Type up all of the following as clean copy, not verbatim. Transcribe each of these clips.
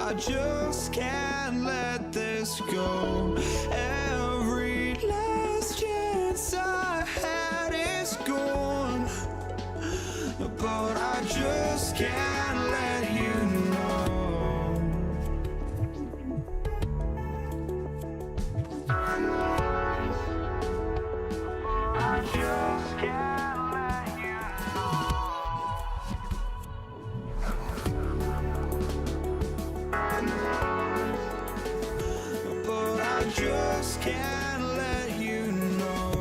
I just can't let this go. Every last chance I had is gone, but I just can't let you know. I just can't let you know. But I just can't let you know.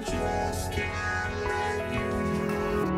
Just can't let you know.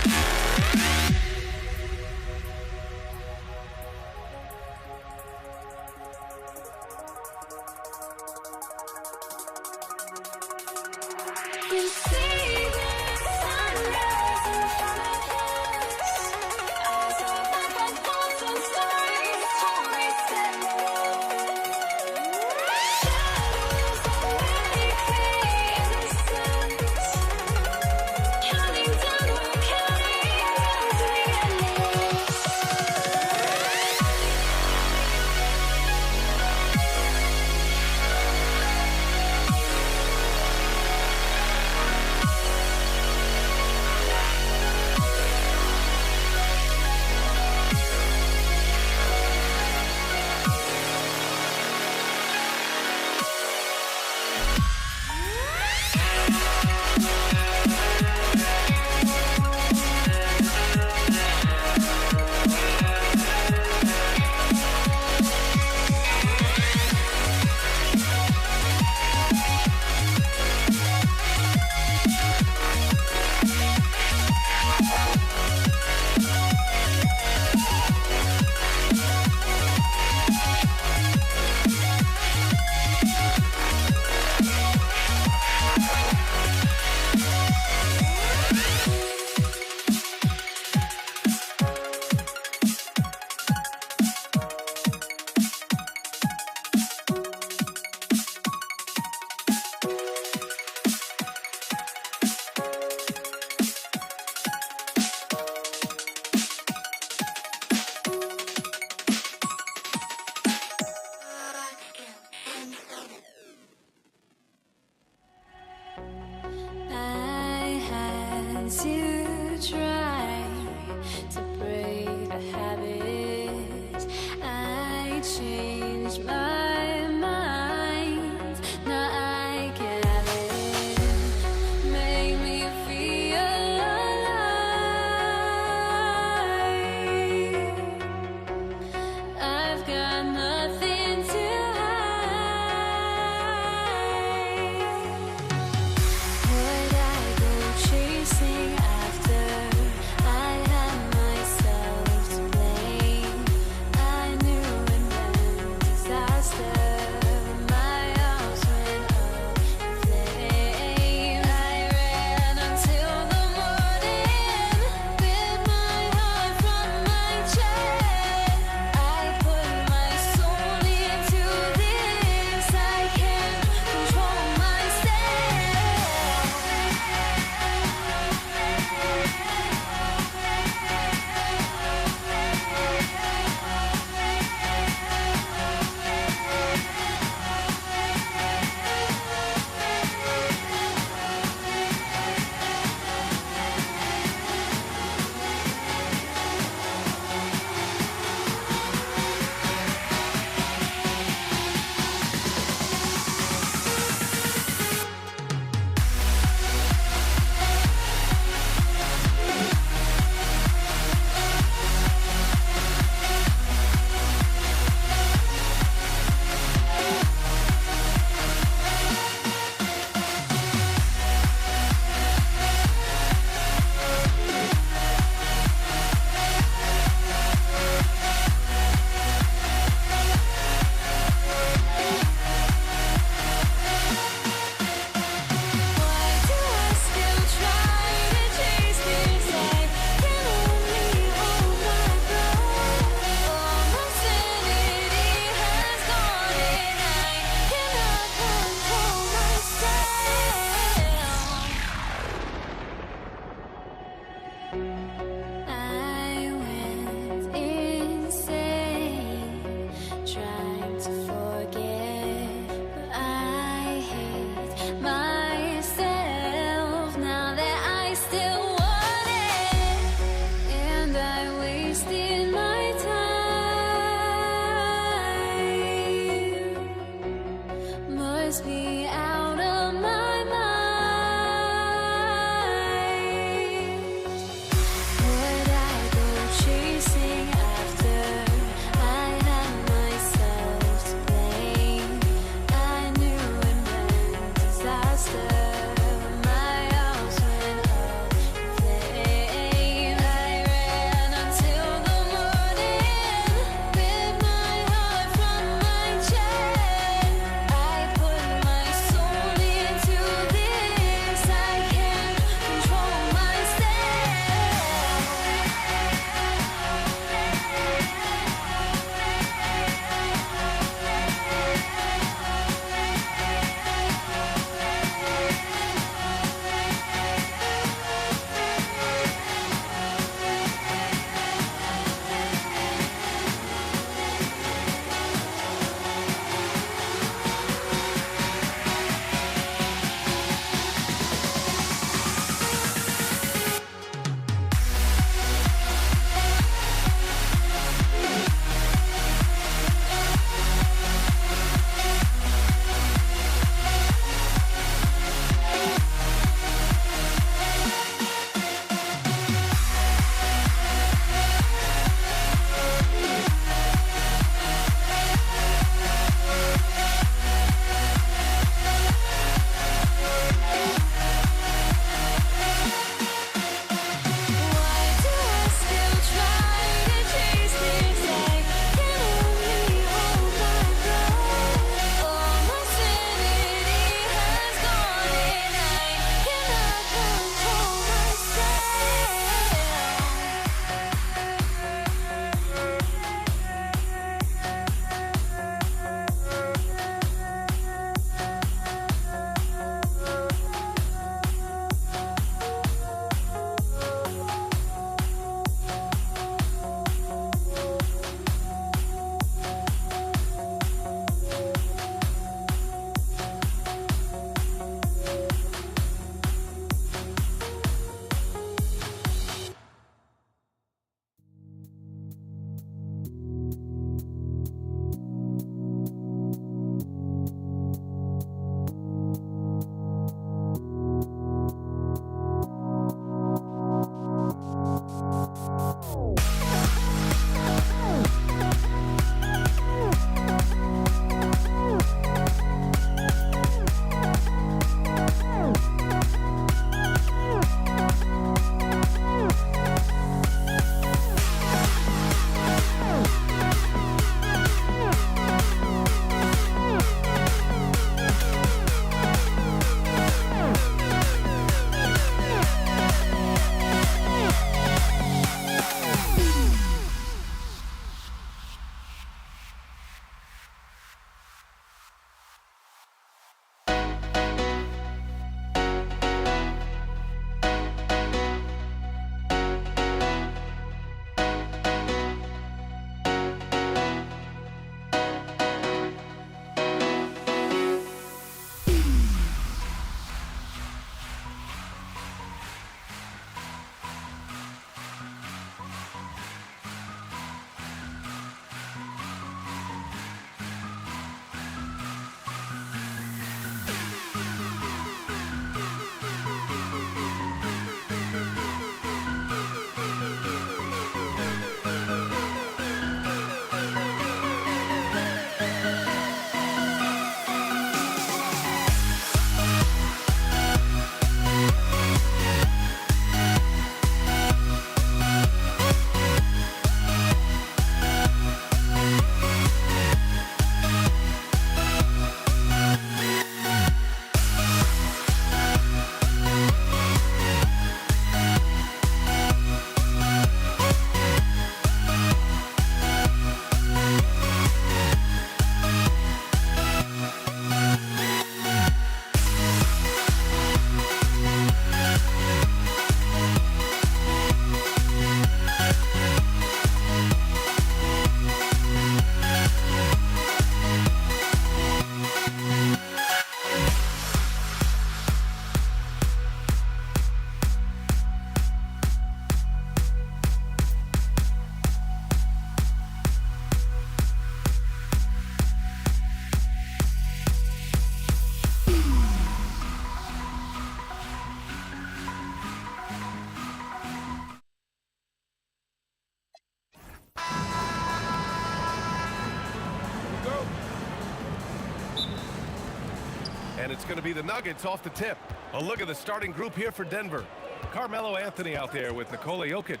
it's going to be the Nuggets off the tip. A look at the starting group here for Denver. Carmelo Anthony out there with Nikola Jokic.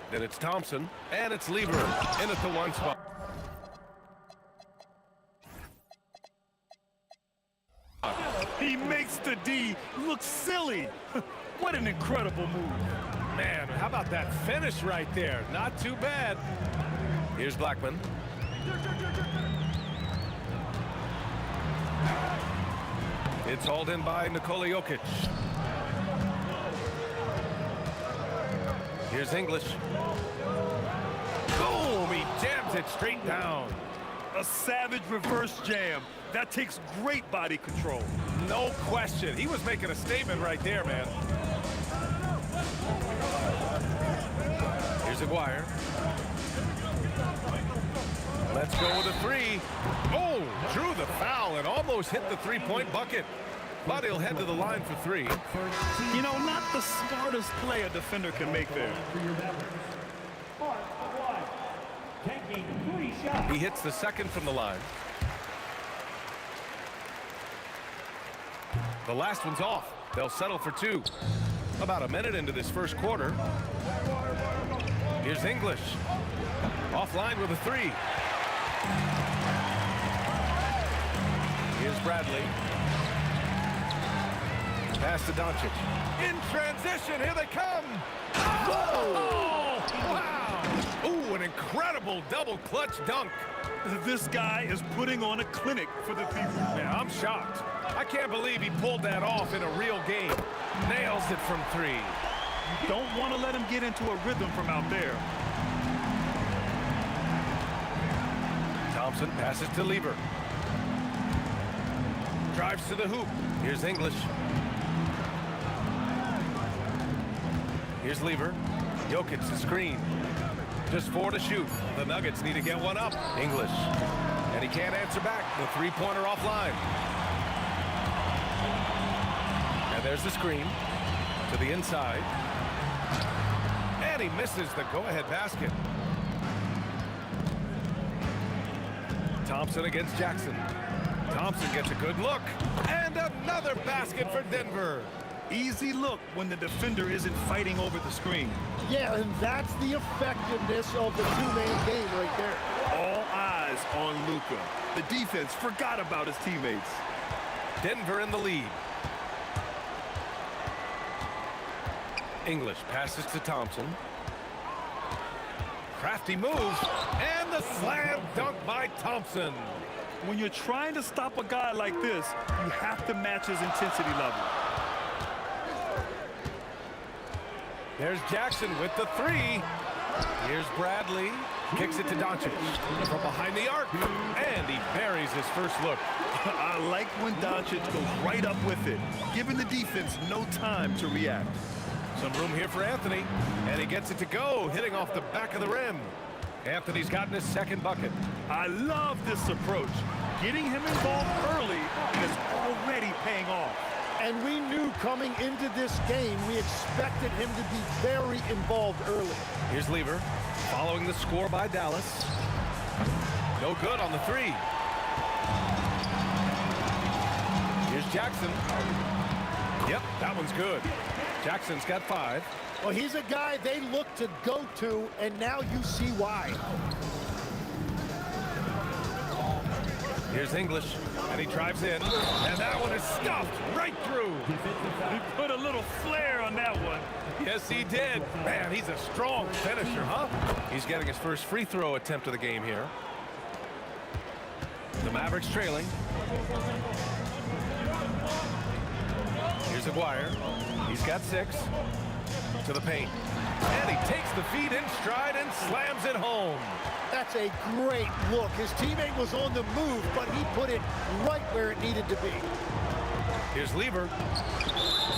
Then it's Thompson, and it's Lever in at the 1 spot. He makes the D look silly. What an incredible move. Man, how about that finish right there? Not too bad. Here's Blackman. It's hauled in by Nikola Jokic. Here's English. Boom! He jams it straight down. A savage reverse jam. That takes great body control. No question. He was making a statement right there, man. Here's Aguirre. Let's go with a three. Oh, drew the foul and almost hit the three-point bucket. But he'll head to the line for three. You know, not the smartest play a defender can make there. He hits the second from the line. The last one's off. They'll settle for two. About a minute into this first quarter. Here's English. Offline with a three. Here's Bradley. Pass to Doncic. In transition, here they come. Oh, wow. Ooh, an incredible double clutch dunk. This guy is putting on a clinic for the people. Yeah, I'm shocked. I can't believe he pulled that off in a real game. Nails it from three. You don't want to let him get into a rhythm from out there. Thompson passes to Lever. Drives to the hoop. Here's English. Here's Lever. Jokic the screen. Just 4 to shoot. The Nuggets need to get one up. English. And he can't answer back. The three-pointer offline. And there's the screen to the inside. And he misses the go-ahead basket. Thompson against Jackson. Thompson gets a good look. And another basket for Denver. Easy look when the defender isn't fighting over the screen. Yeah, and that's the effectiveness of the two-man game right there. All eyes on Luka. The defense forgot about his teammates. Denver in the lead. English passes to Thompson. Crafty moves, and the slam dunk by Thompson. When you're trying to stop a guy like this, you have to match his intensity level. There's Jackson with the three. Here's Bradley. Kicks it to Doncic from behind the arc. And he buries his first look. I like when Doncic goes right up with it, giving the defense no time to react. Some room here for Anthony. And he gets it to go, hitting off the back of the rim. Anthony's gotten his second bucket. I love this approach. Getting him involved early is already paying off. And we knew coming into this game, we expected him to be very involved early. Here's Lever, following the score by Dallas. No good on the three. Here's Jackson. Yep, that one's good. Jackson's got 5. Well, he's a guy they look to go to, and now you see why. Here's English, and he drives in, and that one is stuffed right through. He put a little flair on that one. Yes, he did. Man, he's a strong finisher, huh? He's getting his first free throw attempt of the game here. The Mavericks trailing. Here's Aguirre. He's got 6. To the paint. And he takes the feed in stride and slams it home. That's a great look. His teammate was on the move, but he put it right where it needed to be. Here's Lever.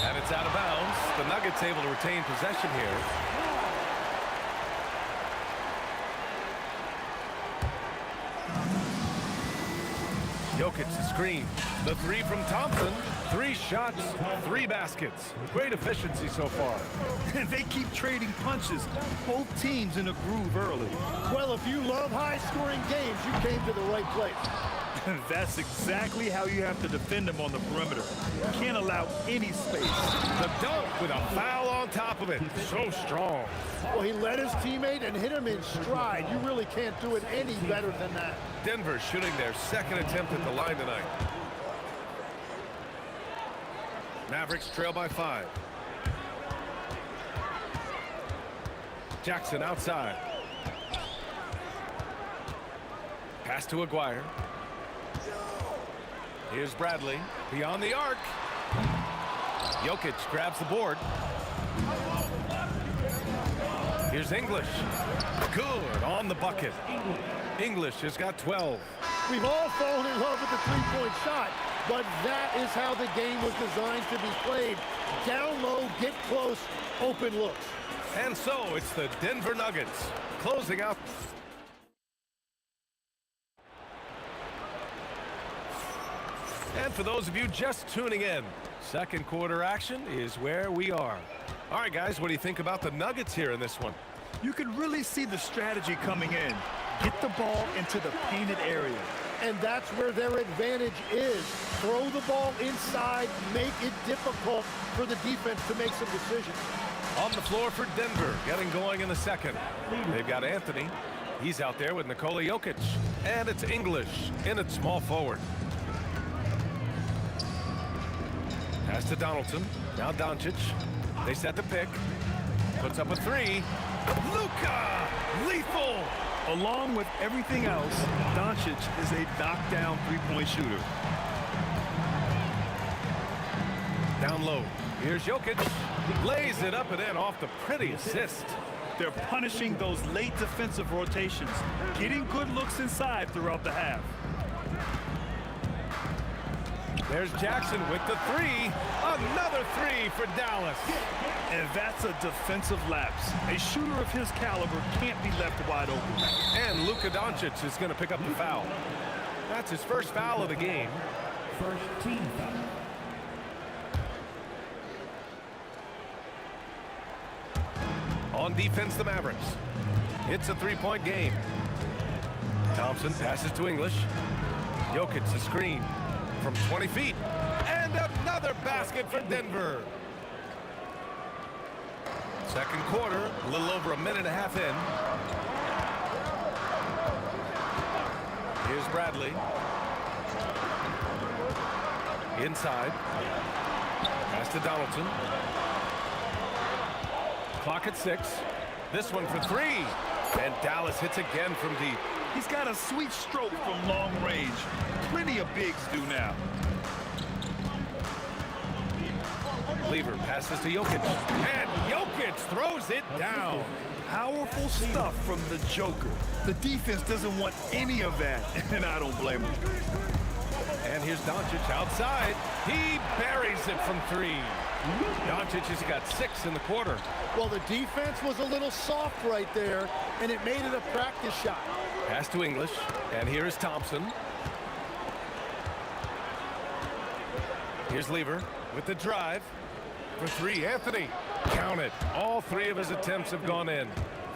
And it's out of bounds. The Nuggets able to retain possession here. Jokic the screen. The three from Thompson. 3 shots, 3 baskets. Great efficiency so far. And they keep trading punches. Both teams in a groove early. Well, if you love high-scoring games, you came to the right place. That's exactly how you have to defend him on the perimeter. Can't allow any space. The dunk with a foul on top of it. So strong. Well, he led his teammate and hit him in stride. You really can't do it any better than that. Denver shooting their second attempt at the line tonight. Mavericks trail by 5. Jackson outside. Pass to Aguirre. Here's Bradley beyond the arc. Jokic grabs the board. Here's English. Good on the bucket. English has got 12. We've all fallen in love with the three-point shot, but that is how the game was designed to be played. Down low, get close, open looks. And so it's the Denver Nuggets closing out. And for those of you just tuning in, second quarter action is where we are. All right, guys, what do you think about the Nuggets here in this one? You can really see the strategy coming in. Get the ball into the painted area. And that's where their advantage is. Throw the ball inside, make it difficult for the defense to make some decisions. On the floor for Denver, getting going in the second. They've got Anthony. He's out there with Nikola Jokic. And it's English in at small forward. Pass to Donaldson. Now Doncic. They set the pick. Puts up a three. Luka! Lethal! Along with everything else, Doncic is a knockdown three-point shooter. Down low. Here's Jokic. Lays it up and in off the pretty assist. They're punishing those late defensive rotations, getting good looks inside throughout the half. There's Jackson with the three. Another three for Dallas. And that's a defensive lapse. A shooter of his caliber can't be left wide open. And Luka Doncic is going to pick up the foul. That's his first foul of the game. First team foul. On defense, the Mavericks. It's a three-point game. Thompson passes to English. Jokic the screen from 20 feet. And another basket for Denver. Second quarter, a little over a minute and a half in. Here's Bradley. Inside. Pass to Donaldson. Clock at 6. This one for 3. And Dallas hits again from deep. He's got a sweet stroke from long range. Plenty of bigs do now. Lever passes to Jokic. And Jokic throws it down. Powerful stuff from the Joker. The defense doesn't want any of that, and I don't blame him. And here's Doncic outside. He buries it from 3. Doncic has got 6 in the quarter. Well, the defense was a little soft right there, and it made it a practice shot. Pass to English. And here is Thompson. Here's Lever with the drive. For 3, Anthony. Count it. All 3 of his attempts have gone in.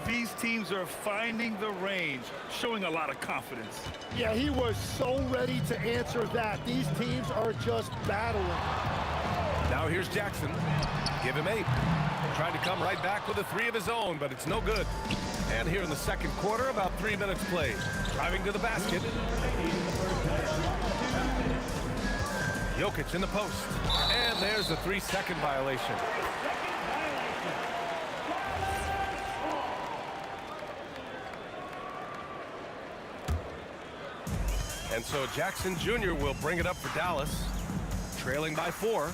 These teams are finding the range, showing a lot of confidence. Yeah, he was so ready to answer that. These teams are just battling. Now here's Jackson. Give him 8. Trying to come right back with a 3 of his own, but it's no good. And here in the second quarter, about 3 minutes played. Driving to the basket. Jokic in the post. And there's a 3-second violation. And so Jackson Jr. will bring it up for Dallas. Trailing by 4.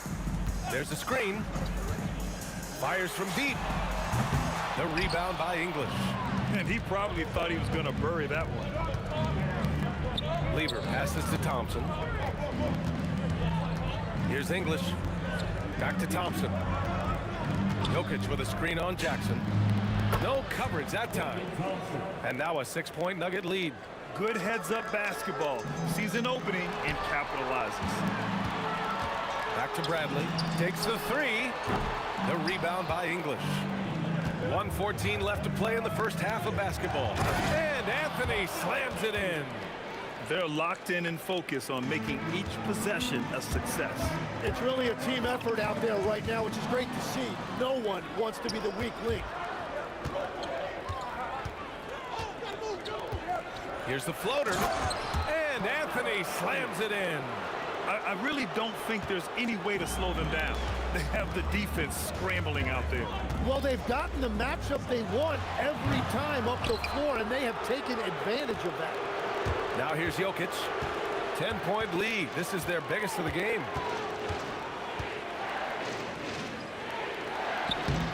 There's a screen. Fires from deep. The rebound by English. And he probably thought he was going to bury that one. Lever passes to Thompson. Here's English. Back to Thompson. Jokic with a screen on Jackson. No coverage that time. And now a 6-point Nugget lead. Good heads-up basketball. Sees an opening and capitalizes. Back to Bradley. Takes the 3. The rebound by English. 1:14 left to play in the first half of basketball. And Anthony slams it in. They're locked in and focused on making each possession a success. It's really a team effort out there right now, which is great to see. No one wants to be the weak link. Here's the floater, and Anthony slams it in. I really don't think there's any way to slow them down. They have the defense scrambling out there. Well, they've gotten the matchup they want every time up the floor, and they have taken advantage of that. Now here's Jokic. 10-point lead. This is their biggest of the game.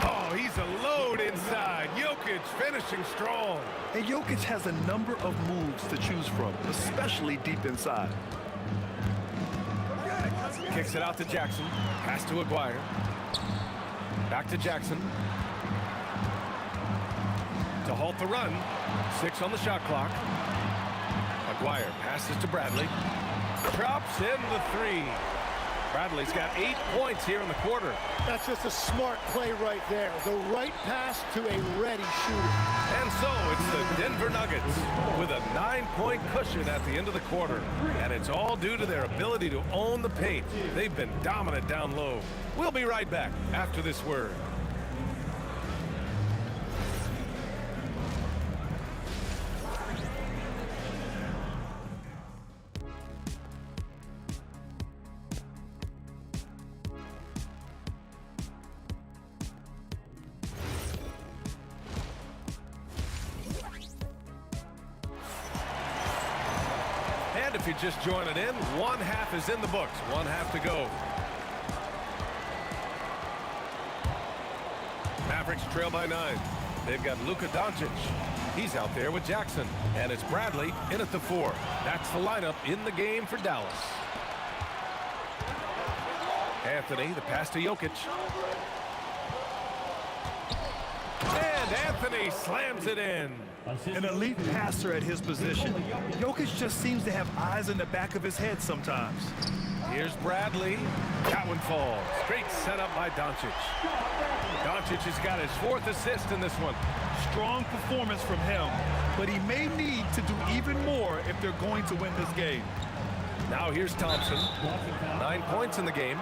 Oh, he's a load inside. Jokic finishing strong. And Jokic has a number of moves to choose from, especially deep inside. Kicks it out to Jackson. Pass to Aguirre. Back to Jackson. To halt the run. 6 on the shot clock. Aguirre passes to Bradley. Drops in the 3. Bradley's got 8 points here in the quarter. That's just a smart play right there. The right pass to a ready shooter. And so it's the Denver Nuggets with a 9-point cushion at the end of the quarter. And it's all due to their ability to own the paint. They've been dominant down low. We'll be right back after this word. And if you're just joining in, one half is in the books. One half to go. Mavericks trail by 9. They've got Luka Doncic. He's out there with Jackson. And it's Bradley in at the 4. That's the lineup in the game for Dallas. Anthony, the pass to Jokic. And Anthony slams it in. An elite passer at his position. Jokic just seems to have eyes in the back of his head sometimes. Here's Bradley. That one falls. Great setup by Doncic. Doncic has got his 4th assist in this one. Strong performance from him, but he may need to do even more if they're going to win this game. Now here's Thompson. 9 points in the game.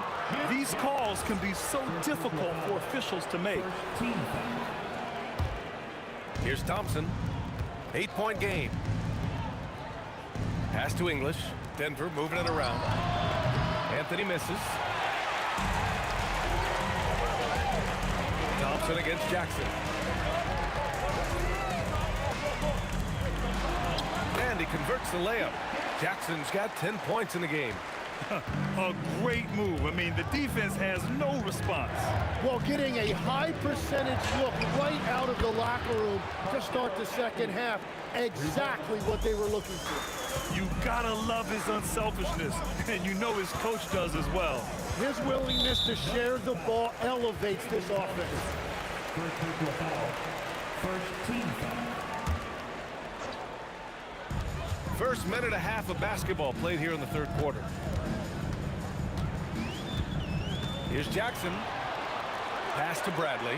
These calls can be so difficult for officials to make. Here's Thompson. 8-point game. Pass to English. Denver moving it around. Anthony misses. Thompson against Jackson. And he converts the layup. Jackson's got 10 points in the game. A great move. I mean, the defense has no response. Well, getting a high percentage look right out of the locker room to start the second half. Exactly what they were looking for. You gotta love his unselfishness, and you know his coach does as well. His willingness to share the ball elevates this offense. First team foul. First minute and a half of basketball played here in the third quarter. Here's Jackson. Pass to Bradley.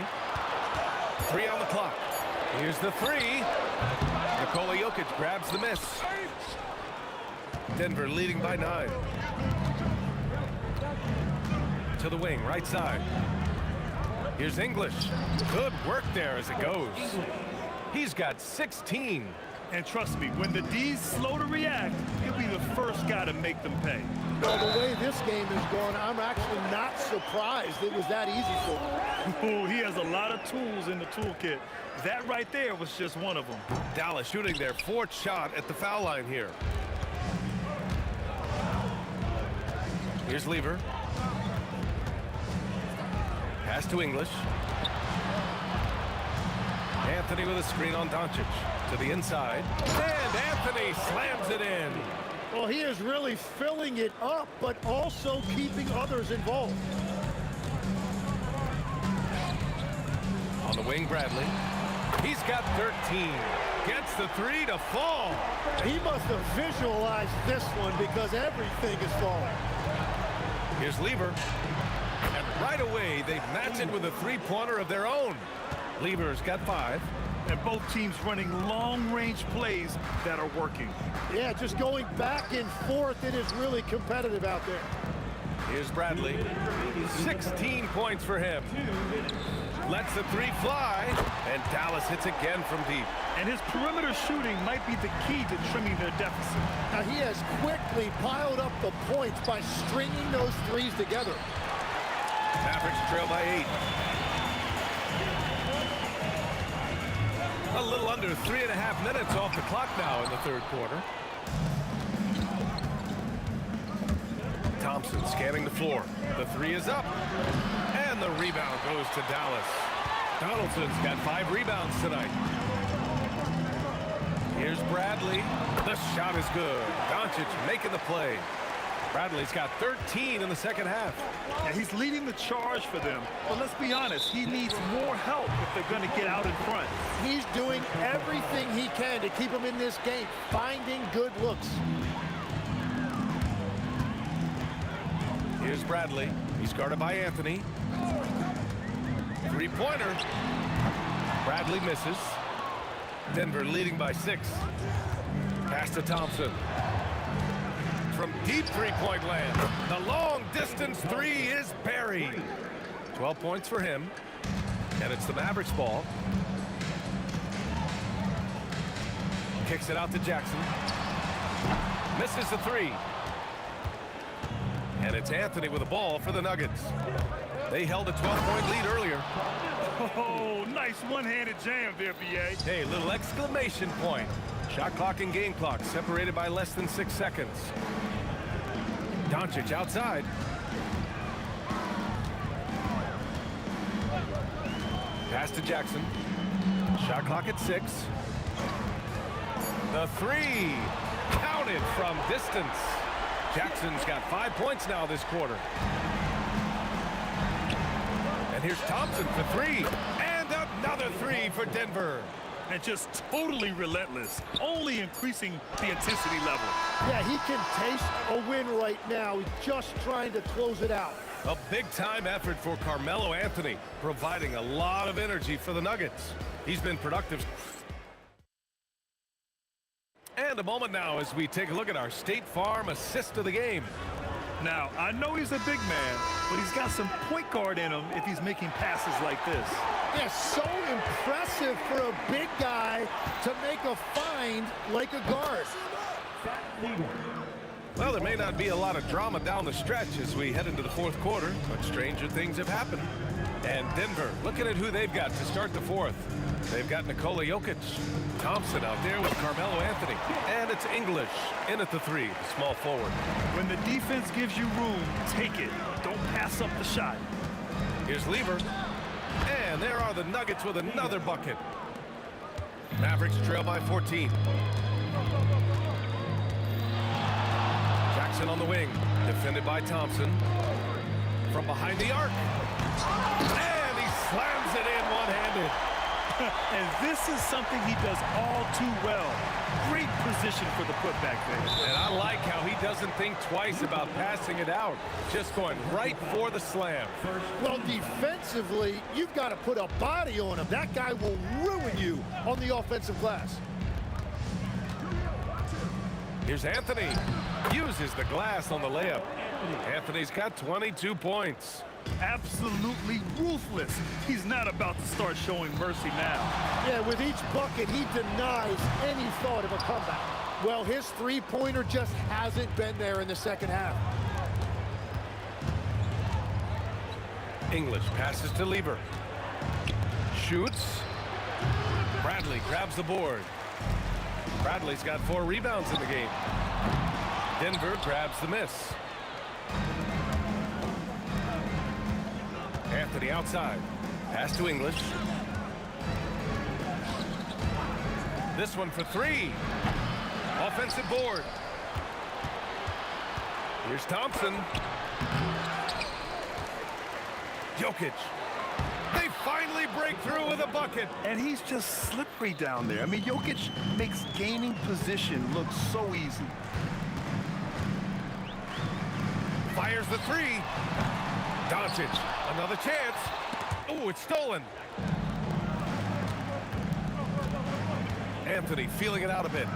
3 on the clock. Here's the 3. Nikola Jokic grabs the miss. Denver leading by 9. To the wing, right side. Here's English. Good work there as it goes. He's got 16. And trust me, when the D's slow to react, he'll be the first guy to make them pay. Well, the way this game is going, I'm actually not surprised it was that easy for him. Oh, he has a lot of tools in the toolkit. That right there was just one of them. Dallas shooting their 4th shot at the foul line here. Here's Lever. Pass to English. Anthony with a screen on Doncic. To the inside. And Anthony slams it in. Well, he is really filling it up, but also keeping others involved. On the wing, Bradley. He's got 13. Gets the 3 to fall. He must have visualized this one because everything is falling. Here's Lever. And right away, they've matched it with a 3-pointer of their own. Lever's got 5. And both teams running long-range plays that are working. Yeah, just going back and forth. It is really competitive out there. Here's Bradley. 16 points for him. Lets the 3 fly, and Dallas hits again from deep. And his perimeter shooting might be the key to trimming their deficit. Now, he has quickly piled up the points by stringing those threes together. Mavericks trail by 8. A little under 3.5 minutes off the clock now in the third quarter. Thompson scanning the floor. The 3 is up. And the rebound goes to Dallas. Donaldson's got 5 rebounds tonight. Here's Bradley. The shot is good. Doncic making the play. Bradley's got 13 in the second half. Yeah, he's leading the charge for them. But let's be honest, he needs more help if they're going to get out in front. He's doing everything he can to keep them in this game, finding good looks. Here's Bradley. He's guarded by Anthony. 3-pointer. Bradley misses. Denver leading by 6. Pass to Thompson. From deep three-point land. The long-distance 3 is buried. 12 points for him. And it's the Mavericks ball. Kicks it out to Jackson. Misses the 3. And it's Anthony with the ball for the Nuggets. They held a 12-point lead earlier. Oh, nice one-handed jam there, B.A. Hey, little exclamation point. Shot clock and game clock separated by less than 6 seconds. Doncic outside. Pass to Jackson. Shot clock at 6. The 3. Counted from distance. Jackson's got 5 points now this quarter. And here's Thompson for 3. And another 3 for Denver. And just totally relentless, only increasing the intensity level. Yeah, he can taste a win right now. He's just trying to close it out. A big-time effort for Carmelo Anthony, providing a lot of energy for the Nuggets. He's been productive. And a moment now as we take a look at our State Farm assist of the game. Now, I know he's a big man, but he's got some point guard in him if he's making passes like this. Yeah, so impressive for a big guy to make a find like a guard. Well, there may not be a lot of drama down the stretch as we head into the fourth quarter, but stranger things have happened. And Denver, looking at who they've got to start the fourth. They've got Nikola Jokic, Thompson out there with Carmelo Anthony, and it's English in at the 3, the small forward. When the defense gives you room, take it. Don't pass up the shot. Here's Lever, and there are the Nuggets with another bucket. Mavericks trail by 14. Jackson on the wing, defended by Thompson. From behind the arc, and he slams it in one-handed. And this is something he does all too well. Great position for the putback there. And I like how he doesn't think twice about passing it out. Just going right for the slam. Well, defensively, you've got to put a body on him. That guy will ruin you on the offensive glass. Here's Anthony. Uses the glass on the layup. Anthony's got 22 points. Absolutely ruthless. He's not about to start showing mercy now. Yeah, with each bucket, he denies any thought of a comeback. Well, his three-pointer just hasn't been there in the second half. English passes to Lever. Shoots. Bradley grabs the board. Bradley's got 4 rebounds in the game. Denver grabs the miss. Anthony outside. Pass to English. This one for 3. Offensive board. Here's Thompson. Jokic. They finally break through with a bucket. And he's just slippery down there. I mean, Jokic makes gaining position look so easy. Fires the 3. Doncic, another chance. Oh, it's stolen. Anthony feeling it out a bit.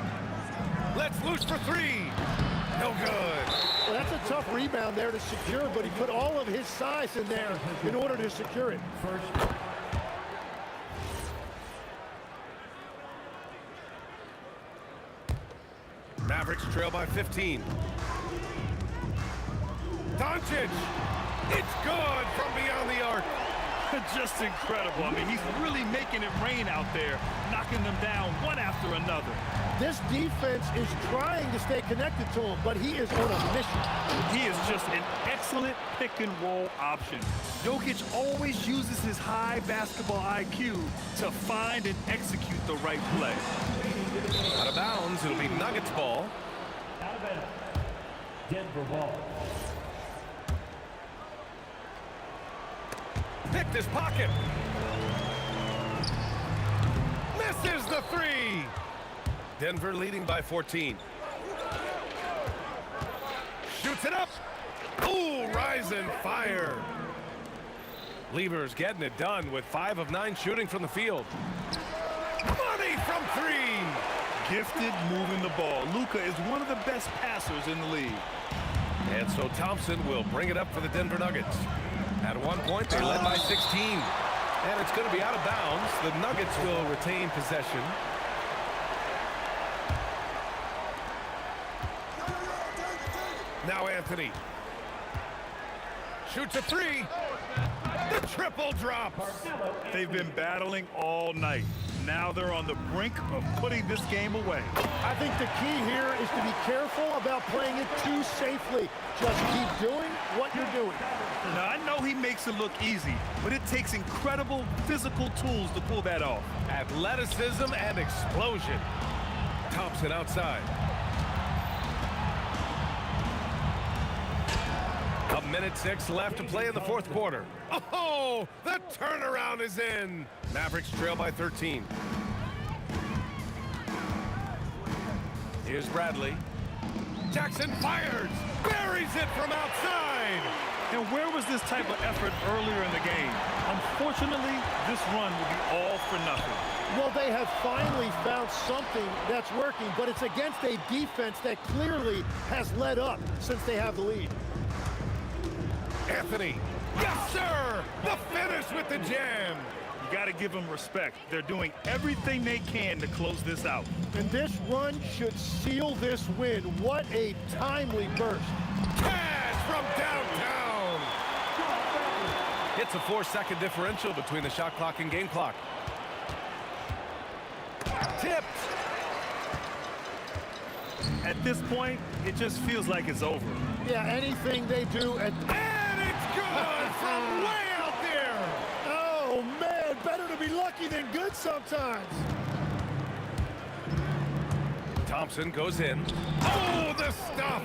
Let's loose for three. No good. Well, that's a tough rebound there to secure, but he put all of his size in there in order to secure it. First. Mavericks trail by 15. Doncic! It's good from beyond the arc. Just incredible. I mean, he's really making it rain out there, knocking them down one after another. This defense is trying to stay connected to him, but he is on a mission. He is just an excellent pick-and-roll option. Jokic always uses his high basketball IQ to find and execute the right play. Out of bounds, it'll be Nuggets ball. Out of bounds. Denver ball. Picked his pocket. Misses the three. Denver leading by 14. Shoots it up. Ooh, rising fire. Lever's getting it done with 5 of 9 shooting from the field. Money from three. Gifted moving the ball. Luka is one of the best passers in the league. And so Thompson will bring it up for the Denver Nuggets. At one point, they led by 16. And it's going to be out of bounds. The Nuggets will retain possession. Now Anthony. Shoots a three. The triple drops. They've been battling all night. Now they're on the brink of putting this game away. I think the key here is to be careful about playing it too safely. Just keep doing what you're doing. Now, I know he makes it look easy, but it takes incredible physical tools to pull that off. Athleticism and explosion. Thompson outside. A minute 6 left to play in the fourth quarter. Oh, the turnaround is in. Mavericks trail by 13. Here's Bradley. Jackson fires. Buries it from outside. And where was this type of effort earlier in the game? Unfortunately, this run will be all for nothing. Well, they have finally found something that's working, but it's against a defense that clearly has let up since they have the lead. Anthony. Yes, sir. The finish with the jam. You got to give them respect. They're doing everything they can to close this out. And this run should seal this win. What a timely burst. Cash from downtown. It's a 4-second differential between the shot clock and game clock. Tipped. At this point, it just feels like it's over. Yeah, anything they do at... And it's good from way out there. Oh, man, better to be lucky than good sometimes. Thompson goes in. Oh, the stuff.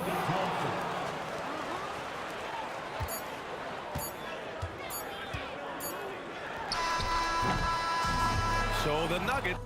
So the Nuggets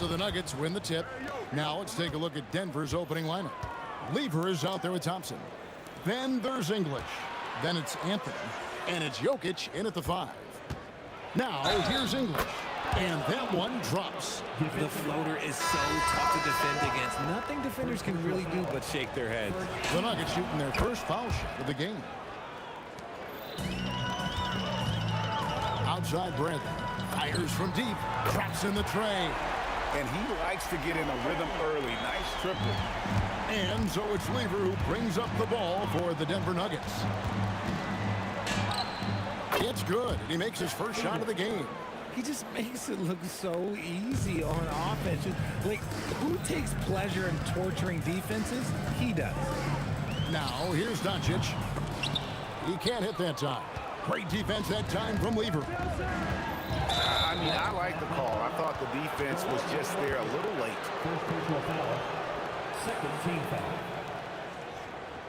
So the Nuggets win the tip. Now let's take a look at Denver's opening lineup. Lever is out there with Thompson. Then there's English. Then it's Anthony. And it's Jokic in at the 5. Now here's English. And that one drops. The floater is so tough to defend against. Nothing defenders can really do but shake their heads. The Nuggets shooting their first foul shot of the game. Outside Bradley. Fires from deep. Cracks in the tray. And he likes to get in a rhythm early. Nice triple. And so it's Lever who brings up the ball for the Denver Nuggets. It's good. And he makes his first shot of the game. He just makes it look so easy on offense. Like, who takes pleasure in torturing defenses? He does. Now, here's Doncic. He can't hit that time. Great defense that time from Lever. I mean, I like the call. I thought the defense was just there a little late. First personal foul. Second team foul.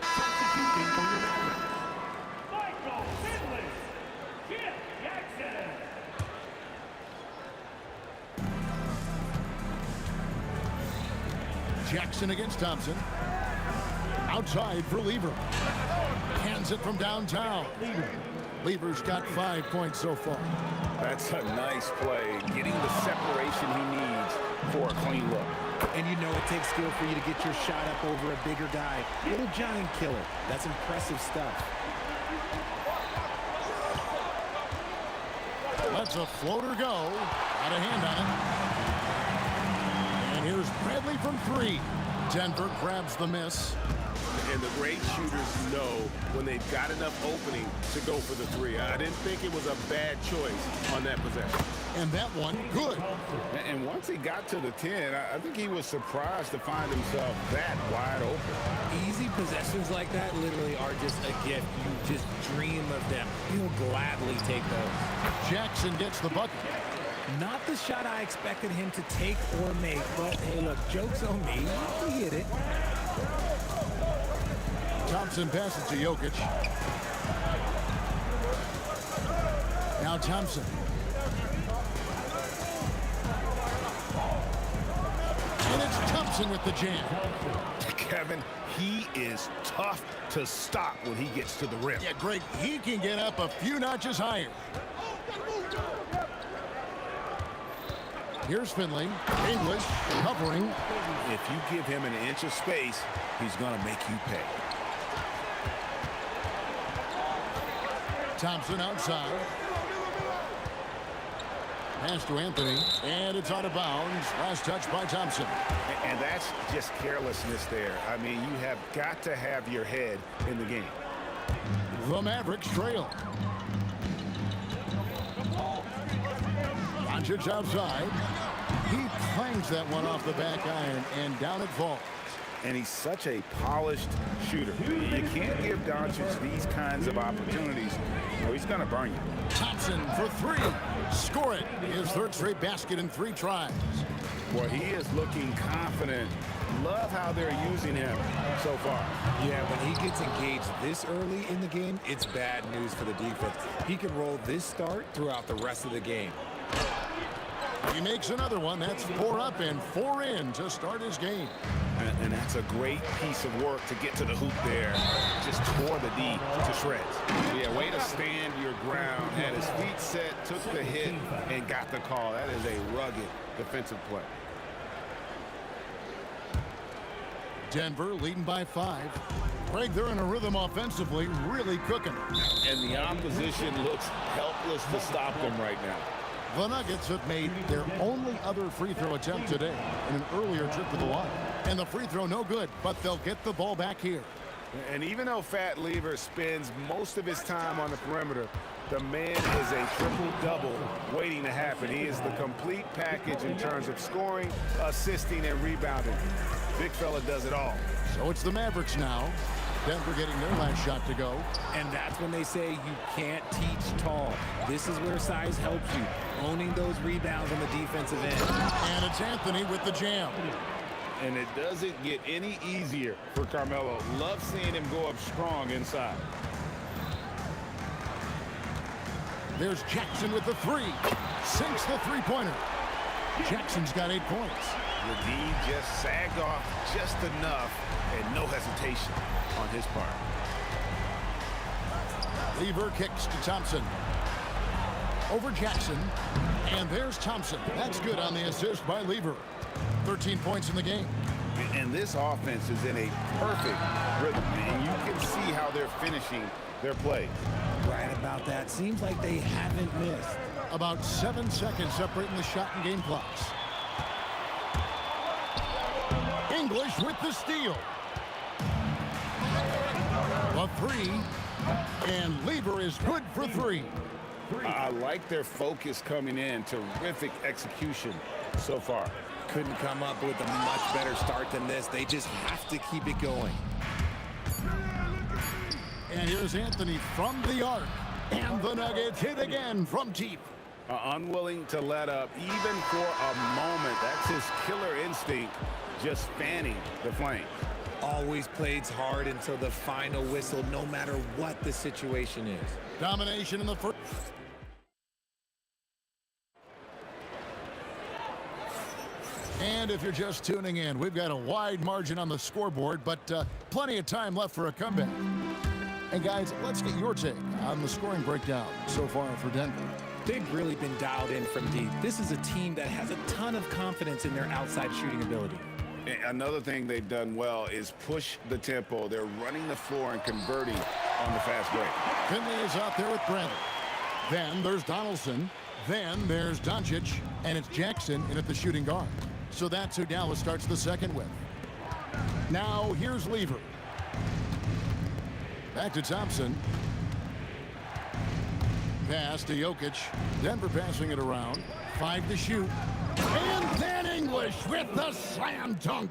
Substituting for your Michael Finley. Jackson against Thompson. Outside for Lever. Hands it from downtown. Lever's got 5 points so far. That's a nice play, getting the separation he needs for a clean look. And you know it takes skill for you to get your shot up over a bigger guy. Little giant killer. That's impressive stuff. Lets a floater go. Got a hand on it. And here's Bradley from 3. Denver grabs the miss. And the great shooters know when they've got enough opening to go for the 3. I didn't think it was a bad choice on that possession. And that one, good. And once he got to the 10, I think he was surprised to find himself that wide open. Easy possessions like that literally are just a gift. You just dream of them. You'll gladly take those. Jackson gets the bucket. Not the shot I expected him to take or make, but hey, look, joke's on me. He hit it. Thompson passes to Jokic. Now Thompson. And it's Thompson with the jam. Kevin, he is tough to stop when he gets to the rim. Yeah, Greg, he can get up a few notches higher. Here's Finley. English covering. If you give him an inch of space, he's going to make you pay. Thompson outside. Pass to Anthony, and it's out of bounds. Last touch by Thompson. And that's just carelessness there. I mean, you have got to have your head in the game. The Mavericks trail. Doncic outside. He clangs that one off the back iron, and down it falls. And he's such a polished shooter. You can't give Doncic these kinds of opportunities, or he's going to burn you. Thompson for 3. Score it. His 3rd straight basket in 3 tries. Well, he is looking confident. Love how they're using him so far. Yeah, when he gets engaged this early in the game, it's bad news for the defense. He can roll this start throughout the rest of the game. He makes another one. That's 4 up and 4 in to start his game. And that's a great piece of work to get to the hoop there. Just tore the D to shreds. Yeah, way to stand your ground. Had his feet set, took the hit, and got the call. That is a rugged defensive play. Denver leading by 5. Greg, they're in a rhythm offensively, really cooking. And the opposition looks helpless to stop them right now. The Nuggets have made their only other free throw attempt today in an earlier trip to the line. And the free throw no good, but they'll get the ball back here. And even though Fat Lever spends most of his time on the perimeter, the man is a triple-double waiting to happen. He is the complete package in terms of scoring, assisting, and rebounding. Big fella does it all. So it's the Mavericks now. Denver getting their last shot to go. And that's when they say you can't teach tall. This is where size helps you, owning those rebounds on the defensive end. And it's Anthony with the jam. And it doesn't get any easier for Carmelo. Love seeing him go up strong inside. There's Jackson with the 3. Sinks the three-pointer. Jackson's got 8 points. The D just sagged off just enough and no hesitation on his part. Lever kicks to Thompson. Over Jackson. And there's Thompson. That's good on the assist by Lever. 13 points in the game. And this offense is in a perfect rhythm. And you can see how they're finishing their play. Right about that. Seems like they haven't missed. About 7 seconds separating the shot and game clocks. English with the steal. A 3. And Lever is good for 3. I like their focus coming in. Terrific execution so far. Couldn't come up with a much better start than this. They just have to keep it going. And here's Anthony from the arc. And the Nuggets hit again from deep. Unwilling to let up even for a moment. That's his killer instinct, just fanning the flame. Always plays hard until the final whistle, no matter what the situation is. Domination in the first. And if you're just tuning in, we've got a wide margin on the scoreboard, but plenty of time left for a comeback. And guys, let's get your take on the scoring breakdown so far for Denver. They've really been dialed in from deep. This is a team that has a ton of confidence in their outside shooting ability. Another thing they've done well is push the tempo. They're running the floor and converting on the fast break. Finley is out there with Bradley. Then there's Donaldson. Then there's Doncic. And it's Jackson in at the shooting guard. So that's who Dallas starts the second with. Now here's Lever. Back to Thompson. Pass to Jokic. Denver passing it around. 5 to shoot. And then English with the slam dunk.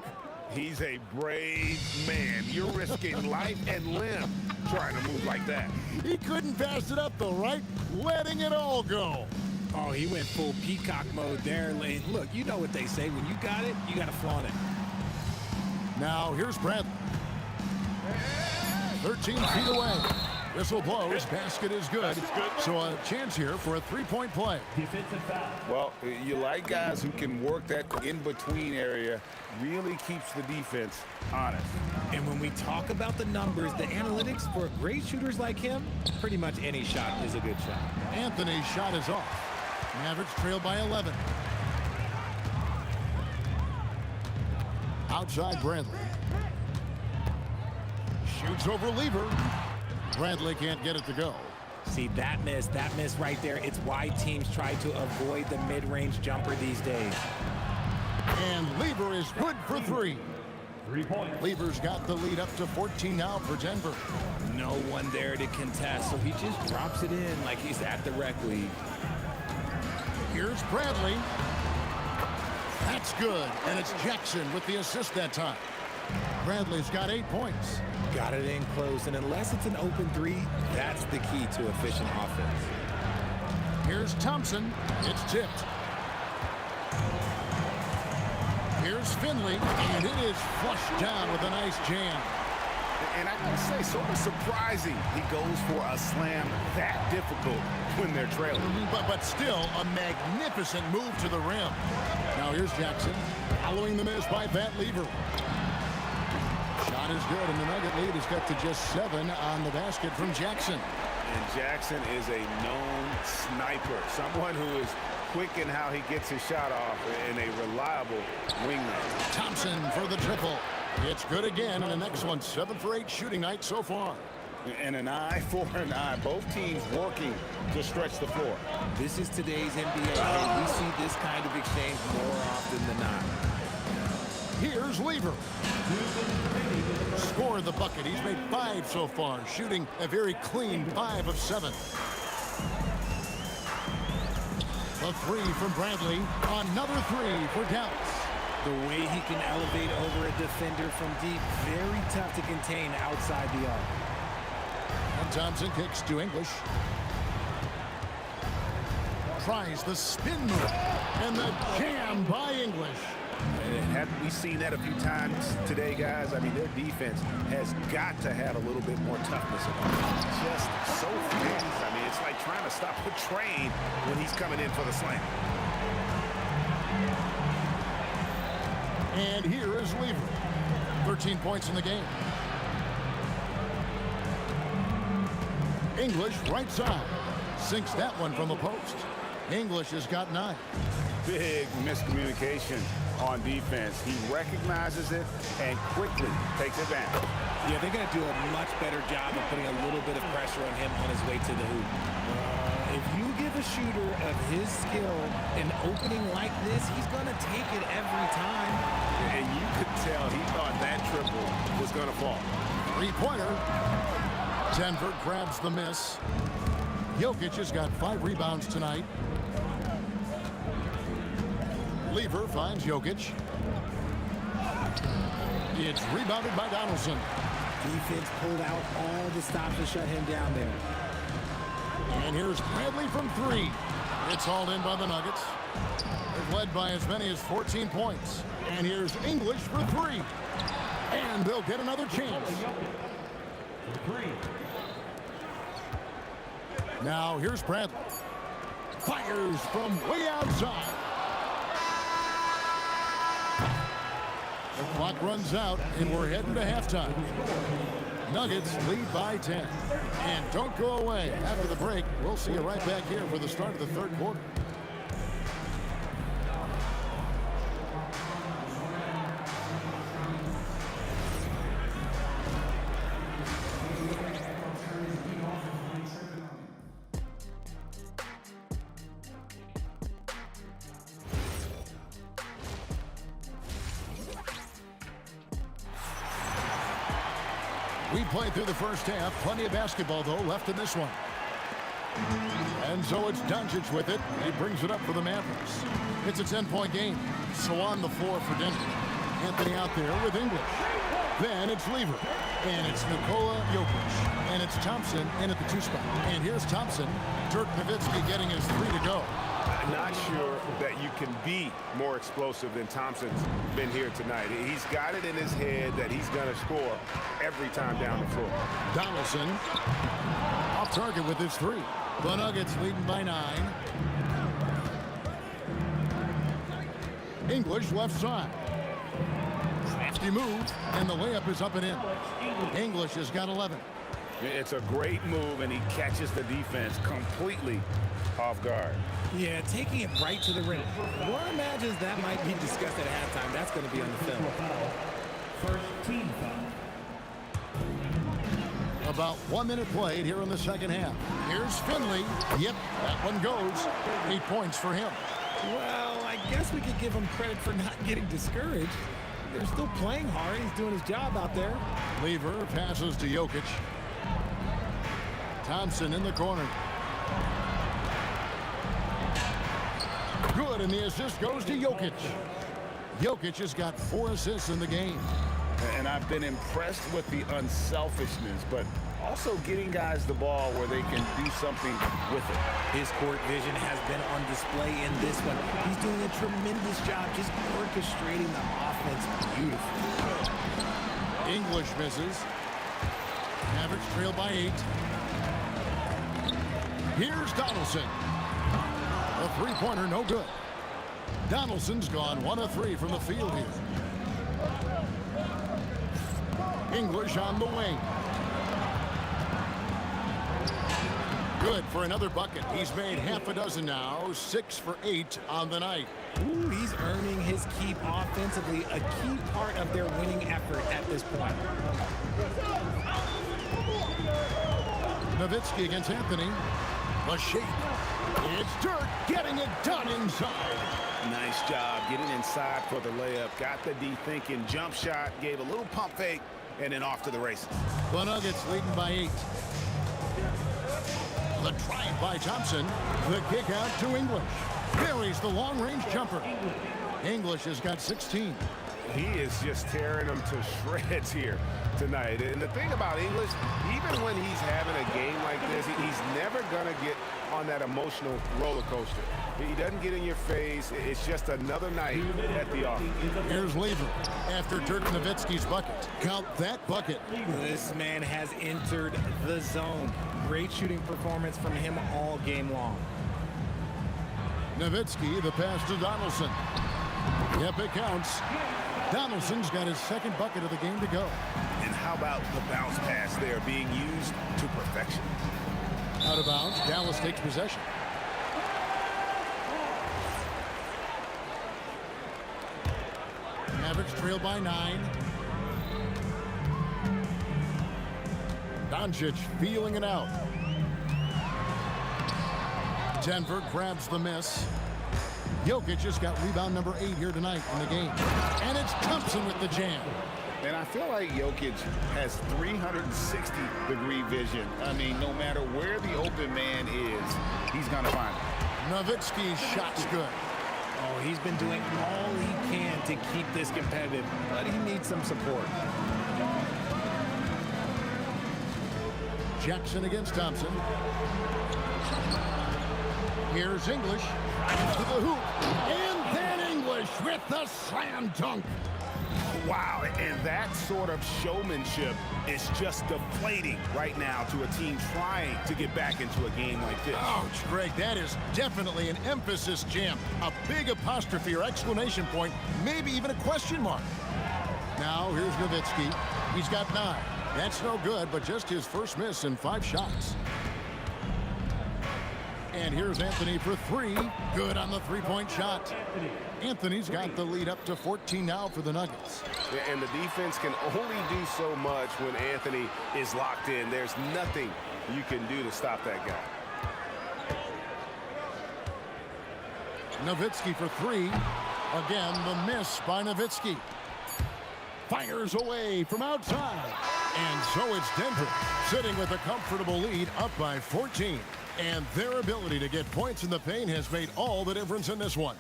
He's a brave man. You're risking life and limb trying to move like that. He couldn't pass it up though, right? Letting it all go. Oh, he went full peacock mode there. Look, you know what they say. When you got it, you got to flaunt it. Now here's Bradley. 13 feet away. Whistle blows. Basket is good. So a chance here for a three-point play. Defensive foul. Well, you like guys who can work that in-between area. Really keeps the defense honest. And when we talk about the numbers, the analytics for great shooters like him, pretty much any shot is a good shot. Anthony's shot is off. Mavericks trail by 11. Outside Bradley. Shoots over Lever. Bradley can't get it to go. See, that miss right there, it's why teams try to avoid the mid-range jumper these days. And Lever is good for 3. 3 points. Lever's got the lead up to 14 now for Denver. No one there to contest, so he just drops it in like he's at the rec league. Here's Bradley. That's good. And it's Jackson with the assist that time. Bradley's got 8 points. Got it in close, and unless it's an open 3, that's the key to efficient offense. Here's Thompson. It's tipped. Here's Finley, and it is flushed down with a nice jam. And I gotta say, sort of surprising he goes for a slam that difficult when they're trailing. But still a magnificent move to the rim. Now here's Jackson, following the miss by Van Lever. Shot is good, and the Nugget lead has got to just 7 on the basket from Jackson. And Jackson is a known sniper, someone who is quick in how he gets his shot off, and a reliable wingman. Thompson for the triple. It's good again, and an excellent 7 for 8 shooting night so far. And an eye for an eye. Both teams working to stretch the floor. This is today's NBA, and we see this kind of exchange more often than not. Here's Lever. Scored the bucket. He's made 5 so far, shooting a very clean 5 of 7. A 3 from Bradley. Another 3 for Dallas. The way he can elevate over a defender from deep, very tough to contain outside the arc. And Thompson kicks to English. Tries the spin move. And the jam by English. And haven't we seen that a few times today, guys? I mean, their defense has got to have a little bit more toughness about it. Just so fast. I mean, it's like trying to stop a train when he's coming in for the slam. And here is Lever. 13 points in the game. English right side. Sinks that one from the post. English has got 9. Big miscommunication on defense. He recognizes it and quickly takes advantage. Yeah, they're going to do a much better job of putting a little bit of pressure on him on his way to the hoop. If you give a shooter of his skill an opening like this, he's going to take it every time. And you could tell he thought that triple was going to fall. 3-pointer. Denver grabs the miss. Jokic has got 5 rebounds tonight. Lever finds Jokic. It's rebounded by Donaldson. Defense pulled out all the stops to shut him down there. And here's Bradley from 3. It's hauled in by the Nuggets. They've led by as many as 14 points. And here's English for 3. And they'll get another chance. Now here's Bradley. Fires from way outside. The clock runs out, and we're heading to halftime. Nuggets lead by 10. And don't go away. After the break, we'll see you right back here for the start of the third quarter. We played through the first half. Plenty of basketball, though, left in this one. And so it's Doncic with it. He brings it up for the Mavericks. It's a 10-point game. So on the floor for Denver. Anthony out there with English. Then it's Lever. And it's Nikola Jokic. And it's Thompson in at the 2 spot. And here's Thompson. Dirk Nowitzki getting his 3 to go. I'm not sure that you can be more explosive than Thompson's been here tonight. He's got it in his head that he's going to score every time down the floor. Donaldson off target with his 3. The Nuggets leading by 9. English left side. Crafty move, and the layup is up and in. English has got 11. It's a great move, and he catches the defense completely off guard. Yeah, taking it right to the rim. One imagines that might be discussed at halftime. That's going to be on the film. First team foul. About 1 minute played here in the second half. Here's Finley. Yep, that one goes. 8 points for him. Well, I guess we could give him credit for not getting discouraged. They're still playing hard. He's doing his job out there. Lever passes to Jokic. Thompson in the corner. Good, and the assist goes to Jokic. Jokic has got 4 assists in the game. And I've been impressed with the unselfishness, but also getting guys the ball where they can do something with it. His court vision has been on display in this one. He's doing a tremendous job just orchestrating the offense beautifully. English misses. Mavericks trail by 8. Here's Donaldson. A 3-pointer, no good. Donaldson's gone 1 of 3 from the field here. English on the wing. Good for another bucket. He's made half a dozen now. 6 for 8 on the night. Ooh, he's earning his keep offensively, a key part of their winning effort at this point. Nowitzki against Anthony. The shake. It's Dirk getting it done inside. Nice job getting inside for the layup. Got the D thinking. Jump shot. Gave a little pump fake. And then off to the races. The Nuggets leading by 8. The drive by Thompson. The kick out to English. Buries the long-range jumper. English has got 16. He is just tearing them to shreds here tonight. And the thing about English, even when he's having a game like this, he's never going to get on that emotional roller coaster. He doesn't get in your face. It's just another night at the office. Here's Lever after Dirk Nowitzki's bucket. Count that bucket. This man has entered the zone. Great shooting performance from him all game long. Nowitzki, the pass to Donaldson. Yep, it counts. Donaldson's got his 2nd bucket of the game to go. And how about the bounce pass there being used to perfection? Out of bounds, Dallas takes possession. Mavericks trail by 9. Doncic feeling it out. Denver grabs the miss. Jokic just got rebound number 8 here tonight in the game. And it's Thompson with the jam. And I feel like Jokic has 360-degree vision. I mean, no matter where the open man is, he's going to find it. Nowitzki's shot's good. Oh, he's been doing all he can to keep this competitive, but he needs some support. Jackson against Thompson. Here's English. To the hoop. And then English with the slam dunk. Wow, and that sort of showmanship is just deflating right now to a team trying to get back into a game like this. Ouch, Greg, that is definitely an emphasis jam. A big apostrophe or exclamation point, maybe even a question mark. Now here's Nowitzki. He's got 9. That's no good, but just his first miss in 5 shots. And here's Anthony for 3. Good on the three-point shot. Anthony's got the lead up to 14 now for the Nuggets. Yeah, and the defense can only do so much when Anthony is locked in. There's nothing you can do to stop that guy. Nowitzki for 3. Again, the miss by Nowitzki. Fires away from outside. And so it's Denver sitting with a comfortable lead up by 14. And their ability to get points in the paint has made all the difference in this one.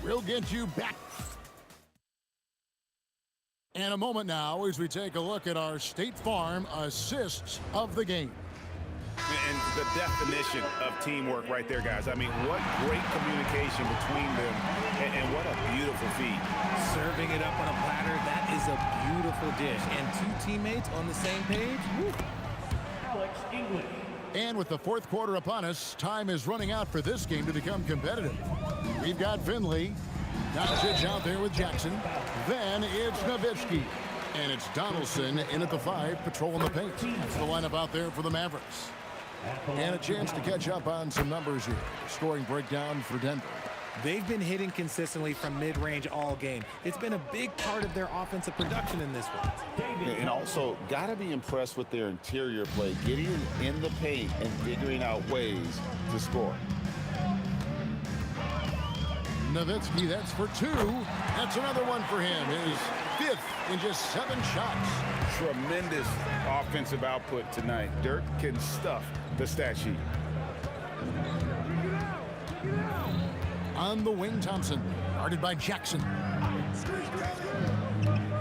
We'll get you back. In a moment now as we take a look at our State Farm assists of the game. And the definition of teamwork right there, guys. I mean, what great communication between them, and what a beautiful feed. Serving it up on a platter, that is a beautiful dish. And 2 teammates on the same page. Woo. Alex English. And with the fourth quarter upon us, time is running out for this game to become competitive. We've got Finley. Doncic out there with Jackson. Then it's Nowitzki. And it's Donaldson in at the 5, patrolling the paint. That's the lineup out there for the Mavericks. And a chance to catch up on some numbers here. Scoring breakdown for Denver. They've been hitting consistently from mid-range all game. It's been a big part of their offensive production in this one. And also, got to be impressed with their interior play, getting in the paint and figuring out ways to score. Nowitzki, that's for 2. That's another one for him. His 5th in just 7 shots. Tremendous offensive output tonight. Dirk can stuff the stat sheet. On the wing, Thompson, guarded by Jackson.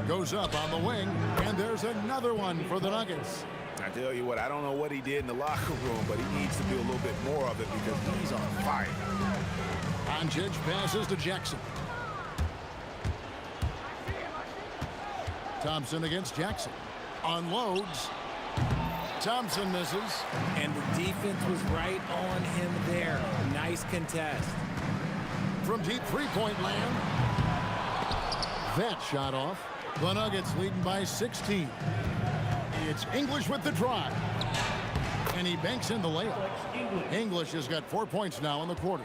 Goes up on the wing, and there's another one for the Nuggets. I tell you what, I don't know what he did in the locker room, but he needs to do a little bit more of it because he's on fire. Doncic passes to Jackson. Thompson against Jackson. Unloads. Thompson misses. And the defense was right on him there. Nice contest. From deep three-point land. That shot off. The Nuggets leading by 16. It's English with the drive. And he banks in the layup. English has got 4 points now in the quarter.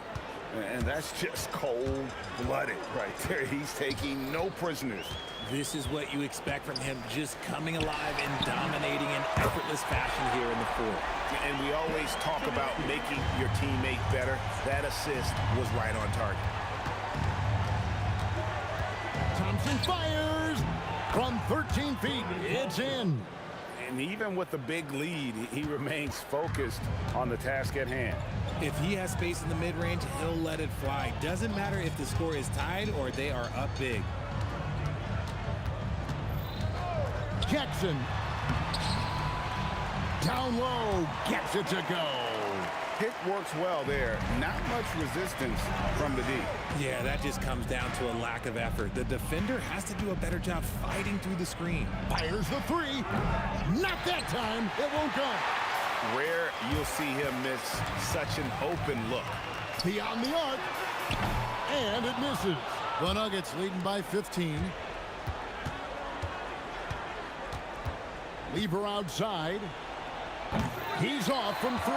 And that's just cold-blooded right there. He's taking no prisoners. This is what you expect from him, just coming alive and dominating in effortless fashion here in the fourth. And we always talk about making your teammate better. That assist was right on target. Thompson fires from 13 feet. It's in. And even with the big lead, he remains focused on the task at hand. If he has space in the mid-range, he'll let it fly. Doesn't matter if the score is tied or they are up big. Jackson. Down low. Gets it to go. Pick works well there. Not much resistance from the D. Yeah, that just comes down to a lack of effort. The defender has to do a better job fighting through the screen. Fires the 3. Not that time. It won't go. Rare you'll see him miss such an open look. Beyond the arc. And it misses. The Nuggets leading by 15. Lever outside. He's off from 3.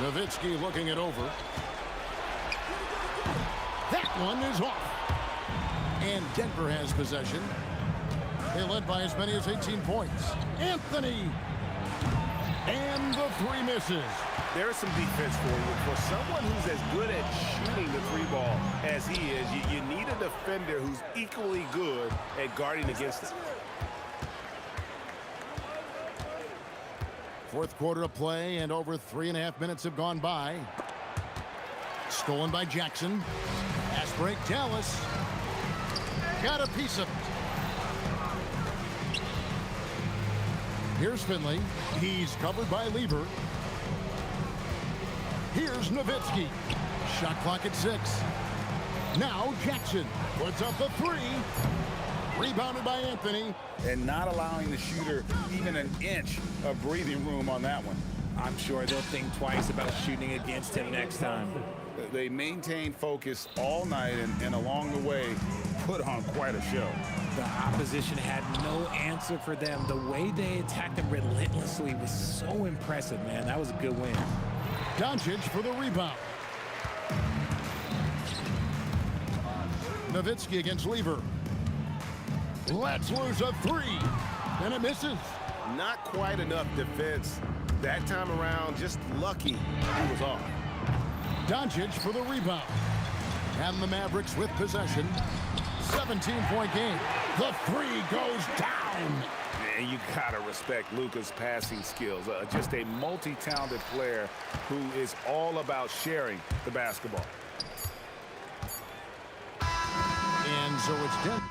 Nowitzki looking it over. That one is off. And Denver has possession. They led by as many as 18 points. Anthony. And the 3 misses. There's some defense for you. For someone who's as good at shooting the 3 ball as he is, you need a defender who's equally good at guarding against it. Fourth quarter of play, and over 3.5 minutes have gone by. Stolen by Jackson. Pass break, Dallas. Got a piece of it. Here's Finley. He's covered by Lever. Here's Nowitzki. Shot clock at 6. Now Jackson puts up the 3. Rebounded by Anthony. And not allowing the shooter even an inch of breathing room on that one. I'm sure they'll think twice about shooting against him next time. They maintained focus all night and along the way put on quite a show. The opposition had no answer for them. The way they attacked them relentlessly was so impressive, man. That was a good win. Doncic for the rebound. Nowitzki against Lever. Lets loose a three, and it misses. Not quite enough defense. That time around, just lucky he was off. Doncic for the rebound. And the Mavericks with possession. 17-point game. The three goes down. And you gotta respect Luka's passing skills. Just a multi-talented player who is all about sharing the basketball. And so it's Denver.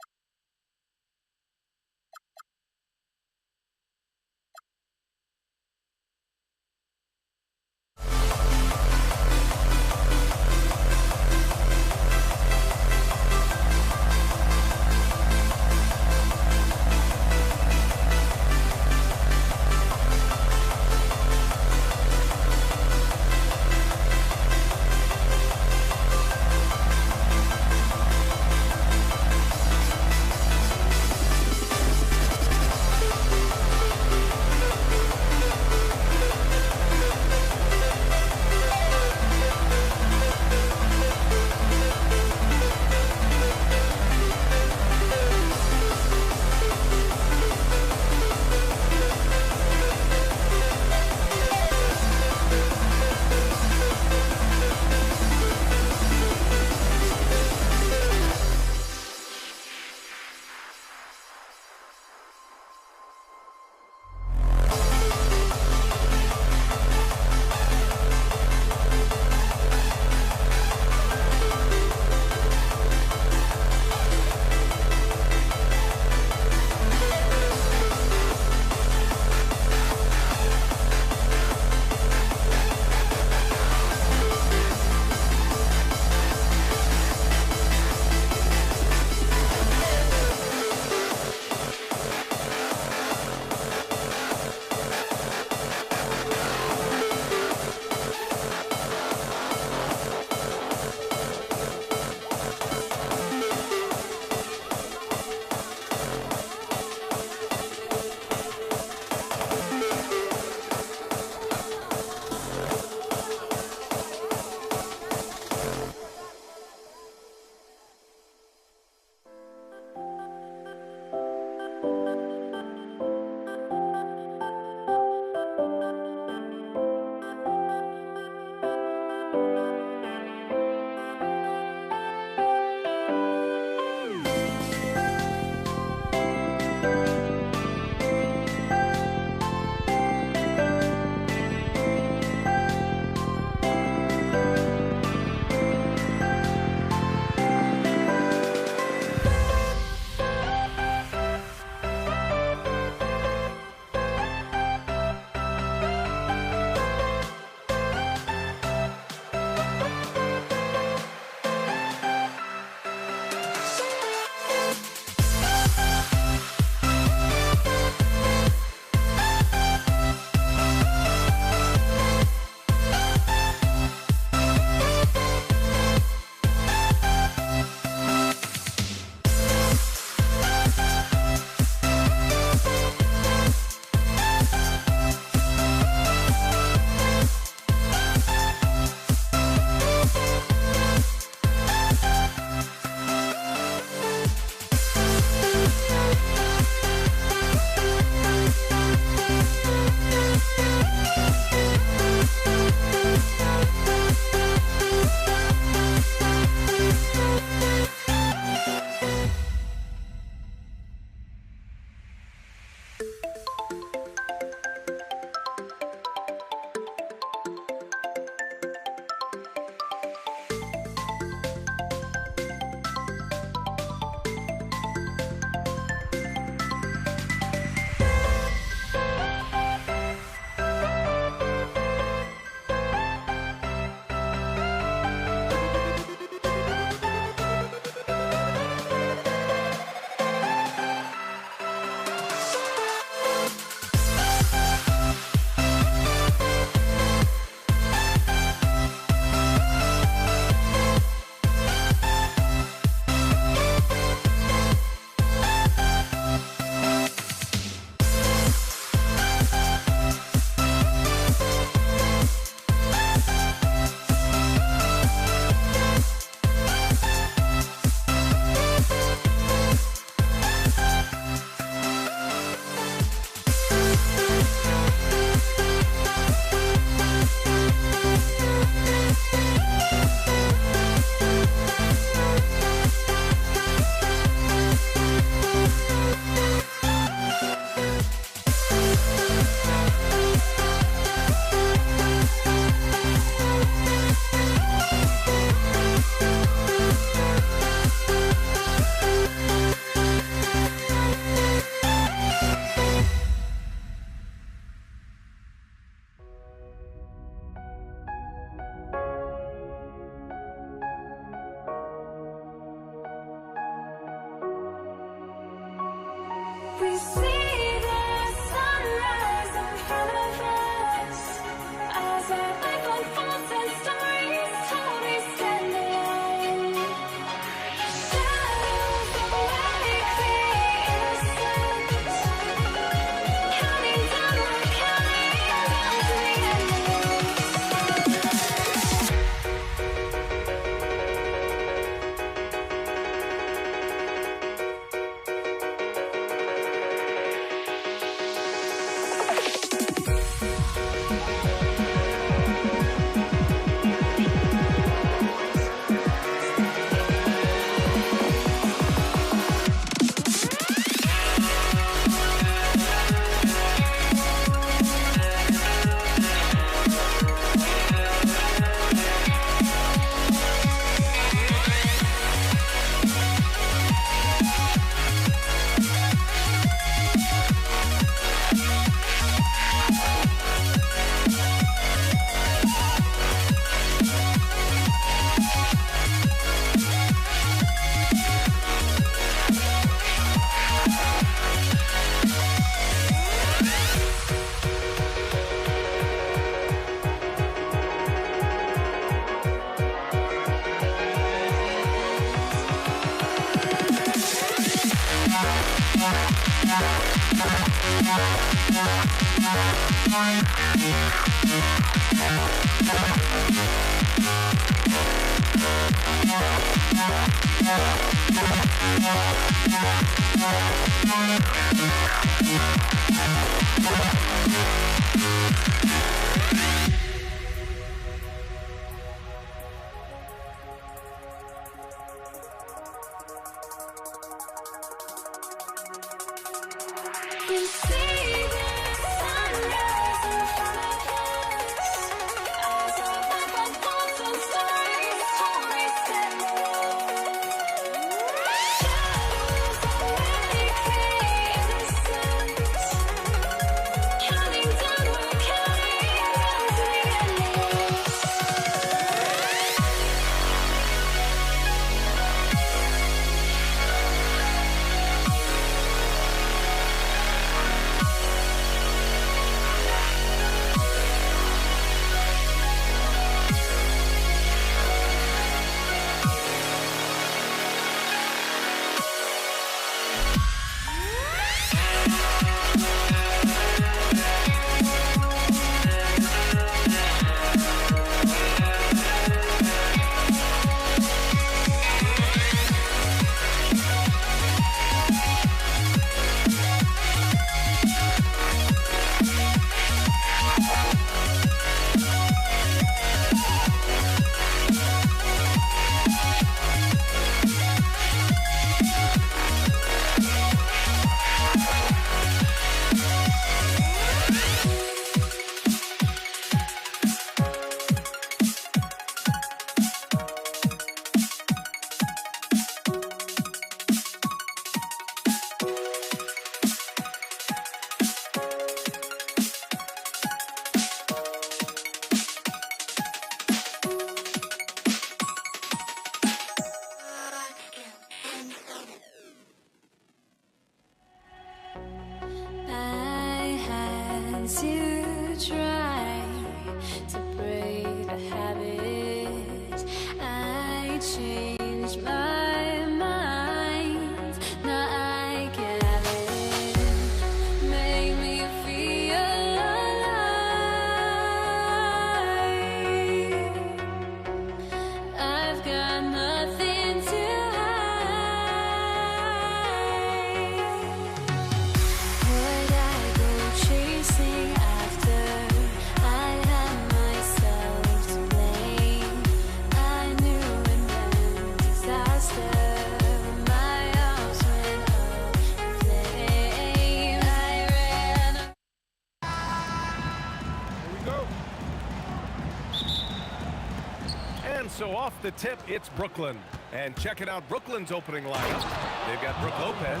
So off the tip, it's Brooklyn. And checking out Brooklyn's opening lineup. They've got Brook Lopez,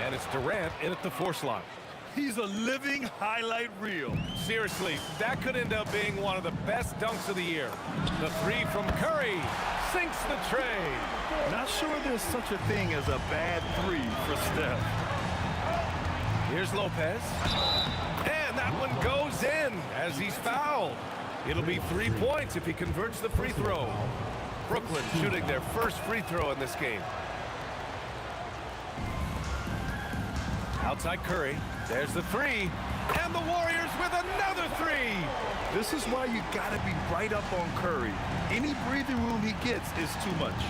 and it's Durant in at the 4 slot. He's a living highlight reel. Seriously, that could end up being one of the best dunks of the year. The 3 from Curry sinks the tray. Not sure there's such a thing as a bad 3 for Steph. Here's Lopez. And that one goes in as he's fouled. It'll be 3 points if he converts the free throw. Brooklyn shooting their first free throw in this game. Outside Curry. There's the 3. And the Warriors with another 3. This is why you got to be right up on Curry. Any breathing room he gets is too much.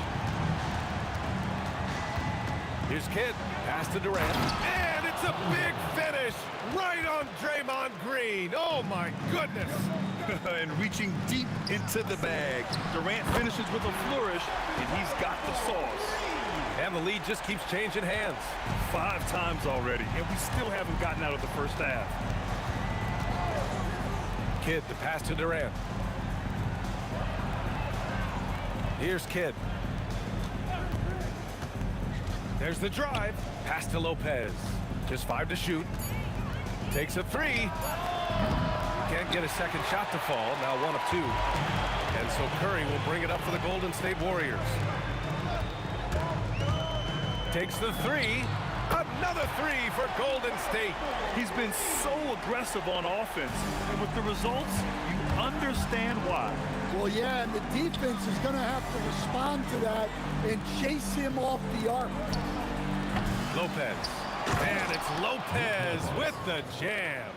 Here's Kidd. Pass to Durant. And it's a big finish right on Draymond Green. Oh, my goodness. And reaching deep into the bag. Durant finishes with a flourish, and he's got the sauce. And the lead just keeps changing hands. 5 times already, and we still haven't gotten out of the first half. Kidd, the pass to Durant. Here's Kidd. There's the drive. Pass to Lopez. Just 5 to shoot. Takes a 3. Can't get a second shot to fall. Now 1 of 2. And so Curry will bring it up for the Golden State Warriors. Takes the 3. Another 3 for Golden State. He's been so aggressive on offense. And with the results, you understand why. Well, yeah, and the defense is going to have to respond to that and chase him off the arc. Lopez. And it's Lopez with the jam.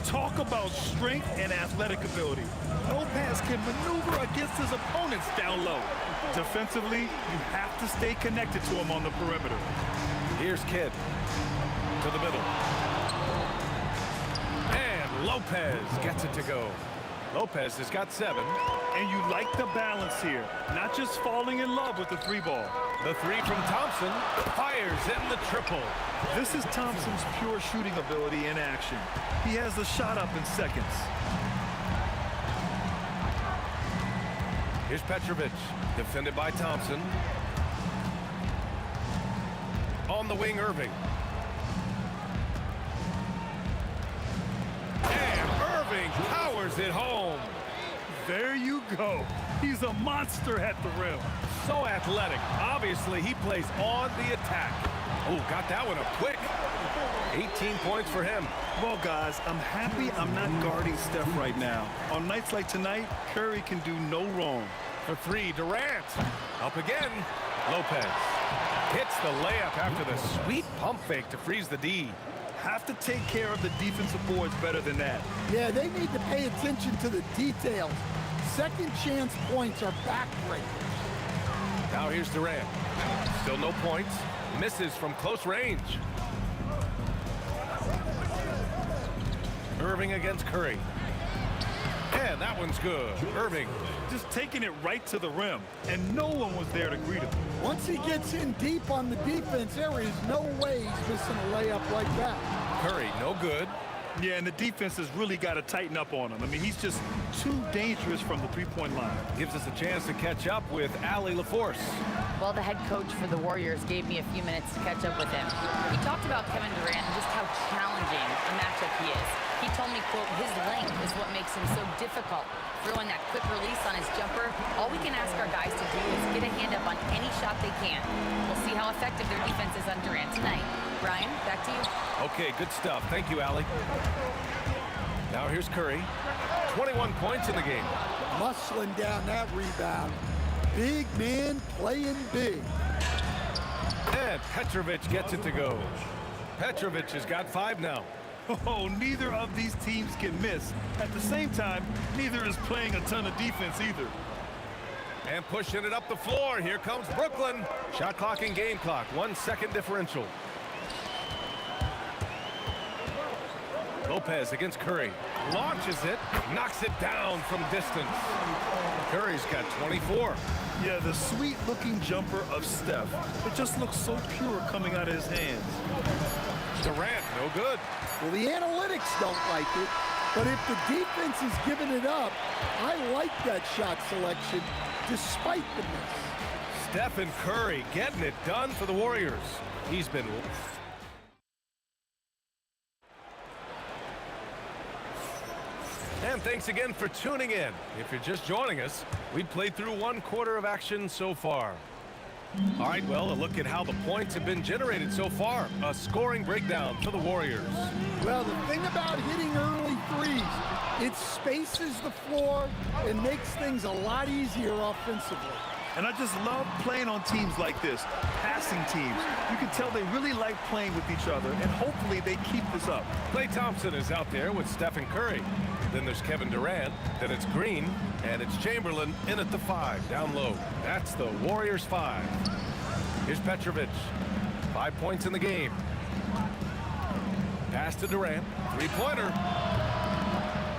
Talk about strength and athletic ability. Lopez can maneuver against his opponents down low. Defensively, you have to stay connected to him on the perimeter. Here's Kidd to the middle. And Lopez gets it to go. Lopez has got 7. And you like the balance here, not just falling in love with the 3-ball. The 3 from Thompson fires in the triple. This is Thompson's pure shooting ability in action. He has the shot up in seconds. Here's Petrovic, defended by Thompson. On the wing, Irving. And Irving powers it home. There you go. He's a monster at the rim. So athletic. Obviously, he plays on the attack. Oh, got that one up quick. 18 points for him. Well, guys, I'm happy I'm not guarding Steph right now. On nights like tonight, Curry can do no wrong. For 3, Durant. Up again. Lopez hits the layup after the sweet pump fake to freeze the D. Have to take care of the defensive boards better than that. Yeah, they need to pay attention to the details. Second chance points are backbreakers. Now here's Durant. Still no points. Misses from close range. Irving against Curry. And that one's good. Irving. Just taking it right to the rim, and no one was there to greet him. Once he gets in deep on the defense, there is no way he's missing a layup like that. Curry, no good. Yeah, and the defense has really got to tighten up on him. I mean, he's just too dangerous from the three-point line. Gives us a chance to catch up with Allie LaForce. Well, the head coach for the Warriors gave me a few minutes to catch up with him. He talked about Kevin Durant and just how challenging a matchup he is. He told me, quote, his length is what makes him so difficult. Throwing that quick release on his jumper, all we can ask our guys to do is get a hand up on any shot they can. We'll see how effective their defense is on Durant tonight. Brian, back to you. Okay, good stuff. Thank you, Allie. Now here's Curry. 21 points in the game. Muscling down that rebound. Big man playing big. And Petrovic gets it to go. Petrovic has got 5 now. Oh, neither of these teams can miss. At the same time, neither is playing a ton of defense either. And pushing it up the floor. Here comes Brooklyn. Shot clock and game clock. 1 second differential. Lopez against Curry. Launches it. Knocks it down from distance. Curry's got 24. Yeah, the sweet-looking jumper of Steph. It just looks so pure coming out of his hands. Durant, no good. Well, the analytics don't like it, but if the defense is giving it up, I like that shot selection despite the miss. Steph and Curry getting it done for the Warriors. He's been... And thanks again for tuning in. If you're just joining us, we've played through 1 quarter of action so far. All right, well, a look at how the points have been generated so far. A scoring breakdown for the Warriors. Well, the thing about hitting early threes, it spaces the floor and makes things a lot easier offensively. And I just love playing on teams like this, passing teams. You can tell they really like playing with each other, and hopefully they keep this up. Klay Thompson is out there with Stephen Curry. Then there's Kevin Durant, then it's Green, and it's Chamberlain in at the 5, down low. That's the Warriors 5. Here's Petrovic, 5 points in the game. Pass to Durant, 3-pointer.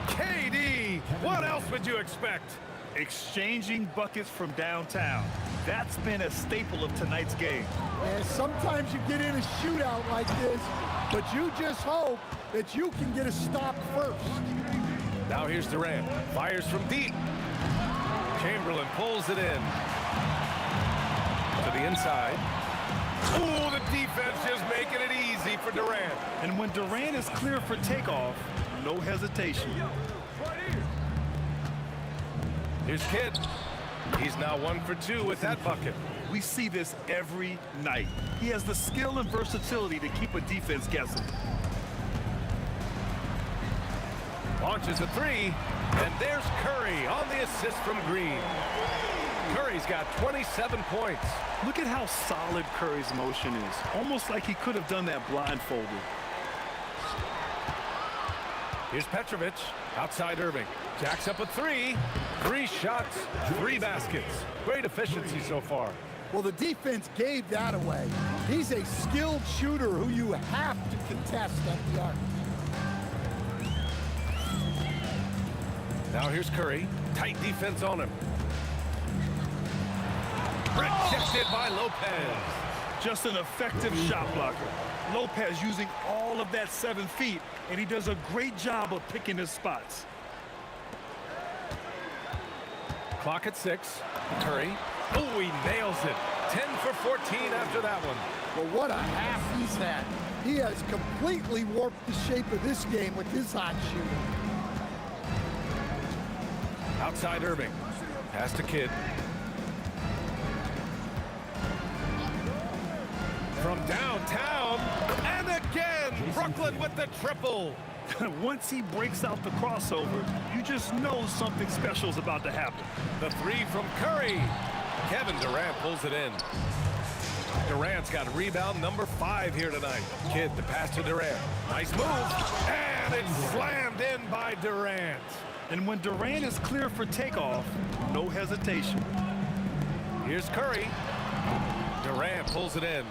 KD, what else would you expect? Exchanging buckets from downtown. That's been a staple of tonight's game. And sometimes you get in a shootout like this, but you just hope that you can get a stop first. Now here's Durant. Fires from deep. Chamberlain pulls it in. To the inside. Ooh, the defense just making it easy for Durant. And when Durant is clear for takeoff, no hesitation. Here's Kidd. He's now 1 for 2 with that bucket. We see this every night. He has the skill and versatility to keep a defense guessing. Launches a 3, and there's Curry on the assist from Green. Curry's got 27 points. Look at how solid Curry's motion is. Almost like he could have done that blindfolded. Here's Petrovic, outside Irving. Jacks up a three. 3 shots, 3 baskets. Great efficiency so far. Well, the defense gave that away. He's a skilled shooter who you have to contest at the arc. Now here's Curry. Tight defense on him. Rejected by Lopez. Just an effective shot blocker. Lopez using all of that 7 feet, and he does a great job of picking his spots. Clock at 6. Curry. Oh, he nails it. 10 for 14 after that one. Well, what a half he's had. He has completely warped the shape of this game with his hot shooting. Outside Irving. Pass to Kidd. From downtown. And again, Brooklyn with the triple. Once he breaks out the crossover, you just know something special is about to happen. The 3 from Curry. Kevin Durant pulls it in. Durant's got rebound number 5 here tonight. Kidd, the pass to Durant. Nice move. And it's slammed in by Durant. And when Durant is clear for takeoff, no hesitation. Here's Curry. Durant pulls it in.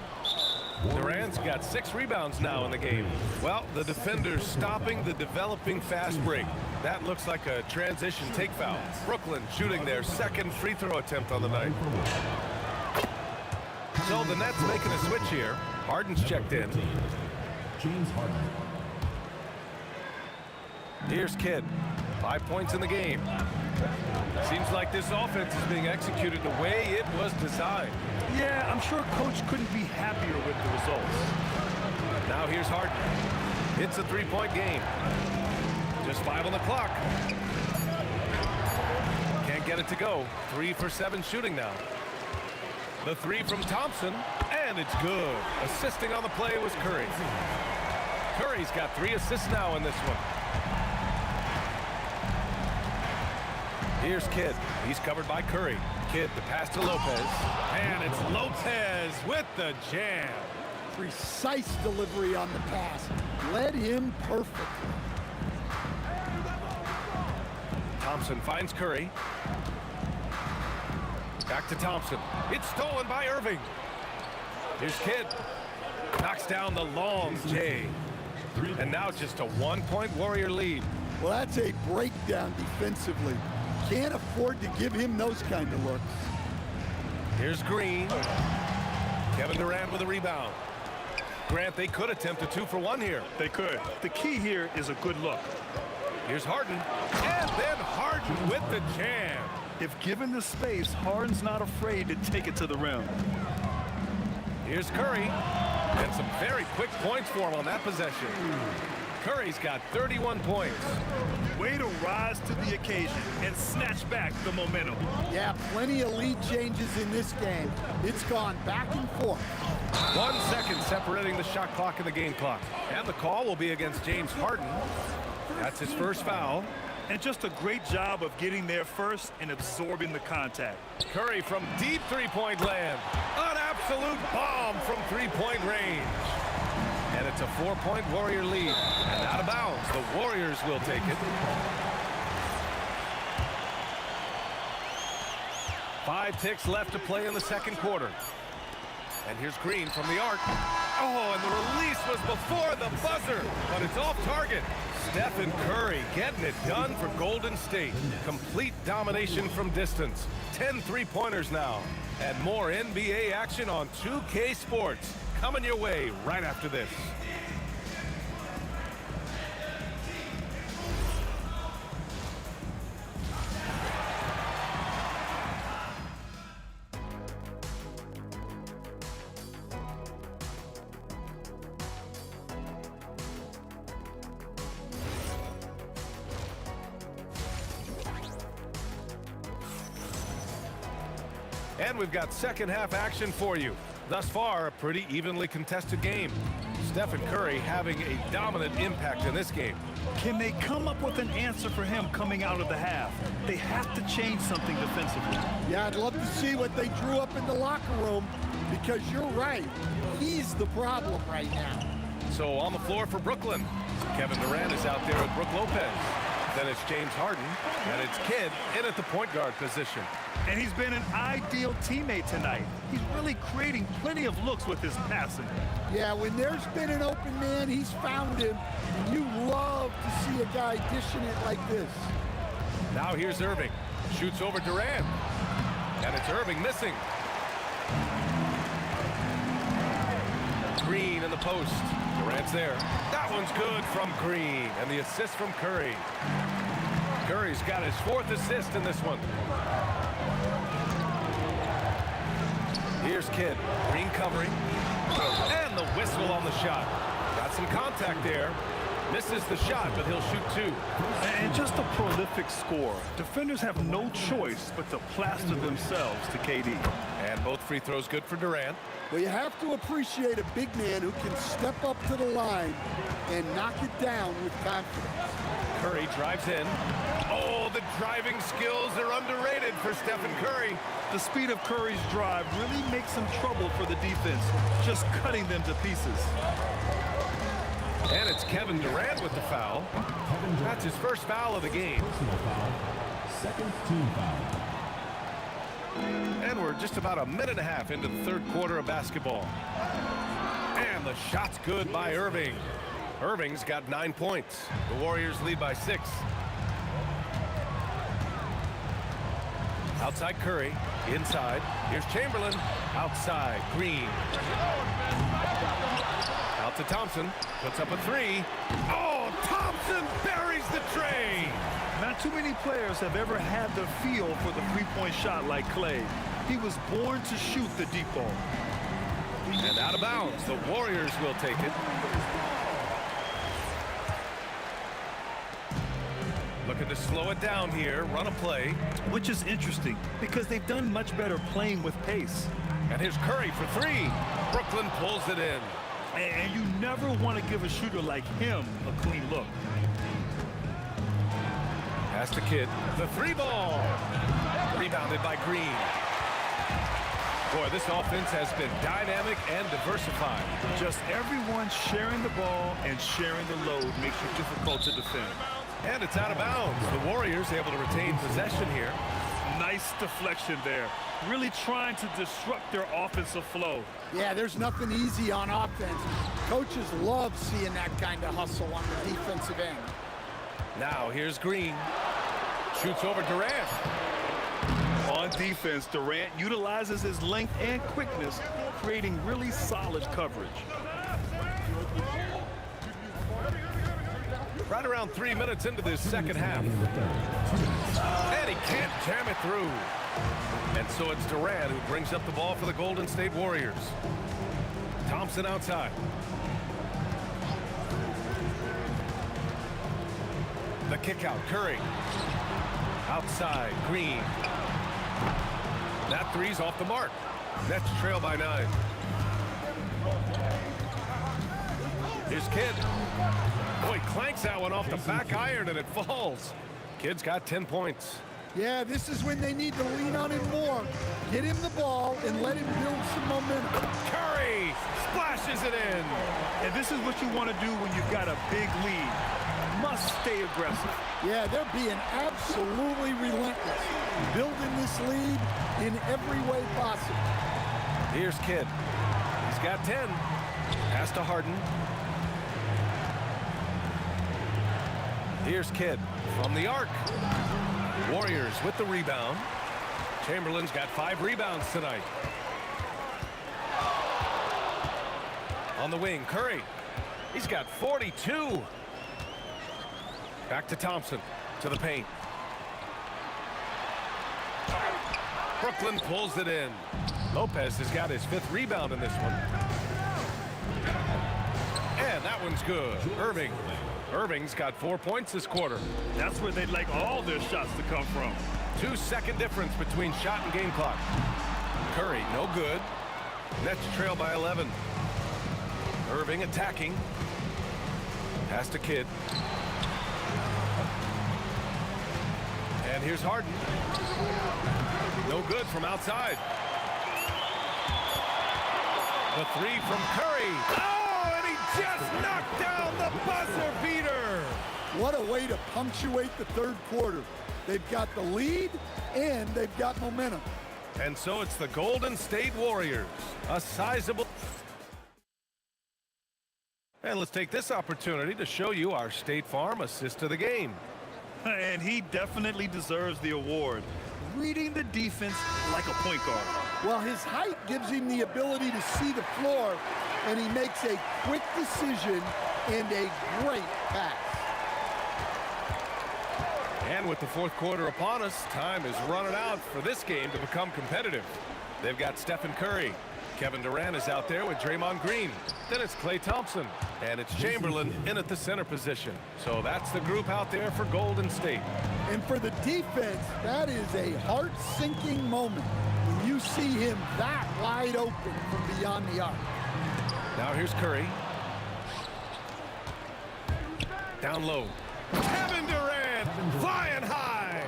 Durant's got 6 rebounds now in the game. Well, the defender's stopping the developing fast break. That looks like a transition take foul. Brooklyn shooting their 2nd free throw attempt on the night. So the Nets making a switch here. Harden's checked in. James Harden. Here's Kidd. 5 points in the game. Seems like this offense is being executed the way it was designed. Yeah, I'm sure Coach couldn't be happier with the results. Now here's Harden. It's a 3-point game. Just 5 on the clock. Can't get it to go. 3 for 7 shooting now. The 3 from Thompson, and it's good. Assisting on the play was Curry. Curry's got 3 assists now in this one. Here's Kidd. He's covered by Curry. Kidd, the pass to Lopez. And it's Lopez with the jam. Precise delivery on the pass. Led him perfectly. Thompson finds Curry. Back to Thompson. It's stolen by Irving. Here's Kidd. Knocks down the long J. And now just a 1-point Warrior lead. Well, that's a breakdown defensively. Can't afford to give him those kind of looks. Here's Green. Kevin Durant with a rebound. Grant, they could attempt a 2 for 1 here. They could. The key here is a good look. Here's Harden. And then Harden with the jam. If given the space, Harden's not afraid to take it to the rim. Here's Curry. And some very quick points for him on that possession. Curry's got 31 points. Way to rise to the occasion and snatch back the momentum. Yeah, plenty of lead changes in this game. It's gone back and forth. 1 second separating the shot clock and the game clock. And the call will be against James Harden. That's his first foul. And just a great job of getting there first and absorbing the contact. Curry from deep 3-point land. An absolute bomb from 3-point range. And it's a 4-point Warrior lead. And out of bounds, the Warriors will take it. 5 ticks left to play in the second quarter. And here's Green from the arc. Oh, and the release was before the buzzer, but it's off target. Stephen Curry getting it done for Golden State. Complete domination from distance. 10 3-pointers now. And more NBA action on 2K Sports. Coming your way right after this. And we've got second half action for you. Thus far, a pretty evenly contested game. Stephen Curry having a dominant impact in this game. Can they come up with an answer for him coming out of the half? They have to change something defensively. Yeah, I'd love to see what they drew up in the locker room, because you're right. He's the problem right now. So on the floor for Brooklyn, Kevin Durant is out there with Brook Lopez. Then it's James Harden, and it's Kidd in at the point guard position. And he's been an ideal teammate tonight. He's really creating plenty of looks with his passing. Yeah, when there's been an open man, he's found him. And you love to see a guy dishing it like this. Now here's Irving. Shoots over Durant. And it's Irving missing. Green in the post. Durant's there. That one's good from Green. And the assist from Curry. Curry's got his 4th assist in this one. Here's Kidd. Green covering. And the whistle on the shot. Got some contact there. Misses the shot, but he'll shoot 2. And just a prolific score. Defenders have no choice but to plaster themselves to KD. And both free throws good for Durant. Well, you have to appreciate a big man who can step up to the line and knock it down with confidence. Curry drives in. Oh, the driving skills are underrated for Stephen Curry. The speed of Curry's drive really makes him trouble for the defense, just cutting them to pieces. And it's Kevin Durant with the foul. That's his first foul of the game. Personal foul. Second team foul. And we're just about a minute and a half into the 3rd quarter of basketball. And the shot's good by Irving. Irving's got 9 points. The Warriors lead by 6. Outside Curry. Inside. Here's Chamberlain. Outside. Green. Out to Thompson. Puts up a 3. Oh, Thompson buries the tray. Not too many players have ever had the feel for the three-point shot like Clay. He was born to shoot the deep ball. And out of bounds. The Warriors will take it. Looking to slow it down here. Run a play. Which is interesting because they've done much better playing with pace. And here's Curry for 3. Brooklyn pulls it in. And you never want to give a shooter like him a clean look. Pass to Kidd. The 3 ball. Rebounded by Green. Boy, this offense has been dynamic and diversified. Just everyone sharing the ball and sharing the load makes it difficult to defend. And it's out of bounds. The Warriors able to retain possession here. Nice deflection there. Really trying to disrupt their offensive flow. Yeah, there's nothing easy on offense. Coaches love seeing that kind of hustle on the defensive end. Now here's Green. Shoots over Durant. On defense, Durant utilizes his length and quickness, creating really solid coverage. Right around 3 minutes into this second half. And he can't jam it through. And so it's Durant who brings up the ball for the Golden State Warriors. Thompson outside. The kick out, Curry. Outside, Green. That 3's off the mark. Nets trail by 9. Here's Kidd. Boy, clanks that one off the back iron and it falls. Kidd's got 10 points. Yeah, this is when they need to lean on him more. Get him the ball and let him build some momentum. Curry splashes it in. And this is what you want to do when you've got a big lead. Must stay aggressive. Yeah, they're being absolutely relentless. Building this lead in every way possible. Here's Kidd. He's got 10. Pass to Harden. Here's Kidd from the arc. Warriors with the rebound. Chamberlain's got 5 rebounds tonight. On the wing, Curry. He's got 42. Back to Thompson, to the paint. Brooklyn pulls it in. Lopez has got his 5th rebound in this one. And that one's good. Irving's got 4 points this quarter. That's where they'd like all their shots to come from. 2-second difference between shot and game clock. Curry, no good. Nets trail by 11. Irving attacking. Pass to Kidd. And here's Harden. No good from outside. The three from Curry. Oh, and he just knocked down the buzzer beater. What a way to punctuate the third quarter. They've got the lead, and they've got momentum. And so it's the Golden State Warriors. A sizable... And let's take this opportunity to show you our State Farm assist of the game. And he definitely deserves the award. Reading the defense like a point guard. Well, his height gives him the ability to see the floor, and he makes a quick decision and a great pass. And with the fourth quarter upon us, time is running out for this game to become competitive. They've got Stephen Curry. Kevin Durant is out there with Draymond Green. Then it's Klay Thompson. And it's Chamberlain in at the center position. So that's the group out there for Golden State. And for the defense, that is a heart-sinking moment when you see him that wide open from beyond the arc. Now here's Curry. Down low. Kevin Durant flying high.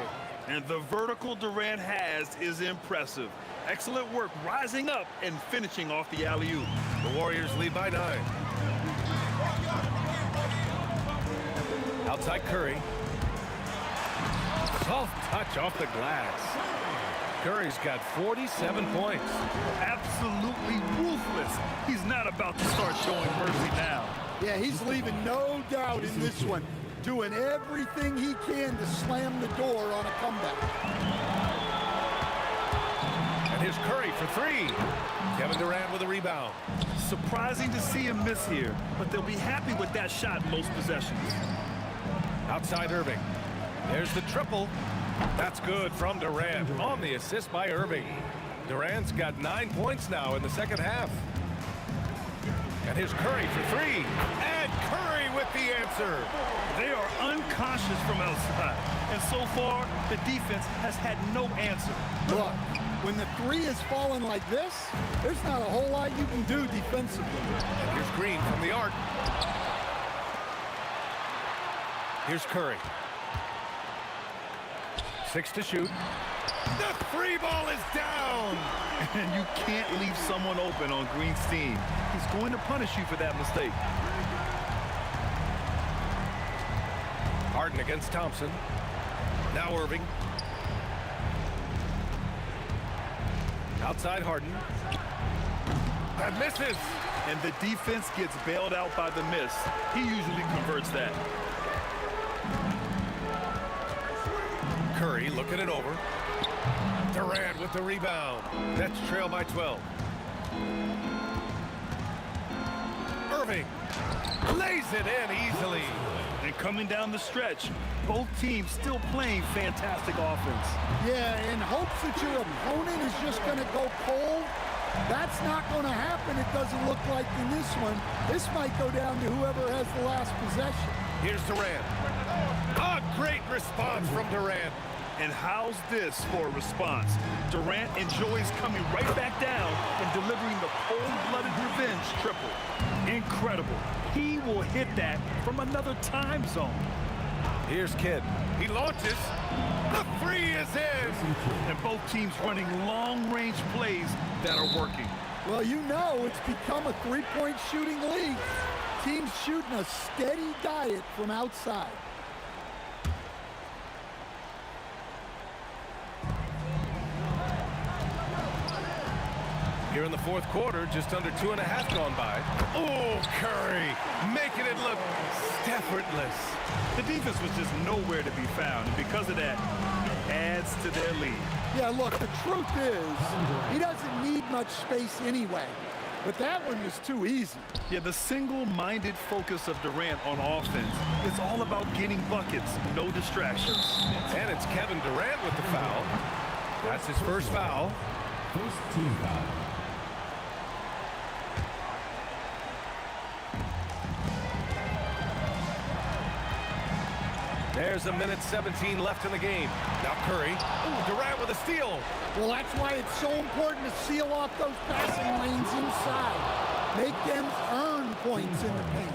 And the vertical Durant has is impressive. Excellent work rising up and finishing off the alley-oop. The Warriors lead by 9. Outside Curry. Soft touch off the glass. Curry's got 47 points. Absolutely ruthless. He's not about to start showing mercy now. Yeah, he's leaving no doubt in this one. Doing everything he can to slam the door on a comeback. And here's Curry for 3. Kevin Durant with a rebound. Surprising to see him miss here, but they'll be happy with that shot most possessions. Outside Irving. There's the triple. That's good from Durant on the assist by Irving. Durant's got 9 points now in the second half. And here's Curry for 3. And Curry with the answer. They are unconscious from outside. And so far, the defense has had no answer. Look, when the three is falling like this, there's not a whole lot you can do defensively. And here's Green from the arc. Here's Curry. 6 to shoot. The 3 ball is down. And you can't leave someone open on Green's team. He's going to punish you for that mistake. Harden against Thompson. Now Irving. Outside Harden. That misses. And the defense gets bailed out by the miss. He usually converts that. Curry looking it over. Durant with the rebound. That's trail by 12. Irving lays it in easily. And coming down the stretch, both teams still playing fantastic offense. Yeah, in hopes that your opponent is just going to go cold. That's not going to happen, it doesn't look like in this one. This might go down to whoever has the last possession. Here's Durant. A great response from Durant. And how's this for a response? Durant enjoys coming right back down and delivering the cold-blooded revenge triple. Incredible. He will hit that from another time zone. Here's Kidd. He launches. The 3 is in. And both teams running long-range plays that are working. Well, you know it's become a three-point shooting league. Teams shooting a steady diet from outside. Here in the fourth quarter, just under 2.5 gone by. Oh, Curry making it look effortless. The defense was just nowhere to be found, and because of that, it adds to their lead. Yeah, look, the truth is, he doesn't need much space anyway. But that one was too easy. Yeah, the single-minded focus of Durant on offense, it's all about getting buckets, no distractions. And it's Kevin Durant with the foul. That's his first foul. First team foul. There's a minute 17 left in the game. Now Curry. Ooh, Durant with a steal. Well, that's why it's so important to seal off those passing lanes inside. Make them earn points in the paint.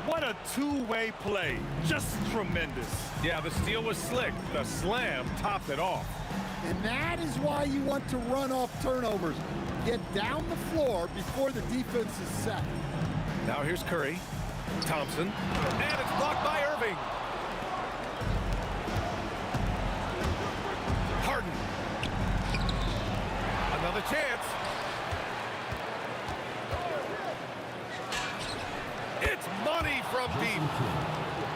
What a two-way play. Just tremendous. Yeah, the steal was slick. The slam topped it off. And that is why you want to run off turnovers. Get down the floor before the defense is set. Now here's Curry. Thompson. And it's blocked by Irving. Harden. Another chance. It's money from deep.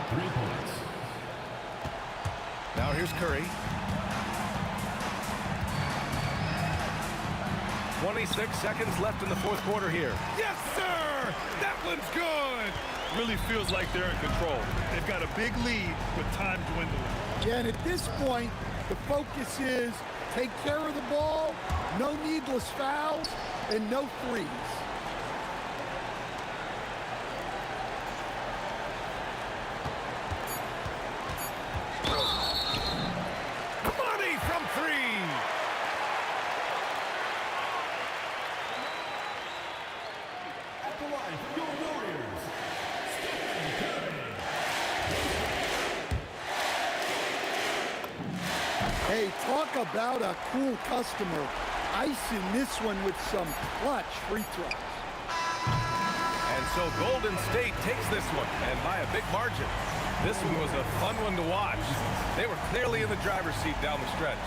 3 points. Now here's Curry. 26 seconds left in the fourth quarter here. Yes, sir! That one's good! Really feels like they're in control. They've got a big lead with time dwindling. Yeah, and at this point, the focus is take care of the ball, no needless fouls, and no threes. Money from three! At the line for your Warriors, Stephen Curry. Hey, talk about a cool customer. Icing this one with some clutch free throws. And so Golden State takes this one, and by a big margin. This one was a fun one to watch. They were clearly in the driver's seat down the stretch.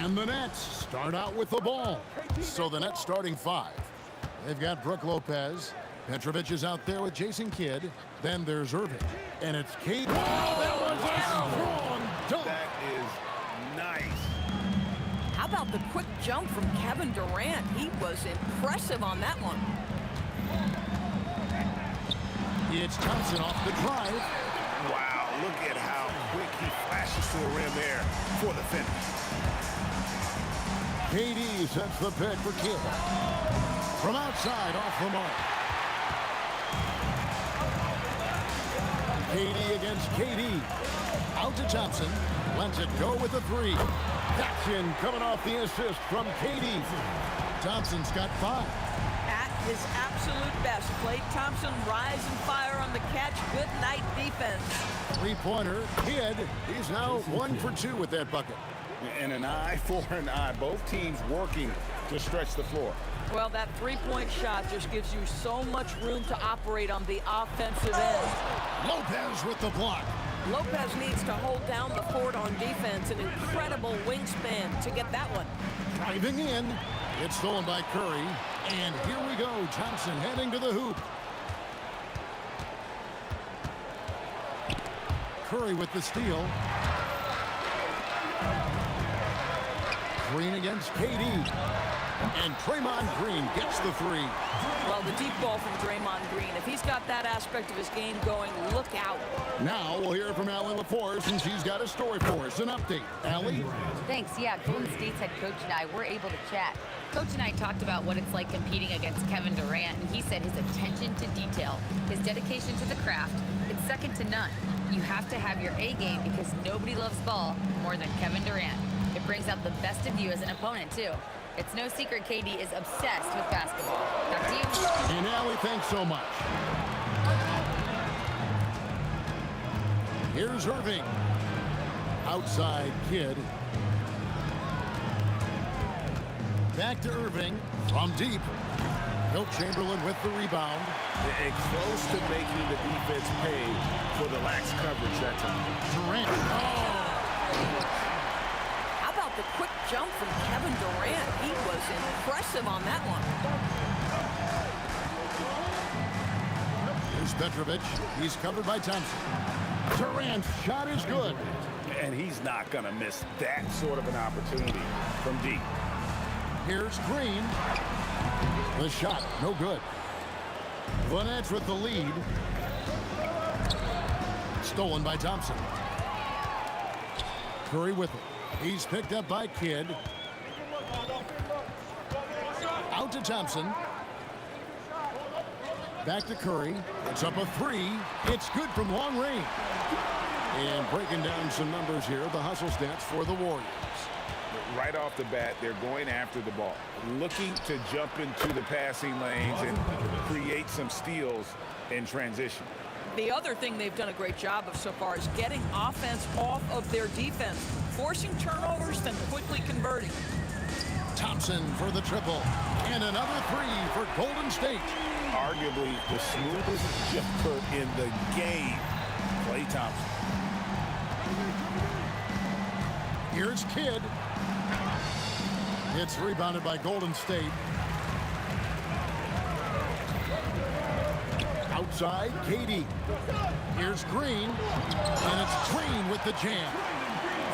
And the Nets start out with the ball. So the Nets starting 5. They've got Brooke Lopez. Petrovic is out there with Jason Kidd. Then there's Irving. And it's Kate. Wow, that was a strong dunk. That is nice. How about the quick jump from Kevin Durant? He was impressive on that one. It's Thompson off the drive. Wow, look at how quick he flashes to the rim there for the finish. KD sets the pick for Kidd. From outside, off the mark. KD against KD. Out to Thompson. Lets it go with the 3. That's in, coming off the assist from KD. Thompson's got 5. At his absolute best, Klay Thompson rise and fire on the catch. Good night defense. 3-pointer, Kidd. He's now 1 for 2 with that bucket. And an eye for an eye. Both teams working to stretch the floor. Well, that three-point shot just gives you so much room to operate on the offensive end. Lopez with the block. Lopez needs to hold down the fort on defense. An incredible wingspan to get that one. Driving in. It's stolen by Curry. And here we go. Thompson heading to the hoop. Curry with the steal. Green against KD. And Draymond Green gets the 3. Well, the deep ball from Draymond Green. If he's got that aspect of his game going, look out. Now we'll hear from Allie LaForce, and she's got a story for us. An update. Allie? Thanks. Yeah, Golden State's head coach and I were able to chat. Coach and I talked about what it's like competing against Kevin Durant, and he said his attention to detail, his dedication to the craft, it's second to none. You have to have your A game because nobody loves ball more than Kevin Durant. It brings out the best of you as an opponent, too. It's no secret KD is obsessed with basketball. Back to you. And Allie, thanks so much. Here's Irving. Outside Kidd. Back to Irving from deep. Wilt Chamberlain with the rebound. And close to making the defense pay for the lax coverage that time. Durant. How about the quick jump from Kevin Durant? He was impressive on that one. Here's Petrovic. He's covered by Thompson. Durant's shot is good. And he's not going to miss that sort of an opportunity from deep. Here's Green. The shot, no good. The Nets with the lead. Stolen by Thompson. Curry with it. He's picked up by Kidd. Out to Thompson. Back to Curry. It's up a 3. It's good from long range. And breaking down some numbers here, the hustle stats for the Warriors. Right off the bat, they're going after the ball, looking to jump into the passing lanes and create some steals in transition. The other thing they've done a great job of so far is getting offense off of their defense, forcing turnovers, then quickly converting. Thompson for the triple. And another 3 for Golden State. Arguably the smoothest jumper in the game, Klay Thompson. Here's Kidd. It's rebounded by Golden State. Outside, KD. Here's Green. And it's Green with the jam.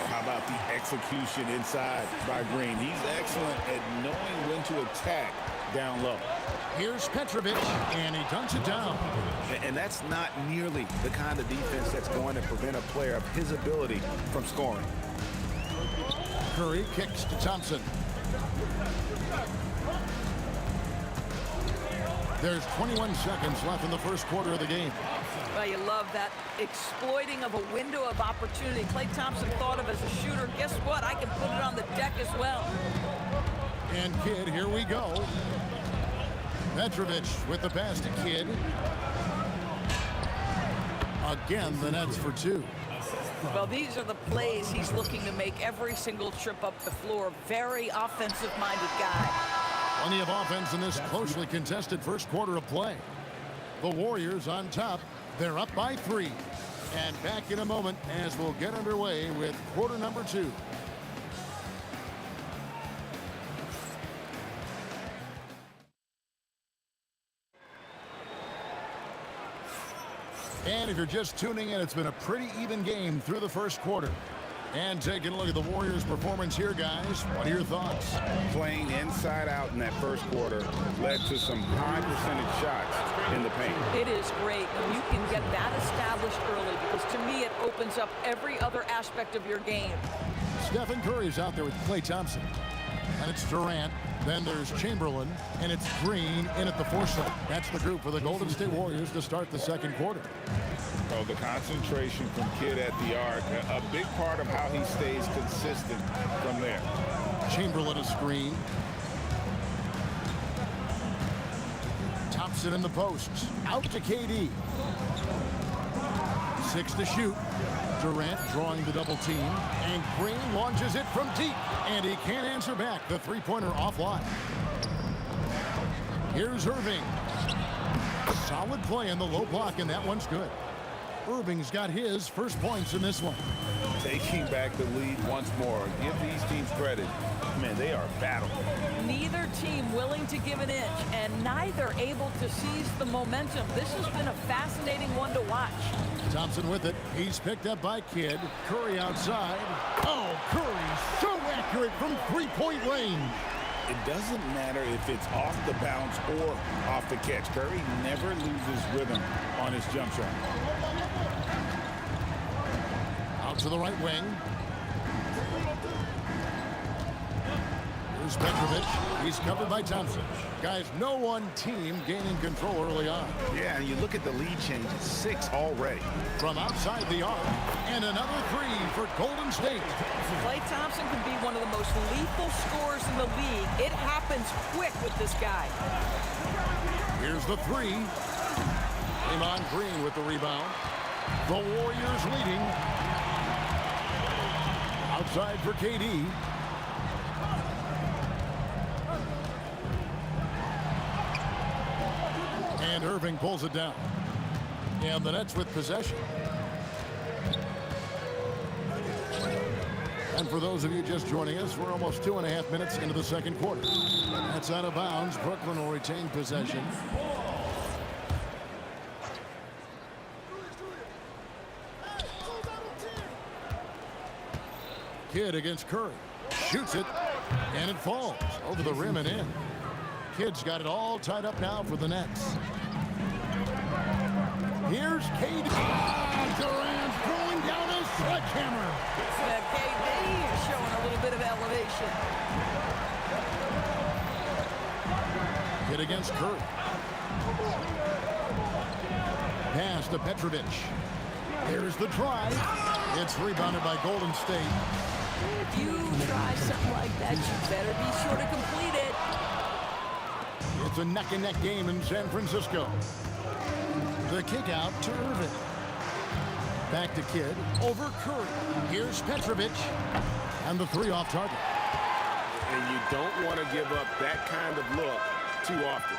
How about the execution inside by Green? He's excellent at knowing when to attack down low. Here's Petrovic, and he dunks it down. And that's not nearly the kind of defense that's going to prevent a player of his ability from scoring. Curry kicks to Thompson. There's 21 seconds left in the first quarter of the game. Well, you love that exploiting of a window of opportunity. Klay Thompson thought of as a shooter. Guess what? I can put it on the deck as well. And Kidd, here we go. Petrovic with the pass to Kidd. Again, the Nets for 2. Well, these are the plays he's looking to make every single trip up the floor. Very offensive-minded guy. Plenty of offense in this closely contested first quarter of play. The Warriors on top. They're up by 3. And back in a moment as we'll get underway with quarter number 2. And if you're just tuning in, it's been a pretty even game through the first quarter. And taking a look at the Warriors' performance here, guys. What are your thoughts? Playing inside out in that first quarter led to some high percentage shots in the paint. It is great when you can get that established early because to me it opens up every other aspect of your game. Stephen Curry's out there with Klay Thompson. And it's Durant. Then there's Chamberlain. And it's Green in at the 4 slot. That's the group for the Golden State Warriors to start the second quarter. Oh, the concentration from Kidd at the arc, a big part of how he stays consistent from there. Chamberlain a screen. Thompson in the posts. Out to KD. 6 to shoot. Durant drawing the double team. And Green launches it from deep. And he can't answer back. The three-pointer offline. Here's Irving. Solid play in the low block, and that one's good. Irving's got his first points in this one. Taking back the lead once more. Give these teams credit. Man, they are battling. Neither team willing to give an inch and neither able to seize the momentum. This has been a fascinating one to watch. Thompson with it. He's picked up by Kidd. Curry outside. Oh, Curry so accurate from three-point range. It doesn't matter if it's off the bounce or off the catch. Curry never loses rhythm on his jump shot. Out to the right wing. Here's Petrovic. He's covered by Thompson. Guys, no one team gaining control early on. Yeah, and you look at the lead change. It's 6 already. From outside the arc. And another 3 for Golden State. Klay Thompson can be one of the most lethal scorers in the league. It happens quick with this guy. Here's the 3. Draymond Green with the rebound. The Warriors leading. Outside for KD. And Irving pulls it down. And the Nets with possession. And for those of you just joining us, we're almost 2.5 minutes into the second quarter. That's out of bounds. Brooklyn will retain possession. Kidd against Curry. Shoots it. And it falls over the rim and in. Kidd's got it all tied up now for the Nets. Here's KD. Durant throwing down a sledgehammer. KD is showing a little bit of elevation. Kidd against Curry. Pass to Petrovic. Here's the drive. It's rebounded by Golden State. If you try something like that, you better be sure to complete it. It's a neck-and-neck game in San Francisco. The kick out to Irving. Back to Kidd. Over Curry. Here's Petrovic. And the 3 off target. And you don't want to give up that kind of look too often.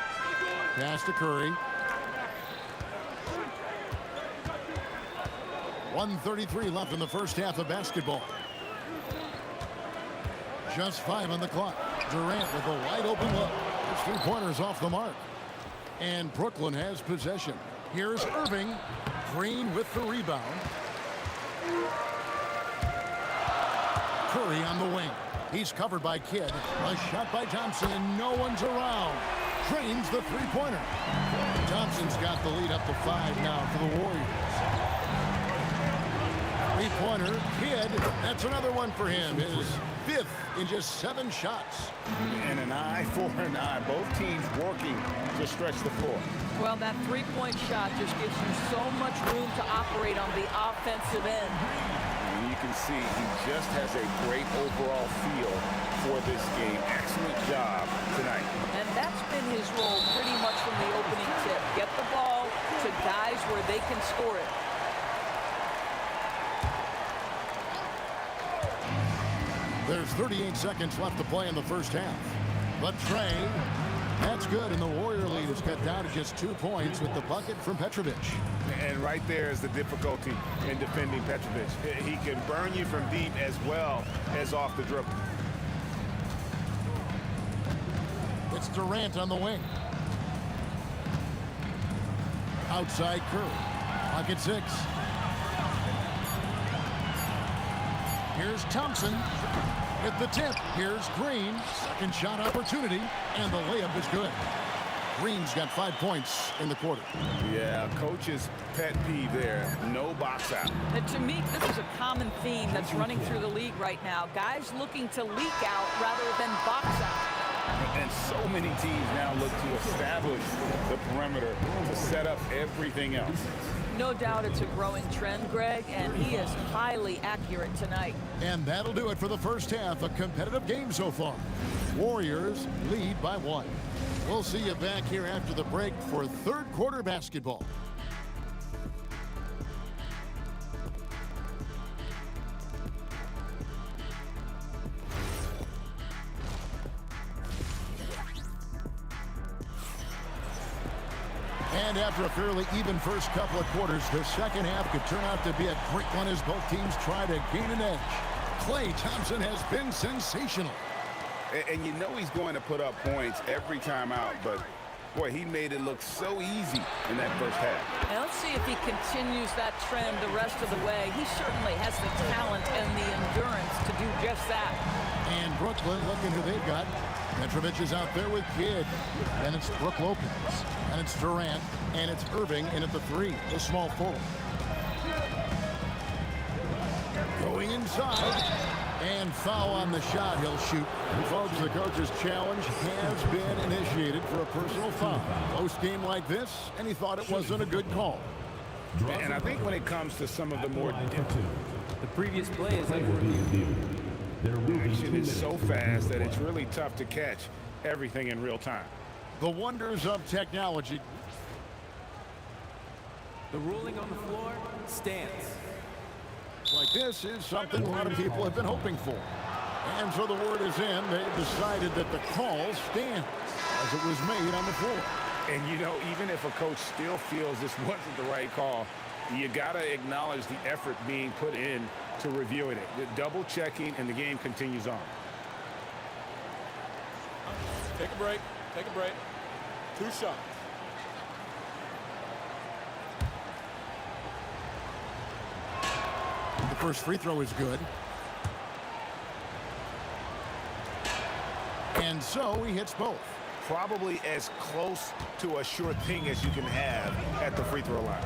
Pass to Curry. 1:33 left in the first half of basketball. Just 5 on the clock. Durant with a wide open look. His 3-pointers off the mark. And Brooklyn has possession. Here's Irving. Green with the rebound. Curry on the wing. He's covered by Kidd. A shot by Thompson and no one's around. Drains the 3-pointer. Thompson's got the lead up to 5 now for the Warriors. 3-pointer, Kidd. That's another one for him. His 5th in just 7 shots. And an eye for an eye. Both teams working to stretch the floor. Well, that 3-point shot just gives you so much room to operate on the offensive end. And you can see he just has a great overall feel for this game. Excellent job tonight. And that's been his role pretty much from the opening tip. Get the ball to guys where they can score it. There's 38 seconds left to play in the first half. But Trey, that's good, and the Warrior lead is cut down to just 2 points with the bucket from Petrovic. And right there is the difficulty in defending Petrovic. He can burn you from deep as well as off the dribble. It's Durant on the wing. Outside Curry. Clock at 6. Here's Thompson. At the tip, here's Green. Second shot opportunity, and the layup is good. Green's got 5 points in the quarter. Yeah, coach's pet peeve there. No box out. And to me, this is a common theme that's running through the league right now. Guys looking to leak out rather than box out. And so many teams now look to establish the perimeter to set up everything else. No doubt it's a growing trend, Greg, and he is highly accurate tonight. And that'll do it for the first half. A competitive game so far. Warriors lead by 1. We'll see you back here after the break for third quarter basketball. And after a fairly even first couple of quarters, the second half could turn out to be a great one as both teams try to gain an edge. Klay Thompson has been sensational. And you know he's going to put up points every time out, but boy, he made it look so easy in that first half. Now let's see if he continues that trend the rest of the way. He certainly has the talent and the endurance to do just that. And Brooklyn, looking who they've got. Petrovic is out there with Kidd. Then it's Brook Lopez. And it's Durant. And it's Irving in at the 3, the small forward. Going inside. And foul on the shot, he'll shoot. And folks, the coach's challenge has been initiated for a personal foul. Close game like this, and he thought it wasn't a good call. And I think when it comes to some of the more the previous play is under review. action is so fast that it's really tough to catch everything in real time. The wonders of technology. The ruling on the floor stands. Like this is something a lot of people have been hoping for. And so the word is in. They've decided that the call stands as it was made on the floor. And, you know, even if a coach still feels this wasn't the right call, you got to acknowledge the effort being put in to reviewing it. The double checking, and the game continues on. Take a break. Take a break. 2 shots. The first free throw is good. And so he hits both. Probably as close to a sure thing as you can have at the free throw line.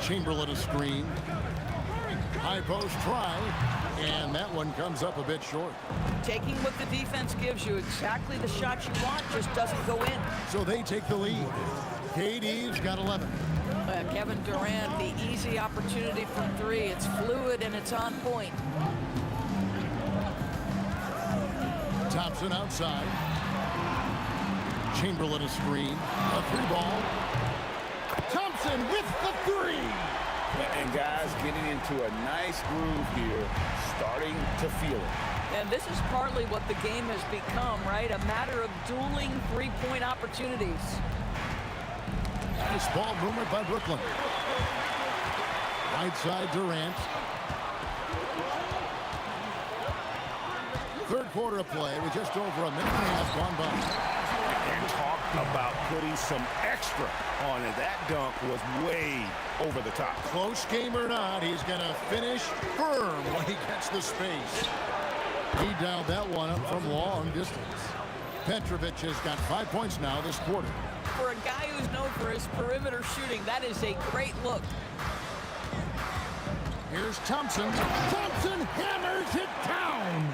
Chamberlain a screen. High post try. And that one comes up a bit short. Taking what the defense gives you, exactly the shot you want, just doesn't go in. So they take the lead. KD's got 11. Kevin Durant, the easy opportunity from 3. It's fluid and it's on point. Thompson outside. Chamberlain a screen. A 3 ball. Thompson with the 3. And guys getting into a nice groove here, starting to feel it. And this is partly what the game has become, right? A matter of dueling 3-point opportunities. Nice ball movement by Brooklyn. Right side Durant. Third quarter of play with just over a minute and a half gone by. And talk about putting some extra on it. That dunk was way over the top. Close game or not, he's going to finish firm when he gets the space. He dialed that one up from long distance. Petrovic has got 5 points now this quarter. For a guy who's known for his perimeter shooting, that is a great look. Here's Thompson. Thompson hammers it down.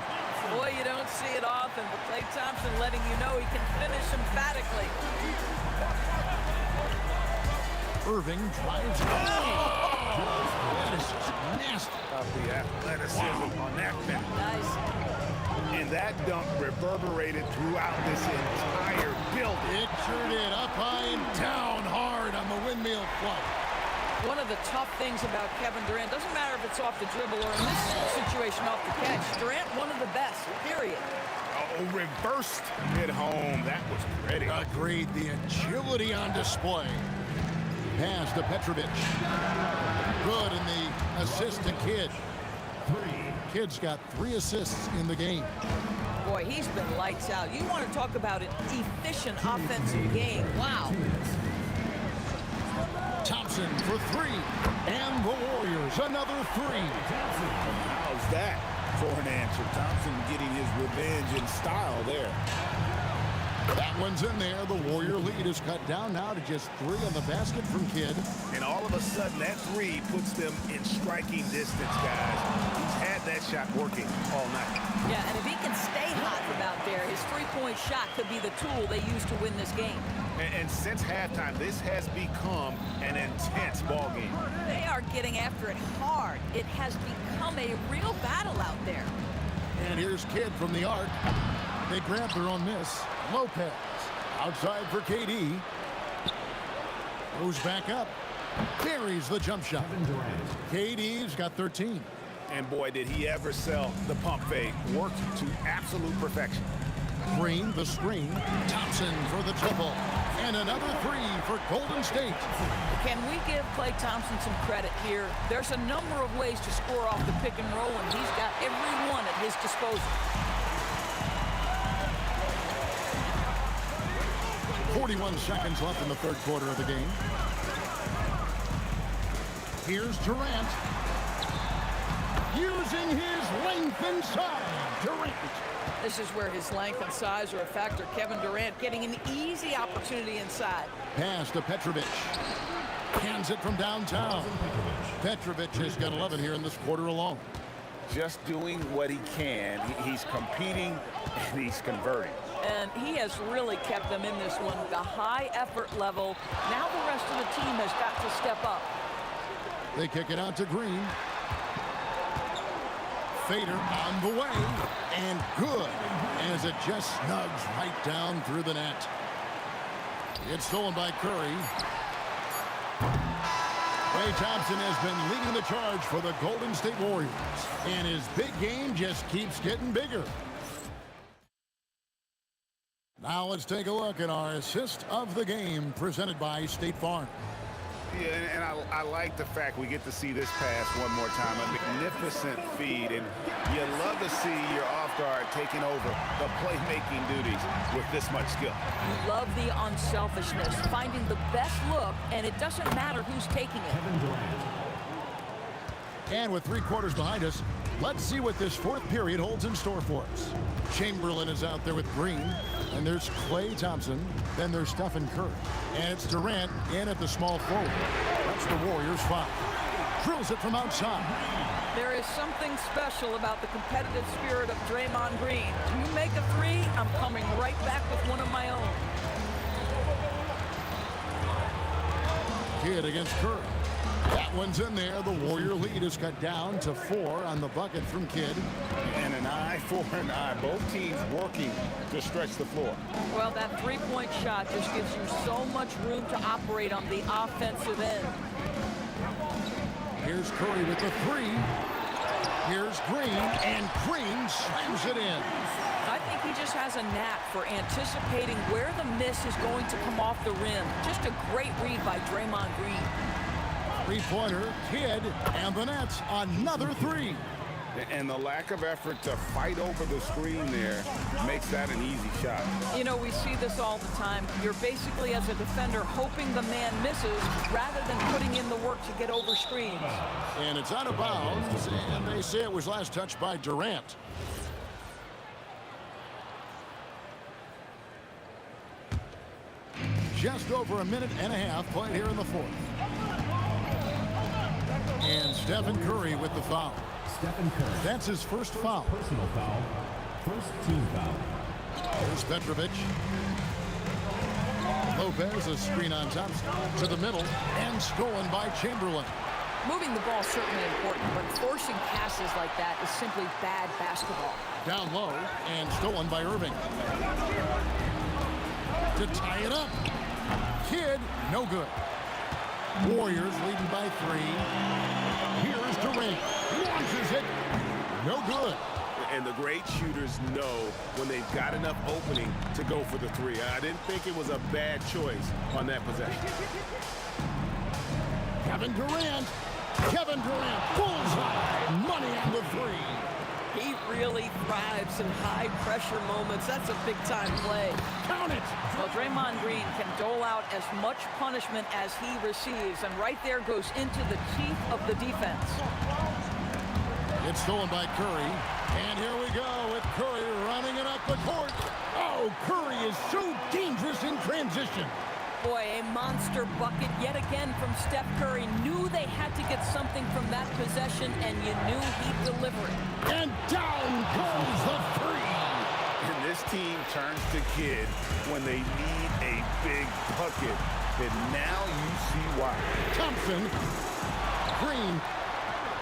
Boy, you don't see it often, but Klay Thompson letting you know he can finish emphatically. Irving drives. That is just nasty. The athleticism on that man. Nice. And that dunk reverberated throughout this entire building. Pictured it up high and down hard on the windmill flop. One of the tough things about Kevin Durant, doesn't matter if it's off the dribble or in this situation off the catch, Durant one of the best, period. Oh, reversed it home. That was pretty. Agreed. The agility on display. Pass to Petrovic. Good in the assist to Kidd. Kidd's got 3 assists in the game. Boy, he's been lights out. You want to talk about an efficient offensive game. Wow. Thompson for three. And the Warriors, another three. How's that for an answer? Thompson getting his revenge in style there. That one's in there. The Warrior lead is cut down now to just 3 on the basket from Kidd. And all of a sudden, that 3 puts them in striking distance, guys. He's had that shot working all night. Yeah, and if he can stay hot from out there, his three-point shot could be the tool they use to win this game. And since halftime, this has become an intense ball game. They are getting after it hard. It has become a real battle out there. And here's Kidd from the arc. They grab their own miss. Lopez outside for KD. Goes back up. Buries the jump shot. KD's got 13. And boy, did he ever sell the pump fake. Worked to absolute perfection. Green, the screen. Thompson for the triple. And another 3 for Golden State. Can we give Klay Thompson some credit here? There's a number of ways to score off the pick and roll, and he's got every one at his disposal. 41 seconds left in the third quarter of the game. Here's Durant. Using his length inside. Durant. This is where his length and size are a factor. Kevin Durant getting an easy opportunity inside. Pass to Petrovic. Hands it from downtown. Petrovic has got 11 here in this quarter alone. Just doing what he can. He's competing and he's converting. And he has really kept them in this one. The high effort level. Now the rest of the team has got to step up. They kick it out to Green. Fader on the way. And good. As it just snugs right down through the net. It's stolen by Curry. Klay Thompson has been leading the charge for the Golden State Warriors. And his big game just keeps getting bigger. Now let's take a look at our assist of the game presented by State Farm. Yeah, and I like the fact we get to see this pass one more time. A magnificent feed, and you love to see your off guard taking over the playmaking duties with this much skill. You love the unselfishness, finding the best look, and it doesn't matter who's taking it. And with 3 quarters behind us, let's see what this fourth period holds in store for us. Chamberlain is out there with Green, and there's Klay Thompson, then there's Stephen Curry, and it's Durant in at the small forward. That's the Warriors' foul. Drills it from outside. There is something special about the competitive spirit of Draymond Green. You make a 3, I'm coming right back with one of my own. Kidd against Curry. That one's in there. The Warrior lead is cut down to 4 on the bucket from Kidd. And an eye for an eye. Both teams working to stretch the floor. Well, that three-point shot just gives you so much room to operate on the offensive end. Here's Curry with the 3. Here's Green, and Green slams it in. I think he just has a knack for anticipating where the miss is going to come off the rim. Just a great read by Draymond Green. 3-pointer, Kidd, and the Nets, another 3. And the lack of effort to fight over the screen there makes that an easy shot. You know, we see this all the time. You're basically, as a defender, hoping the man misses rather than putting in the work to get over screens. And it's out of bounds, and they say it was last touched by Durant. Just over a minute and a half played here in the fourth. And Stephen Curry with the foul. Stephen Curry. That's his first foul. Personal foul. First team foul. Here's Petrovic. Lopez, a screen on Thompson. To the middle, and stolen by Chamberlain. Moving the ball is certainly important, but forcing passes like that is simply bad basketball. Down low, and stolen by Irving. To tie it up. Kidd, no good. Warriors leading by 3. Here's Durant. Launches it. No good. And the great shooters know when they've got enough opening to go for the 3. I didn't think it was a bad choice on that possession. Kevin Durant. Bullseye. Money on the 3. He really thrives in high-pressure moments. That's a big-time play. Count it! Well, Draymond Green can dole out as much punishment as he receives, and right there goes into the teeth of the defense. It's stolen by Curry. And here we go with Curry running it up the court. Oh, Curry is so dangerous in transition. Boy, a monster bucket yet again from Steph Curry. Knew they had to get something from that possession, and you knew he'd deliver it. And down goes the three. And this team turns to kid when they need a big bucket. And now you see why. Thompson. Green.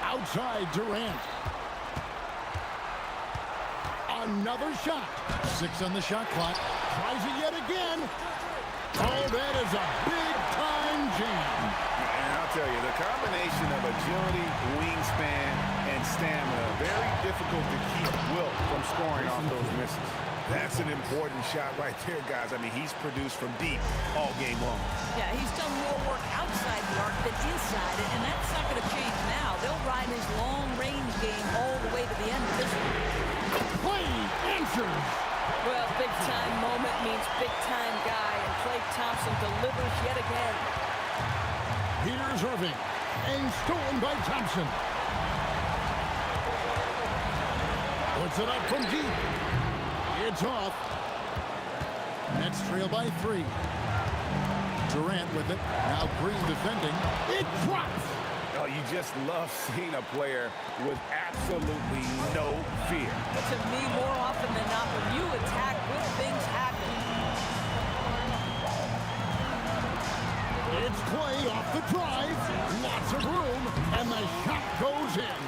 Outside Durant. Another shot. 6 on the shot clock. Tries it yet again. Oh, that is a big-time jam. And I'll tell you, the combination of agility, wingspan, and stamina, very difficult to keep Wilt from scoring off those misses. That's an important shot right there, guys. I mean, he's produced from deep all game long. Yeah, he's done more work outside the arc than inside it, and that's not going to change now. They'll ride his long-range game all the way to the end of this one. Play answers. Well, big-time moment means big-time guy, and Klay Thompson delivers yet again. Here's Irving, and stolen by Thompson. Puts it up from deep. It's off. Nets trail by 3. Durant with it. Now Green defending. It drops. Oh, you just love seeing a player with absolutely no fear. To me, more often than not, when you attack, good things happen. It's Klay off the drive. Lots of room, and the shot goes in.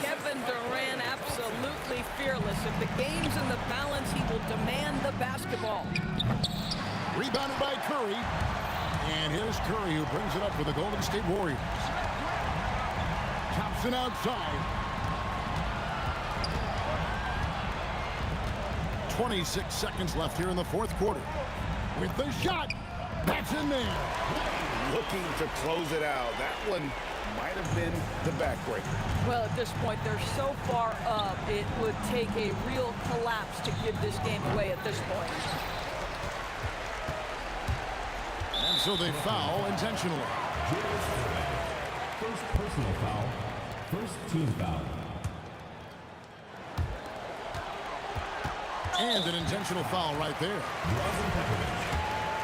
Kevin Durant absolutely fearless. If the game's in the balance, he will demand the basketball. Rebounded by Curry. And here's Curry who brings it up for the Golden State Warriors. Thompson outside. 26 seconds left here in the fourth quarter. With the shot, that's in there. Looking to close it out. That one might have been the backbreaker. Well, at this point, they're so far up, it would take a real collapse to give this game away at this point. And so they foul intentionally. First personal foul. First team foul. And an intentional foul right there.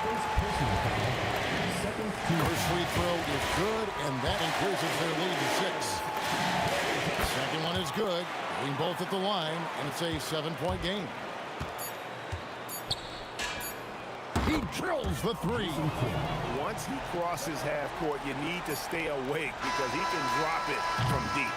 First personal foul. Second team. First free throw is good, and that increases their lead to 6. Second one is good. Being both at the line, and it's a 7-point game. He drills the 3. Once he crosses half court, you need to stay awake because he can drop it from deep.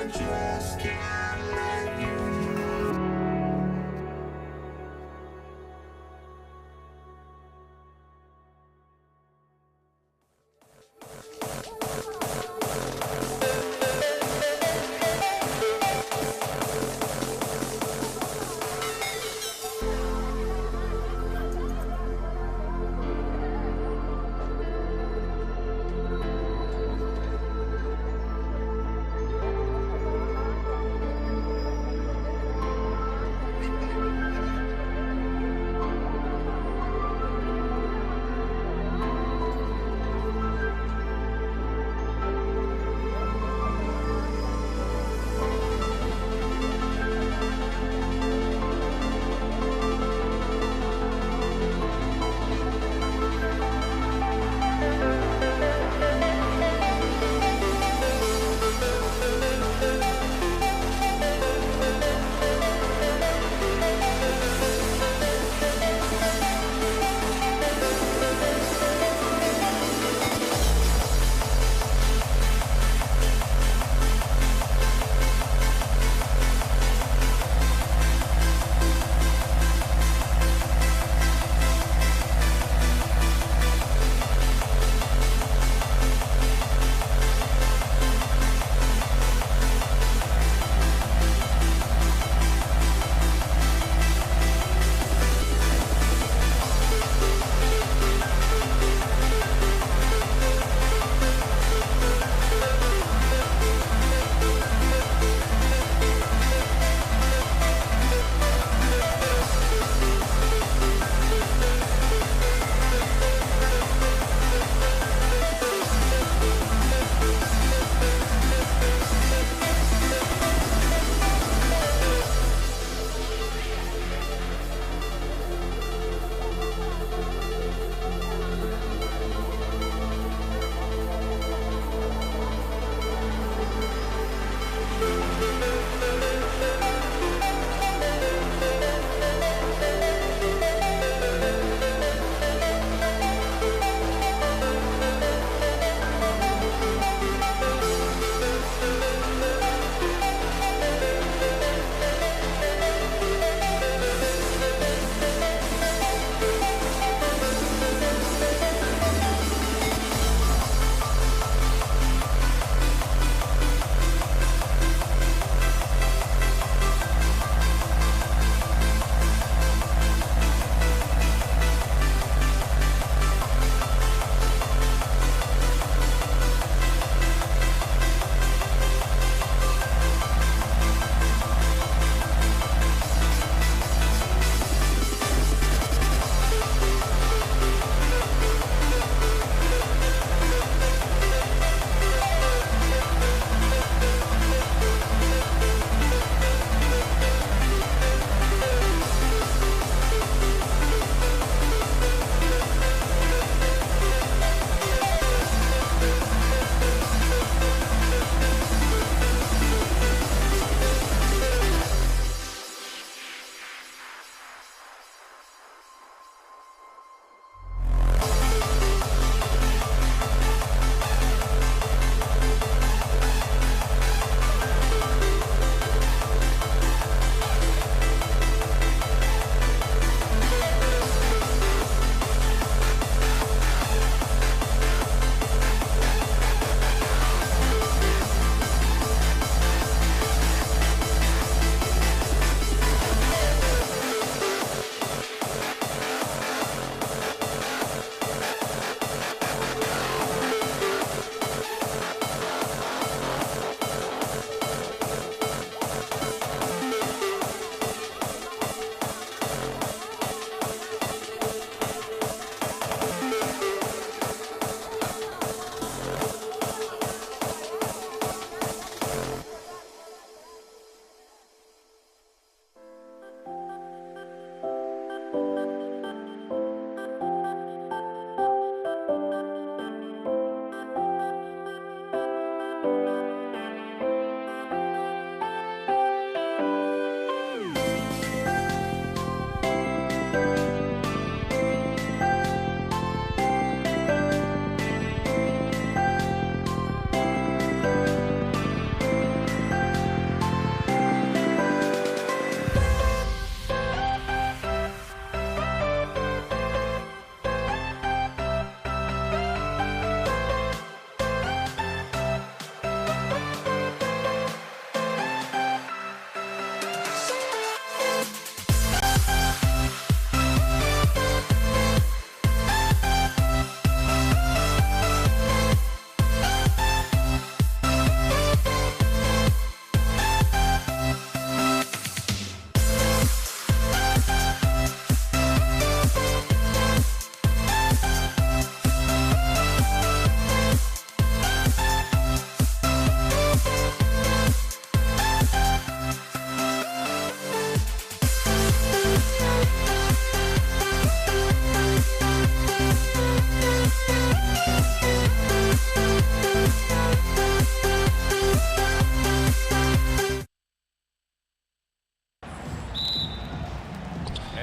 I just can't let you.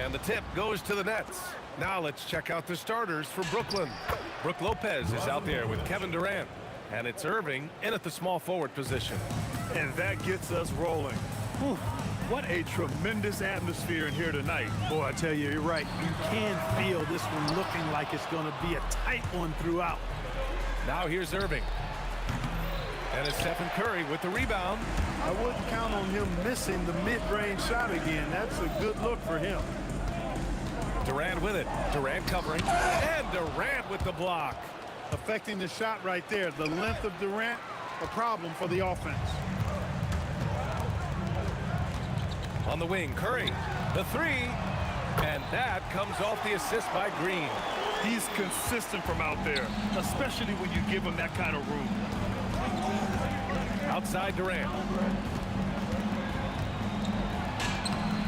And the tip goes to the nets. Now let's check out the starters for Brooklyn. Brook Lopez is out there with Kevin Durant. And it's Irving in at the small forward position. And that gets us rolling. Whew, what a tremendous atmosphere in here tonight. Boy, I tell you, you're right. You can feel this one looking like it's going to be a tight one throughout. Now here's Irving. And it's Stephen Curry with the rebound. I wouldn't count on him missing the mid-range shot again. That's a good look for him. Durant with it. Durant covering. And Durant with the block. Affecting the shot right there. The length of Durant, a problem for the offense. On the wing, Curry. The three. And that comes off the assist by Green. He's consistent from out there, especially when you give him that kind of room. Outside Durant.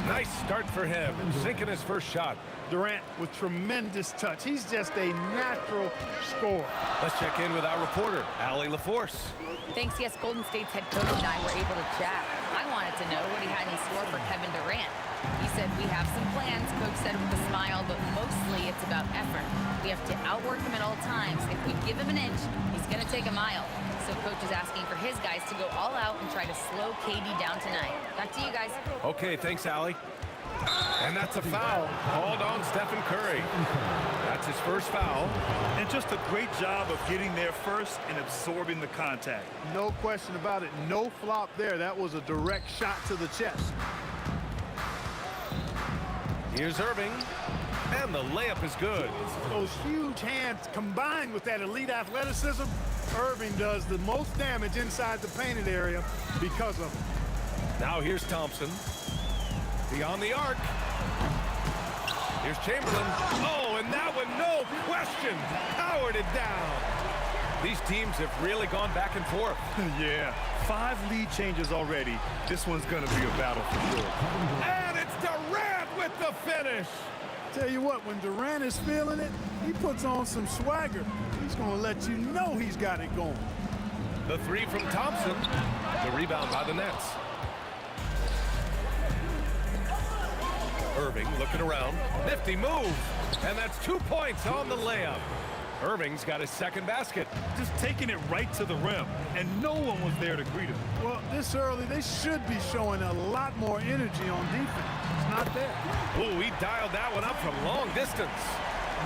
Nice start for him, sinking his first shot. Durant with tremendous touch. He's just a natural scorer. Let's check in with our reporter, Allie LaForce. Thanks, yes, Golden State's head coach and I were able to chat. I wanted to know what he had in store for Kevin Durant. He said, we have some plans, coach said with a smile, but mostly it's about effort. We have to outwork him at all times. If we give him an inch, he's going to take a mile. So coach is asking for his guys to go all out and try to slow KD down tonight. Back to you guys. Okay, thanks, Allie. And that's a foul called on Stephen Curry. That's his first foul. And just a great job of getting there first and absorbing the contact. No question about it. No flop there. That was a direct shot to the chest. Here's Irving. And the layup is good. Those huge hands combined with that elite athleticism, Irving does the most damage inside the painted area because of it. Now here's Thompson. Beyond the arc. Here's Chamberlain. Oh, and that one, no question, powered it down. These teams have really gone back and forth. Yeah, 5 lead changes already. This one's going to be a battle for sure. And it's Durant with the finish. Tell you what, when Durant is feeling it, he puts on some swagger. He's going to let you know he's got it going. The three from Thompson. The rebound by the Nets. Irving looking around. Nifty move. And that's 2 points on the layup. Irving's got his second basket. Just taking it right to the rim, and no one was there to greet him. Well, this early, they should be showing a lot more energy on defense. It's not there. Ooh, he dialed that one up from long distance.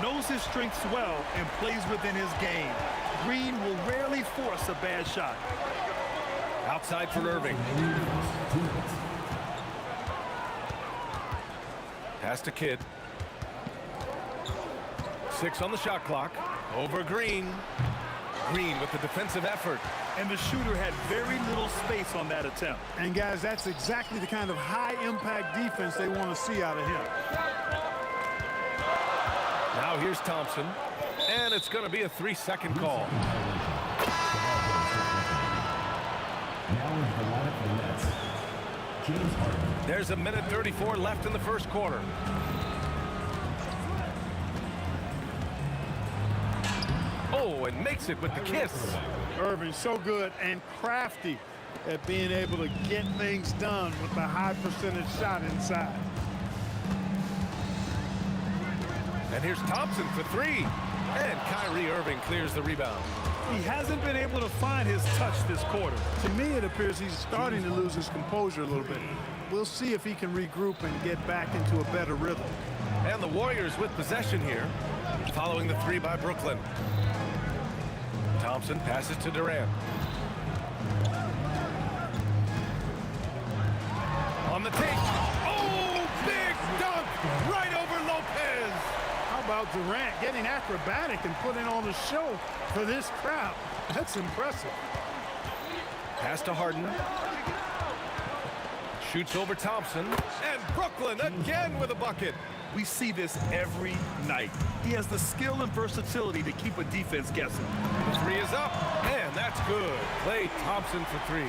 Knows his strengths well and plays within his game. Green will rarely force a bad shot. Outside for Irving. Pass to Kidd. 6 on the shot clock. Over Green. Green with the defensive effort. And the shooter had very little space on that attempt. And guys, that's exactly the kind of high-impact defense they want to see out of him. Now here's Thompson. And it's going to be a 3-second call. There's a minute 34 left in the first quarter. Oh, and makes it with the kiss. Irving so good and crafty at being able to get things done with the high percentage shot inside. And here's Thompson for 3. And Kyrie Irving clears the rebound. He hasn't been able to find his touch this quarter. To me, it appears he's starting to lose his composure a little bit. We'll see if he can regroup and get back into a better rhythm. And the Warriors with possession here, following the 3 by Brooklyn. Thompson passes to Durant. On the take. Oh, big dunk right over Lopez. How about Durant getting acrobatic and putting on a show for this crowd? That's impressive. Pass to Harden. Shoots over Thompson. And Brooklyn again with a bucket. We see this every night. He has the skill and versatility to keep a defense guessing. The 3 is up, and that's good. Klay Thompson for 3.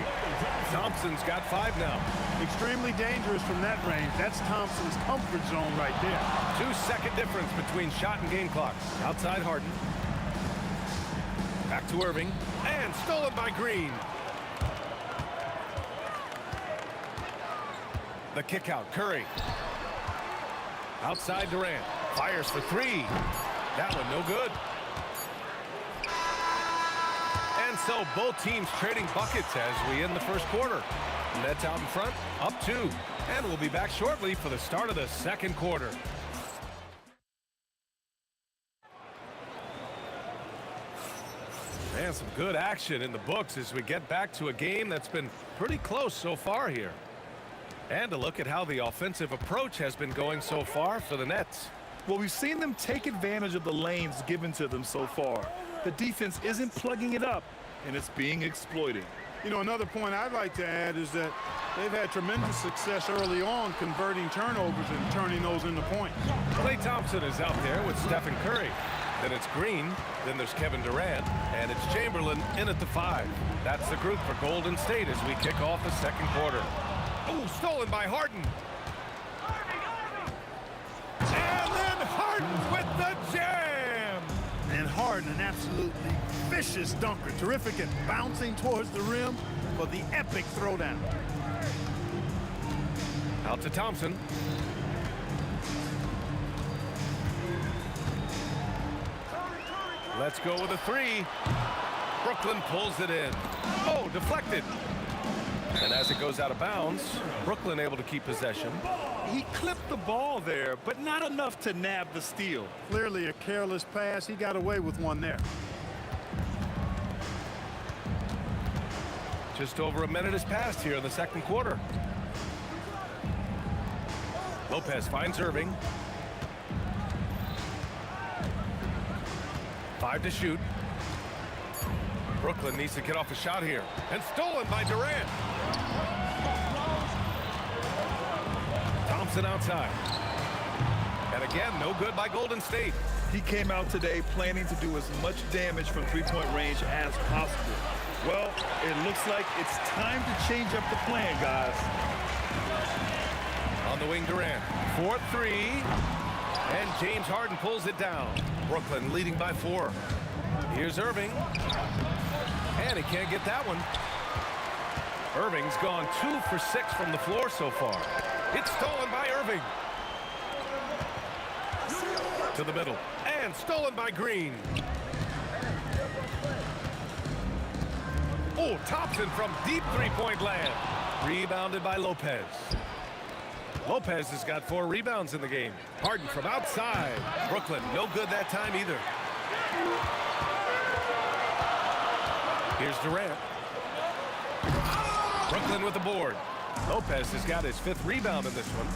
Thompson's got 5 now. Extremely dangerous from that range. That's Thompson's comfort zone right there. 2-second difference between shot and game clock. Outside Harden. Back to Irving, and stolen by Green. The kick out, Curry. Outside Durant. Fires for three. That one no good. And so both teams trading buckets as we end the first quarter. Nets out in front, up 2. And we'll be back shortly for the start of the second quarter. And some good action in the books as we get back to a game that's been pretty close so far here. And a look at how the offensive approach has been going so far for the Nets. Well, we've seen them take advantage of the lanes given to them so far. The defense isn't plugging it up, and it's being exploited. You know, another point I'd like to add is that they've had tremendous success early on converting turnovers and turning those into points. Klay Thompson is out there with Stephen Curry. Then it's Green, then there's Kevin Durant, and it's Chamberlain in at the 5. That's the group for Golden State as we kick off the second quarter. Oh, stolen by Harden. And then Harden with the jam. And Harden, an absolutely vicious dunker. Terrific at bouncing towards the rim for the epic throwdown. Out to Thompson. Let's go with a 3. Brooklyn pulls it in. Oh, deflected. And as it goes out of bounds, Brooklyn able to keep possession. He clipped the ball there, but not enough to nab the steal. Clearly a careless pass. He got away with one there. Just over a minute has passed here in the second quarter. Lopez finds Irving. 5 to shoot. Brooklyn needs to get off a shot here. And stolen by Durant. Thompson outside. And again, no good by Golden State. He came out today planning to do as much damage from three-point range as possible. Well, it looks like it's time to change up the plan, guys. On the wing, Durant. 4-3. And James Harden pulls it down. Brooklyn leading by 4. Here's Irving. And he can't get that one. Irving's gone 2 for 6 from the floor so far. It's stolen by Irving. To the middle. And stolen by Green. Oh, Thompson from deep three-point land. Rebounded by Lopez. Lopez has got 4 rebounds in the game. Harden from outside. Brooklyn, no good that time either. Here's Durant. Brooklyn with the board. Lopez has got his 5th rebound in this one.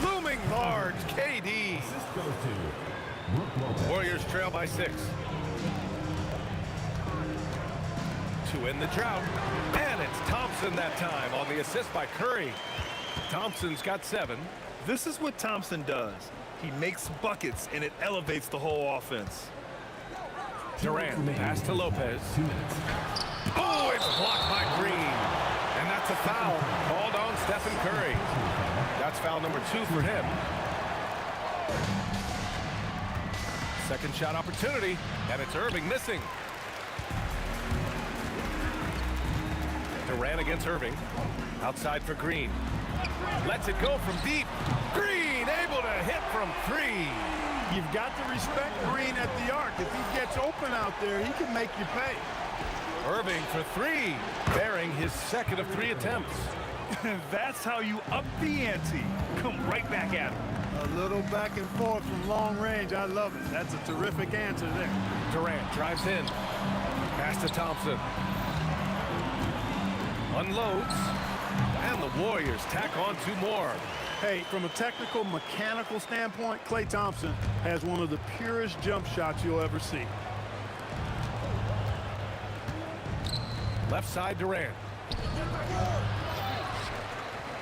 Looming large, KD. Warriors trail by 6. To end the drought. And it's Thompson that time on the assist by Curry. Thompson's got 7. This is what Thompson does. He makes buckets, and it elevates the whole offense. Durant, pass to Lopez. Oh, it's blocked by Green. And that's a foul called on Stephen Curry. That's foul number 2 for him. Second shot opportunity, and it's Irving missing. Durant against Irving. Outside for Green. Lets it go from deep. Green able to hit from 3. You've got to respect Green at the arc. If he gets open out there, he can make you pay. Irving for 3, bearing his 2nd of 3 attempts. That's how you up the ante. Come right back at him. A little back and forth from long range. I love it. That's a terrific answer there. Durant drives in. Pass to Thompson. Unloads. And the Warriors tack on 2 more. Hey, from a technical, mechanical standpoint, Klay Thompson has one of the purest jump shots you'll ever see. Left side, Durant.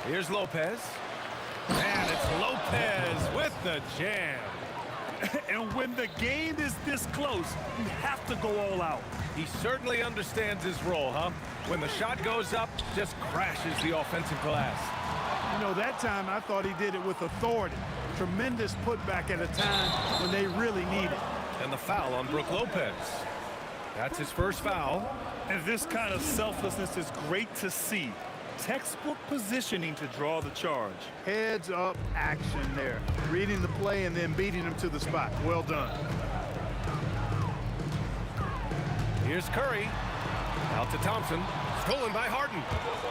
Here's Lopez. And it's Lopez with the jam. And when the game is this close, you have to go all out. He certainly understands his role, huh? When the shot goes up, just crashes the offensive glass. You know, that time I thought he did it with authority. Tremendous putback at a time when they really need it. And the foul on Brook Lopez. That's his first foul. And this kind of selflessness is great to see. Textbook positioning to draw the charge. Heads up action there. Reading the play and then beating him to the spot. Well done. Here's Curry. Out to Thompson. Stolen by Harden.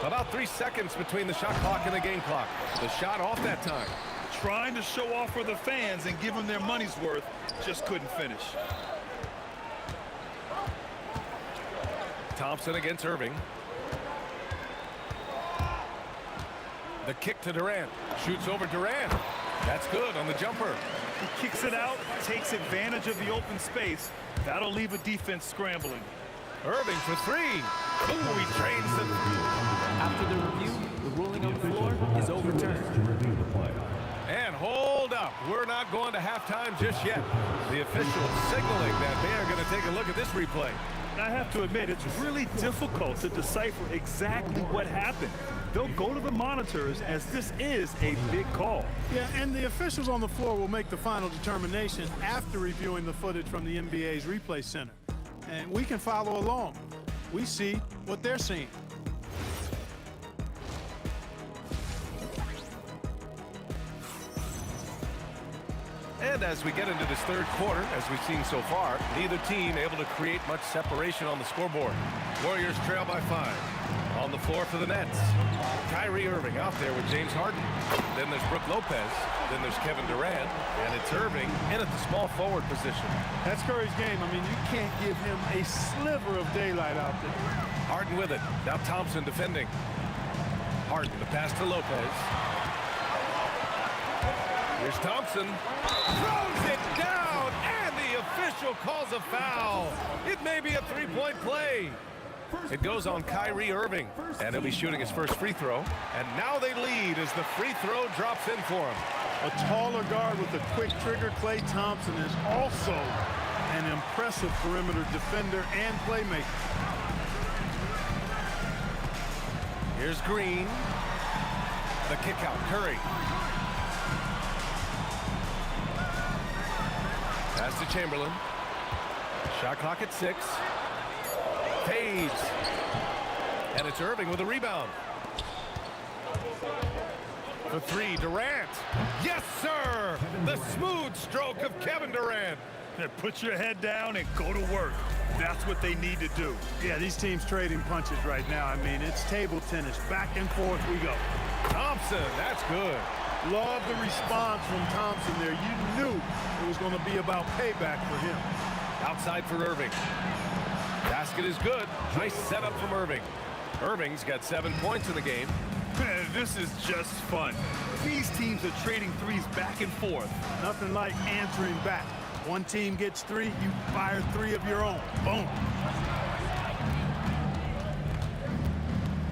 About 3 seconds between the shot clock and the game clock. The shot off that time. Trying to show off for the fans and give them their money's worth. Just couldn't finish. Thompson against Irving. The kick to Durant. Shoots over Durant. That's good on the jumper. He kicks it out, takes advantage of the open space. That'll leave a defense scrambling. Irving for three. Ooh, he trains them. After the review, the ruling on the floor is overturned. And hold up. We're not going to halftime just yet. The official signaling that they are going to take a look at this replay. I have to admit, it's really difficult to decipher exactly what happened. They'll go to the monitors as this is a big call. Yeah, and the officials on the floor will make the final determination after reviewing the footage from the NBA's replay center. And we can follow along. We see what they're seeing. And as we get into this third quarter, as we've seen so far, neither team able to create much separation on the scoreboard. Warriors trail by 5. On the floor for the Nets. Kyrie Irving out there with James Harden. Then there's Brook Lopez. Then there's Kevin Durant. And it's Irving in at the small forward position. That's Curry's game. I mean, you can't give him a sliver of daylight out there. Harden with it. Now Thompson defending. Harden, the pass to Lopez. Here's Thompson. Throws it down, and the official calls a foul. It may be a three-point play. It goes on Kyrie Irving, and he'll be shooting his first free throw. And now they lead as the free throw drops in for him. A taller guard with a quick trigger, Klay Thompson, is also an impressive perimeter defender and playmaker. Here's Green. The kick out, Curry. Pass to Chamberlain. Shot clock at 6. Fades. And it's Irving with a rebound. For 3, Durant. Yes, sir! The smooth stroke of Kevin Durant. Put your head down and go to work. That's what they need to do. Yeah, these teams trading punches right now. I mean, it's table tennis. Back and forth we go. Thompson, that's good. Love the response from Thompson there. You knew it was going to be about payback for him. Outside for Irving. Basket is good. Nice setup from Irving. Irving's got 7 points in the game. This is just fun. These teams are trading threes back and forth. Nothing like answering back. One team gets 3, you fire 3 of your own. Boom.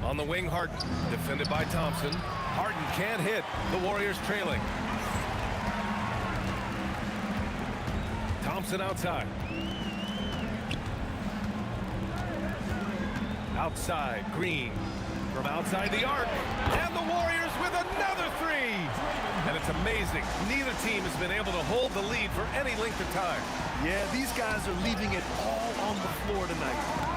On the wing, Harden. Defended by Thompson. Harden can't hit. The Warriors trailing. Thompson outside. Outside, Green. From outside the arc. And the Warriors with another 3. And it's amazing. Neither team has been able to hold the lead for any length of time. Yeah, these guys are leaving it all on the floor tonight.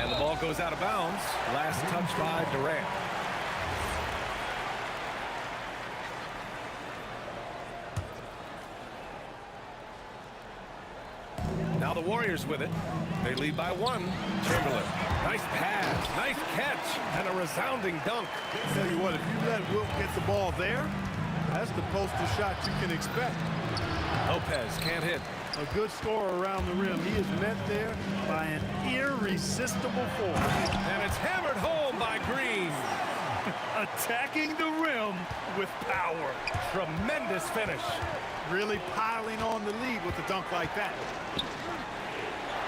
And the ball goes out of bounds. Last touch by Durant. Now the Warriors with it. They lead by 1. Chamberlain. Nice pass, nice catch, and a resounding dunk. I'll tell you what, if you let Wilt get the ball there, that's the postal shot you can expect. Lopez can't hit. A good scorer around the rim. He is met there by an irresistible force. And it's hammered home by Green. Attacking the rim with power. Tremendous finish. Really piling on the lead with a dunk like that.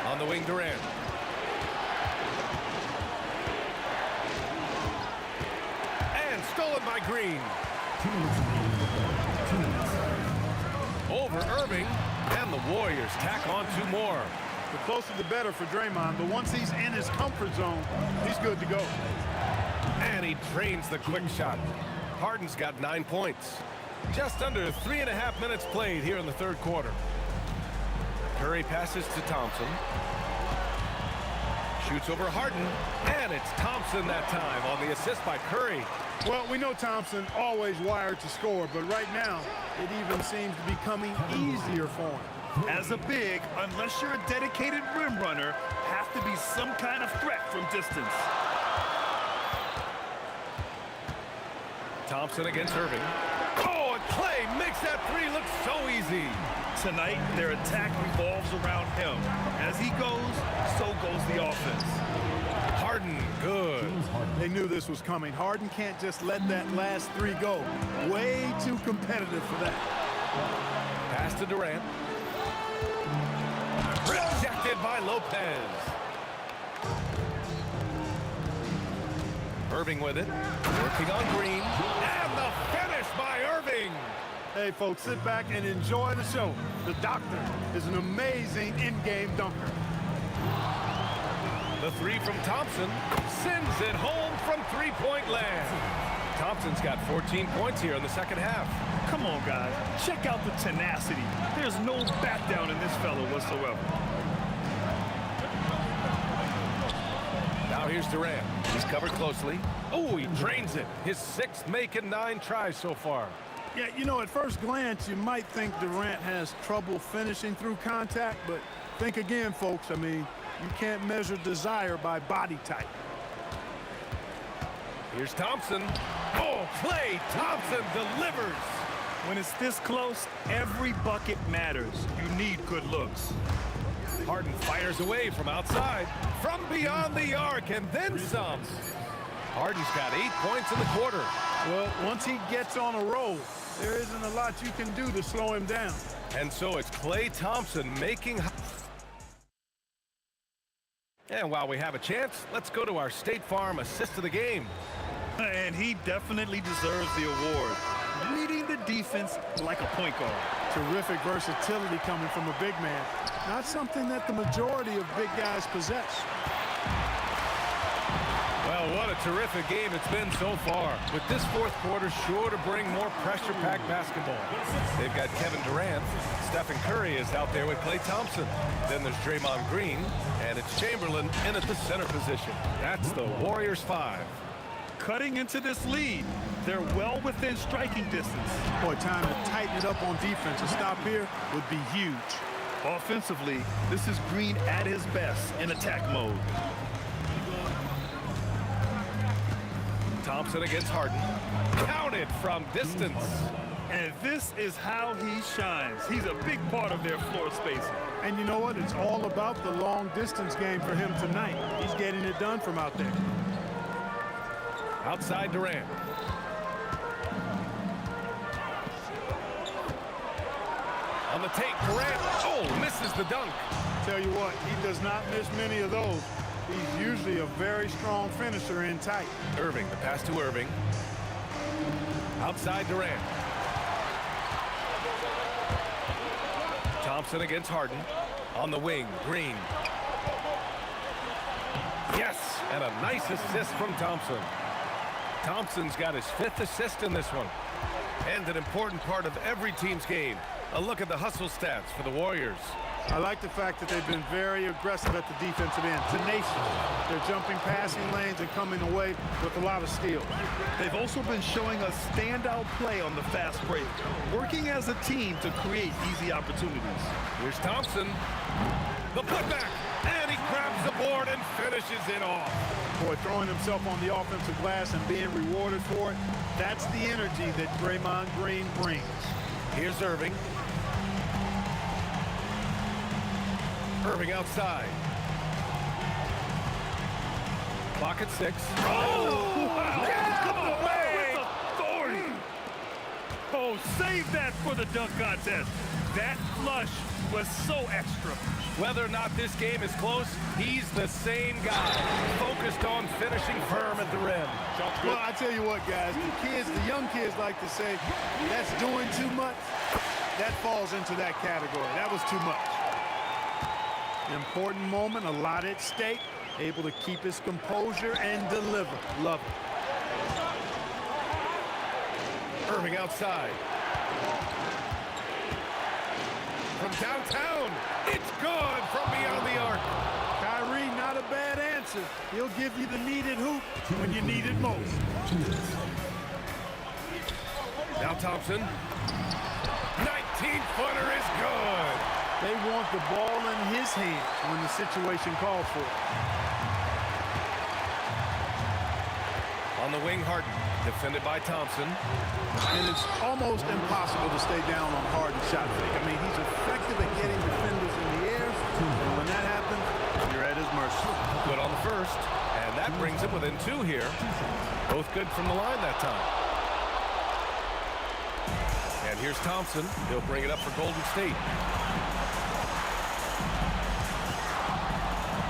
On the wing, Durant. And stolen by Green. Over Irving. And the Warriors tack on 2 more. The closer the better for Draymond, but once he's in his comfort zone, he's good to go. And he drains the quick shot. Harden's got 9 points. Just under 3.5 minutes played here in the third quarter. Curry passes to Thompson. Shoots over Harden, and it's Thompson that time on the assist by Curry. Well, we know Thompson always wired to score, but right now, it even seems to be coming easier for him. As a big, unless you're a dedicated rim runner, have to be some kind of threat from distance. Thompson against Irving. Oh, and Clay makes that three look so easy. Tonight, their attack revolves around him. As he goes, so goes the offense. Harden, good. They knew this was coming. Harden can't just let that last three go. Way too competitive for that. Pass to Durant. Rejected by Lopez. Irving with it. Working on Green. And the finish by Irving. Hey, folks, sit back and enjoy the show. The Doctor is an amazing in-game dunker. The three from Thompson sends it home from three-point land. Thompson's got 14 points here in the second half. Come on, guys. Check out the tenacity. There's no back down in this fellow whatsoever. Now here's Durant. He's covered closely. Oh, he drains it. His sixth make in 9 tries so far. Yeah, you know, at first glance, you might think Durant has trouble finishing through contact, but think again, folks. I mean, you can't measure desire by body type. Here's Thompson. Oh, Klay Thompson delivers. When it's this close, every bucket matters. You need good looks. Harden fires away from outside, from beyond the arc, and then some. Harden's got 8 points in the quarter. Well, once he gets on a roll, there isn't a lot you can do to slow him down. And so it's Klay Thompson making... And while we have a chance, let's go to our State Farm assist of the game. And he definitely deserves the award. Reading the defense like a point guard. Terrific versatility coming from a big man. Not something that the majority of big guys possess. Well, what a terrific game it's been so far. With this fourth quarter sure to bring more pressure-packed basketball. They've got Kevin Durant. Stephen Curry is out there with Klay Thompson. Then there's Draymond Green, and it's Chamberlain in at the center position. That's the Warriors 5. Cutting into this lead, they're well within striking distance. Boy, time to tighten it up on defense. A stop here would be huge. Offensively, this is Green at his best in attack mode. Thompson against Harden. Counted from distance. And this is how he shines. He's a big part of their floor spacing. And you know what? It's all about the long distance game for him tonight. He's getting it done from out there. Outside Durant. On the take, Durant. Oh, misses the dunk. Tell you what, he does not miss many of those. He's usually a very strong finisher in tight. Irving, the pass to Irving. Outside Durant. Thompson against Harden. On the wing, Green. Yes, and a nice assist from Thompson. Thompson's got his 5th assist in this one. And an important part of every team's game. A look at the hustle stats for the Warriors. I like the fact that they've been very aggressive at the defensive end. Tenacious. They're jumping passing lanes and coming away with a lot of steals. They've also been showing us standout play on the fast break, working as a team to create easy opportunities. Here's Thompson. The putback. And he grabs the board and finishes it off. Boy, throwing himself on the offensive glass and being rewarded for it, that's the energy that Draymond Green brings. Here's Irving. Irving outside. Clock at 6. Oh! Wow. Come away! With authority! Oh, save that for the dunk contest. That flush was so extra. Whether or not this game is close, he's the same guy, focused on finishing firm at the rim. Well, I tell you what, guys, the young kids like to say, that's doing too much. That falls into that category. That was too much. Important moment, a lot at stake. Able to keep his composure and deliver. Love it. Irving outside. From downtown, it's good from beyond the arc. Kyrie, not a bad answer. answer. He'll give you the needed hoop when you need it most. Now Thompson. 19-footer is good. They want the ball in his hands when the situation calls for it. On the wing, Harden, defended by Thompson. And it's almost impossible to stay down on Harden's shot fake. I mean, he's effective at getting defenders in the air, and when that happens, you're at his mercy. Good on the first, and that brings him within 2 here. Both good from the line that time. And here's Thompson. He'll bring it up for Golden State.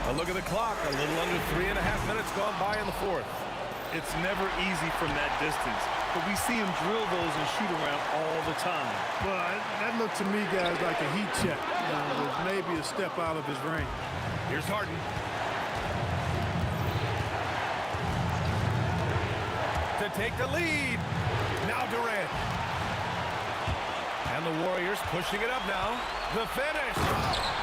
A look at the clock. A little under 3.5 minutes gone by in the fourth. It's never easy from that distance, but we see him drill those and shoot around all the time. Well, that looked to me, guys, like a heat check. With maybe a step out of his range. Here's Harden. To take the lead. Now Durant. And the Warriors pushing it up now. The finish.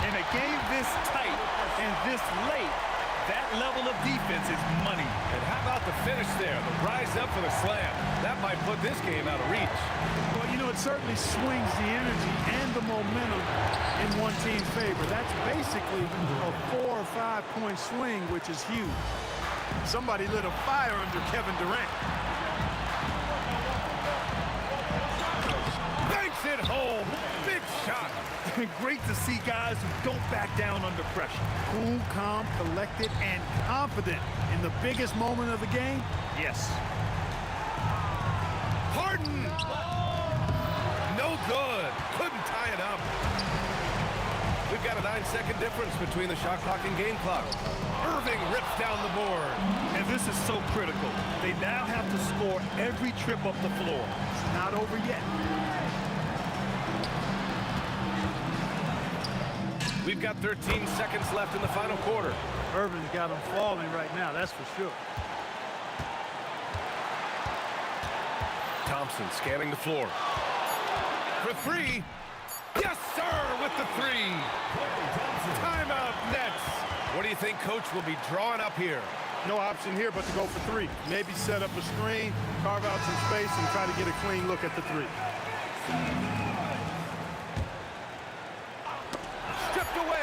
In a game this tight and this late, that level of defense is money. And how about the finish there? The rise up for the slam. That might put this game out of reach. Well, you know, it certainly swings the energy and the momentum in one team's favor. That's basically a 4 or 5 point swing, which is huge. Somebody lit a fire under Kevin Durant. Banks it home. Big shot. Great to see guys who don't back down under pressure. Cool, calm, collected, and confident in the biggest moment of the game? Yes. Harden! No good. Couldn't tie it up. We've got a 9-second difference between the shot clock and game clock. Irving rips down the board. And this is so critical. They now have to score every trip up the floor. It's not over yet. We've got 13 seconds left in the final quarter. Irving's got them falling right now, that's for sure. Thompson scanning the floor. For 3. Yes, sir, with the 3. Timeout Nets. What do you think Coach will be drawing up here? No option here but to go for 3. Maybe set up a screen, carve out some space, and try to get a clean look at the 3. Stripped away.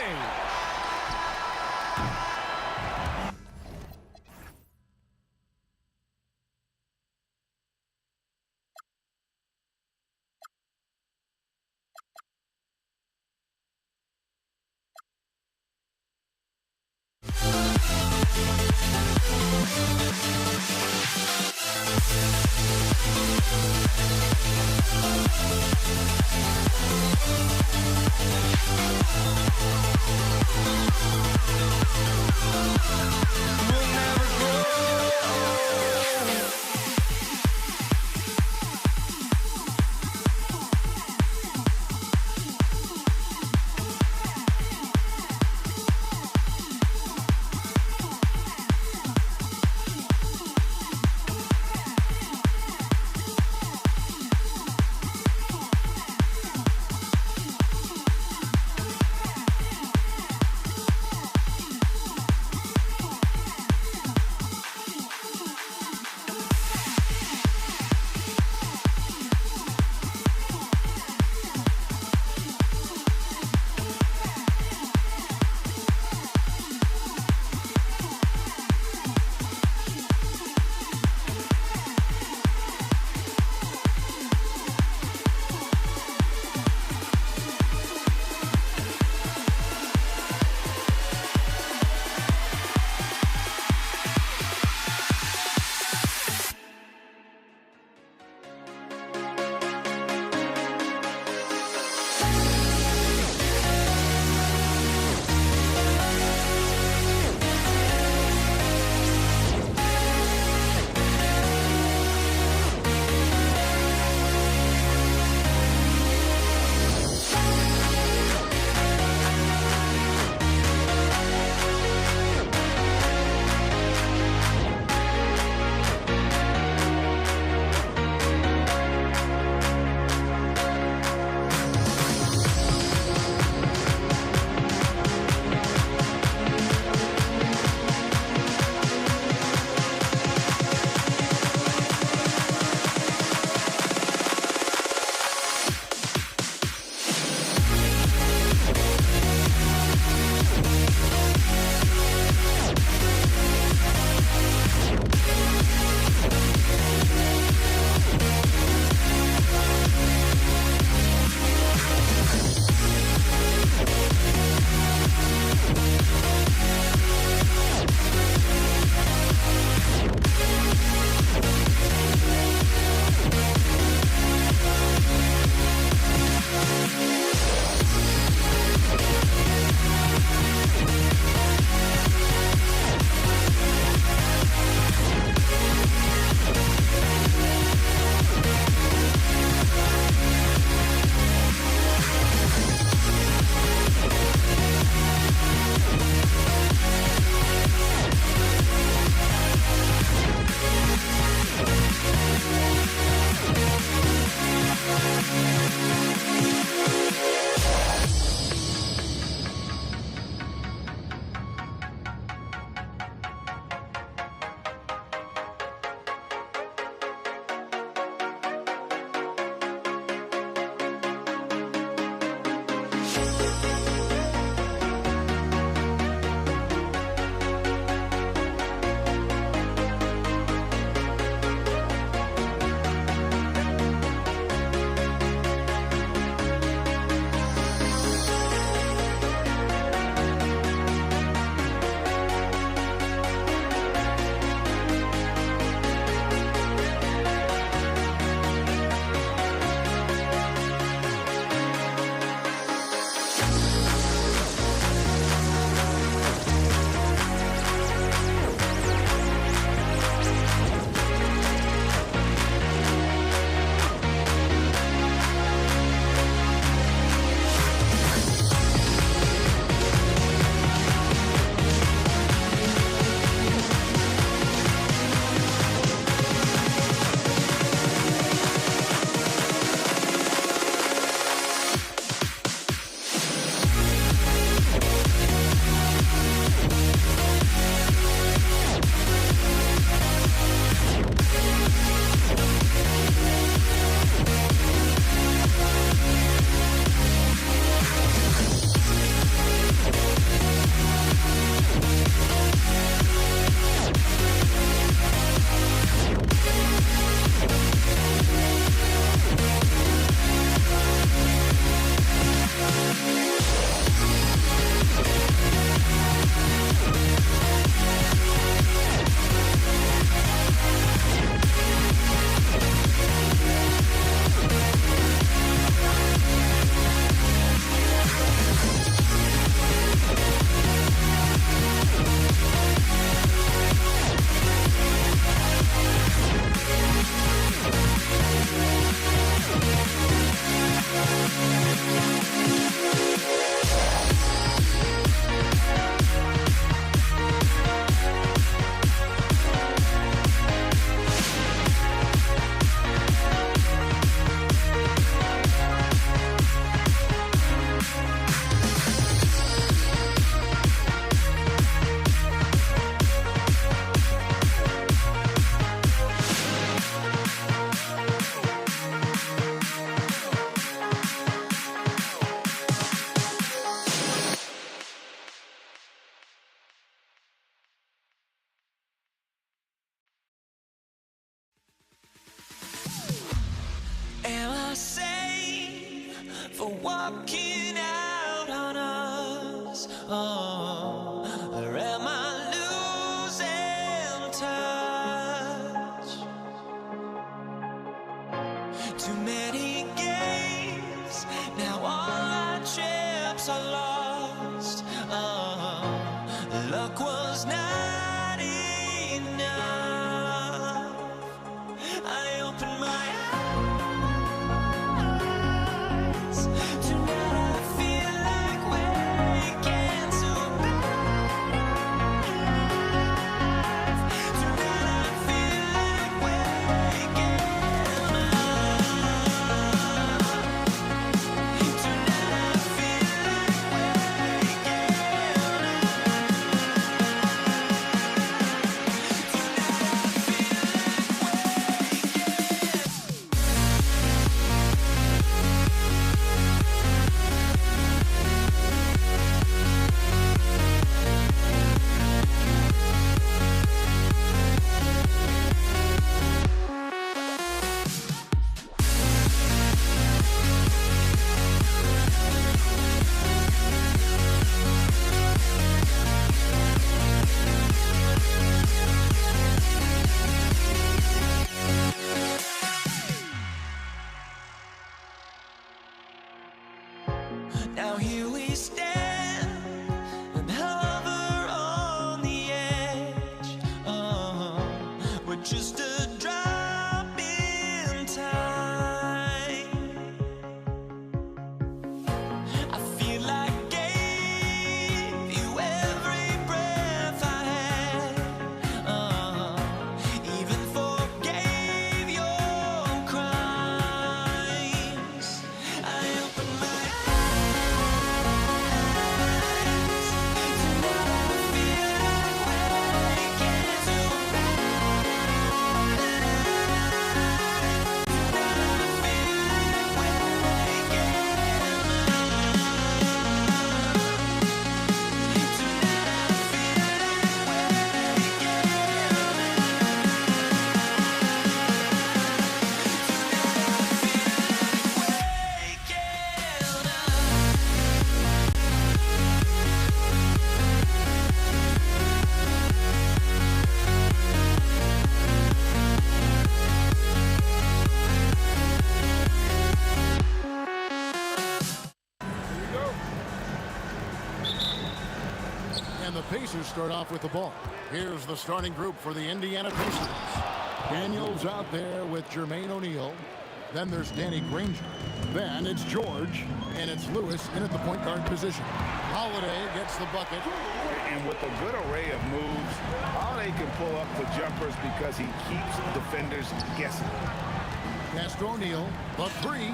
walking out on us. Oh, or am I losing touch? Too many games, now all our chips are lost. Oh, luck was not enough. I opened my eyes. Tonight I feel like waking to life. Tonight I feel like waking up. Tonight I feel like now here we stand and hover on the edge. Oh, we're just a drop in time. I feel like I gave you every breath I had. Even forgave your crimes. I opened my And the Pacers start off with the ball. Here's the starting group for the Indiana Pacers. Daniels out there with Jermaine O'Neal. Then there's Danny Granger. Then it's George. And it's Lewis in at the point guard position. Holiday gets the bucket. And with a good array of moves, Holiday can pull up the jumpers because he keeps defenders guessing. Pass to O'Neal. The three.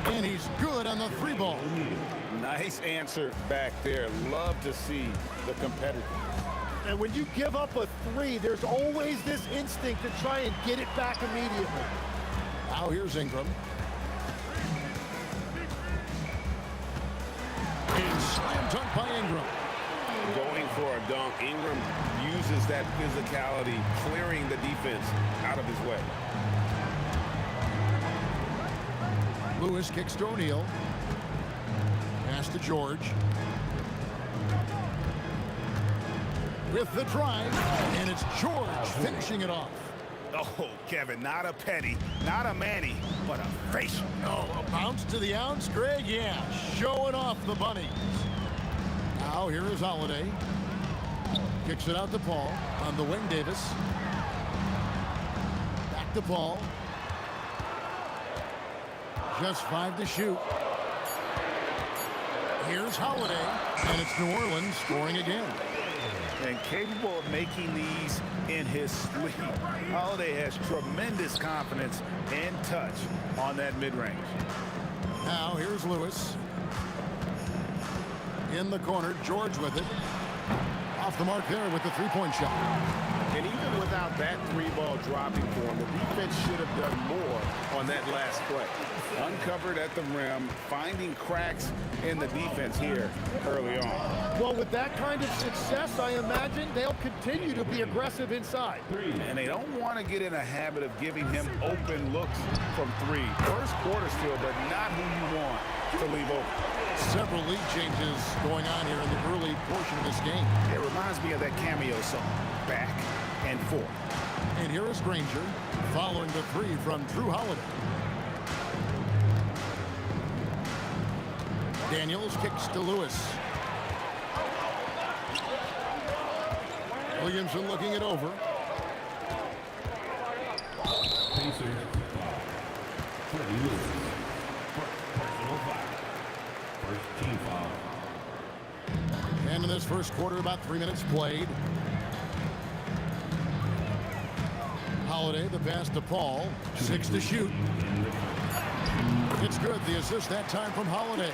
And he's good on the three ball. Nice answer back there. Love to see the competitor. And when you give up a three, there's always this instinct to try and get it back immediately. Now here's Ingram. And slam dunk by Ingram. Going for a dunk, Ingram uses that physicality, clearing the defense out of his way. Lewis kicks to O'Neal. Pass to George. With the drive, and it's George finishing it off. Oh, Kevin, not a penny, not a Manny, but a facial. Oh, a bounce to the ounce, Greg? Yeah, showing off the bunnies. Now here is Holiday. Kicks it out to Paul on the wing, Davis. Back to Paul. Just 5 to shoot. Here's Holiday, and it's New Orleans scoring again. And capable of making these in his sleep. Holiday has tremendous confidence and touch on that mid-range. Now here's Lewis. In the corner, George with it. Off the mark there with the three-point shot. And even without that three ball dropping for him, the defense should have done more on that last play. Uncovered at the rim, finding cracks in the defense here early on. Well, with that kind of success, I imagine they'll continue to be aggressive inside. And they don't want to get in a habit of giving him open looks from three. First quarter still, but not who you want to leave open. Several lead changes going on here in the early portion of this game. It reminds me of that cameo song, Back and Forth. And here is Granger following the three from Drew Holiday. Daniels kicks to Lewis. Williamson looking it over. Pacers. Freddie Lewis. Personal foul. First team foul. And in this first quarter, about 3 minutes played. Holiday, the pass to Paul. 6 to shoot. It's good. The assist that time from Holiday.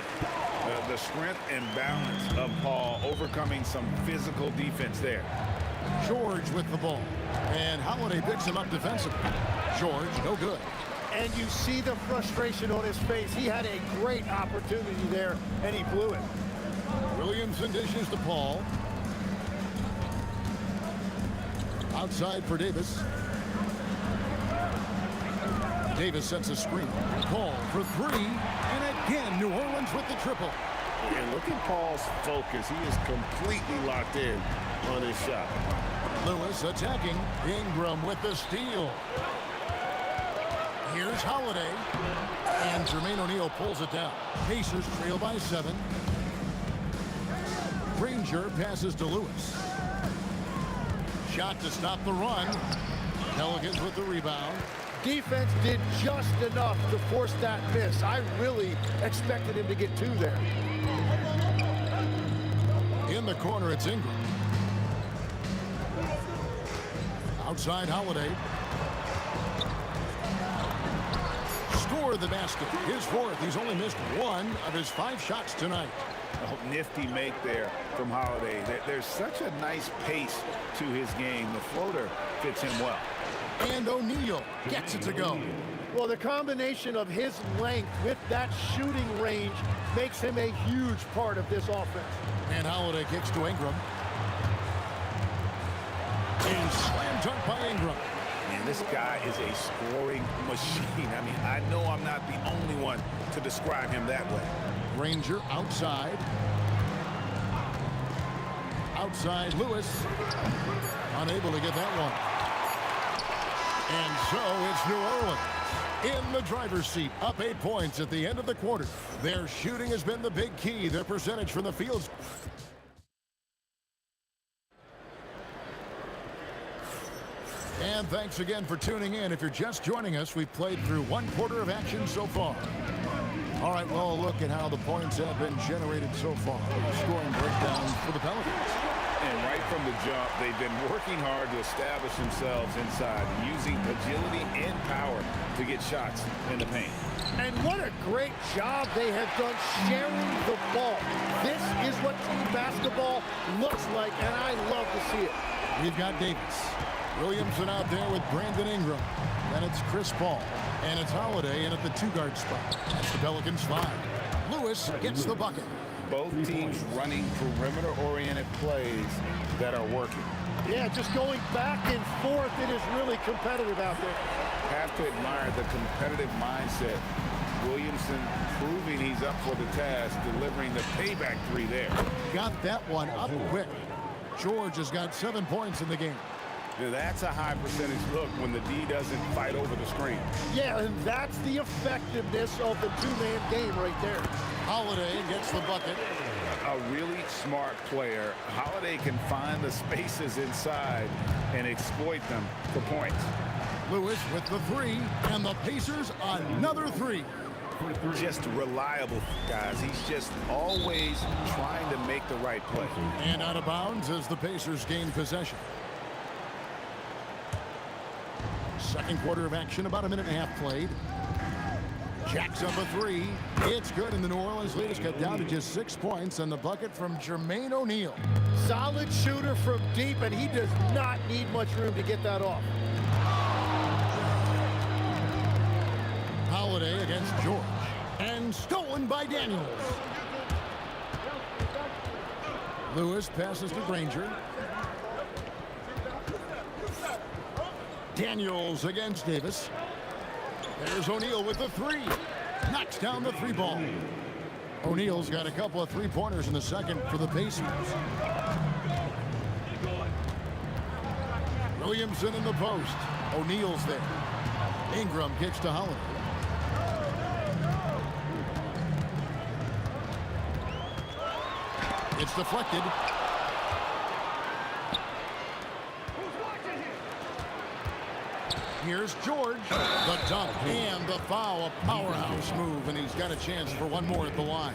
The strength and balance of Paul overcoming some physical defense there. George with the ball. And Holiday picks him up defensively. George, no good. And you see the frustration on his face. He had a great opportunity there, and he blew it. Williamson dishes to Paul. Outside for Davis. Davis sets a screen. Paul for three. And again, New Orleans with the triple. And look at Paul's focus. He is completely locked in on his shot. Lewis attacking. Ingram with the steal. Here's Holiday. And Jermaine O'Neal pulls it down. Pacers trail by 7. Granger passes to Lewis. Shot to stop the run. Pelicans with the rebound. Defense did just enough to force that miss. I really expected him to get 2 there. In the corner, it's Ingram. Outside Holiday. Score the basket. His 4th. He's only missed 1 of his 5 shots tonight. Oh, nifty make there from Holiday. There's such a nice pace to his game. The floater fits him well. And O'Neal gets it to go. Well, the combination of his length with that shooting range makes him a huge part of this offense. And Holiday kicks to Ingram. And slam dunk by Ingram. Man, this guy is a scoring machine. I mean, I know I'm not the only one to describe him that way. Granger outside. Outside Lewis. Unable to get that one. And so it's New Orleans in the driver's seat, up 8 points at the end of the quarter. Their shooting has been the big key. Their percentage from the field. And thanks again for tuning in. If you're just joining us, we've played through 1 quarter of action so far. All right, well, a look at how the points have been generated so far. Scoring breakdown for the Pelicans. And right from the jump, they've been working hard to establish themselves inside, using agility and power to get shots in the paint. And what a great job they have done sharing the ball. This is what team basketball looks like, and I love to see it. We've got Davis. Williamson out there with Brandon Ingram. Then it's Chris Paul. And it's Holiday in at the 2-guard spot. That's the Pelicans 5. Lewis gets the bucket. Both teams running perimeter-oriented plays that are working. Yeah, just going back and forth. It is really competitive out there. Have to admire the competitive mindset. Williamson proving he's up for the task, delivering the payback 3 there. Got that one up quick. George has got 7 points in the game. Now that's a high percentage look when the D doesn't fight over the screen. Yeah, and that's the effectiveness of the 2-man game right there. Holiday gets the bucket. A really smart player. Holiday can find the spaces inside and exploit them for points. Lewis with the 3, and the Pacers another 3. Just reliable, guys. He's just always trying to make the right play. And out of bounds as the Pacers gain possession. Second quarter of action, about 1.5 minutes played. Jacks up a 3. It's good, and the New Orleans lead is cut down to just 6 points, and the bucket from Jermaine O'Neal. Solid shooter from deep, and he does not need much room to get that off. Holiday against George. And stolen by Daniels. Lewis passes to Granger. Daniels against Davis. There's O'Neal with the 3. Knocks down the 3 ball. O'Neal's got a couple of three-pointers in the second for the Pacers. Williamson in the post. O'Neal's there. Ingram kicks to Holiday. It's deflected. Here's George. The dunk and the foul. A powerhouse move, and he's got a chance for one more at the line.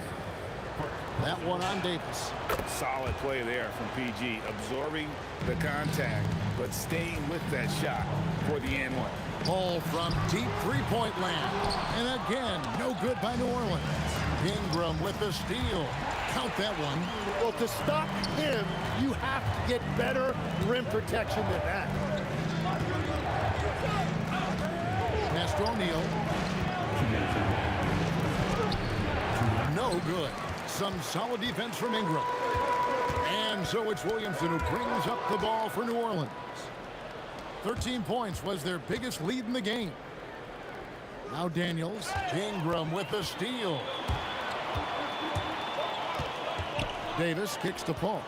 That one on Davis. Solid play there from PG, absorbing the contact, but staying with that shot for the and one. Ball from deep three-point land. And again, no good by New Orleans. Ingram with the steal. Count that one. Well, to stop him, you have to get better rim protection than that. Pass to O'Neal. No good. Some solid defense from Ingram. And so it's Williamson who brings up the ball for New Orleans. 13 points was their biggest lead in the game. Now Daniels. Ingram with the steal. Davis kicks to Paul.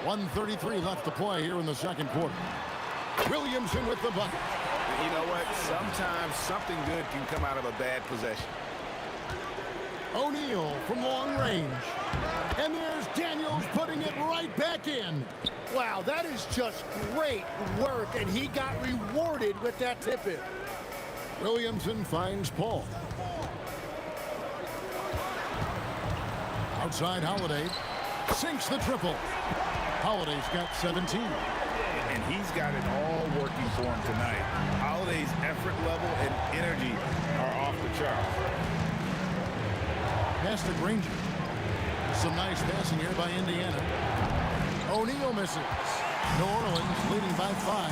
.133 left to play here in the second quarter. Williamson with the bucket. You know what? Sometimes something good can come out of a bad possession. O'Neal from long range. And there's Daniels putting it right back in. Wow, that is just great work, and he got rewarded with that tip-in. Williamson finds Paul. Outside Holiday. Sinks the triple. Holiday's got 17. And he's got it all working for him tonight. Holiday's effort level and energy are off the charts. Pass to Granger. Some nice passing here by Indiana. O'Neal misses. New Orleans leading by 5.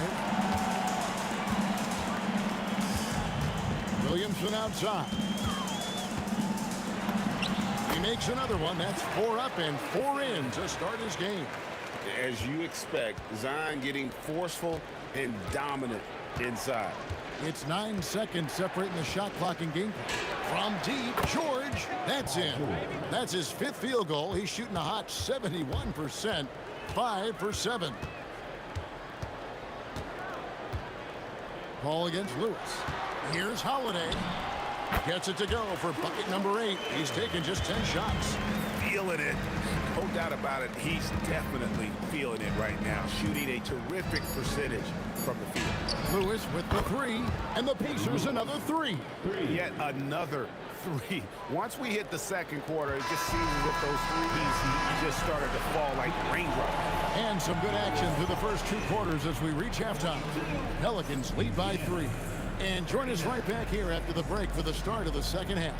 Williamson outside. He makes another one. That's 4 up and 4 in to start his game. As you expect, Zion getting forceful and dominant inside. It's 9 seconds separating the shot clock and game clock. From deep, George, that's in. That's his 5th field goal. He's shooting a hot 71%, 5 for 7. Ball against Lewis. Here's Holiday. Gets it to go for bucket number 8. He's taken just 10 shots. Feeling it. No doubt about it. He's definitely feeling it right now. Shooting a terrific percentage from the field. Lewis with the 3, and the Pacers another 3. Yet another 3. Once we hit the second quarter, it just seems as if those threes just started to fall like raindrops. And some good action through the first 2 quarters as we reach halftime. Pelicans lead by 3. And join us right back here after the break for the start of the second half.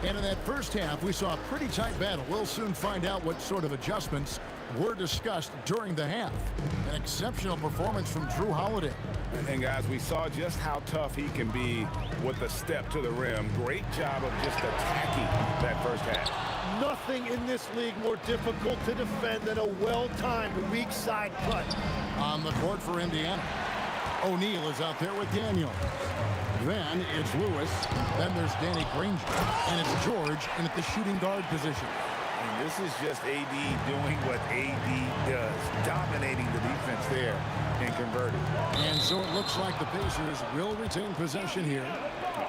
And in that first half, we saw a pretty tight battle. We'll soon find out what sort of adjustments were discussed during the half. An exceptional performance from Drew Holiday. And guys, we saw just how tough he can be with a step to the rim. Great job of just attacking that first half. Nothing in this league more difficult to defend than a well-timed weak side cut. On the court for Indiana. O'Neal is out there with Daniels. Then it's Lewis. Then there's Danny Granger. And it's George in at the shooting guard position. And this is just AD doing what AD does, dominating the defense there and converting. And so it looks like the Pacers will retain possession here.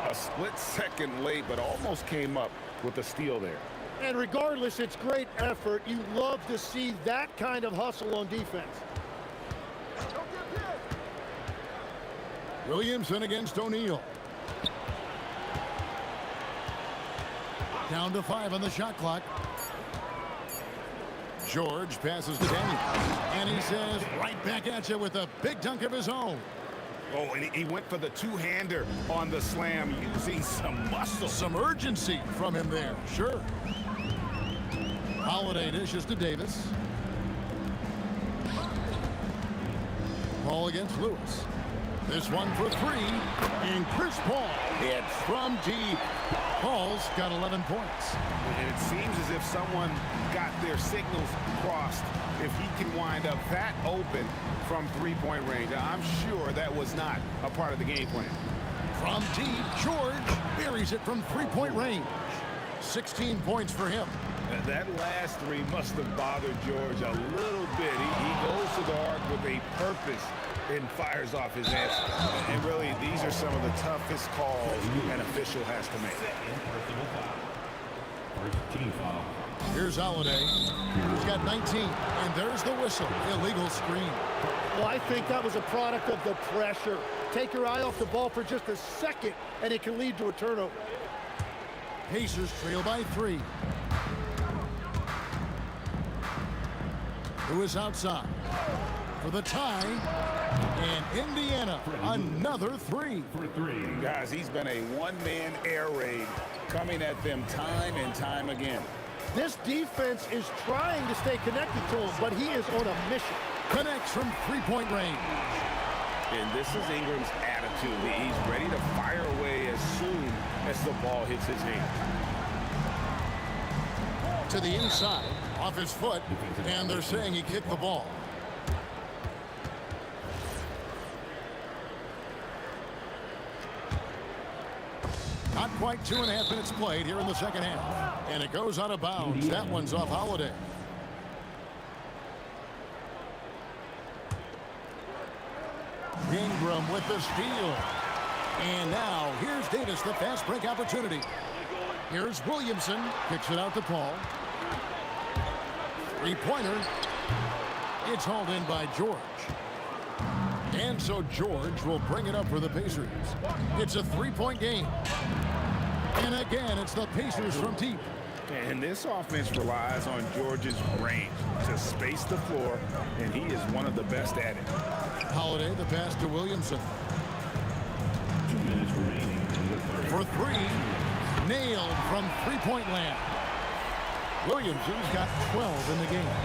A split second late, but almost came up with a steal there. And regardless, it's great effort. You love to see that kind of hustle on defense. Williamson against O'Neal. Down to 5 on the shot clock. George passes to Daniels. And he says, right back at you with a big dunk of his own. Oh, and he went for the two-hander on the slam, using some muscle. Some urgency from him there, sure. Holiday dishes to Davis. Paul against Lewis. This one for three, and Chris Paul hits from deep. Paul's got 11 points. And it seems as if someone got their signals crossed. If he can wind up that open from three-point range, I'm sure that was not a part of the game plan. From deep, George buries it from three-point range. 16 points for him. That last three must have bothered George a little bit. He goes to the arc with a purpose and fires off his answer. And really, these are some of the toughest calls an official has to make. Here's Holiday. He's got 19, and there's the whistle. Illegal screen. Well, I think that was a product of the pressure. Take your eye off the ball for just a second, and it can lead to a turnover. Pacers trail by 3. Lewis outside for the tie, and Indiana another 3. Guys, he's been a one-man air raid coming at them time and time again. This defense is trying to stay connected to him, but he is on a mission. Connects from three-point range. And this is Ingram's attitude. He's ready to fire away as soon as the ball hits his hand. To the inside, off his foot, and they're saying he kicked the ball. Not quite 2.5 minutes played here in the second half. And it goes out of bounds. That one's off Holiday. Ingram with the steal. And now here's Davis, the fast break opportunity. Here's Williamson. Kicks it out to Paul. Three-pointer. It's hauled in by George. And so George will bring it up for the Pacers. It's a three-point game. And again, it's the Pacers from deep. And this offense relies on George's range to space the floor, and he is one of the best at it. Holiday, the pass to Williamson. 2 minutes remaining in the third. For three. Nailed from three-point land. Williamson's got 12 in the game.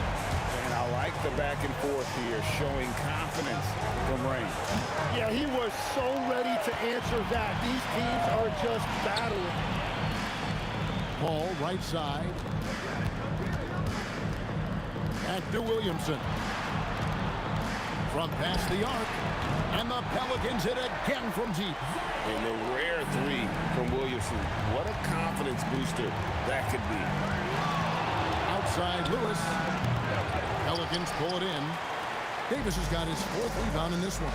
And I like the back and forth here, showing confidence from range. Yeah, he was so ready to answer that. These teams are just battling. Paul, right side. Back to Williamson. From past the arc. And the Pelicans hit again from deep. And the rare three from Williamson. What a confidence booster that could be. Outside Lewis. Pelicans pull it in. Davis has got his 4th rebound in this one.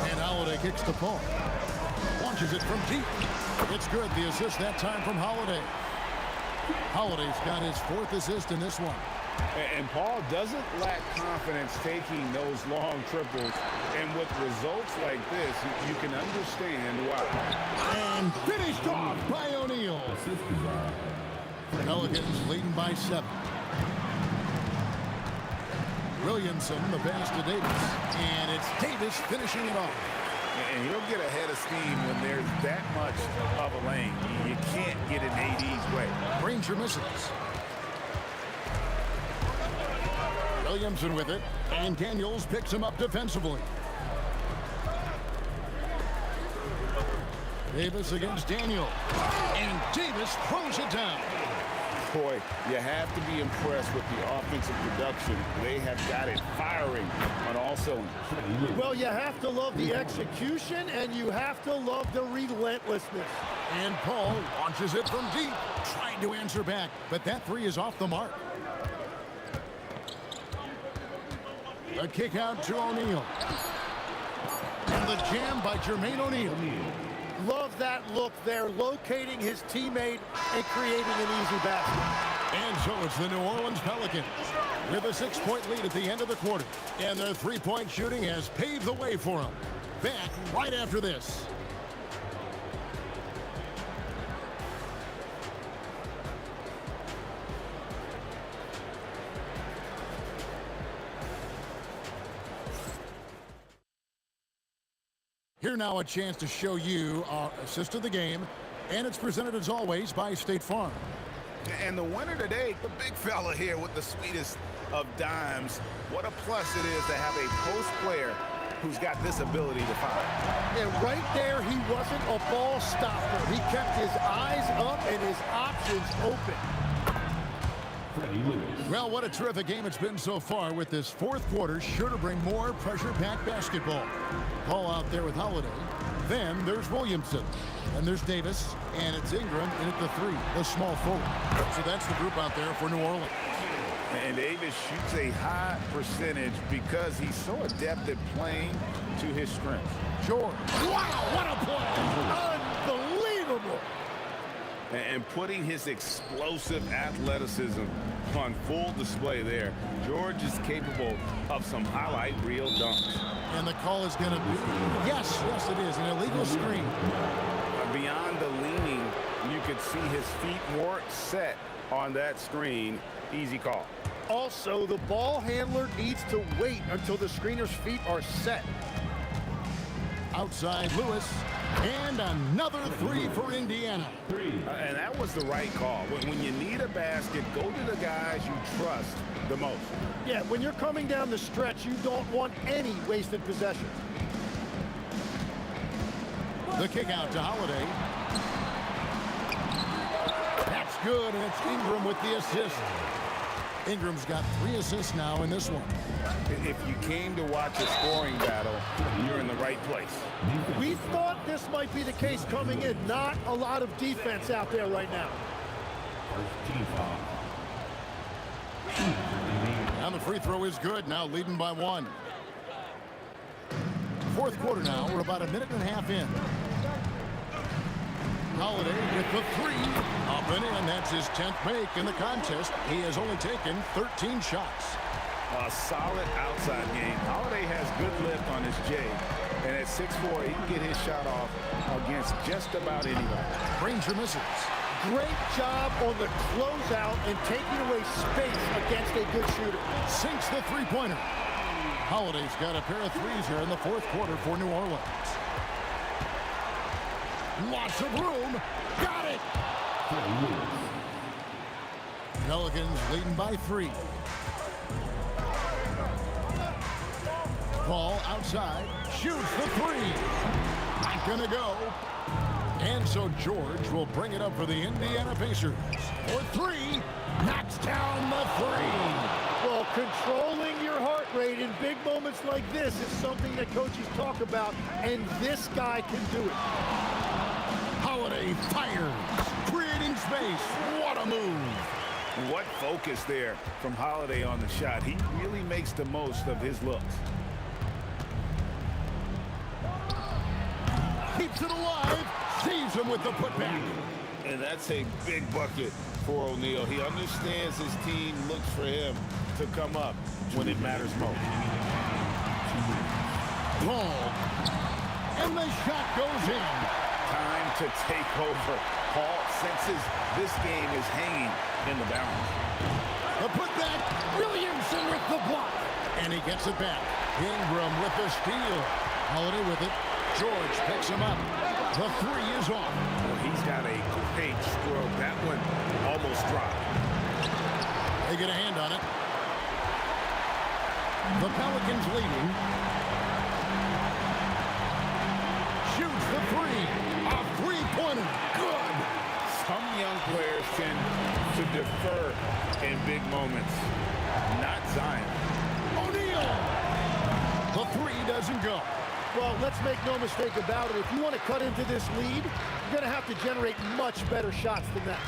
And Holiday kicks to Paul. Launches it from deep. It's good. The assist that time from Holiday. Holiday's got his 4th assist in this one. And Paul doesn't lack confidence taking those long triples. And with results like this, you can understand why. And finished off by O'Neal. Pelicans leading by 7. Williamson, the pass to Davis. And it's Davis finishing it off. And he'll get ahead of steam when there's that much of a lane. You can't get in AD's way. Granger misses. Williamson with it, and Daniels picks him up defensively. Davis against Daniel, and Davis throws it down. Boy, you have to be impressed with the offensive production. They have got it firing on all cylinders. Well, you have to love the execution, and you have to love the relentlessness. And Paul launches it from deep, trying to answer back, but that three is off the mark. A kick out to O'Neal. And the jam by Jermaine O'Neal. Love that look there, locating his teammate and creating an easy basket. And so it's the New Orleans Pelicans with a 6-point lead at the end of the quarter. And their three-point shooting has paved the way for them. Back right after this. Here now a chance to show you our assist of the game, and it's presented as always by State Farm. And the winner today, the big fella here with the sweetest of dimes. What a plus it is to have a post player who's got this ability to find. And right there, he wasn't a ball stopper. He kept his eyes up and his options open. Well, what a terrific game it's been so far, with this fourth quarter sure to bring more pressure-packed basketball. Ball out there with Holiday. Then there's Williamson. And there's Davis. And it's Ingram in at the three, the small forward. So that's the group out there for New Orleans. And Davis shoots a high percentage because he's so adept at playing to his strengths. George. Wow, what a play! Unbelievable! And putting his explosive athleticism on full display there. George is capable of some highlight reel dunks. And the call is going to be, yes, it is, an illegal screen. Beyond the leaning, you could see his feet weren't set on that screen. Easy call. Also, the ball handler needs to wait until the screener's feet are set. Outside Lewis. And another three for Indiana. And that was the right call. When you need a basket, go to the guys you trust the most. Yeah, when you're coming down the stretch, you don't want any wasted possession. The kick out to Holiday. That's good, and it's Ingram with the assist. Ingram's got 3 assists now in this one. If you came to watch a scoring battle, you're in the right place. We thought this might be the case coming in. Not a lot of defense out there right now. And the free throw is good, now leading by 1. Fourth quarter now, we're about a minute and a half in. Holiday with the three. Up and in, that's his 10th make in the contest. He has only taken 13 shots. A solid outside game. Holiday has good lift on his J. And at 6'4", he can get his shot off against just about anybody. Ranger misses. Great job on the closeout and taking away space against a good shooter. Sinks the three-pointer. Holiday's got a pair of threes here in the fourth quarter for New Orleans. Lots of room. Got it. Pelicans leading by 3. Ball outside. Shoots the three. Not gonna go. And so George will bring it up for the Indiana Pacers. For 3. Knocks down the 3. Well, controlling your heart rate in big moments like this is something that coaches talk about, and this guy can do it. Holiday fires, creating space. What a move. What focus there from Holiday on the shot. He really makes the most of his looks. Keeps it alive. Saves him with the putback. And that's a big bucket for O'Neal. He understands his team looks for him to come up when it matters most. Ball. And the shot goes in. Time to take over. Paul senses this game is hanging in the balance. The putback. Williamson with the block. And he gets it back. Ingram with the steal. Holiday with it. George picks him up. The 3 is off. Well, he's got a great stroke. That one almost dropped. They get a hand on it. The Pelicans leading. Shoots the 3. A three-pointer. Good. Some young players tend to defer in big moments. Not Zion. O'Neal. The 3 doesn't go. Well, let's make no mistake about it. If you want to cut into this lead, you're going to have to generate much better shots than that.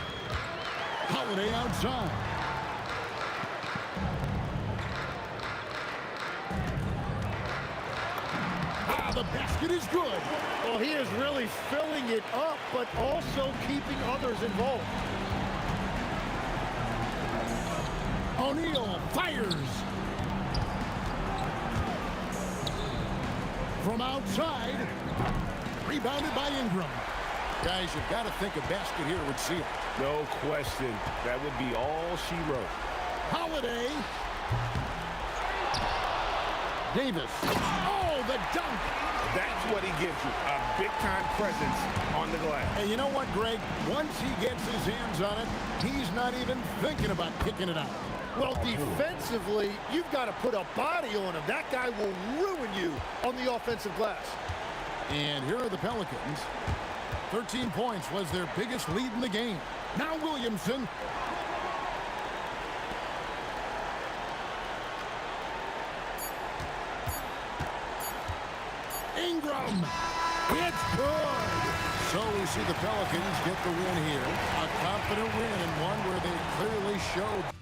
Holiday outside. The basket is good. Well, he is really filling it up, but also keeping others involved. O'Neal fires. From outside. Rebounded by Ingram. Guys, you've got to think a basket here would seal. No question. That would be all she wrote. Holiday. Davis. Oh, the dunk. That's what he gives you, a big-time presence on the glass. And you know what, Greg? Once he gets his hands on it, he's not even thinking about kicking it out. Well, defensively, you've got to put a body on him. That guy will ruin you on the offensive glass. And here are the Pelicans. 13 points was their biggest lead in the game. Now Williamson. Ingram. It's good. So we see the Pelicans get the win here. A confident win and one where they clearly showed.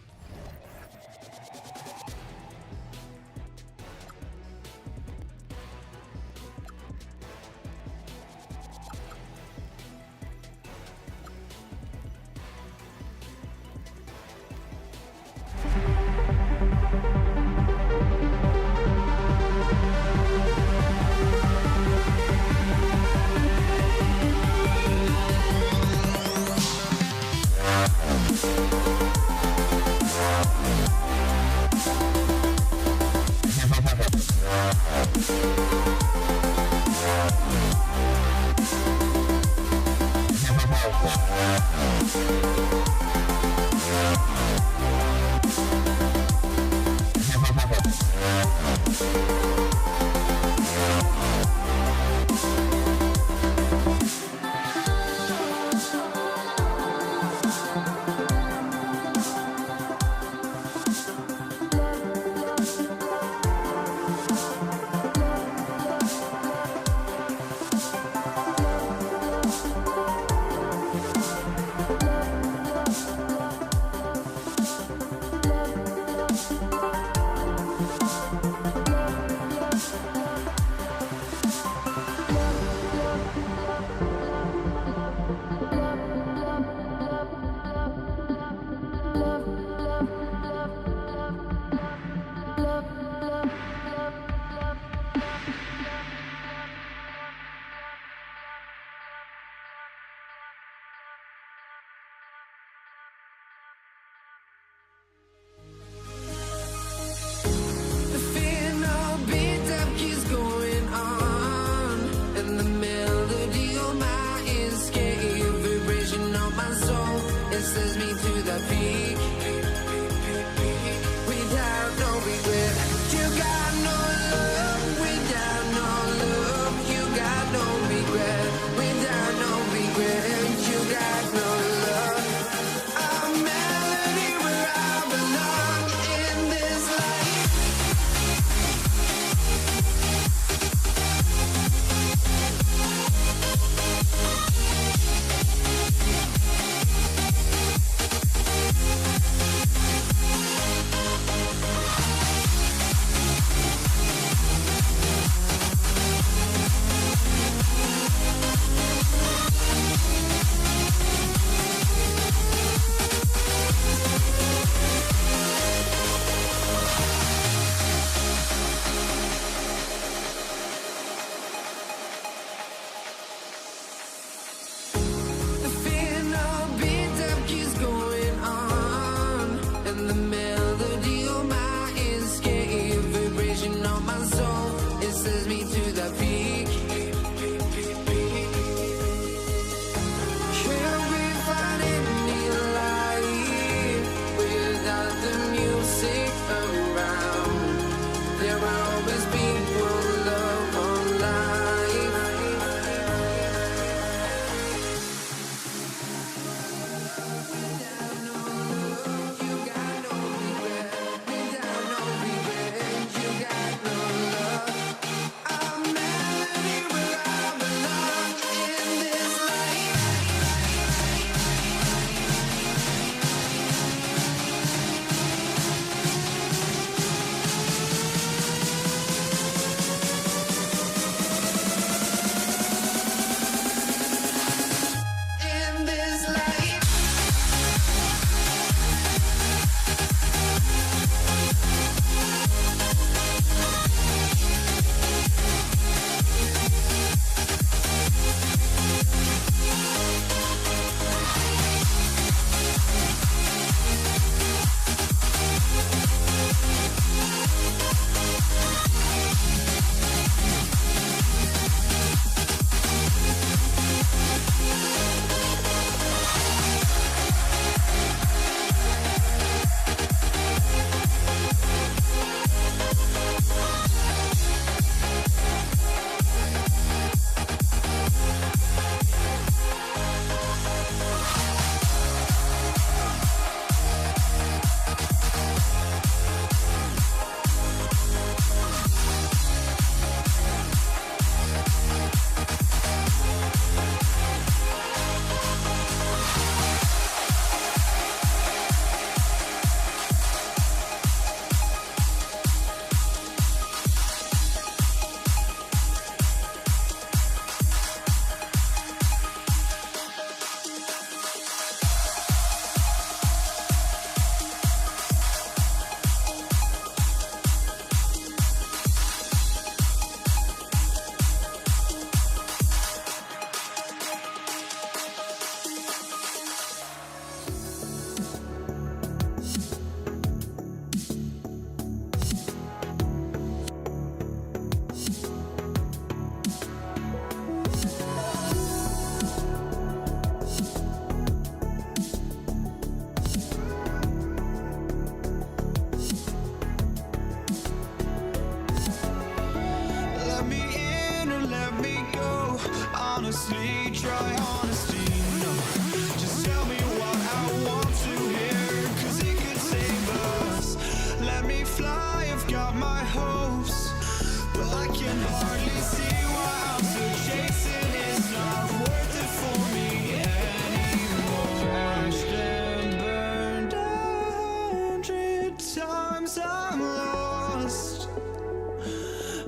can hardly see why I'm still chasing. It's not worth it for me anymore. Crashed and burned 100 times I'm lost.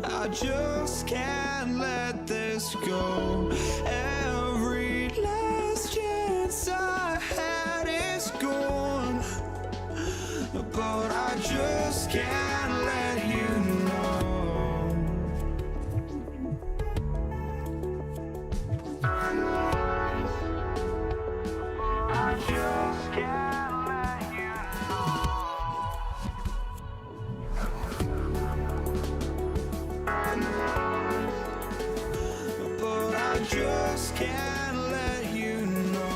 I just can't let this go. Every last chance I had is gone, but I just can't let you know. I just can't let you know. But I just can't let you know.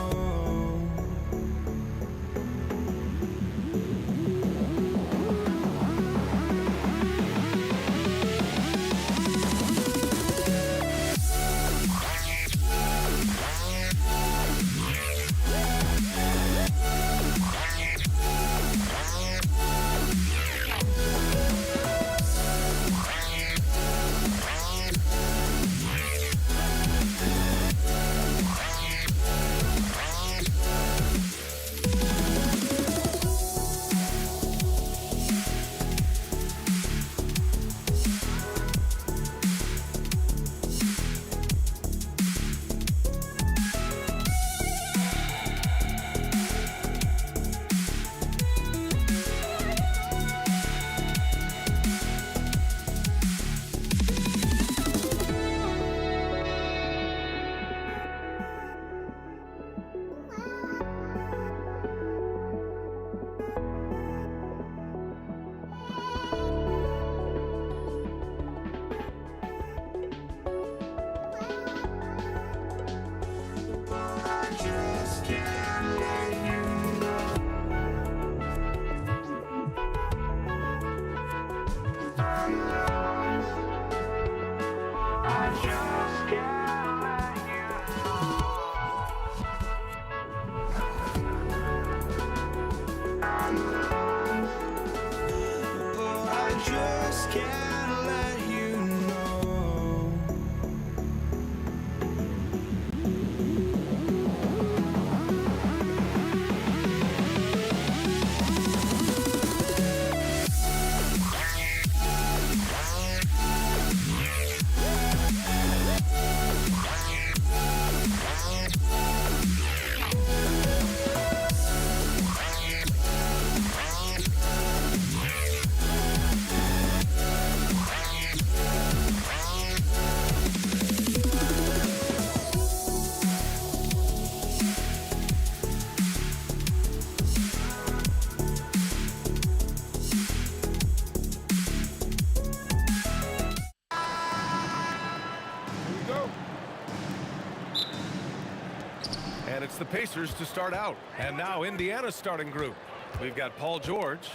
And it's the Pacers to start out. And now Indiana's starting group. We've got Paul George,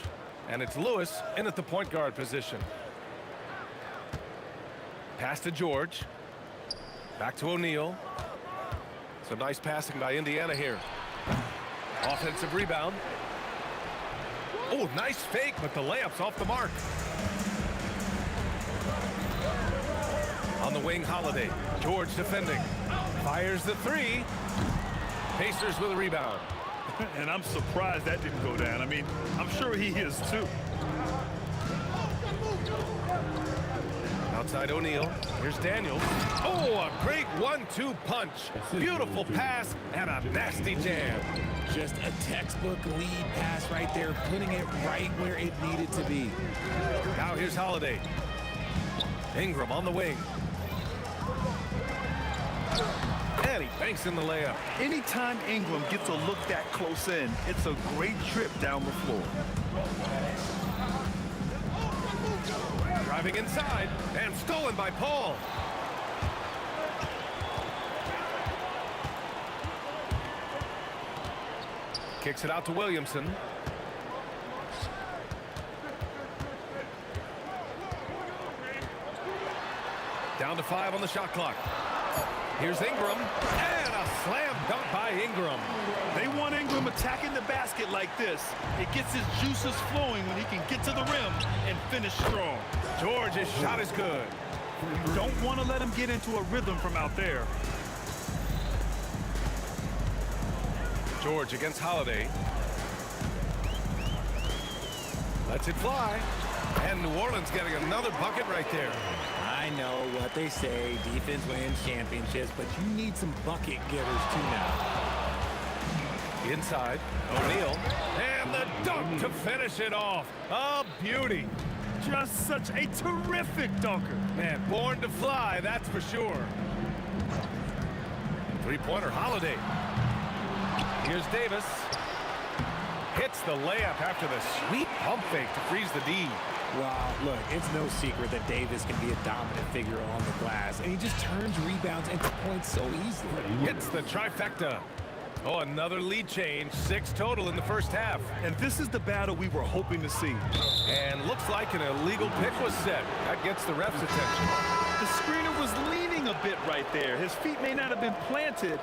and it's Lewis in at the point guard position. Pass to George. Back to O'Neal. Some nice passing by Indiana here. Offensive rebound. Oh, nice fake, but the layup's off the mark. On the wing, Holiday. George defending. Fires the three. Pacers with a rebound. And I'm surprised that didn't go down. I mean, I'm sure he is too. Outside O'Neal. Here's Daniels. Oh, a great 1-2 punch. Beautiful pass and a nasty jam. Just a textbook lead pass right there, putting it right where it needed to be. Now here's Holiday. Ingram on the wing. And he banks in the layup. Anytime Ingram gets a look that close in, it's a great trip down the floor. Driving inside and stolen by Paul. Kicks it out to Williamson. Down to 5 on the shot clock. Here's Ingram, and a slam dunk by Ingram. They want Ingram attacking the basket like this. It gets his juices flowing when he can get to the rim and finish strong. George's shot is good. You don't want to let him get into a rhythm from out there. George against Holiday. Lets it fly. And New Orleans getting another bucket right there. I know what they say, defense wins championships, but you need some bucket getters too now. Inside, O'Neal. And the dunk to finish it off. A beauty. Just such a terrific dunker. Man, born to fly, that's for sure. Three-pointer, Holiday. Here's Davis. Hits the layup after the sweet pump fake to freeze the D. Well, look, it's no secret that Davis can be a dominant figure on the glass, and he just turns rebounds into points so easily. Hits the trifecta. Oh, another lead change. 6 total in the first half. And this is the battle we were hoping to see. And looks like an illegal pick was set. That gets the ref's attention. The screener was leaning a bit right there. His feet may not have been planted.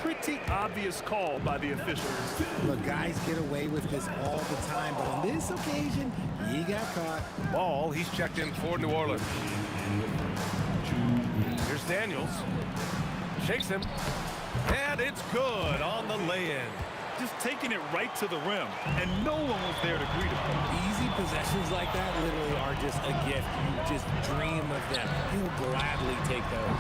Pretty obvious call by the officials. Look, guys get away with this all the time, but on this occasion, he got caught. Ball, he's checked in for New Orleans. Here's Daniels. Shakes him. And it's good on the lay-in. Just taking it right to the rim, and no one was there to greet him. Easy possessions like that literally are just a gift. You just dream of them. He'll gladly take those.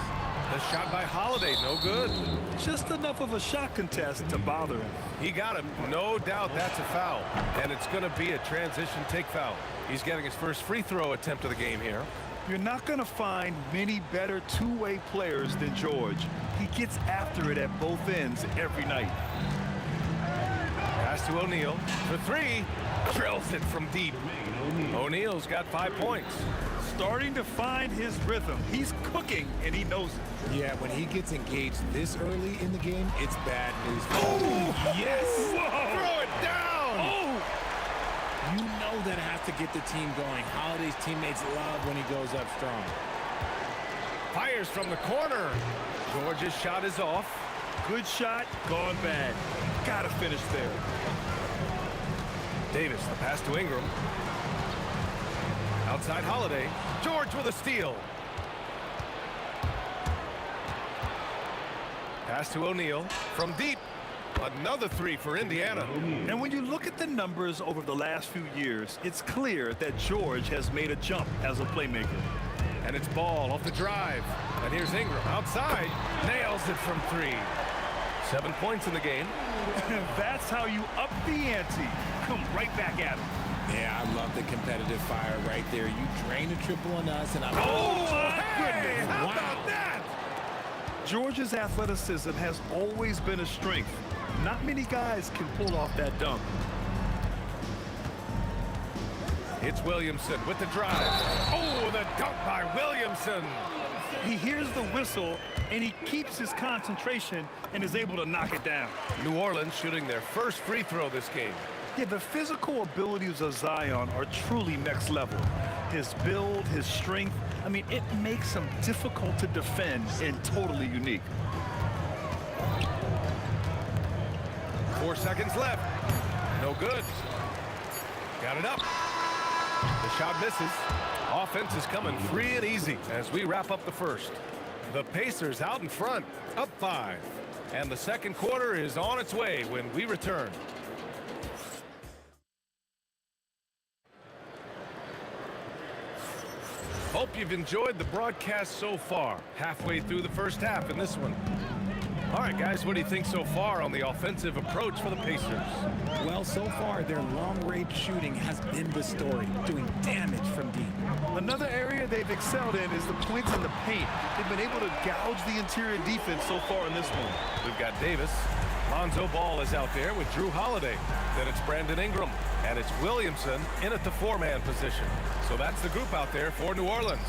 The shot by Holiday, no good. Just enough of a shot contest to bother him. He got him. No doubt that's a foul. And it's going to be a transition take foul. He's getting his first free throw attempt of the game here. You're not going to find many better two-way players than George. He gets after it at both ends every night. Pass to O'Neal for 3. Drills it from deep. O'Neal's got 5 points. Starting to find his rhythm. He's cooking, and he knows it. Yeah, when he gets engaged this early in the game, it's bad news. Oh, yes! Whoa. Throw it down! Oh! You know that has to get the team going. Holiday's teammates love when he goes up strong. Fires from the corner. George's shot is off. Good shot, gone bad. Gotta finish there. Davis, the pass to Ingram. Outside Holiday. George with a steal. Pass to O'Neal from deep. Another 3 for Indiana. And when you look at the numbers over the last few years, it's clear that George has made a jump as a playmaker. And it's Ball off the drive. And here's Ingram outside. Nails it from 3. 7 points in the game. That's how you up the ante. Come right back at him. Yeah, I love the competitive fire right there. You drain a triple on us, and I'm... Oh, my goodness. How wow. about that? George's athleticism has always been a strength. Not many guys can pull off that dunk. It's Williamson with the drive. Oh, the dunk by Williamson. He hears the whistle, and he keeps his concentration and is able to knock it down. New Orleans shooting their first free throw this game. Yeah, the physical abilities of Zion are truly next level. His build, his strength, I mean, it makes him difficult to defend and totally unique. 4 seconds left. No good. Got it up. The shot misses. Offense is coming free and easy as we wrap up the first. The Pacers out in front, up 5. And the second quarter is on its way when we return. Hope you've enjoyed the broadcast so far. Halfway through the first half in this one. All right, guys, what do you think so far on the offensive approach for the Pacers? Well, so far, their long-range shooting has been the story, doing damage from deep. Another area they've excelled in is the points in the paint. They've been able to gouge the interior defense so far in this one. We've got Davis. Lonzo Ball is out there with Drew Holiday. Then it's Brandon Ingram. And it's Williamson in at the 4-man position. So that's the group out there for New Orleans.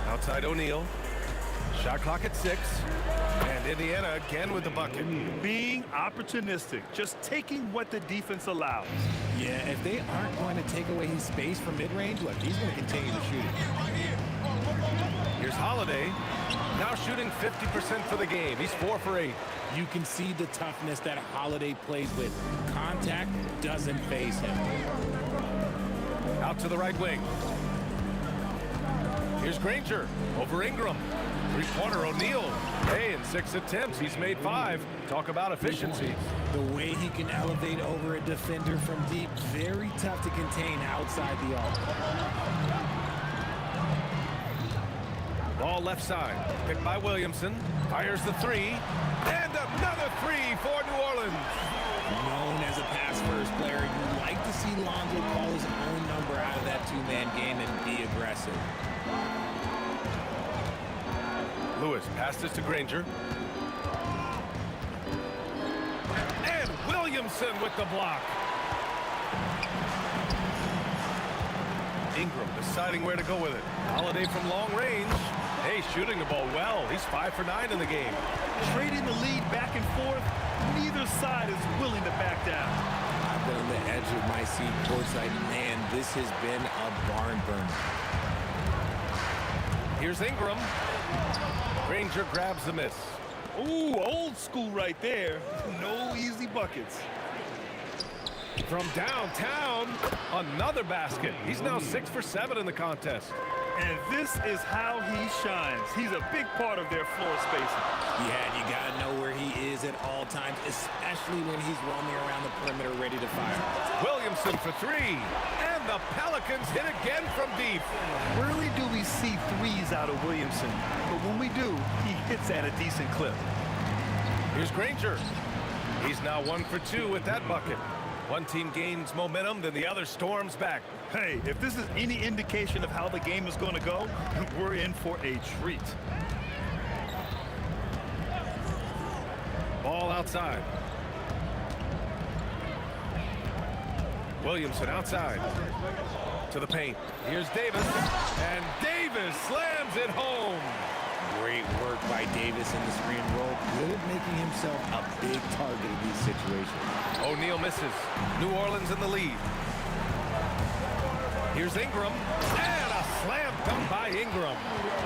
Outside O'Neal. Shot clock at 6. And Indiana again with the bucket. Being opportunistic, just taking what the defense allows. Yeah, if they aren't going to take away his space from mid-range, look, he's going to continue to shoot it. Here's Holiday. Now shooting 50% for the game. He's 4 for 8. You can see the toughness that Holiday plays with. Contact doesn't faze him. Out to the right wing. Here's Granger over Ingram. Three-pointer O'Neal. Hey, in 6 attempts, he's made 5. Talk about efficiency. The way he can elevate over a defender from deep, very tough to contain outside the arc. Ball left side. Picked by Williamson. Fires the 3. And another 3 for New Orleans. Known as a pass-first player, you like to see Lonzo call his own number out of that two-man game and be aggressive. Lewis passes to Granger. And Williamson with the block. Ingram deciding where to go with it. Holiday from long range. Hey, shooting the ball well. He's 5 for 9 in the game. Trading the lead back and forth, neither side is willing to back down. I've been on the edge of my seat courtside. Man, this has been a barn burner. Here's Ingram. Granger grabs the miss. Ooh, old school right there. No easy buckets. From downtown, another basket. He's now 6 for 7 in the contest. And this is how he shines. He's a big part of their floor spacing. Yeah, and you got to know where he is at all times, especially when he's roaming around the perimeter ready to fire. Williamson for 3. And the Pelicans hit again from deep. Rarely do we see threes out of Williamson, but when we do, he hits at a decent clip. Here's Granger. He's now 1 for 2 with that bucket. One team gains momentum, then the other storms back. Hey, if this is any indication of how the game is going to go, we're in for a treat. Ball outside. Williamson outside to the paint. Here's Davis, and Davis slams it home. Great work by Davis in the screen roll. Good at making himself a big target in these situations. O'Neal misses. New Orleans in the lead. Here's Ingram, and a slam dunk by Ingram.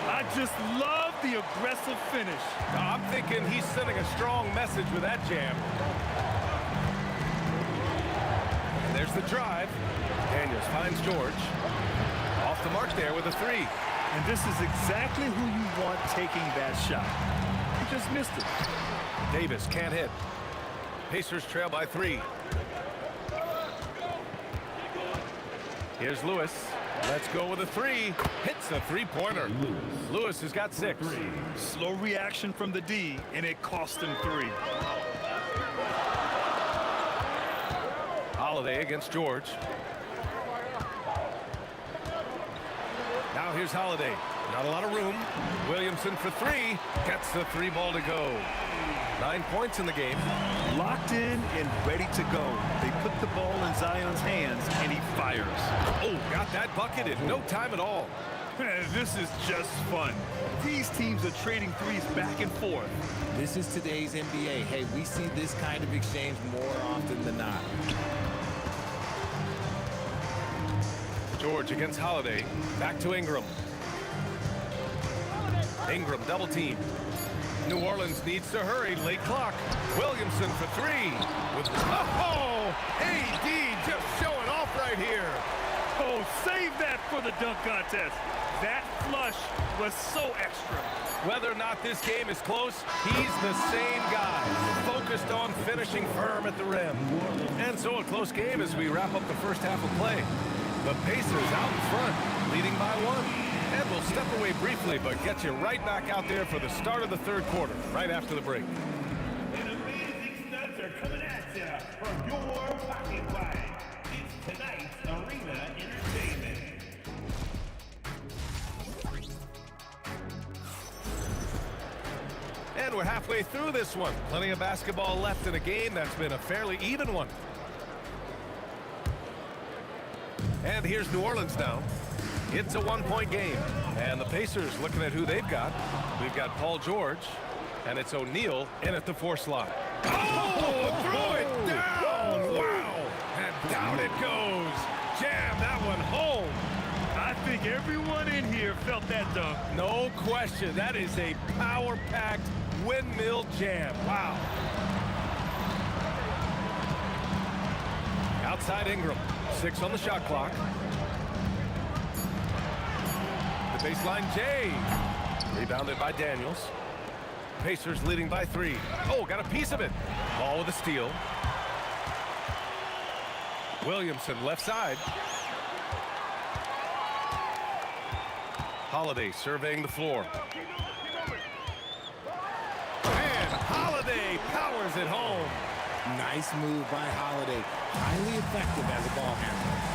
I just love the aggressive finish. I'm thinking he's sending a strong message with that jam. And there's the drive. Daniels finds George. Off the mark there with a 3. And this is exactly who you want taking that shot. He just missed it. Davis can't hit. Pacers trail by 3. Here's Lewis. Let's go with a 3. Hits a 3-pointer. Lewis has got 6. Slow reaction from the D, and it cost him 3. Holiday against George. Now here's Holiday. Not a lot of room. Williamson for 3. Gets the 3 ball to go. 9 points in the game. Locked in and ready to go. They put the ball in Zion's hands, and he fires. Oh, got that bucket in no time at all. This is just fun. These teams are trading threes back and forth. This is today's NBA. Hey, we see this kind of exchange more often than not. George against Holiday. Back to Ingram. Ingram double team. New Orleans needs to hurry. Late clock. Williamson for 3. With AD just showing off right here. Oh, save that for the dunk contest. That flush was so extra. Whether or not this game is close, he's the same guy, focused on finishing firm at the rim. And so a close game as we wrap up the first half of play. The Pacers out in front, leading by 1. And we'll step away briefly, but get you right back out there for the start of the third quarter, right after the break. And amazing studs are coming at you from your pocket wide. It's tonight's Arena Entertainment. And we're halfway through this one. Plenty of basketball left in a game that's been a fairly even one. And here's New Orleans now. It's a 1-point game. And the Pacers looking at who they've got. We've got Paul George, and it's O'Neal in at the 4 slot. Oh, throw it down! Wow! And down it goes. Jam that one home. I think everyone in here felt that dunk. No question. That is a power-packed windmill jam. Wow. Outside Ingram. 6 on the shot clock. baseline J. Rebounded by Daniels. Pacers leading by 3. Oh, got a piece of it. Ball with a steal. Williamson left side. Holiday surveying the floor. And Holiday powers it home. Nice move by Holiday. Highly effective as a ball handler.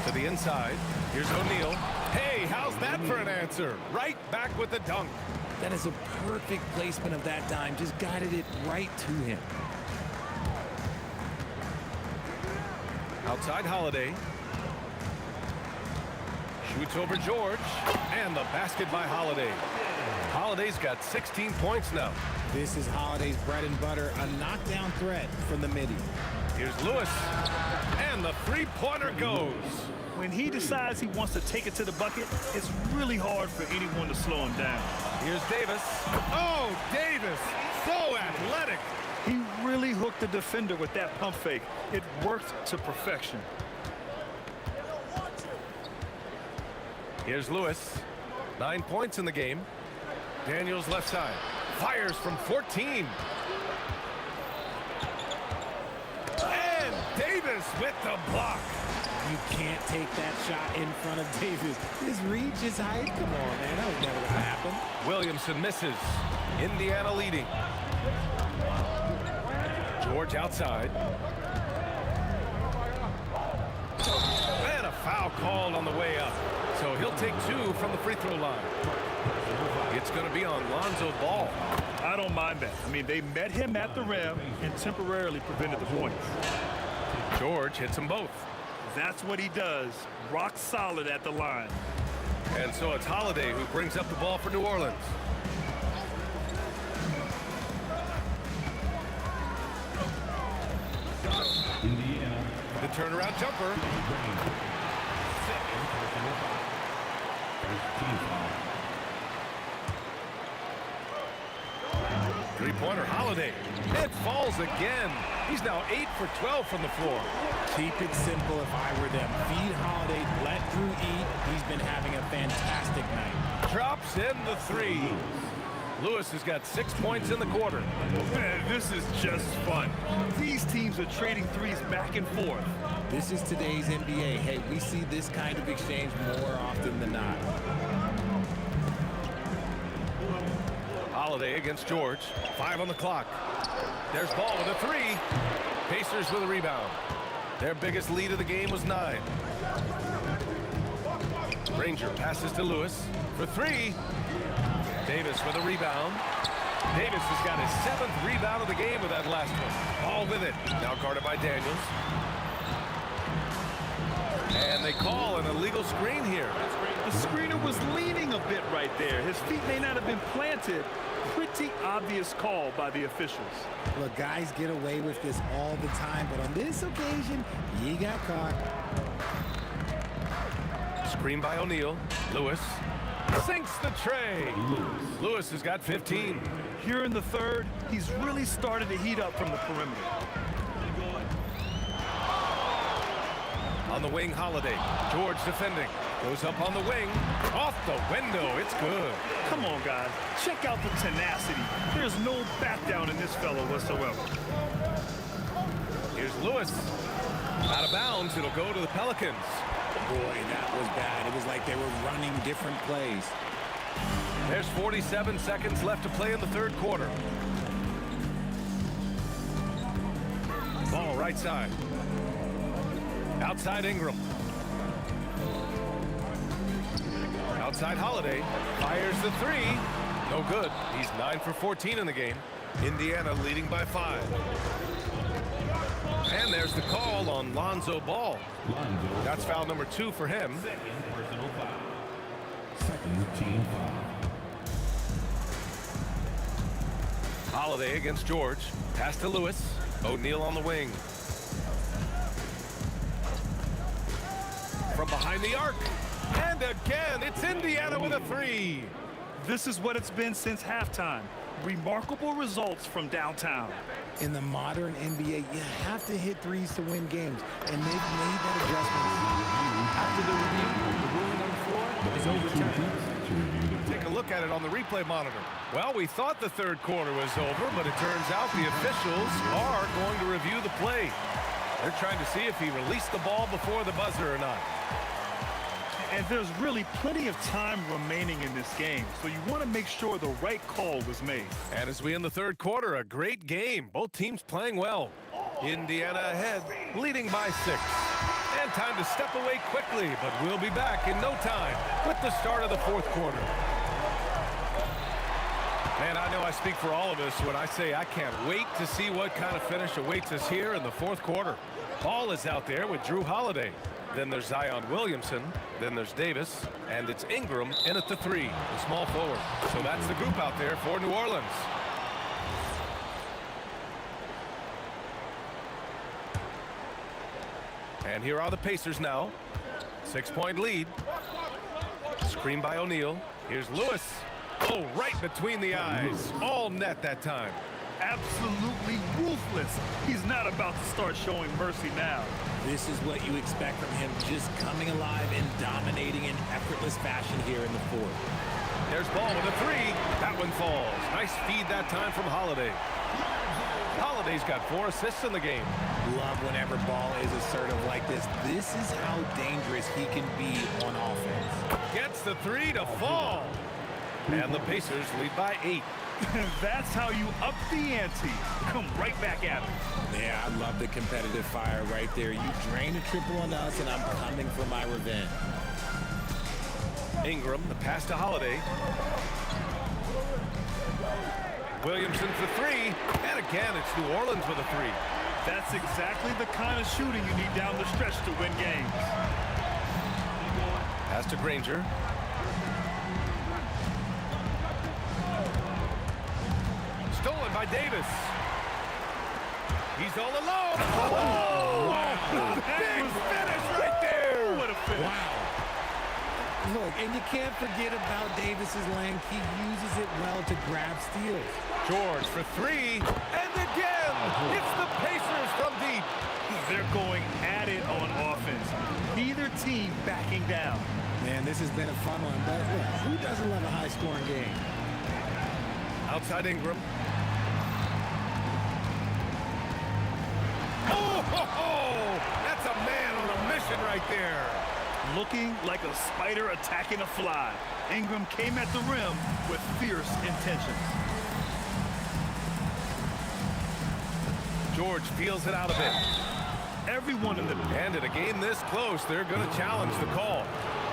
To the inside. Here's O'Neal. Hey, how's that for an answer? Right back with the dunk. That is a perfect placement of that dime. Just guided it right to him. Outside Holiday. Shoots over George. And the basket by Holiday. Holiday's got 16 points now. This is Holiday's bread and butter, a knockdown threat from the midi. Here's Lewis. And the three-pointer goes. When he decides he wants to take it to the bucket, it's really hard for anyone to slow him down. Here's Davis. Oh, Davis, so athletic. He really hooked the defender with that pump fake. It worked to perfection. Here's Lewis. 9 points in the game. Daniels left side. Fires from 14. And Davis with the block. You can't take that shot in front of Davis. His reach is high. Come on, man. That was never going to happen. Williamson misses. Indiana leading. George outside. And a foul called on the way up. So he'll take 2 from the free throw line. It's going to be on Lonzo Ball. I don't mind that. I mean, they met him at the rim and temporarily prevented the points. George hits them both. That's what he does. Rock solid at the line. And so it's Holiday who brings up the ball for New Orleans. The turnaround jumper. Three-pointer Holiday. It falls again. He's now 8 for 12 from the floor. Keep it simple if I were them. Feed Holiday, let Drew eat. He's been having a fantastic night. Drops in the 3. Lewis has got 6 points in the quarter. Man, this is just fun. These teams are trading threes back and forth. This is today's NBA. Hey, we see this kind of exchange more often than not. Holiday against George. 5 on the clock. There's Ball with a 3. Pacers with a rebound. Their biggest lead of the game was 9. Ranger passes to Lewis for 3. Davis with a rebound. Davis has got his 7th rebound of the game with that last one. Ball with it. Now guarded by Daniels. And they call an illegal screen here. The screener was leaning a bit right there. His feet may not have been planted. Pretty obvious call by the officials. Look, guys get away with this all the time, but on this occasion, he got caught. Screen by O'Neal. Lewis sinks the tray. Lewis has got 15. Here in the third, he's really started to heat up from the perimeter. On the wing, Holiday. George defending. Goes up on the wing. Off the window. It's good. Come on, guys. Check out the tenacity. There's no back down in this fellow whatsoever. Here's Lewis. Out of bounds. It'll go to the Pelicans. Boy, that was bad. It was like they were running different plays. There's 47 seconds left to play in the third quarter. Ball right side. Outside Ingram. Outside Holiday. Fires the 3. No good. He's 9 for 14 in the game. Indiana leading by 5. And there's the call on Lonzo Ball. That's foul number 2 for him. Second team foul. Holiday against George. Pass to Lewis. O'Neal on the wing. From behind the arc. And again, it's Indiana with a 3. This is what it's been since halftime. Remarkable results from downtown. In the modern NBA, you have to hit threes to win games, and they've made that adjustment. After the review, the ruling on the floor is overturned. Take a look at it on the replay monitor. Well, we thought the third quarter was over, but it turns out the officials are going to review the play. They're trying to see if he released the ball before the buzzer or not. And there's really plenty of time remaining in this game, so you want to make sure the right call was made. And as we end the third quarter, a great game. Both teams playing well. Indiana ahead, leading by 6. And time to step away quickly, but we'll be back in no time with the start of the fourth quarter. Man, I know I speak for all of us when I say I can't wait to see what kind of finish awaits us here in the fourth quarter. Ball is out there with Drew Holiday. Then there's Zion Williamson. Then there's Davis. And it's Ingram in at the 3, the small forward. So that's the group out there for New Orleans. And here are the Pacers now. 6-point lead. Screen by O'Neal. Here's Lewis. Oh, right between the eyes. All net that time. Absolutely ruthless. He's not about to start showing mercy now. This is what you expect from him, just coming alive and dominating in effortless fashion here in the fourth. There's Ball with a 3. That one falls. Nice feed that time from Holiday. Holiday's got 4 assists in the game. Love whenever Ball is assertive like this. This is how dangerous he can be on offense. Gets the 3 to fall. And the Pacers lead by 8. That's how you up the ante. Come right back at him. Yeah, I love the competitive fire right there. You drain a triple on us, and I'm coming for my revenge. Ingram, the pass to Holiday. Williamson for 3. And again, it's New Orleans with a 3. That's exactly the kind of shooting you need down the stretch to win games. Pass to Granger. Stolen by Davis. He's all alone. Oh, wow. Big finish right there. What a finish. Wow. Look, and you can't forget about Davis's length. He uses it well to grab steals. George for 3. And again, it's the Pacers from deep. They're going at it on offense. Neither team backing down. Man, this has been a fun one, but look, who doesn't love a high-scoring game? Outside Ingram. Oh, that's a man on a mission right there. Looking like a spider attacking a fly. Ingram came at the rim with fierce intentions. George feels it out a bit. Everyone in the... And in a game this close, they're going to challenge the call.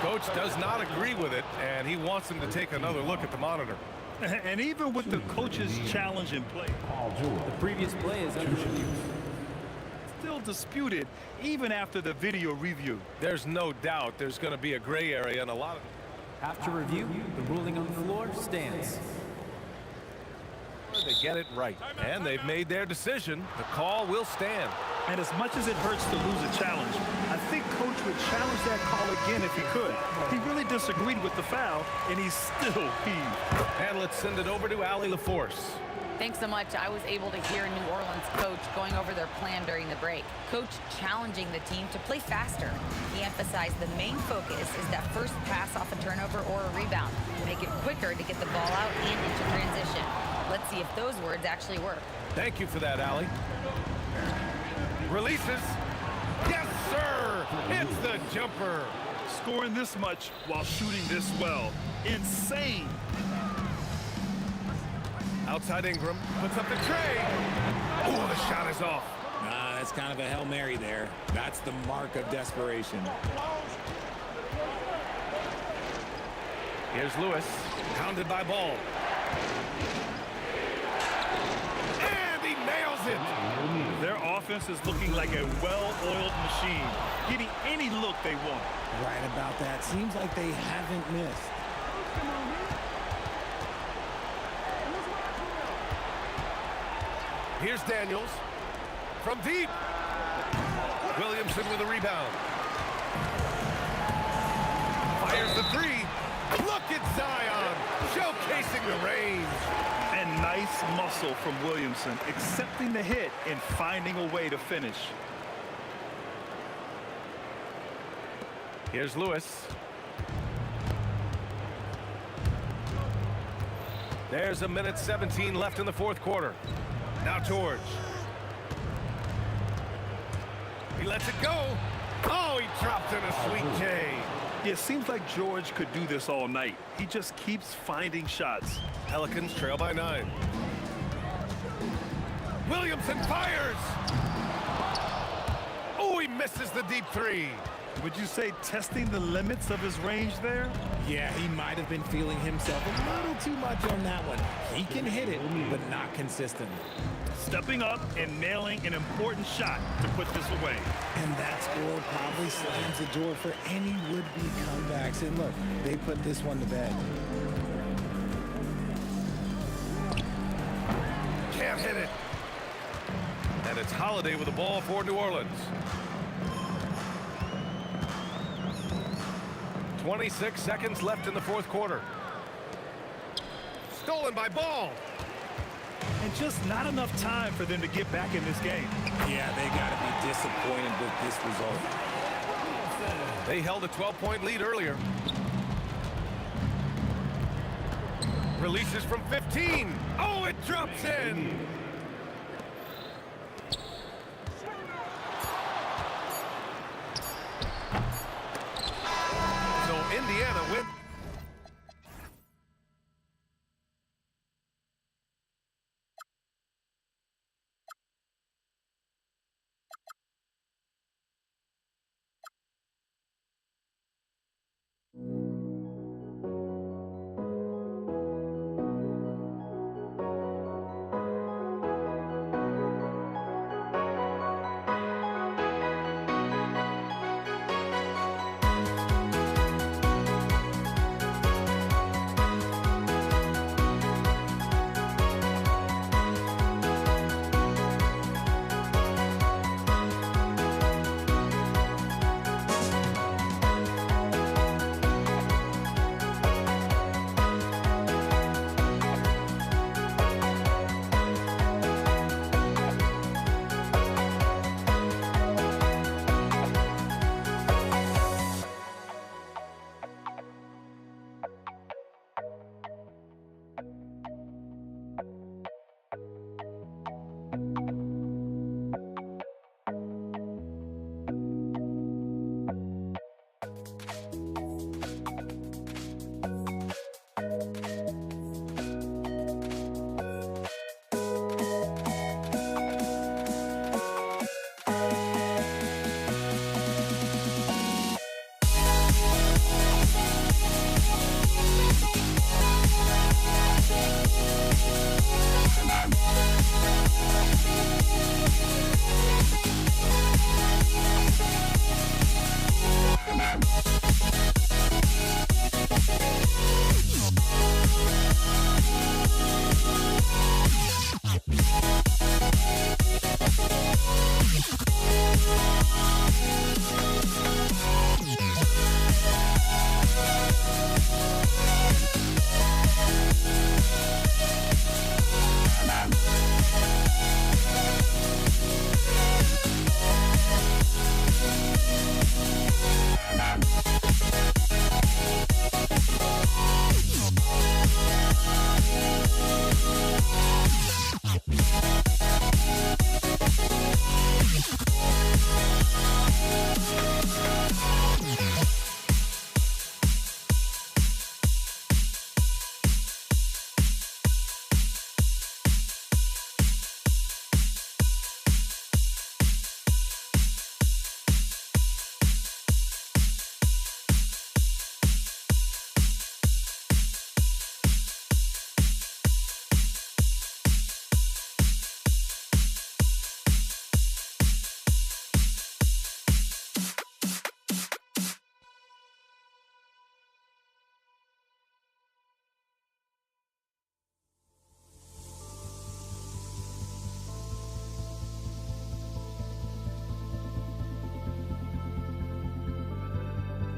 Coach does not agree with it, and he wants him to take another look at the monitor. And even with the coach's challenge in play, The previous play is under review. still disputed even after the video review. There's no doubt there's going to be a gray area and a lot of... After review, the ruling on the floor stands. They get it right, and they've made their decision. The call will stand. And as much as it hurts to lose a challenge, I think Coach would challenge that call again if he could. He really disagreed with the foul, and he's still peeved. And let's send it over to Allie LaForce. Thanks so much. I was able to hear New Orleans coach going over their plan during the break. Coach challenging the team to play faster. He emphasized the main focus is that first pass off a turnover or a rebound. Make it quicker to get the ball out and into transition. Let's see if those words actually work. Thank you for that, Allie. Releases. Yes, sir. Hits the jumper. Scoring this much while shooting this well. Insane. Outside Ingram. Puts up the tray. Oh, the shot is off. That's kind of a Hail Mary there. That's the mark of desperation. Here's Lewis. Pounded by Ball. And he nails it. Their offense is looking like a well-oiled machine, getting any look they want. Right about that. Seems like they haven't missed. Here's Daniels. From deep. Williamson with a rebound. Fires the 3. Look at Zion, showcasing the range. And nice muscle from Williamson, accepting the hit and finding a way to finish. Here's Lewis. There's a minute 17 left in the fourth quarter. Now George. He lets it go. Oh, he dropped in a sweet J. Yeah, it seems like George could do this all night. He just keeps finding shots. Pelicans trail by 9. Williamson fires. Oh, he misses the deep three. Would you say testing the limits of his range there? Yeah, he might have been feeling himself a little too much on that one. He can hit it, but not consistently. Stepping up and nailing an important shot to put this away. And that score probably slams the door for any would-be comebacks. And look, they put this one to bed. Can't hit it. And it's Holiday with the ball for New Orleans. 26 seconds left in the fourth quarter. Stolen by Ball. And just not enough time for them to get back in this game. Yeah, they got to be disappointed with this result. They held a 12-point lead earlier. Releases from 15. Oh, it drops in. So Indiana wins.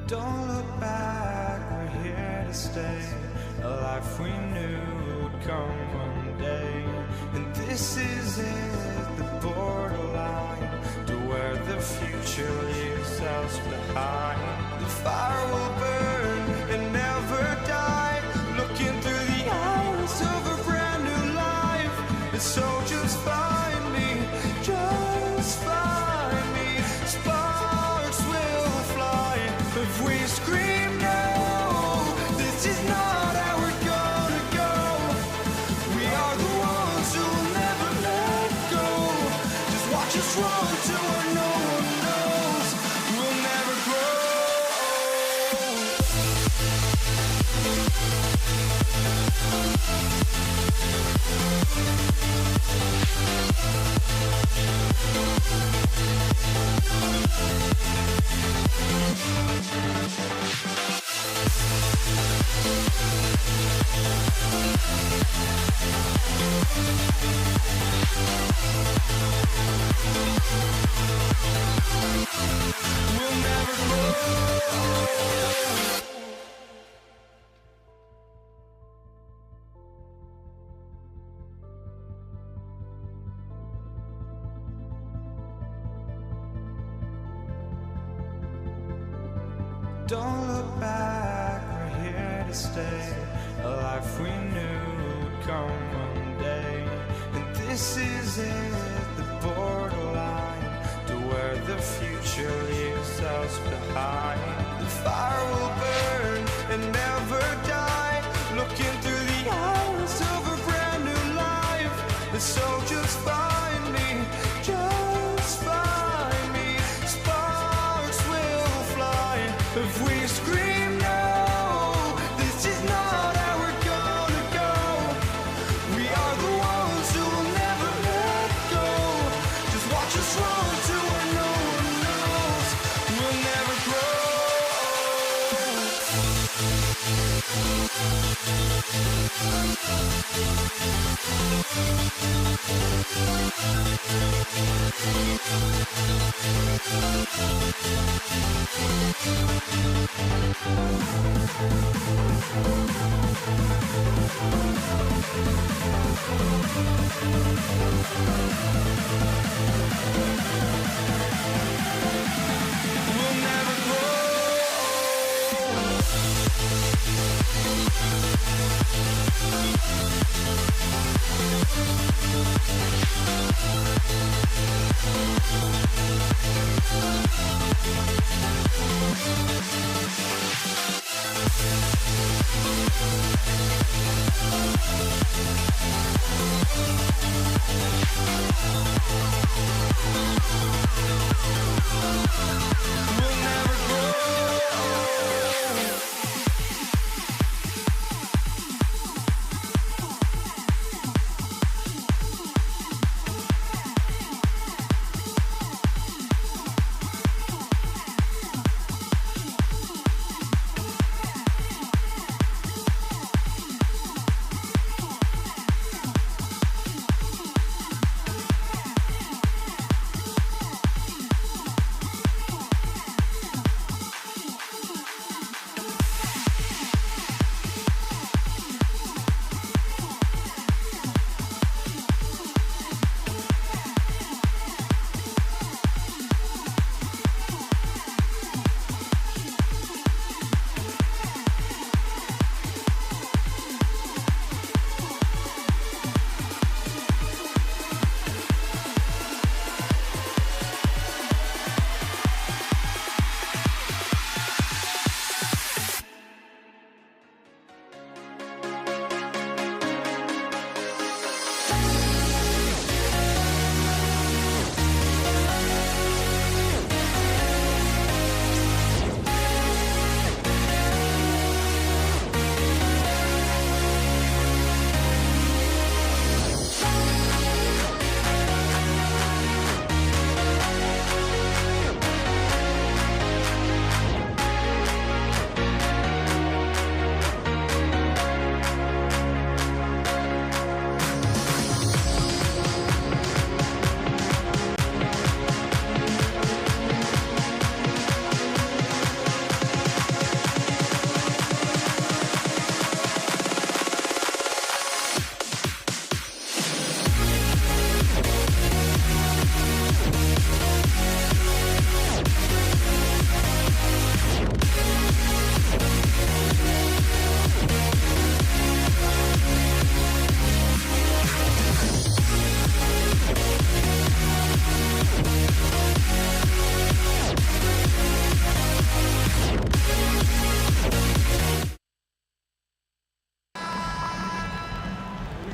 Don't look back, we're here to stay. A life we knew would come one day. And this is it, the borderline to where the future leaves us behind. The fire will burn and never die. Looking through the eyes of a brand new life. And so just find me, just find me. Sparks will fly if we scream no. This is not how we're gonna go. We are the ones who will never let go. Just watch us run to where no one knows. We'll never grow. We'll never grow. Don't look back, we're here to stay. A life we knew would come one day. And this is it, the borderline to where the future leaves us behind. The fire will burn and never die. Looking through the eyes of a brand new life. And so just find me, just find me. Sparks will fly if we scream no. This is not how we're gonna go. We are the ones who will never let go. Just watch us run to where no one knows. We'll never grow. We'll never grow. We'll never grow.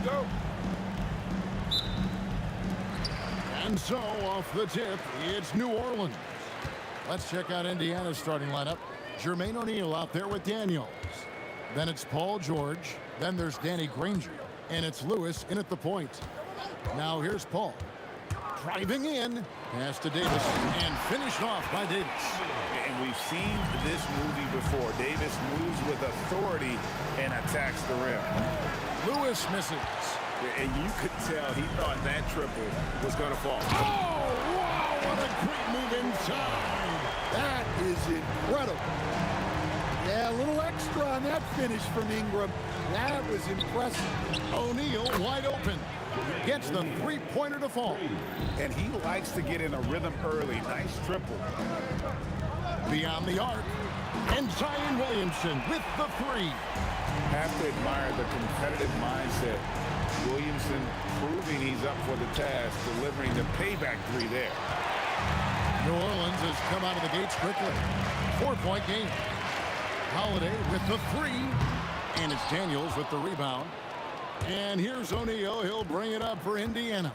go. And so, off the tip, it's New Orleans. Let's check out Indiana's starting lineup. Jermaine O'Neal out there with Daniels. Then it's Paul George. Then there's Danny Granger. And it's Lewis in at the point. Now here's Paul. Driving in. Pass to Davis. And finished off by Davis. And we've seen this movie before. Davis moves with authority and attacks the rim. Lewis misses. And you could tell he thought that triple was going to fall. Oh, wow, what a great move inside. That is incredible. Yeah, a little extra on that finish from Ingram. That was impressive. O'Neal wide open. Gets the three-pointer to fall. And he likes to get in a rhythm early. Nice triple. Beyond the arc. And Zion Williamson with the three. Have to admire the competitive mindset. Williamson proving he's up for the task, delivering the payback three there. New Orleans has come out of the gates quickly. 4-point game. Holiday with the three. And it's Daniels with the rebound. And here's O'Neal. He'll bring it up for Indiana.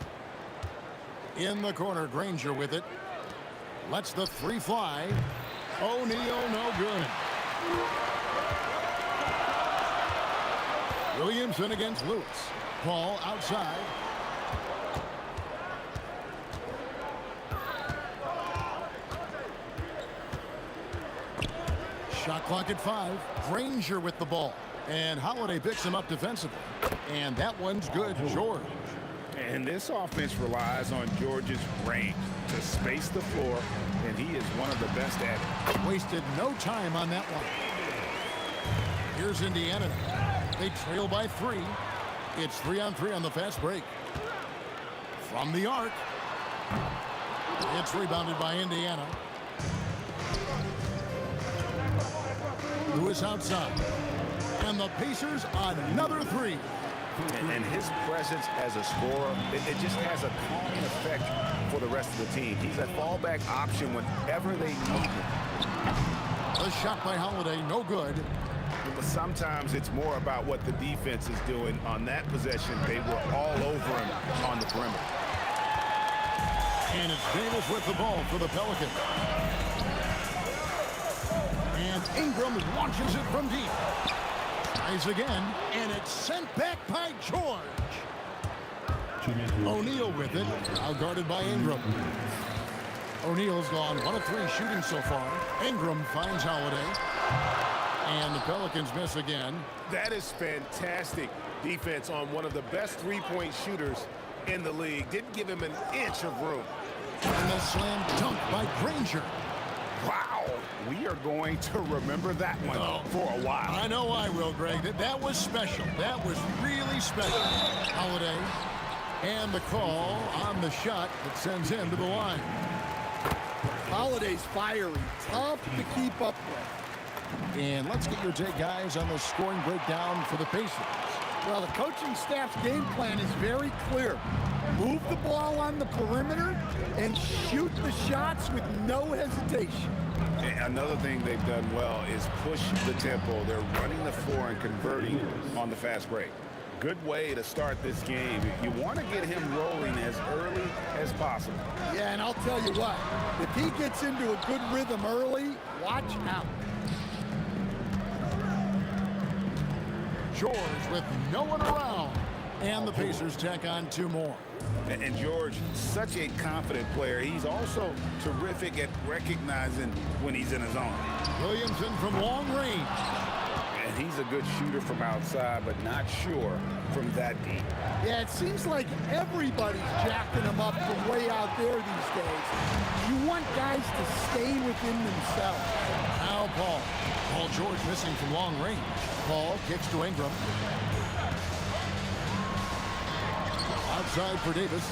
In the corner, Granger with it. Lets the three fly. O'Neal no good. Williamson against Lewis. Paul outside. Shot clock at 5. Granger with the ball. And Holiday picks him up defensively. And that one's good, George. And this offense relies on George's range to space the floor, and he is one of the best at it. Wasted no time on that one. Here's Indiana. They trail by 3. It's 3-on-3 on the fast break. From the arc. It's rebounded by Indiana. Lewis outside. And the Pacers on another 3. And his presence as a scorer, it just has a calming effect for the rest of the team. He's a fallback option whenever they need him. The shot by Holiday, no good. But sometimes it's more about what the defense is doing. On that possession, they were all over him on the perimeter. And it's Davis with the ball for the Pelicans. And Ingram launches it from deep. Tries again, and it's sent back by George. O'Neal with it, now guarded by Ingram. O'Neal's gone 1 of 3 shooting so far. Ingram finds Holiday. And the Pelicans miss again. That is fantastic defense on one of the best three-point shooters in the league. Didn't give him an inch of room. And the slam dunk by Granger. Wow. We are going to remember that one for a while. I know I will, Greg. That was special. That was really special. Holiday. And the call on the shot that sends him to the line. Holiday's fiery. Tough to keep up with. And let's get your take, guys, on the scoring breakdown for the Pacers. Well, the coaching staff's game plan is very clear. Move the ball on the perimeter and shoot the shots with no hesitation. Another thing they've done well is push the tempo. They're running the floor and converting on the fast break. Good way to start this game. You want to get him rolling as early as possible. Yeah, and I'll tell you what, if he gets into a good rhythm early, watch out. George with no one around. And the Pacers tack on 2 more. And George, such a confident player. He's also terrific at recognizing when he's in his zone. Williamson from long range. And he's a good shooter from outside, but not sure from that deep. Yeah, it seems like everybody's jacking him up from way out there these days. You want guys to stay within themselves. Now Paul. Paul George missing from long range. Paul kicks to Ingram. Outside for Davis.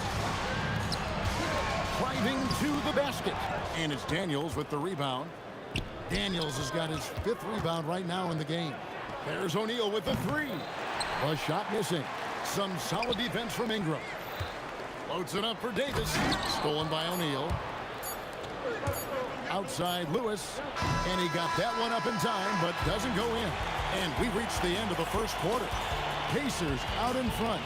Driving to the basket. And it's Daniels with the rebound. Daniels has got his 5th rebound right now in the game. There's O'Neal with the 3. A shot missing. Some solid defense from Ingram. Floats it up for Davis. Stolen by O'Neal. Outside Lewis. And he got that one up in time, but doesn't go in. And we reach the end of the first quarter. Pacers out in front.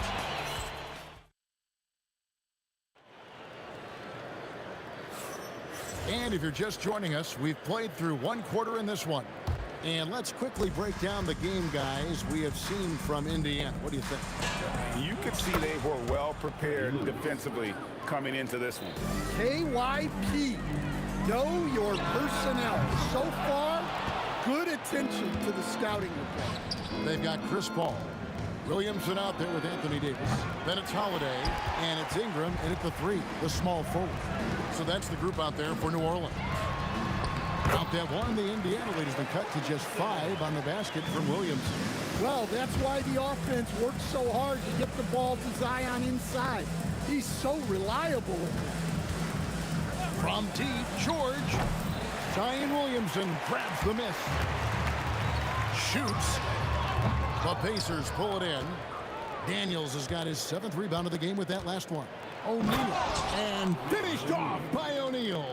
And if you're just joining us, we've played through one quarter in this one. And let's quickly break down the game, guys, we have seen from Indiana. What do you think? You could see they were well prepared defensively coming into this one. KYP, know your personnel. So far, good attention to the scouting report. They've got Chris Paul. Williamson out there with Anthony Davis. Then it's Holiday, and it's Ingram in at the 3, the small forward. So that's the group out there for New Orleans. Out that one, the Indiana lead has been cut to just 5 on the basket from Williamson. Well, that's why the offense works so hard to get the ball to Zion inside. He's so reliable. From deep, George. Zion Williamson grabs the miss. Shoots. The Pacers pull it in. Daniels has got his 7th rebound of the game with that last one. O'Neal. And finished off by O'Neal.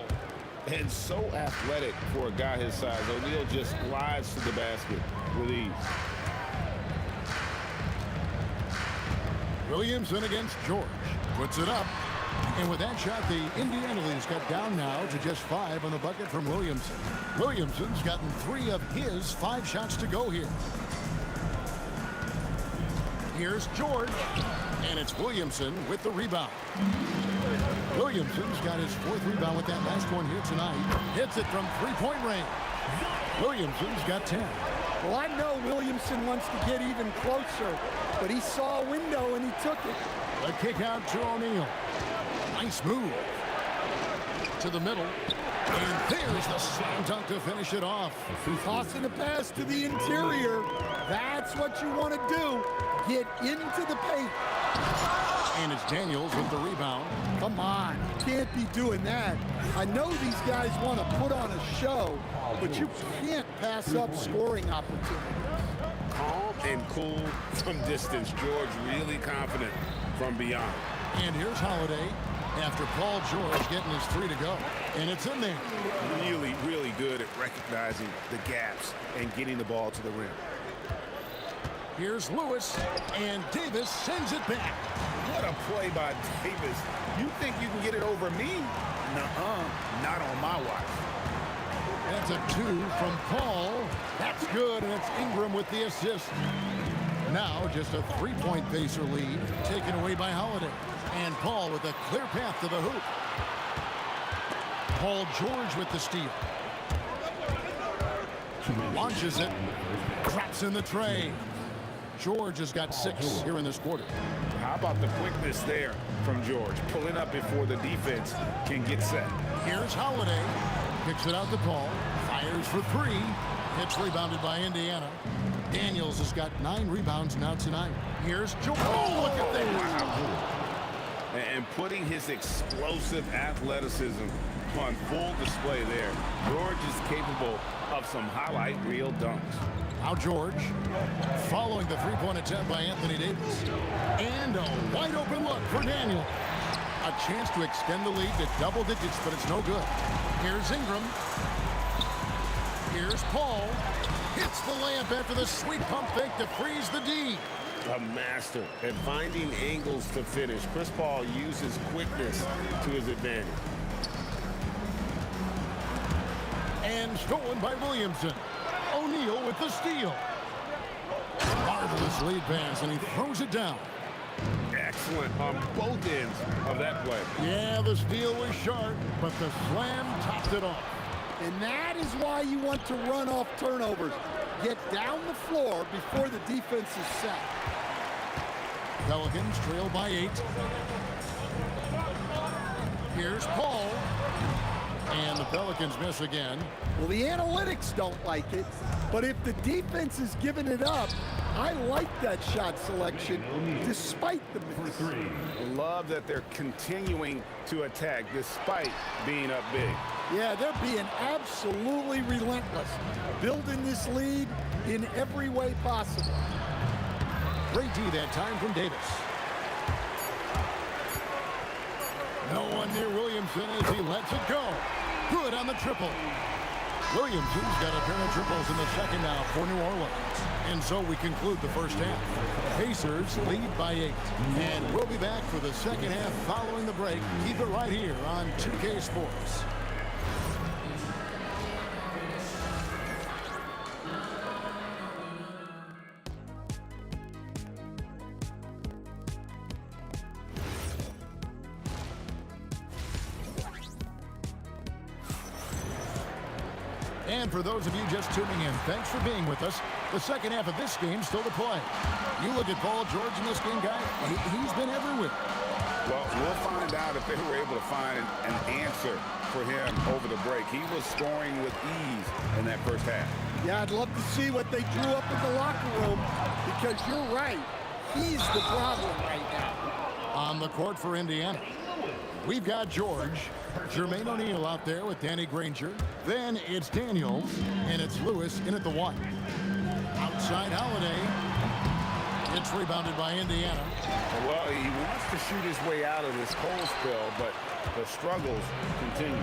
And so athletic for a guy his size. O'Neal just glides to the basket with ease. Williamson against George. Puts it up. And with that shot, the Indiana lead's got down now to just 5 on the bucket from Williamson. Williamson's gotten 3 of his 5 shots to go here. Here's George. And it's Williamson with the rebound. Williamson's got his 4th rebound with that last one here tonight. Hits it from 3-point range. Williamson's got 10. Well, I know Williamson wants to get even closer, but he saw a window and he took it. A kick out to O'Neal. Nice move. To the middle. And there's the slam dunk to finish it off. Tossing the pass to the interior. That's what you want to do. Get into the paint. And it's Daniels with the rebound. Come on, you can't be doing that. I know these guys want to put on a show, but you can't pass up scoring opportunities. Calm and cool from distance. George really confident from beyond. And here's Holiday after Paul George getting his 3 to go. And it's in there. Really, really good at recognizing the gaps and getting the ball to the rim. Here's Lewis, and Davis sends it back. What a play by Davis. You think you can get it over me? Nuh-uh, not on my watch. That's a 2 from Paul. That's good, and it's Ingram with the assist. Now just a 3-point Pacer lead, taken away by Holiday. And Paul with a clear path to the hoop. Paul George with the steal. Launches it, drops in the tray. George has got 6 here in this quarter. How about the quickness there from George? Pulling up before the defense can get set. Here's Holiday. Picks it out to Paul. Fires for 3. Hits rebounded by Indiana. Daniels has got 9 rebounds now tonight. Here's George. Oh, look at that. Wow. And putting his explosive athleticism on full display there. George is capable of some highlight reel dunks. Now George, following the 3-point attempt by Anthony Davis. And a wide open look for Daniel. A chance to extend the lead to double digits, but it's no good. Here's Ingram. Here's Paul. Hits the layup after the sweet pump fake to freeze the D. A master at finding angles to finish. Chris Paul uses quickness to his advantage. And stolen by Williamson. O'Neal with the steal. Marvelous lead pass, and he throws it down. Excellent on both ends of that play. Yeah, the steal was sharp, but the slam topped it off. And that is why you want to run off turnovers. Get down the floor before the defense is set. Pelicans trail by 8. Here's Paul. And the Pelicans miss again. Well, the analytics don't like it, but if the defense is giving it up, I like that shot selection despite the miss. Love that they're continuing to attack despite being up big. Yeah, they're being absolutely relentless, building this lead in every way possible. Great D that time from Davis. No one near Williamson as he lets it go. Good on the triple. Williamson's got a pair of triples in the second now for New Orleans. And so we conclude the first half. Pacers lead by 8. And we'll be back for the second half following the break. Keep it right here on 2K Sports. And for those of you just tuning in, thanks for being with us. The second half of this game still to play. You look at Paul George in this game, guy, he's been everywhere. Well, we'll find out if they were able to find an answer for him over the break. He was scoring with ease in that first half. Yeah, I'd love to see what they drew up in the locker room, because you're right. He's the problem right now. On the court for Indiana, we've got George, Jermaine O'Neal out there with Danny Granger. Then it's Daniels, and it's Lewis in at the 1. Outside Holiday. It's rebounded by Indiana. Well, he wants to shoot his way out of this cold spell, but the struggles continue.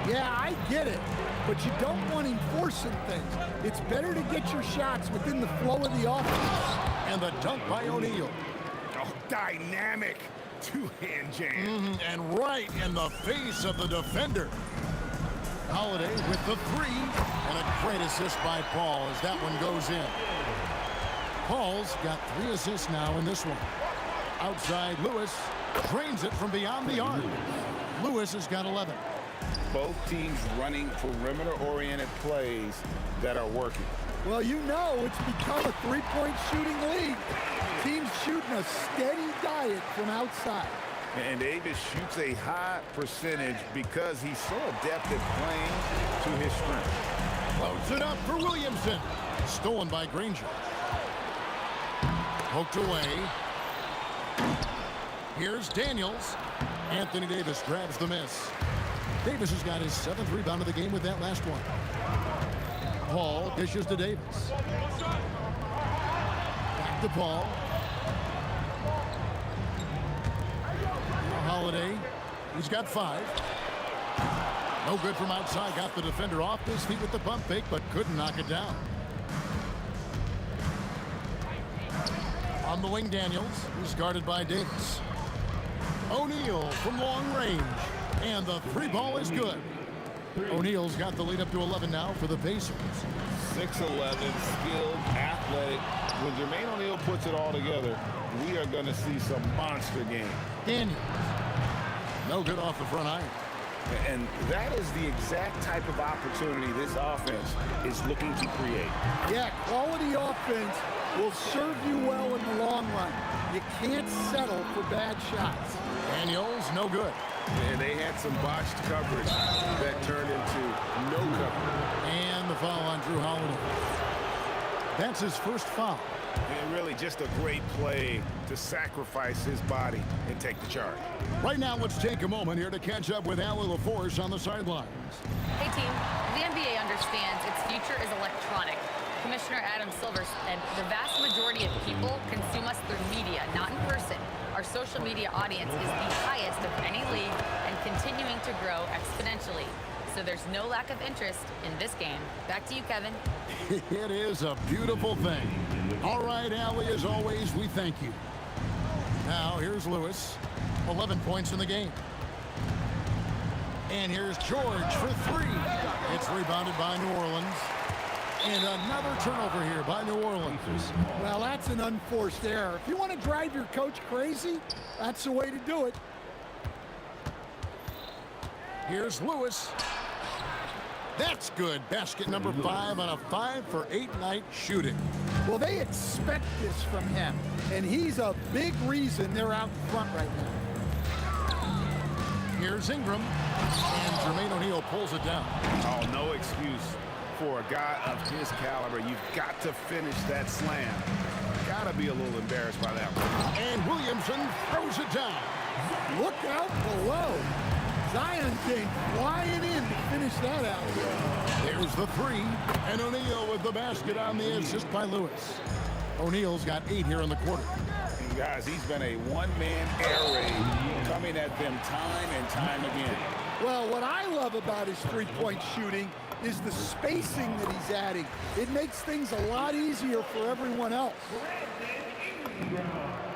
Yeah, I get it, but you don't want him forcing things. It's better to get your shots within the flow of the offense. And the dunk by O'Neal. Oh, dynamic two-hand jam. And right in the face of the defender. Holiday with the 3. And a great assist by Paul as that one goes in. Paul's got 3 assists now in this one. Outside, Lewis drains it from beyond the arc. Lewis has got 11. Both teams running perimeter-oriented plays that are working. Well, you know it's become a three-point shooting league. Teams shooting a steady diet from outside. And Davis shoots a high percentage because he's so adept at playing to his strength. Loads it up for Williamson. Stolen by Granger. Poked away. Here's Daniels. Anthony Davis grabs the miss. Davis has got his 7th rebound of the game with that last one. Paul dishes to Davis. Back to Paul. Holiday. He's got 5. No good from outside. Got the defender off his feet with the pump fake, but couldn't knock it down. On the wing, Daniels. He's guarded by Davis. O'Neal from long range. And the 3 ball is good. O'Neal's got the lead up to 11 now for the Pacers. 6'11", skilled, athletic. When Jermaine O'Neal puts it all together, we are going to see some monster game. Daniels. No good off the front iron. And that is the exact type of opportunity this offense is looking to create. Yeah, quality offense will serve you well in the long run. You can't settle for bad shots. Daniels, no good. And they had some botched coverage that turned into no coverage. And the foul on Drew Holiday. That's his first foul. And really just a great play to sacrifice his body and take the charge. Right now, let's take a moment here to catch up with Allie LaForce on the sidelines. Hey, team. The NBA understands its future is electronic. Commissioner Adam Silver said the vast majority of people consume us through media, not in person. Our social media audience is the highest of any league and continuing to grow exponentially. So there's no lack of interest in this game. Back to you, Kevin. It is a beautiful thing. All right, Allie, as always, we thank you. Now, here's Lewis. 11 points in the game. And here's George for 3. It's rebounded by New Orleans. And another turnover here by New Orleans. Well, that's an unforced error. If you want to drive your coach crazy, that's the way to do it. Here's Lewis. That's good. Basket number 5 on a 5-for-8 night shooting. Well, they expect this from him, and he's a big reason they're out in front right now. Here's Ingram, and Jermaine O'Neal pulls it down. Oh, no excuse for a guy of his caliber. You've got to finish that slam. Got to be a little embarrassed by that one. And Williamson throws it down. Look out below. Zion came flying in to finish that out. There's the 3, and O'Neal with the basket on the assist by Lewis. O'Neal's got 8 here in the quarter. And guys, he's been a one-man air raid coming at them time and time again. Well, what I love about his three-point shooting is the spacing that he's adding. It makes things a lot easier for everyone else.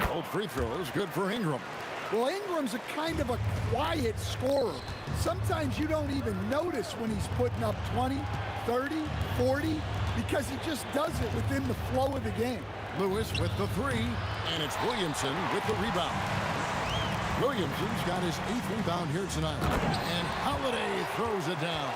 Both free throws good for Ingram. Well, Ingram's a kind of a quiet scorer. Sometimes you don't even notice when he's putting up 20, 30, 40, because he just does it within the flow of the game. Lewis with the three, and it's Williamson with the rebound. Williamson's got his 8th rebound here tonight, and Holiday throws it down.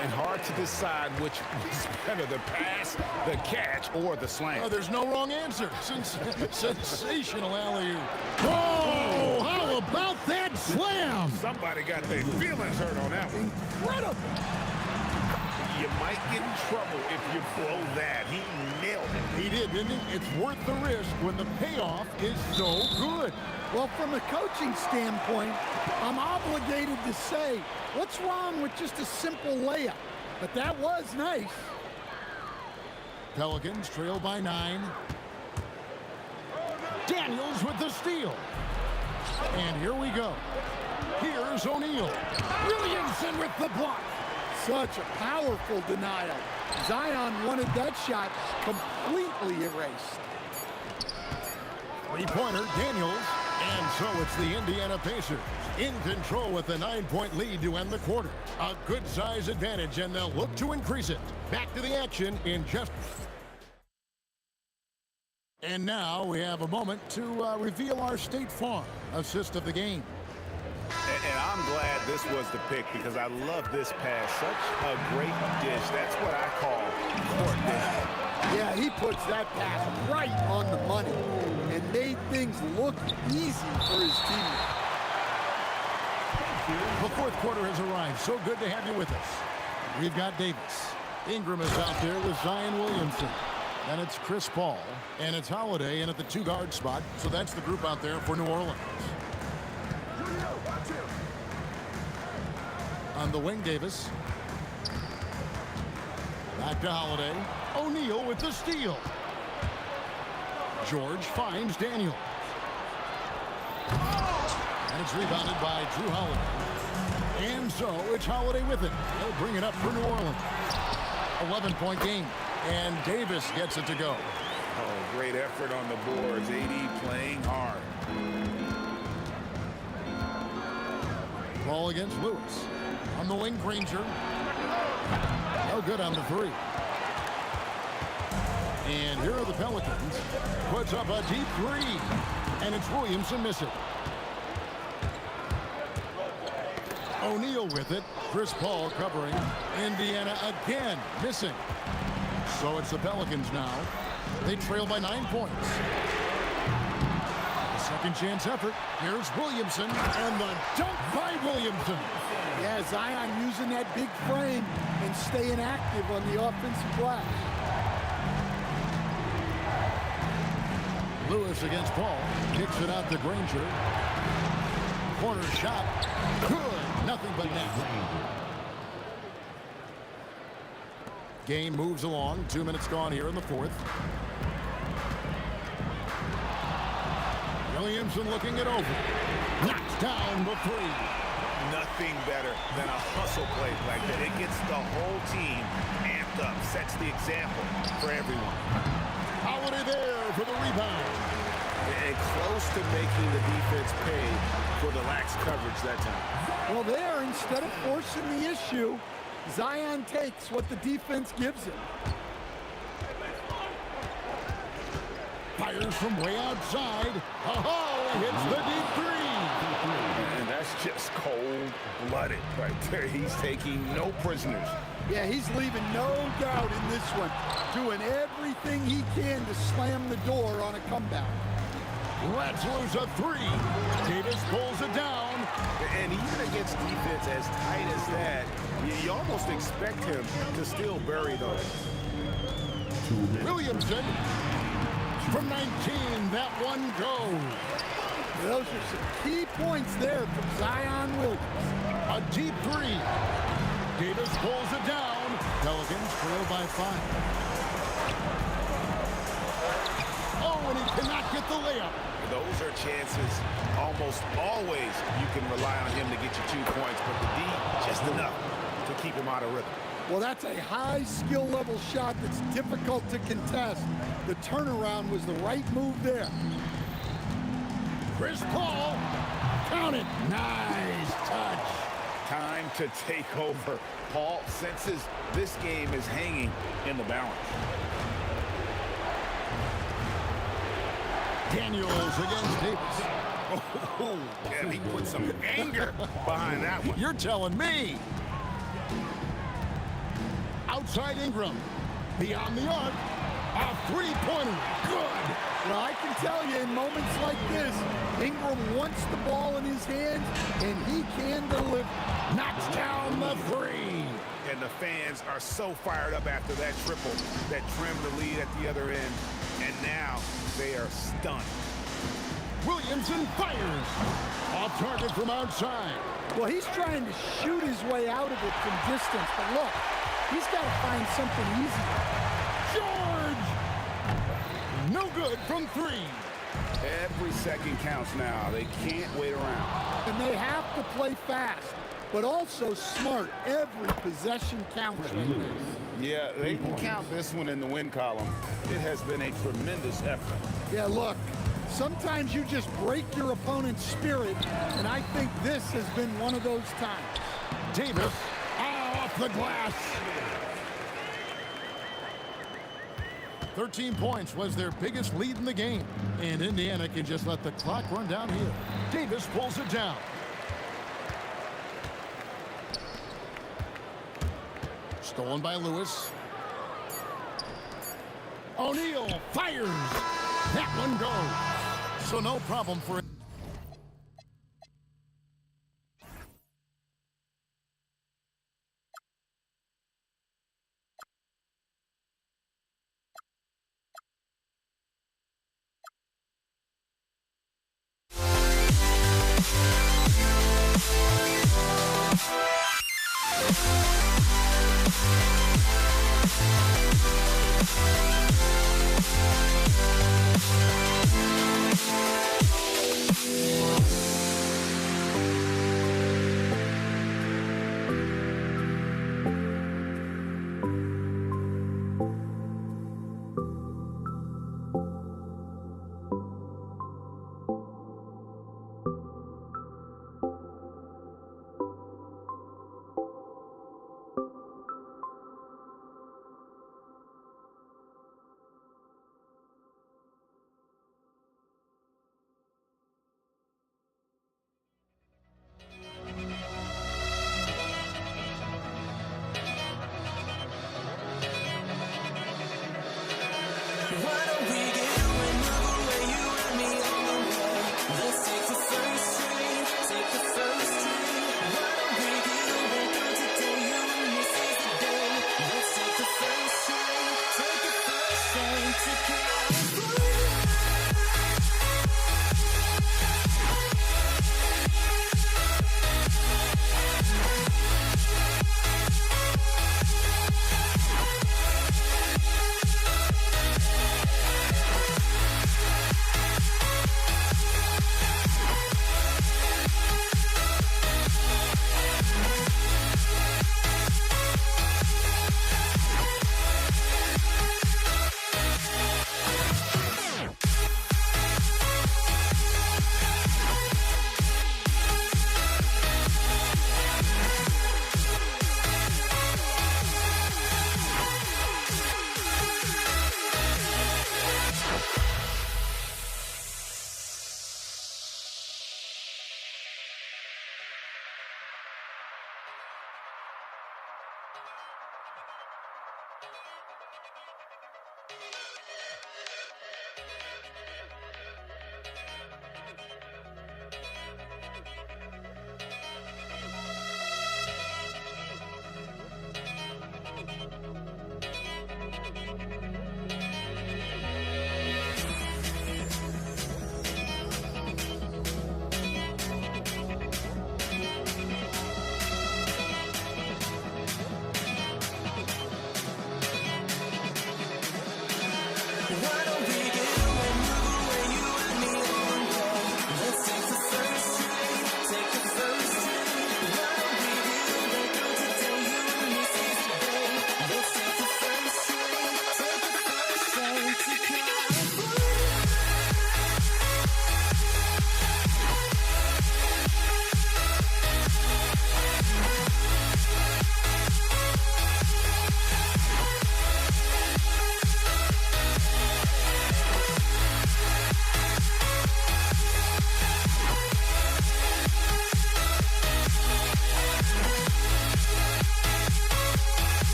And hard to decide which was better, the pass, the catch, or the slam. Oh, there's no wrong answer. Sensational alley-oop. Oh, how about that slam? Somebody got their feelings hurt on that one. Incredible. You might get in trouble if you blow that. He nailed it. He did, didn't he? It's worth the risk when the payoff is so good. Well, from a coaching standpoint, I'm obligated to say, what's wrong with just a simple layup? But that was nice. Pelicans trail by 9. Daniels with the steal. And here we go. Here's O'Neal. Williamson with the block. Such a powerful denial. Zion wanted that shot completely erased. Three-pointer, Daniels. And so it's the Indiana Pacers in control with a 9-point lead to end the quarter. A good size advantage, and they'll look to increase it. Back to the action in just... And now we have a moment to reveal our State Farm assist of the game. And I'm glad this was the pick because I love this pass. Such a great dish. That's what I call court dish. Yeah, he puts that pass right on the money and made things look easy for his team. The fourth quarter has arrived. So good to have you with us. We've got Davis. Ingram is out there with Zion Williamson. Then it's Chris Paul. And it's Holiday in at the 2-guard spot. So that's the group out there for New Orleans. On the wing, Davis. Back to Holiday. O'Neal with the steal. George finds Daniel. And it's rebounded by Drew Holiday. And so it's Holiday with it. He'll bring it up for New Orleans. 11-point game. And Davis gets it to go. Oh, great effort on the boards. AD playing hard. Ball against Lewis. On the wing, Granger. No good on the three. And here are the Pelicans. Puts up a deep three. And it's Williamson missing. O'Neal with it. Chris Paul covering. Indiana again missing. So it's the Pelicans now. They trail by 9 points. The second chance effort. Here's Williamson. And the dunk by Williamson. Yeah, Zion using that big frame and staying active on the offensive glass. Lewis against Paul. Kicks it out to Granger. Corner shot. Good. Nothing but net. Game moves along. 2 minutes gone here in the fourth. Williamson looking it over. Knocks down the three. Nothing better than a hustle play like that. It gets the whole team amped up, sets the example for everyone. Holiday there for the rebound. And close to making the defense pay for the lax coverage that time. Well, there, instead of forcing the issue, Zion takes what the defense gives him. Fires from way outside. Oh, hits the deep three. And that's just cold-blooded right there. He's taking no prisoners. Yeah, he's leaving no doubt in this one. Doing everything he can to slam the door on a comeback. Let's lose a three. Davis pulls it down. And even against defense as tight as that, you almost expect him to still bury those. Williamson from 19, that one goes. Those are some key points there from Zion Williams. A deep three. Davis pulls it down. Pelicans trail by 5. Oh, and he cannot get the layup. Those are chances. Almost always you can rely on him to get you 2 points, but the D, just enough to keep him out of rhythm. Well, that's a high skill level shot that's difficult to contest. The turnaround was the right move there. Chris Paul, count it. Nice touch. Time to take over. Paul senses this game is hanging in the balance. Daniels against Davis. Oh, yeah, he put some anger behind that one. You're telling me. Outside Ingram. Beyond the arc. A three-pointer. Good. Well, I can tell you, in moments like this, Ingram wants the ball in his hands, and he can deliver. Knocks down the three. And the fans are so fired up after that triple that trimmed the lead at the other end. And now they are stunned. Williamson fires. Off target from outside. Well, he's trying to shoot his way out of it from distance, but look, he's got to find something easier. George! No good from three. Every second counts now. They can't wait around. And they have to play fast, but also smart. Every possession counts. Yeah, they can count this one in the win column. It has been a tremendous effort. Yeah, look, sometimes you just break your opponent's spirit, and I think this has been one of those times. Davis off the glass. 13 points was their biggest lead in the game, and Indiana can just let the clock run down here. Davis pulls it down. Stolen by Lewis. O'Neal fires. That one goes. So no problem for it.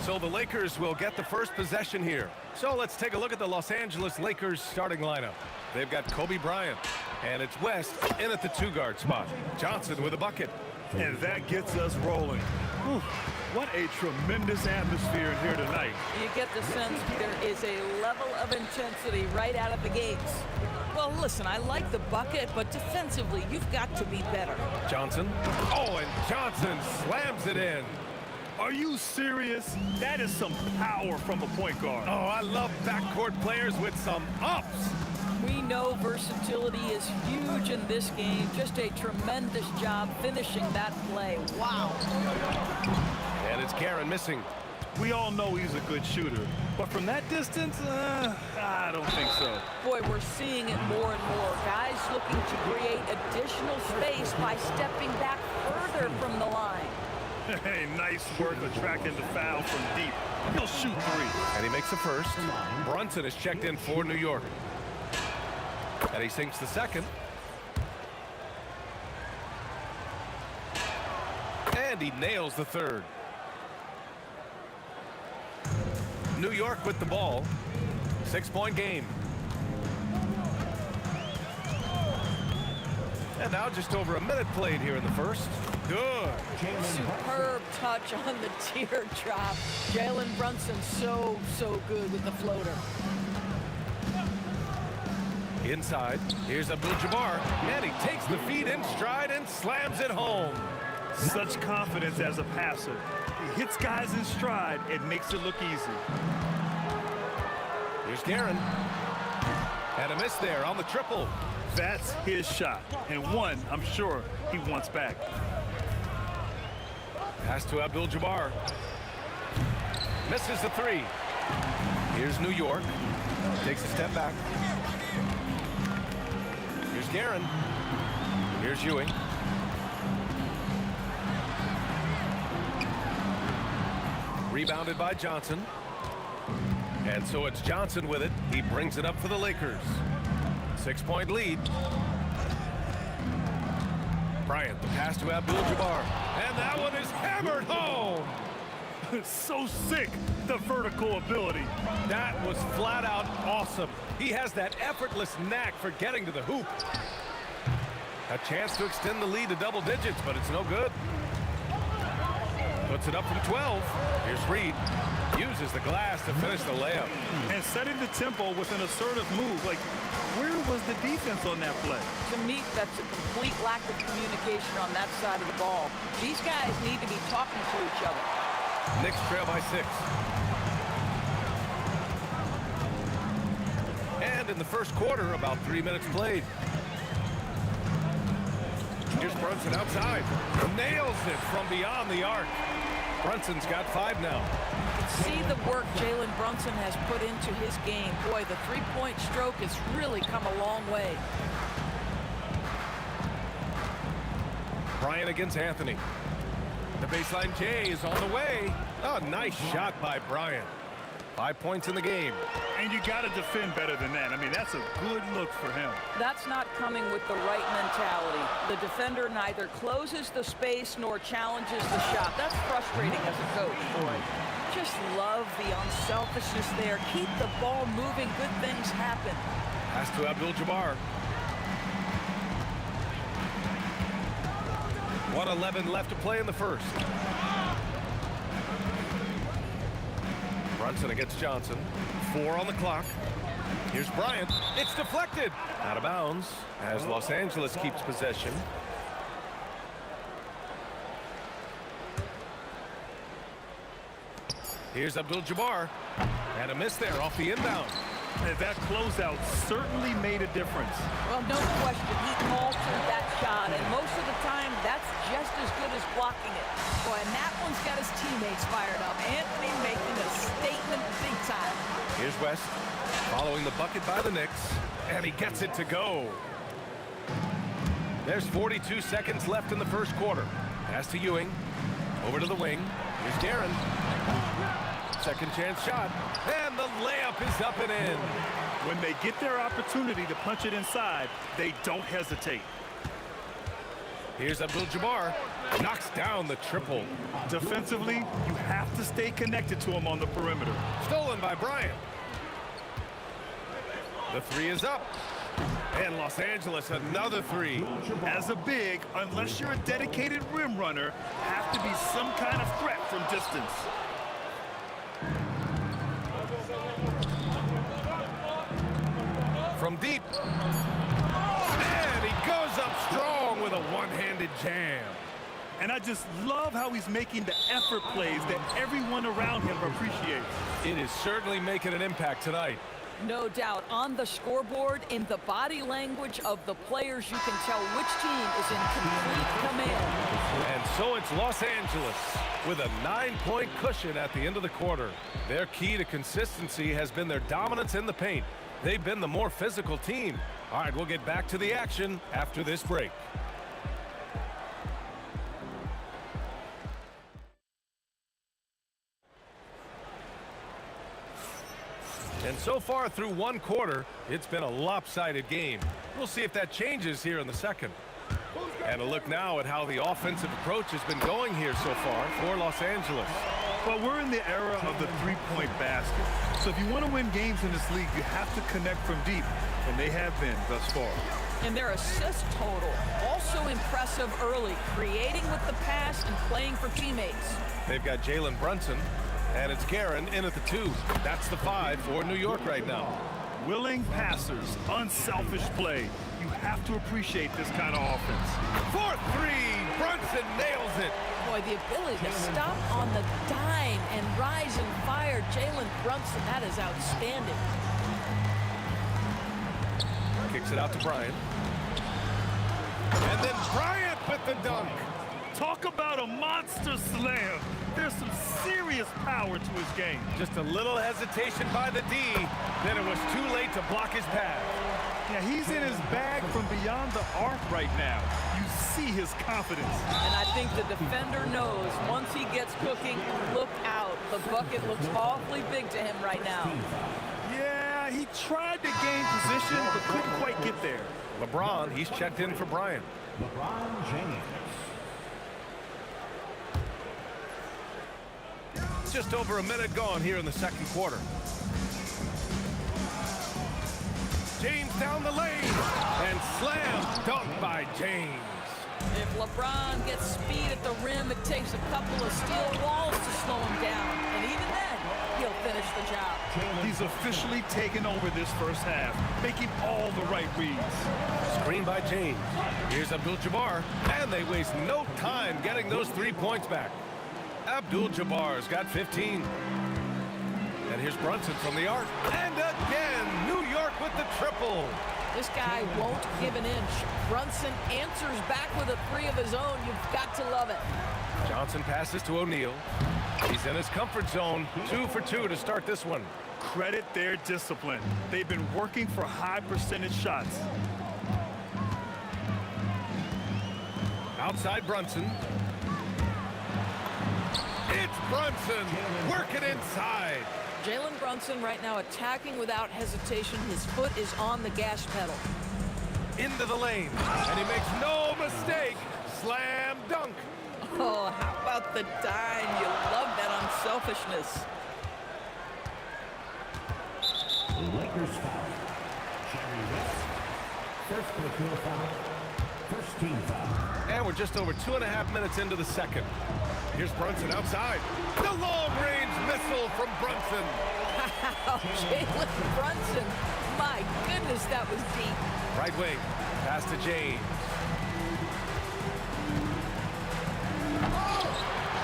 So the Lakers will get the first possession here. So let's take a look at the Los Angeles Lakers starting lineup. They've got Kobe Bryant, and it's West in at the 2-guard spot. Johnson with a bucket. And that gets us rolling. Whew, what a tremendous atmosphere in here tonight. You get the sense there is a level of intensity right out of the gates. Well, listen, I like the bucket, but defensively, you've got to be better. Johnson. Oh, and Johnson slams it in. Are you serious? That is some power from a point guard. Oh, I love backcourt players with some ups. We know versatility is huge in this game. Just a tremendous job finishing that play. Wow. And it's Karen missing. We all know he's a good shooter, but from that distance, I don't think so. Boy, we're seeing it more and more. Guys looking to create additional space by stepping back further from the line. Hey, nice work attracting the foul from deep. He'll shoot 3. And he makes the first. Brunson is checked in for New York. And he sinks the second. And he nails the third. New York with the ball. 6-point game. And now just over a minute played here in the first. Good. Superb touch on the teardrop. Jalen Brunson so good with the floater. Inside, here's Abdul-Jabbar, and he takes the feed in stride and slams it home. Such confidence as a passer. He hits guys in stride and makes it look easy. Here's Guerin. And a miss there on the triple. That's his shot, and one I'm sure he wants back. Pass to Abdul-Jabbar. Misses the 3. Here's New York. Takes a step back. Here's Guerin. Here's Ewing. Rebounded by Johnson. And so it's Johnson with it. He brings it up for the Lakers. 6-point lead. Bryant, the pass to Abdul-Jabbar. And that one is hammered home. So sick, the vertical ability. That was flat out awesome. He has that effortless knack for getting to the hoop. A chance to extend the lead to double digits, but it's no good. Puts it up from 12. Here's Reed. Uses the glass to finish the layup. And setting the tempo with an assertive move. Like, where was the defense on that play? To me, that's a complete lack of communication on that side of the ball. These guys need to be talking to each other. Knicks trail by 6. And in the first quarter, about 3 minutes played. Here's Brunson outside. Nails it from beyond the arc. Brunson's got 5 now. See the work Jalen Brunson has put into his game. Boy, the three-point stroke has really come a long way. Bryant against Anthony. The baseline J is on the way. Oh, nice shot by Bryant. 5 points in the game. And you got to defend better than that. I mean, that's a good look for him. That's not coming with the right mentality. The defender neither closes the space nor challenges the shot. That's frustrating as a coach, boy. Just love the unselfishness there. Keep the ball moving. Good things happen. Pass to Abdul-Jabbar. 1:11 left to play in the first. Brunson against Johnson. 4 on the clock. Here's Bryant. It's deflected. Out of bounds as Los Angeles keeps possession. Here's Abdul-Jabbar. And a miss there off the inbound. And that closeout certainly made a difference. Well, no question. He altered that shot, and most of the time, that's just as good as blocking it. Boy, and that one's got his teammates fired up. Anthony making a statement big time. Here's West following the bucket by the Knicks, and he gets it to go. There's 42 seconds left in the first quarter. Pass to Ewing. Over to the wing. Here's Guerin. Second chance shot, and the layup is up and in. When they get their opportunity to punch it inside, they don't hesitate. Here's Abdul-Jabbar. Knocks down the triple. Defensively, you have to stay connected to him on the perimeter. Stolen by Bryant. The three is up. And Los Angeles, another three. As a big, unless you're a dedicated rim runner, have to be some kind of threat from distance. From deep. And he goes up strong with a one-handed jam. And I just love how he's making the effort plays that everyone around him appreciates. It is certainly making an impact tonight. No doubt. On the scoreboard, in the body language of the players, you can tell which team is in complete command. And so it's Los Angeles with a 9-point cushion at the end of the quarter. Their key to consistency has been their dominance in the paint. They've been the more physical team. All right, we'll get back to the action after this break. And so far through one quarter, it's been a lopsided game. We'll see if that changes here in the second. And a look now at how the offensive approach has been going here so far for Los Angeles. Well, we're in the era of the three-point basket. So if you want to win games in this league, you have to connect from deep, and they have been thus far. And their assist total, also impressive early, creating with the pass and playing for teammates. They've got Jalen Brunson, and it's Guerin in at the 2. That's the 5 for New York right now. Willing passers, unselfish play. You have to appreciate this kind of offense. 4-3, Brunson nails it. Boy, the ability to stop on the dime and rise and fire. Jalen Brunson, that is outstanding. Kicks it out to Bryant. And then Bryant with the dunk. Talk about a monster slam. There's some serious power to his game. Just a little hesitation by the D. Then it was too late to block his path. Yeah, he's in his bag from beyond the arc right now. You see his confidence. And I think the defender knows once he gets cooking, look out. The bucket looks awfully big to him right now. Yeah, he tried to gain position, but couldn't quite get there. LeBron, he's checked in for Bryant. LeBron James. Just over a minute gone here in the second quarter. James down the lane, and slam dunk by James. If LeBron gets speed at the rim, it takes a couple of steel walls to slow him down. And even then, he'll finish the job. He's officially taken over this first half, making all the right reads. Screen by James. Here's Abdul-Jabbar, and they waste no time getting those 3 points back. Abdul-Jabbar's got 15. And here's Brunson from the arc. And again, New York with the triple. This guy won't give an inch. Brunson answers back with a 3 of his own. You've got to love it. Johnson passes to O'Neal. He's in his comfort zone. 2 for 2 to start this one. Credit their discipline. They've been working for high percentage shots. Outside Brunson. It's Brunson working inside. Jalen Brunson right now attacking without hesitation. His foot is on the gas pedal. Into the lane, and he makes no mistake. Slam dunk. Oh, how about the dime? You love that unselfishness. Lakers foul. Jerry West. First personal foul. First team foul. And we're just over 2.5 minutes into the second. Here's Brunson outside. The long-range missile from Brunson. Wow, Jalen Brunson. My goodness, that was deep. Right wing, pass to James.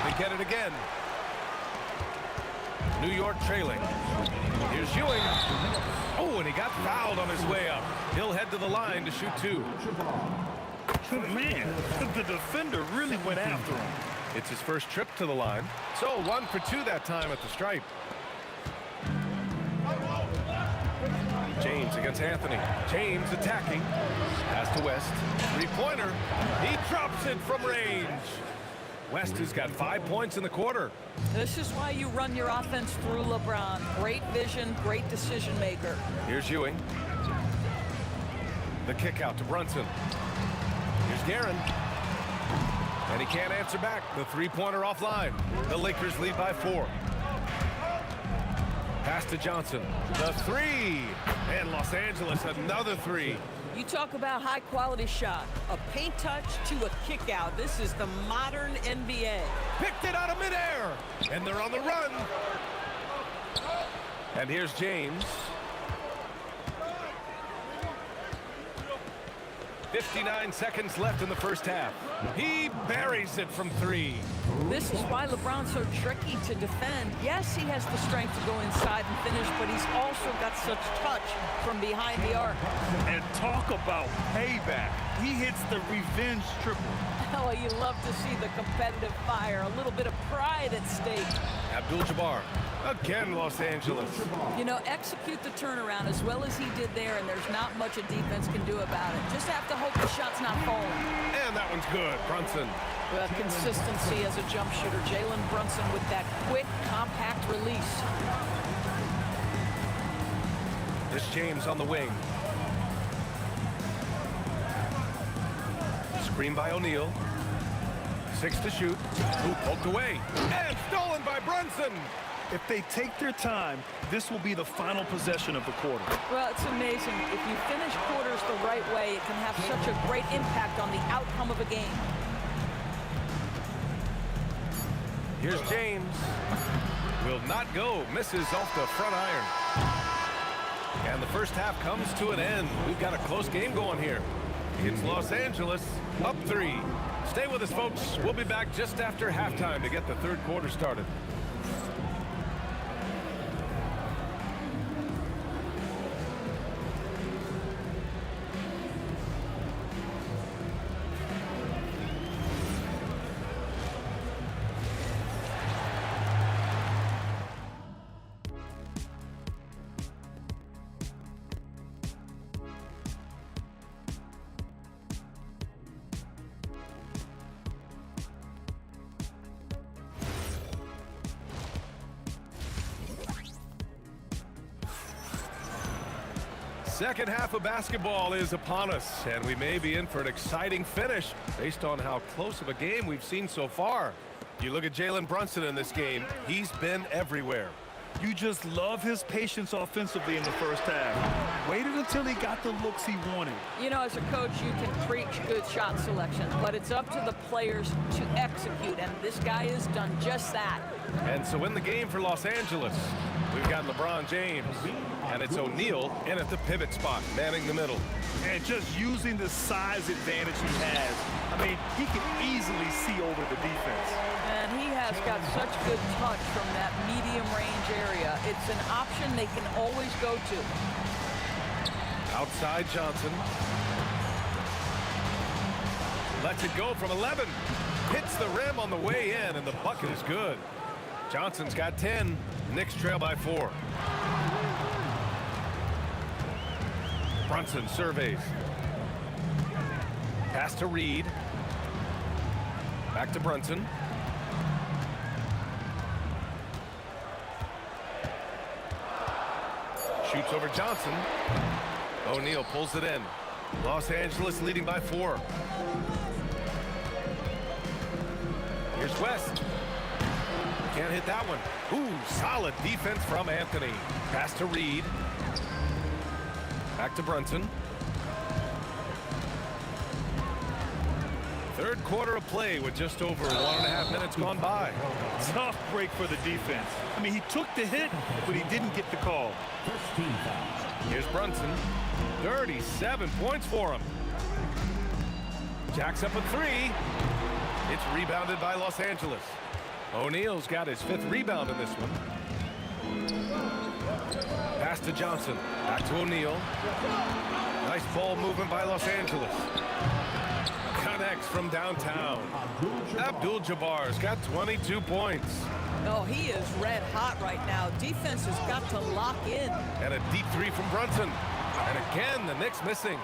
They get it again. New York trailing. Here's Ewing. Oh, and he got fouled on his way up. He'll head to the line to shoot 2. Man, the defender really went after him. It's his first trip to the line. So 1 for 2 that time at the stripe. James against Anthony. James attacking. Pass to West. 3-pointer. He drops it from range. West has got 5 points in the quarter. This is why you run your offense through LeBron. Great vision, great decision maker. Here's Ewing. The kick out to Brunson. Here's Guerin. And he can't answer back. The three-pointer offline. The Lakers lead by 4. Pass to Johnson. The three. And Los Angeles, another three. You talk about high-quality shot. A paint touch to a kick-out. This is the modern NBA. Picked it out of midair. And they're on the run. And here's James. 59 seconds left in the first half. He buries it from 3. This is why LeBron's so tricky to defend. Yes, he has the strength to go inside and finish, but he's also got such touch from behind the arc. And talk about payback. He hits the revenge triple. Oh, you love to see the competitive fire. A little bit of pride at stake. Abdul-Jabbar. Again, Los Angeles. You know, execute the turnaround as well as he did there, and there's not much a defense can do about it. Just have to hope the shot's not falling. And that one's good. Brunson. Well, consistency as a jump shooter. Jalen Brunson with that quick, compact release. This James on the wing. Screen by O'Neal. 6 to shoot. Ooh, poked away. And stolen by Brunson. If they take their time, this will be the final possession of the quarter. Well, it's amazing. If you finish quarters the right way, it can have such a great impact on the outcome of a game. Here's James. Will not go. Misses off the front iron. And the first half comes to an end. We've got a close game going here. It's Los Angeles up 3. Stay with us, folks. We'll be back just after halftime to get the third quarter started. Second half of basketball is upon us, and we may be in for an exciting finish based on how close of a game we've seen so far. You look at Jalen Brunson in this game, he's been everywhere. You just love his patience offensively in the first half. Waited until he got the looks he wanted. You know, as a coach, you can preach good shot selection, but it's up to the players to execute, and this guy has done just that. And so in the game for Los Angeles, we've got LeBron James, and it's O'Neal in at the pivot spot, manning the middle. And just using the size advantage he has, I mean, he can easily see over the defense. And he has got such good touch from that medium range area. It's an option they can always go to. Outside Johnson. Lets it go from 11. Hits the rim on the way in, and the bucket is good. Johnson's got 10. Knicks trail by 4. Brunson surveys. Pass to Reed. Back to Brunson. Shoots over Johnson. O'Neal pulls it in. Los Angeles leading by 4. Here's West. Can't hit that one. Ooh, solid defense from Anthony. Pass to Reed. Back to Brunson. Third quarter of play with just over 1.5 minutes gone by. Tough break for the defense. I mean, he took the hit, but he didn't get the call. Here's Brunson. 37 points for him. Jacks up a 3. It's rebounded by Los Angeles. O'Neal's got his 5th rebound in this one. Pass to Johnson. Back to O'Neal. Nice ball movement by Los Angeles. Connects from downtown. Abdul-Jabbar's got 22 points. Oh, he is red hot right now. Defense has got to lock in. And a deep 3 from Brunson. And again, the Knicks missing.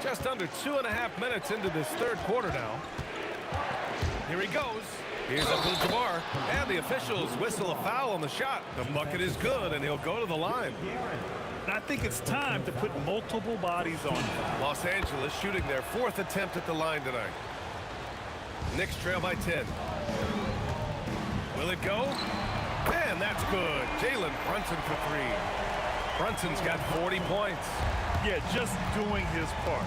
Just under 2.5 minutes into this third quarter now. Here he goes. Here's Abdul-Jabbar, and the officials whistle a foul on the shot. The bucket is good, and he'll go to the line. And I think it's time to put multiple bodies on him. Los Angeles shooting their 4th attempt at the line tonight. Knicks trail by 10. Will it go? And that's good. Jalen Brunson for 3. Brunson's got 40 points. Yeah, just doing his part.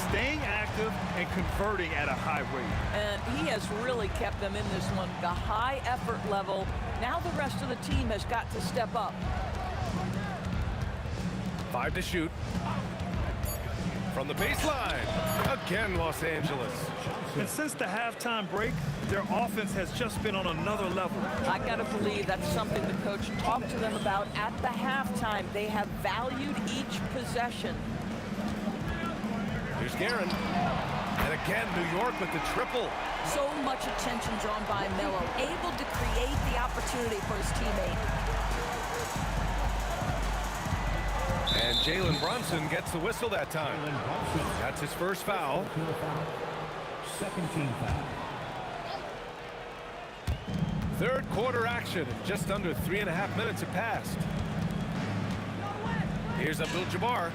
Staying active and converting at a high rate. And he has really kept them in this one. The high effort level. Now the rest of the team has got to step up. 5 to shoot. From the baseline. Again, Los Angeles. And since the halftime break, their offense has just been on another level. I got to believe that's something the coach talked to them about at the halftime. They have valued each possession. Here's Guerin. And again, New York with the triple. So much attention drawn by Melo, able to create the opportunity for his teammate. And Jalen Brunson gets the whistle that time. That's his first foul. Second team foul. Third quarter action. Just under 3.5 minutes have passed. Here's Abdul-Jabbar.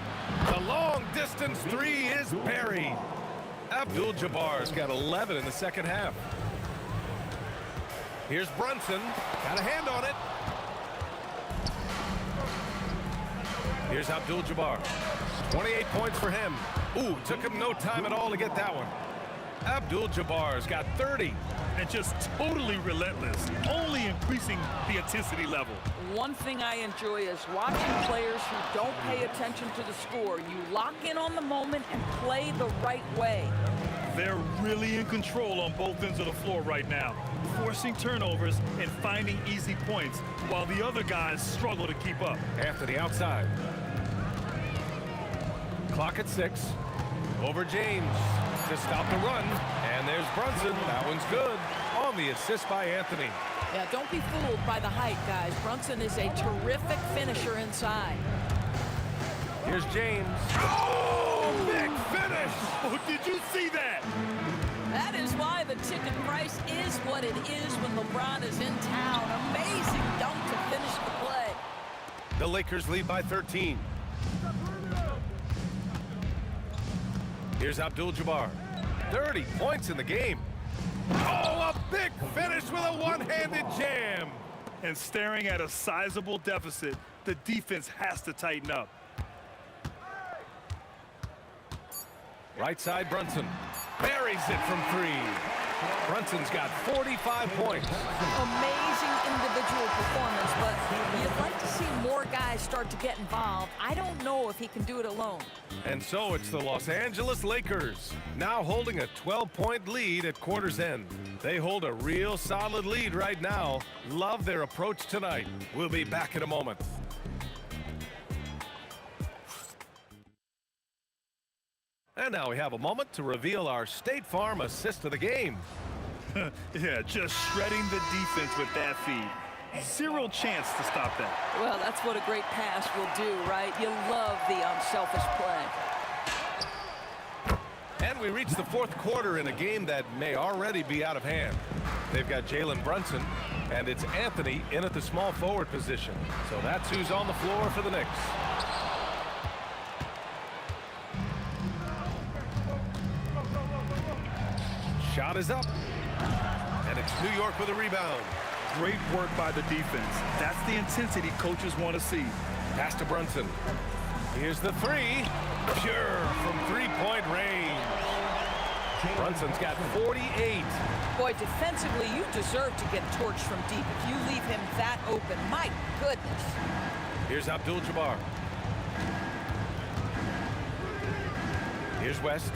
The long distance 3 is buried. Abdul-Jabbar's got 11 in the second half. Here's Brunson. Got a hand on it. Here's Abdul-Jabbar. 28 points for him. Ooh, took him no time at all to get that one. Abdul-Jabbar's got 30. And just totally relentless, only increasing the intensity level. One thing I enjoy is watching players who don't pay attention to the score. You lock in on the moment and play the right way. They're really in control on both ends of the floor right now, forcing turnovers and finding easy points, while the other guys struggle to keep up. Anthony outside. Clock at 6. Over James to stop the run. And there's Brunson. That one's good. On the assist by Anthony. Yeah, don't be fooled by the height, guys. Brunson is a terrific finisher inside. Here's James. Oh, big finish! Oh, did you see that? That is why the ticket price is what it is when LeBron is in town. Amazing dunk to finish the play. The Lakers lead by 13. Here's Abdul-Jabbar. 30 points in the game. Oh, a big finish with a one-handed jam. And staring at a sizable deficit, the defense has to tighten up. Right side, Brunson. Buries it from 3. Brunson's got 45 points. Amazing individual performance, but you'd like to see more guys start to get involved. I don't know if he can do it alone. And so it's the Los Angeles Lakers, now holding a 12-point lead at quarter's end. They hold a real solid lead right now. Love their approach tonight. We'll be back in a moment. And now we have a moment to reveal our State Farm assist of the game. Yeah, just shredding the defense with that feed. Zero chance to stop that. Well, that's what a great pass will do, right? You love the unselfish play. And we reach the 4th quarter in a game that may already be out of hand. They've got Jalen Brunson, and it's Anthony in at the small forward position. So that's who's on the floor for the Knicks. Shot is up. And it's New York with a rebound. Great work by the defense. That's the intensity coaches want to see. Pass to Brunson. Here's the 3. Pure from 3-point range. Brunson's got 48. Boy, defensively, you deserve to get torched from deep if you leave him that open. My goodness. Here's Abdul-Jabbar. Here's West.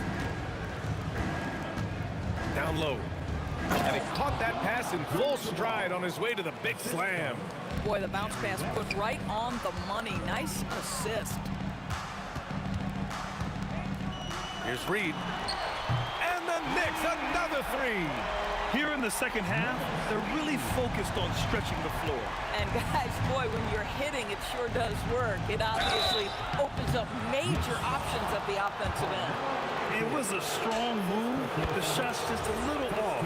Down low. And he caught that pass in full stride on his way to the big slam. Boy, the bounce pass put right on the money. Nice assist. Here's Reed. And the Knicks, another 3. Here in the second half, they're really focused on stretching the floor. And guys, boy, when you're hitting, it sure does work. It obviously opens up major options at the offensive end. It was a strong move. The shot's just a little off.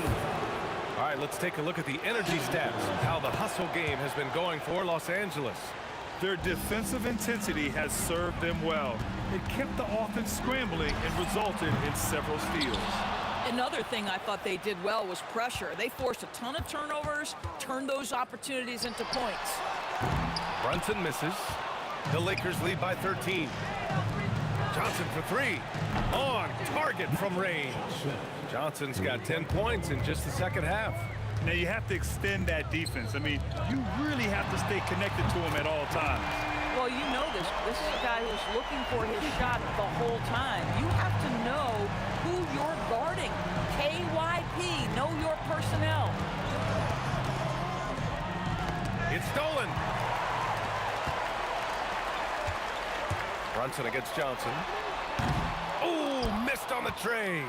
All right, let's take a look at the energy stats, how the hustle game has been going for Los Angeles. Their defensive intensity has served them well. It kept the offense scrambling and resulted in several steals. Another thing I thought they did well was pressure. They forced a ton of turnovers, turned those opportunities into points. Brunson misses. The Lakers lead by 13. Johnson for three. On target from range. Johnson's got 10 points in just the second half. Now you have to extend that defense. I mean, you really have to stay connected to him at all times. Well, you know this. This is a guy who's looking for his shot the whole time. You have to know who you're guarding. KYP, know your personnel. It's stolen. Brunson against Johnson. Oh, missed on the tray.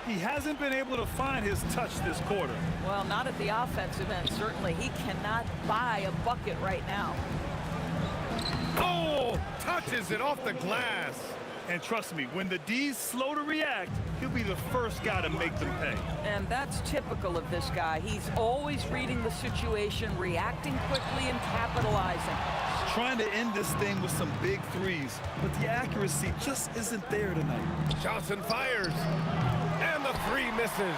He hasn't been able to find his touch this quarter. Well, not at the offensive end, certainly. He cannot buy a bucket right now. Oh, touches it off the glass. And trust me, when the D's slow to react, he'll be the first guy to make them pay. And that's typical of this guy. He's always reading the situation, reacting quickly and capitalizing. Trying to end this thing with some big threes, but the accuracy just isn't there tonight. Johnson fires, and the three misses.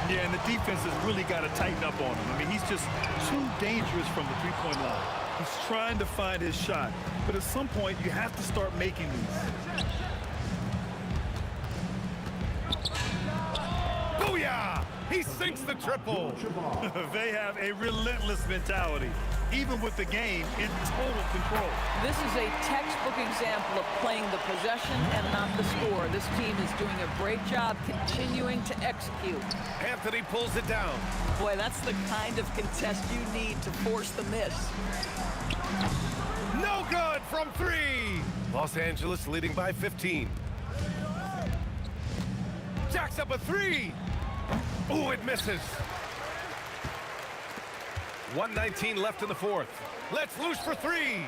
Yeah, and the defense has really got to tighten up on him. I mean, he's just too dangerous from the three-point line. He's trying to find his shot, but at some point, you have to start making these. Booyah! He sinks the triple. They have a relentless mentality, even with the game in total control. This is a textbook example of playing the possession and not the score. This team is doing a great job continuing to execute. Anthony pulls it down. Boy, that's the kind of contest you need to force the miss. No good from three. Los Angeles leading by 15. Jacks up a three. Ooh, it misses. 1:19 left in the fourth. Let's loose for three.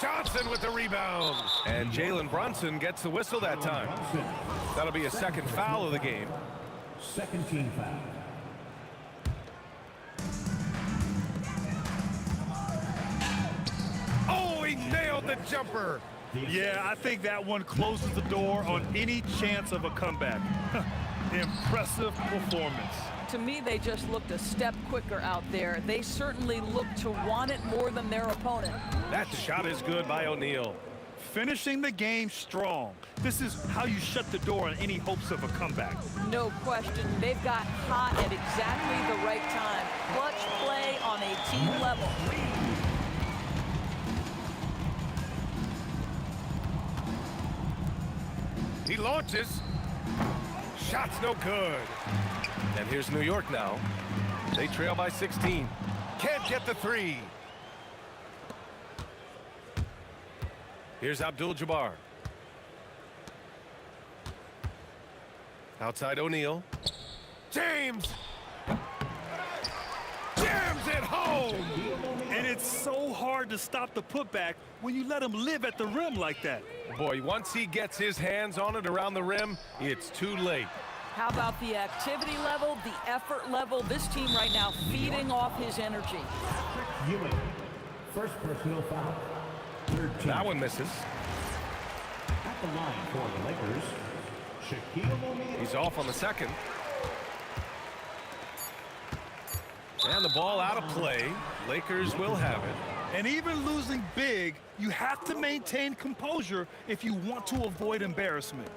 Johnson with the rebound. And Jalen Brunson gets the whistle that time. That'll be a second foul of the game. Second team foul. Oh, he nailed the jumper. Yeah, I think that one closes the door on any chance of a comeback. Impressive performance. To me, they just looked a step quicker out there. They certainly looked to want it more than their opponent. That shot is good by O'Neal. Finishing the game strong. This is how you shut the door on any hopes of a comeback. No question. They've got hot at exactly the right time. Clutch play on a team level. He launches. Shot's no good. And here's New York now. They trail by 16. Can't get the three. Here's Abdul-Jabbar. Outside O'Neal. James! Jams it home! And it's so hard to stop the putback when you let him live at the rim like that. Boy, once he gets his hands on it around the rim, it's too late. How about the activity level, the effort level? This team right now feeding off his energy. Ewing. First personal foul. Third team. That one misses. At the line for the Lakers, Shaquille O'Neal. He's off on the second. And the ball out of play. Lakers will have it. And even losing big, you have to maintain composure if you want to avoid embarrassment.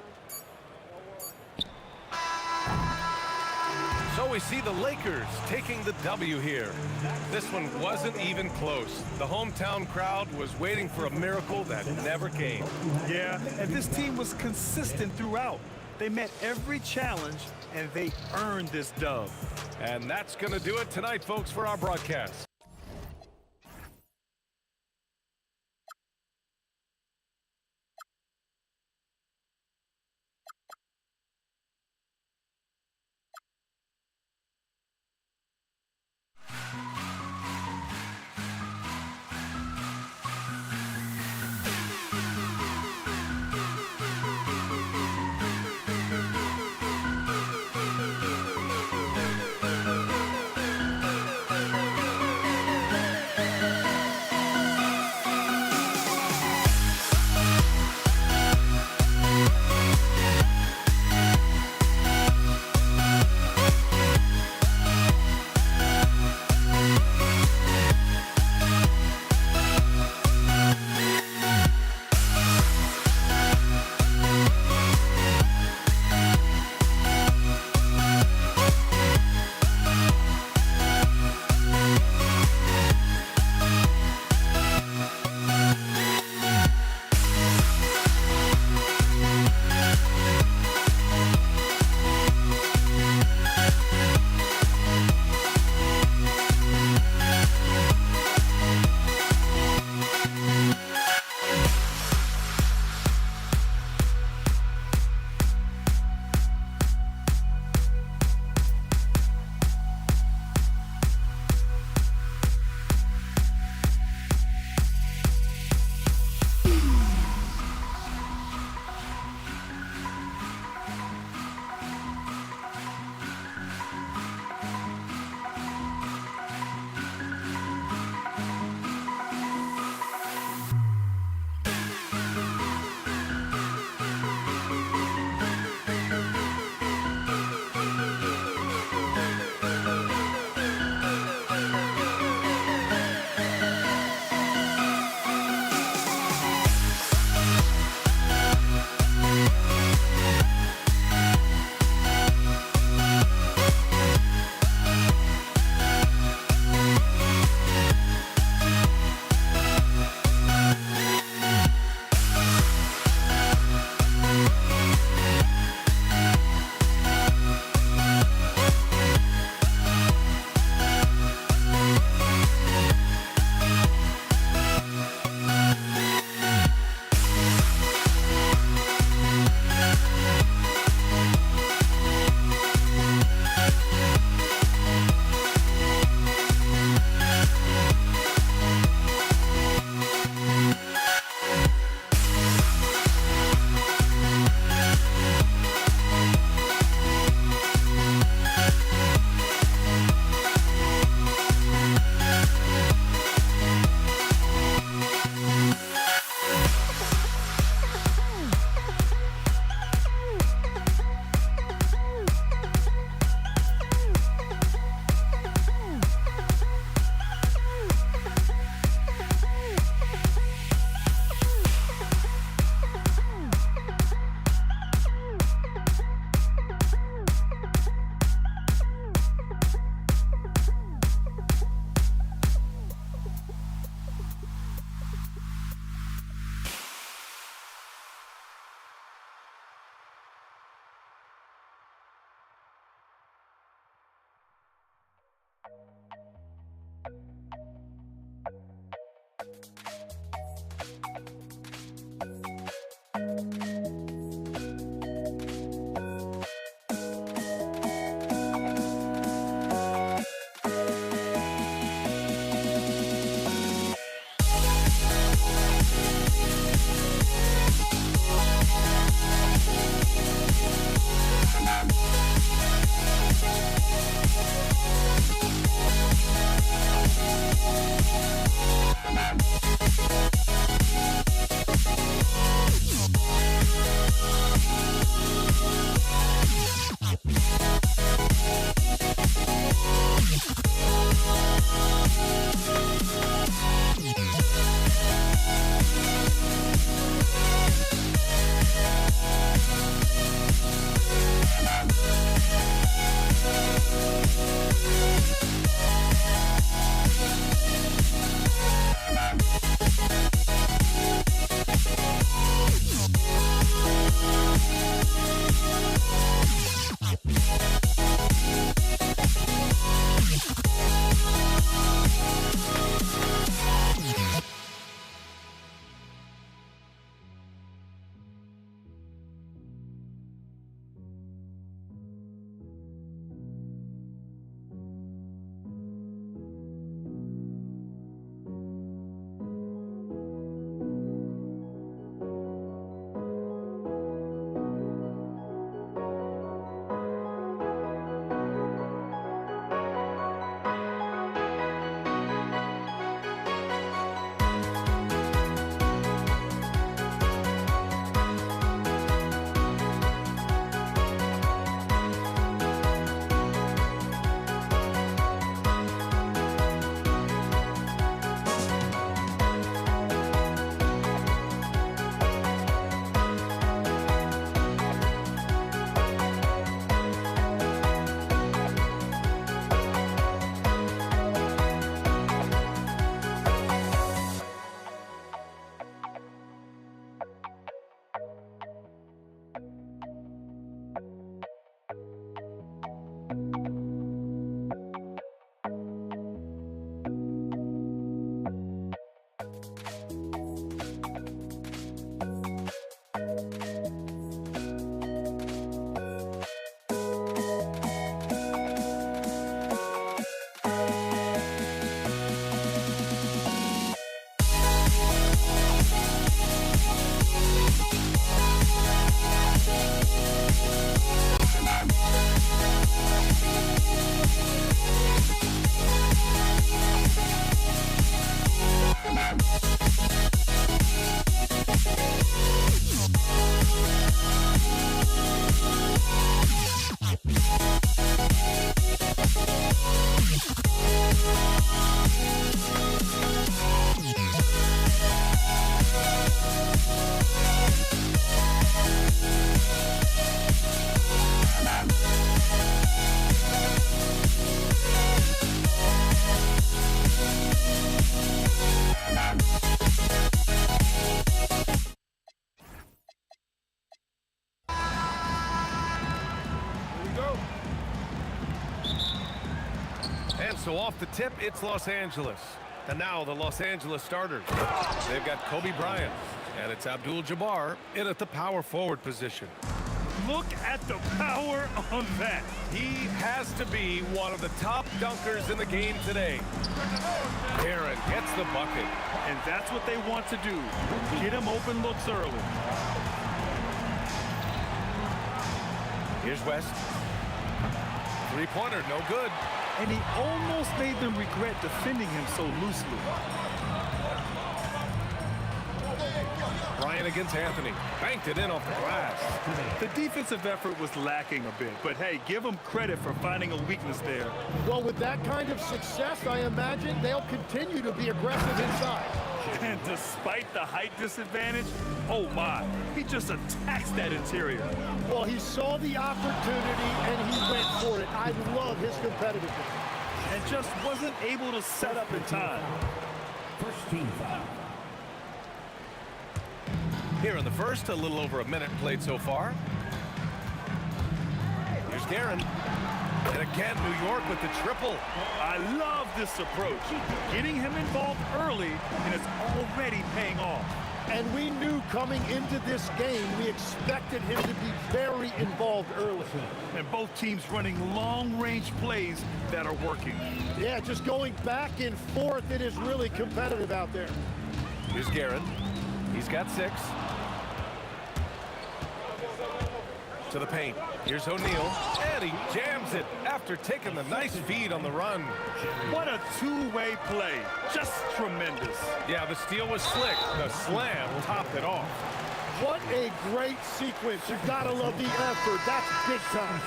So we see the Lakers taking the W here. This one wasn't even close. The hometown crowd was waiting for a miracle that never came. Yeah, and this team was consistent throughout. They met every challenge, and they earned this dub. And that's going to do it tonight, folks, for our broadcast. And so off the tip, it's Los Angeles. And now the Los Angeles starters. They've got Kobe Bryant, and it's Abdul-Jabbar in at the power forward position. Look at the power on that. He has to be one of the top dunkers in the game today. Aaron gets the bucket. And that's what they want to do. Get him open looks early. Here's West. Three-pointer, no good. And he almost made them regret defending him so loosely. Bryant against Anthony. Banked it in off the glass. The defensive effort was lacking a bit, but hey, give them credit for finding a weakness there. Well, with that kind of success, I imagine they'll continue to be aggressive inside. And despite the height disadvantage, oh my, he just attacks that interior. Well, he saw the opportunity and he went for it. I love his competitiveness. And just wasn't able to set up in time. First team foul. Here in the first, a little over a minute played so far. Here's Guerin. And again, New York with the triple. I love this approach. Getting him involved early, and it's already paying off. And we knew coming into this game, we expected him to be very involved early. And both teams running long-range plays that are working. Yeah, just going back and forth, it is really competitive out there. Here's Guerin. He's got 6. To the paint. Here's O'Neal, and he jams it after taking the nice feed on the run. What a two-way play. Just tremendous. Yeah, the steal was slick. The slam topped it off. What a great sequence. You've got to love the effort. That's big time.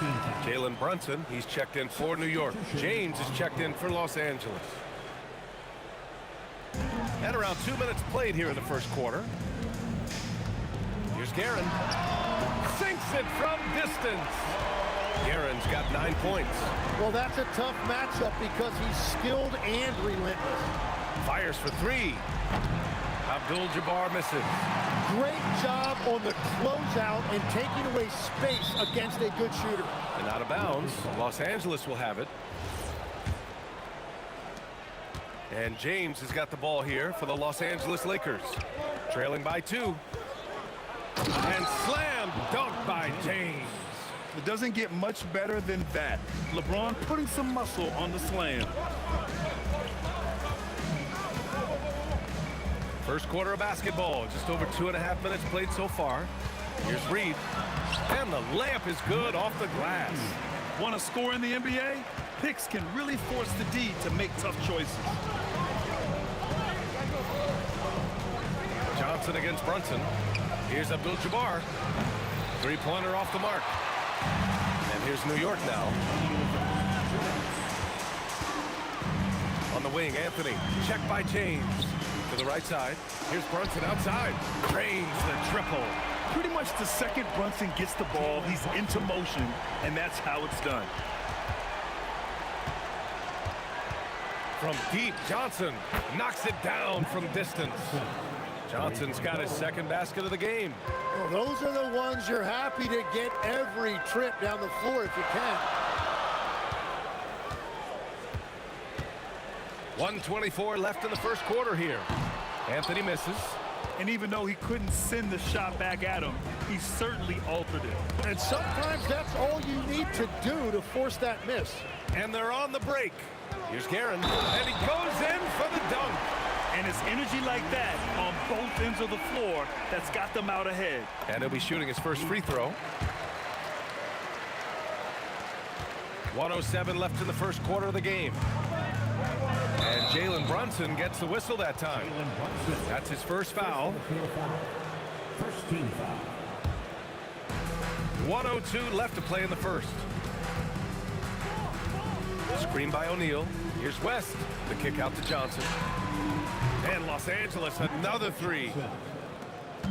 Jalen Brunson, he's checked in for New York. James is checked in for Los Angeles. And around 2 minutes played here in the first quarter. Here's Guerin. Sinks it from distance. Guerin's got 9 points. Well, that's a tough matchup because he's skilled and relentless. Fires for 3. Abdul-Jabbar misses. Great job on the closeout and taking away space against a good shooter. And out of bounds, Los Angeles will have it. And James has got the ball here for the Los Angeles Lakers. Trailing by 2. And slam dunk by James. It doesn't get much better than that. LeBron putting some muscle on the slam. First quarter of basketball, just over 2.5 minutes played so far. Here's Reed, and the layup is good off the glass. Want to score in the NBA? Picks can really force the D to make tough choices. Johnson against Brunson. Here's Abdul-Jabbar. Three-pointer off the mark. And here's New York now. On the wing, Anthony. Check by James. To the right side. Here's Brunson outside. Drains the triple. Pretty much the second Brunson gets the ball, he's into motion, and that's how it's done. From deep, Johnson knocks it down from distance. Johnson's got his second basket of the game. Well, those are the ones you're happy to get every trip down the floor if you can. 1:24 left in the first quarter here. Anthony misses. And even though he couldn't send the shot back at him, he certainly altered it. And sometimes that's all you need to do to force that miss. And they're on the break. Here's Guerin, and he goes in for the dunk. And it's energy like that on both ends of the floor that's got them out ahead. And he'll be shooting his first free throw. 1:07 left in the first quarter of the game. And Jalen Brunson gets the whistle that time. That's his first foul. First team foul. 1:02 left to play in the first. Screen by O'Neal. Here's West. The kick out to Johnson. And Los Angeles, another three.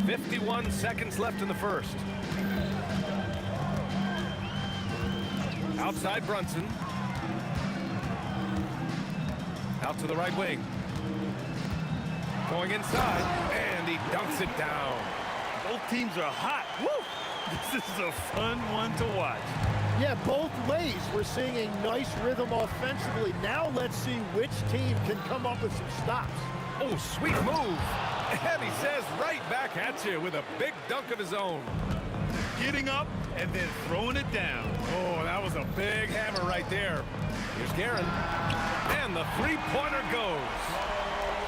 51 seconds left in the first. Outside Brunson. Out to the right wing. Going inside, and he dunks it down. Both teams are hot. Woo! This is a fun one to watch. Yeah, both ways. We're seeing a nice rhythm offensively. Now let's see which team can come up with some stops. Oh, sweet move. And he says right back at you with a big dunk of his own. Getting up and then throwing it down. Oh, that was a big hammer right there. Here's Guerin. And the three-pointer goes.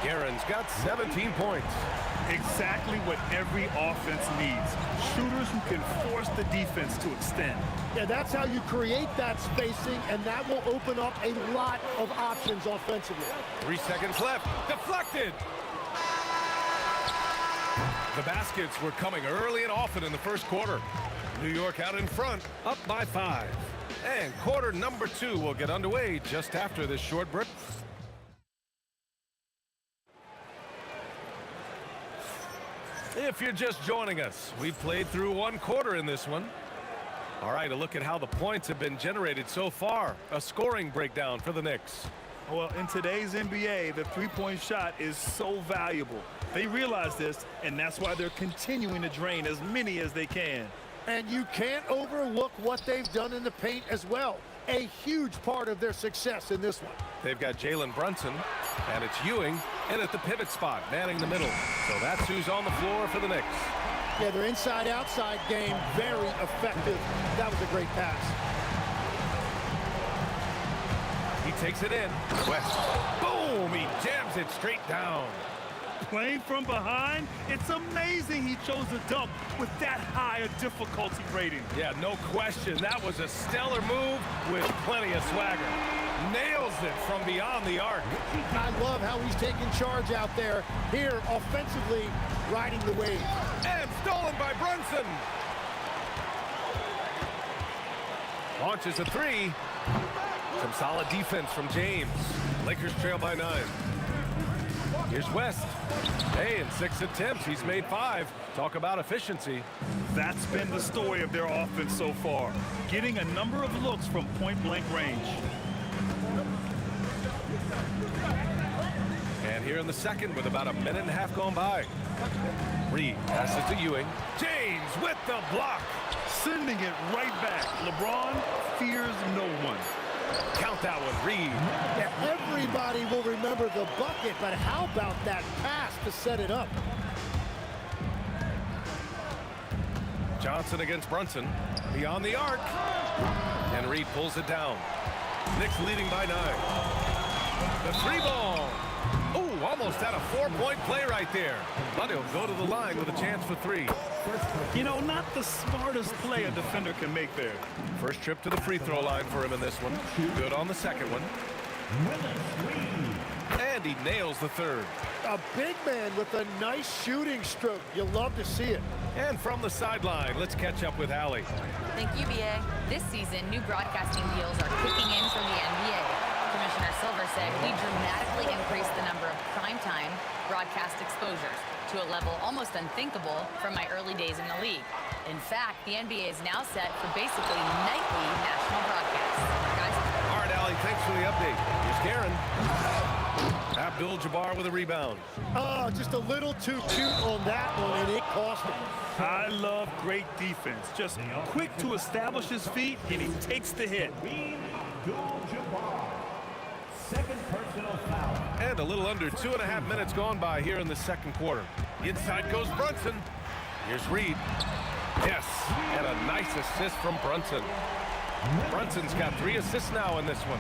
Guerin's got 17 points. Exactly what every offense needs. Shooters who can force the defense to extend. Yeah, that's how you create that spacing, and that will open up a lot of options offensively. 3 seconds left. Deflected. The baskets were coming early and often in the first quarter. New York out in front, up by 5. And quarter number 2 will get underway just after this short break. If you're just joining us, we've played through 1 quarter in this one. All right, a look at how the points have been generated so far. A scoring breakdown for the Knicks. Well, in today's NBA, the three-point shot is so valuable. They realize this, and that's why they're continuing to drain as many as they can. And you can't overlook what they've done in the paint as well. A huge part of their success in this one. They've got Jalen Brunson, and it's Ewing in at the pivot spot, manning the middle. So that's who's on the floor for the Knicks. Yeah, their inside-outside game, very effective. That was a great pass. He takes it in. West. Boom! He jams it straight down. Playing from behind, it's amazing he chose a dunk with that high a difficulty rating. Yeah, no question. That was a stellar move with plenty of swagger. Nails it from beyond the arc. I love how he's taking charge out there. Here, offensively, riding the wave. And stolen by Brunson. Launches a 3. Some solid defense from James. Lakers trail by 9. Here's West. Hey, in 6 attempts, he's made 5. Talk about efficiency. That's been the story of their offense so far. Getting a number of looks from point-blank range. And here in the second with about a minute and a half gone by. Reed passes to Ewing. James with the block. Sending it right back. LeBron fears no one. Count that one, Reed. Yeah, everybody will remember the bucket, but how about that pass to set it up? Johnson against Brunson. Beyond the arc. And Reed pulls it down. Knicks leading by 9. The 3 ball. Oh, almost had a 4-point play right there. But he'll go to the line with a chance for 3. You know, not the smartest play a defender can make there. First trip to the free throw line for him in this one. Good on the second one. And he nails the third. A big man with a nice shooting stroke. You'll love to see it. And from the sideline, let's catch up with Allie. Thank you, BA. This season, new broadcasting deals are kicking in for the NBA. Commissioner Silver said we dramatically increased the number of primetime broadcast exposures to a level almost unthinkable from my early days in the league. In fact, the NBA is now set for basically nightly national broadcasts. Guys? All right, Allie, thanks for the update. Here's Guerin. Abdul-Jabbar with a rebound. Oh, just a little too cute on that one, and it cost him. I love great defense. Just quick to establish his feet, and he takes the hit. Second personal foul. And a little under 2.5 minutes gone by here in the second quarter. Inside goes Brunson. Here's Reed. Yes, and a nice assist from Brunson. Brunson's got 3 assists now in this one.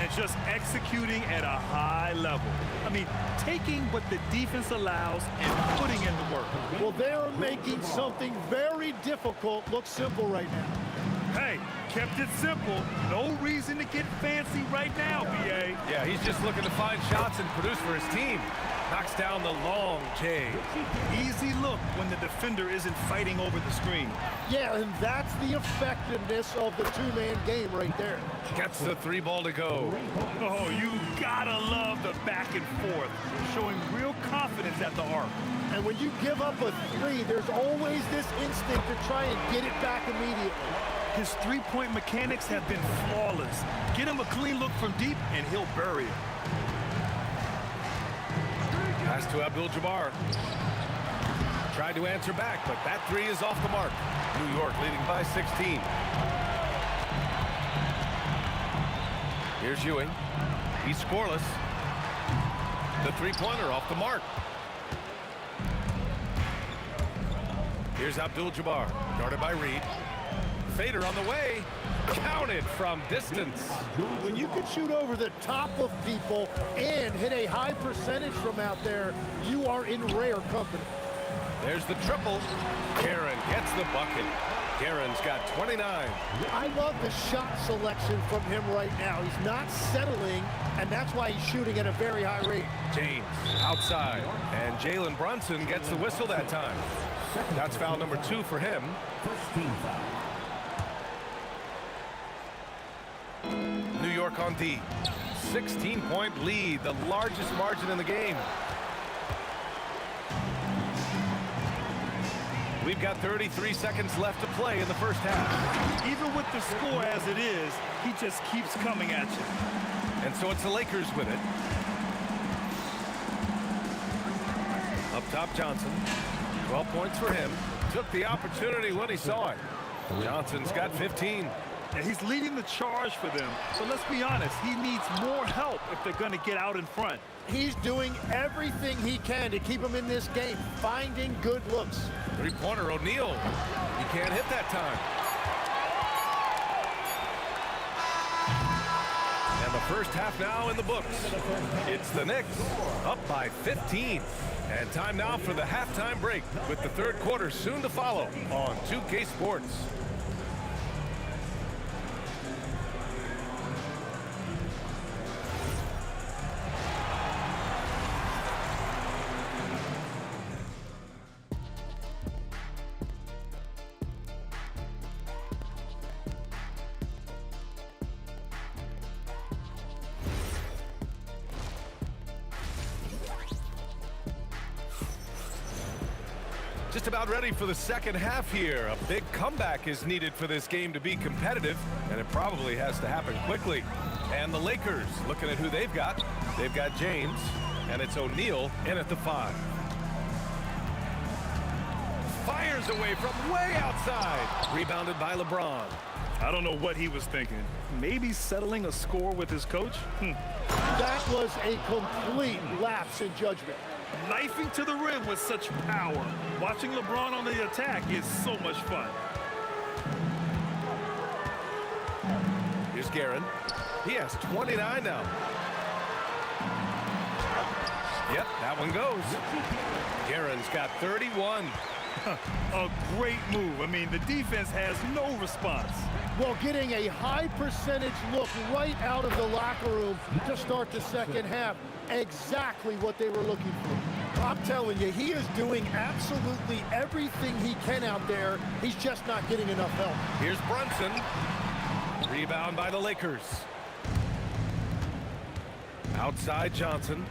And just executing at a high level. I mean, taking what the defense allows and putting in the work. Well, they're making something very difficult look simple right now. Hey, kept it simple. No reason to get fancy right now, BA. Yeah, he's just looking to find shots and produce for his team. Knocks down the long J. Easy look when the defender isn't fighting over the screen. Yeah, and that's the effectiveness of the two-man game right there. Gets the 3 ball to go. Oh, you gotta love the back and forth, showing real confidence at the arc. And when you give up a 3, there's always this instinct to try and get it back immediately. His three-point mechanics have been flawless. Get him a clean look from deep, and he'll bury it. Pass to Abdul-Jabbar. Tried to answer back, but that 3 is off the mark. New York leading by 16. Here's Ewing. He's scoreless. The three-pointer off the mark. Here's Abdul-Jabbar, guarded by Reed. Fader on the way. Counted from distance. When you can shoot over the top of people and hit a high percentage from out there, you are in rare company. There's the triple. Guerin gets the bucket. Guerin's got 29. I love the shot selection from him right now. He's not settling, and that's why he's shooting at a very high rate. James outside, and Jalen Brunson gets the whistle that time. That's foul number 2 for him. New York on D. 16-point lead, the largest margin in the game. We've got 33 seconds left to play in the first half. Even with the score as it is, he just keeps coming at you. And so it's the Lakers with it. Up top, Johnson. 12 points for him. Took the opportunity when he saw it. Johnson's got 15. And he's leading the charge for them. So let's be honest, he needs more help if they're going to get out in front. He's doing everything he can to keep him in this game, finding good looks. Three-pointer, O'Neal. He can't hit that time. And the first half now in the books. It's the Knicks up by 15. And time now for the halftime break with the third quarter soon to follow on 2K Sports. Just about ready for the second half here. A big comeback is needed for this game to be competitive, and it probably has to happen quickly. And the Lakers, looking at who they've got James, and it's O'Neal in at the 5. Fires away from way outside. Rebounded by LeBron. I don't know what he was thinking. Maybe settling a score with his coach? That was a complete lapse in judgment. Knifing to the rim with such power. Watching LeBron on the attack is so much fun. Here's Guerin. He has 29 now. Yep, that one goes. Guerin's got 31. A great move. I mean, the defense has no response. Well, getting a high percentage look right out of the locker room to start the second half. Exactly what they were looking for. I'm telling you, he is doing absolutely everything he can out there. He's just not getting enough help. Here's Brunson. Rebound by the Lakers. Outside Johnson.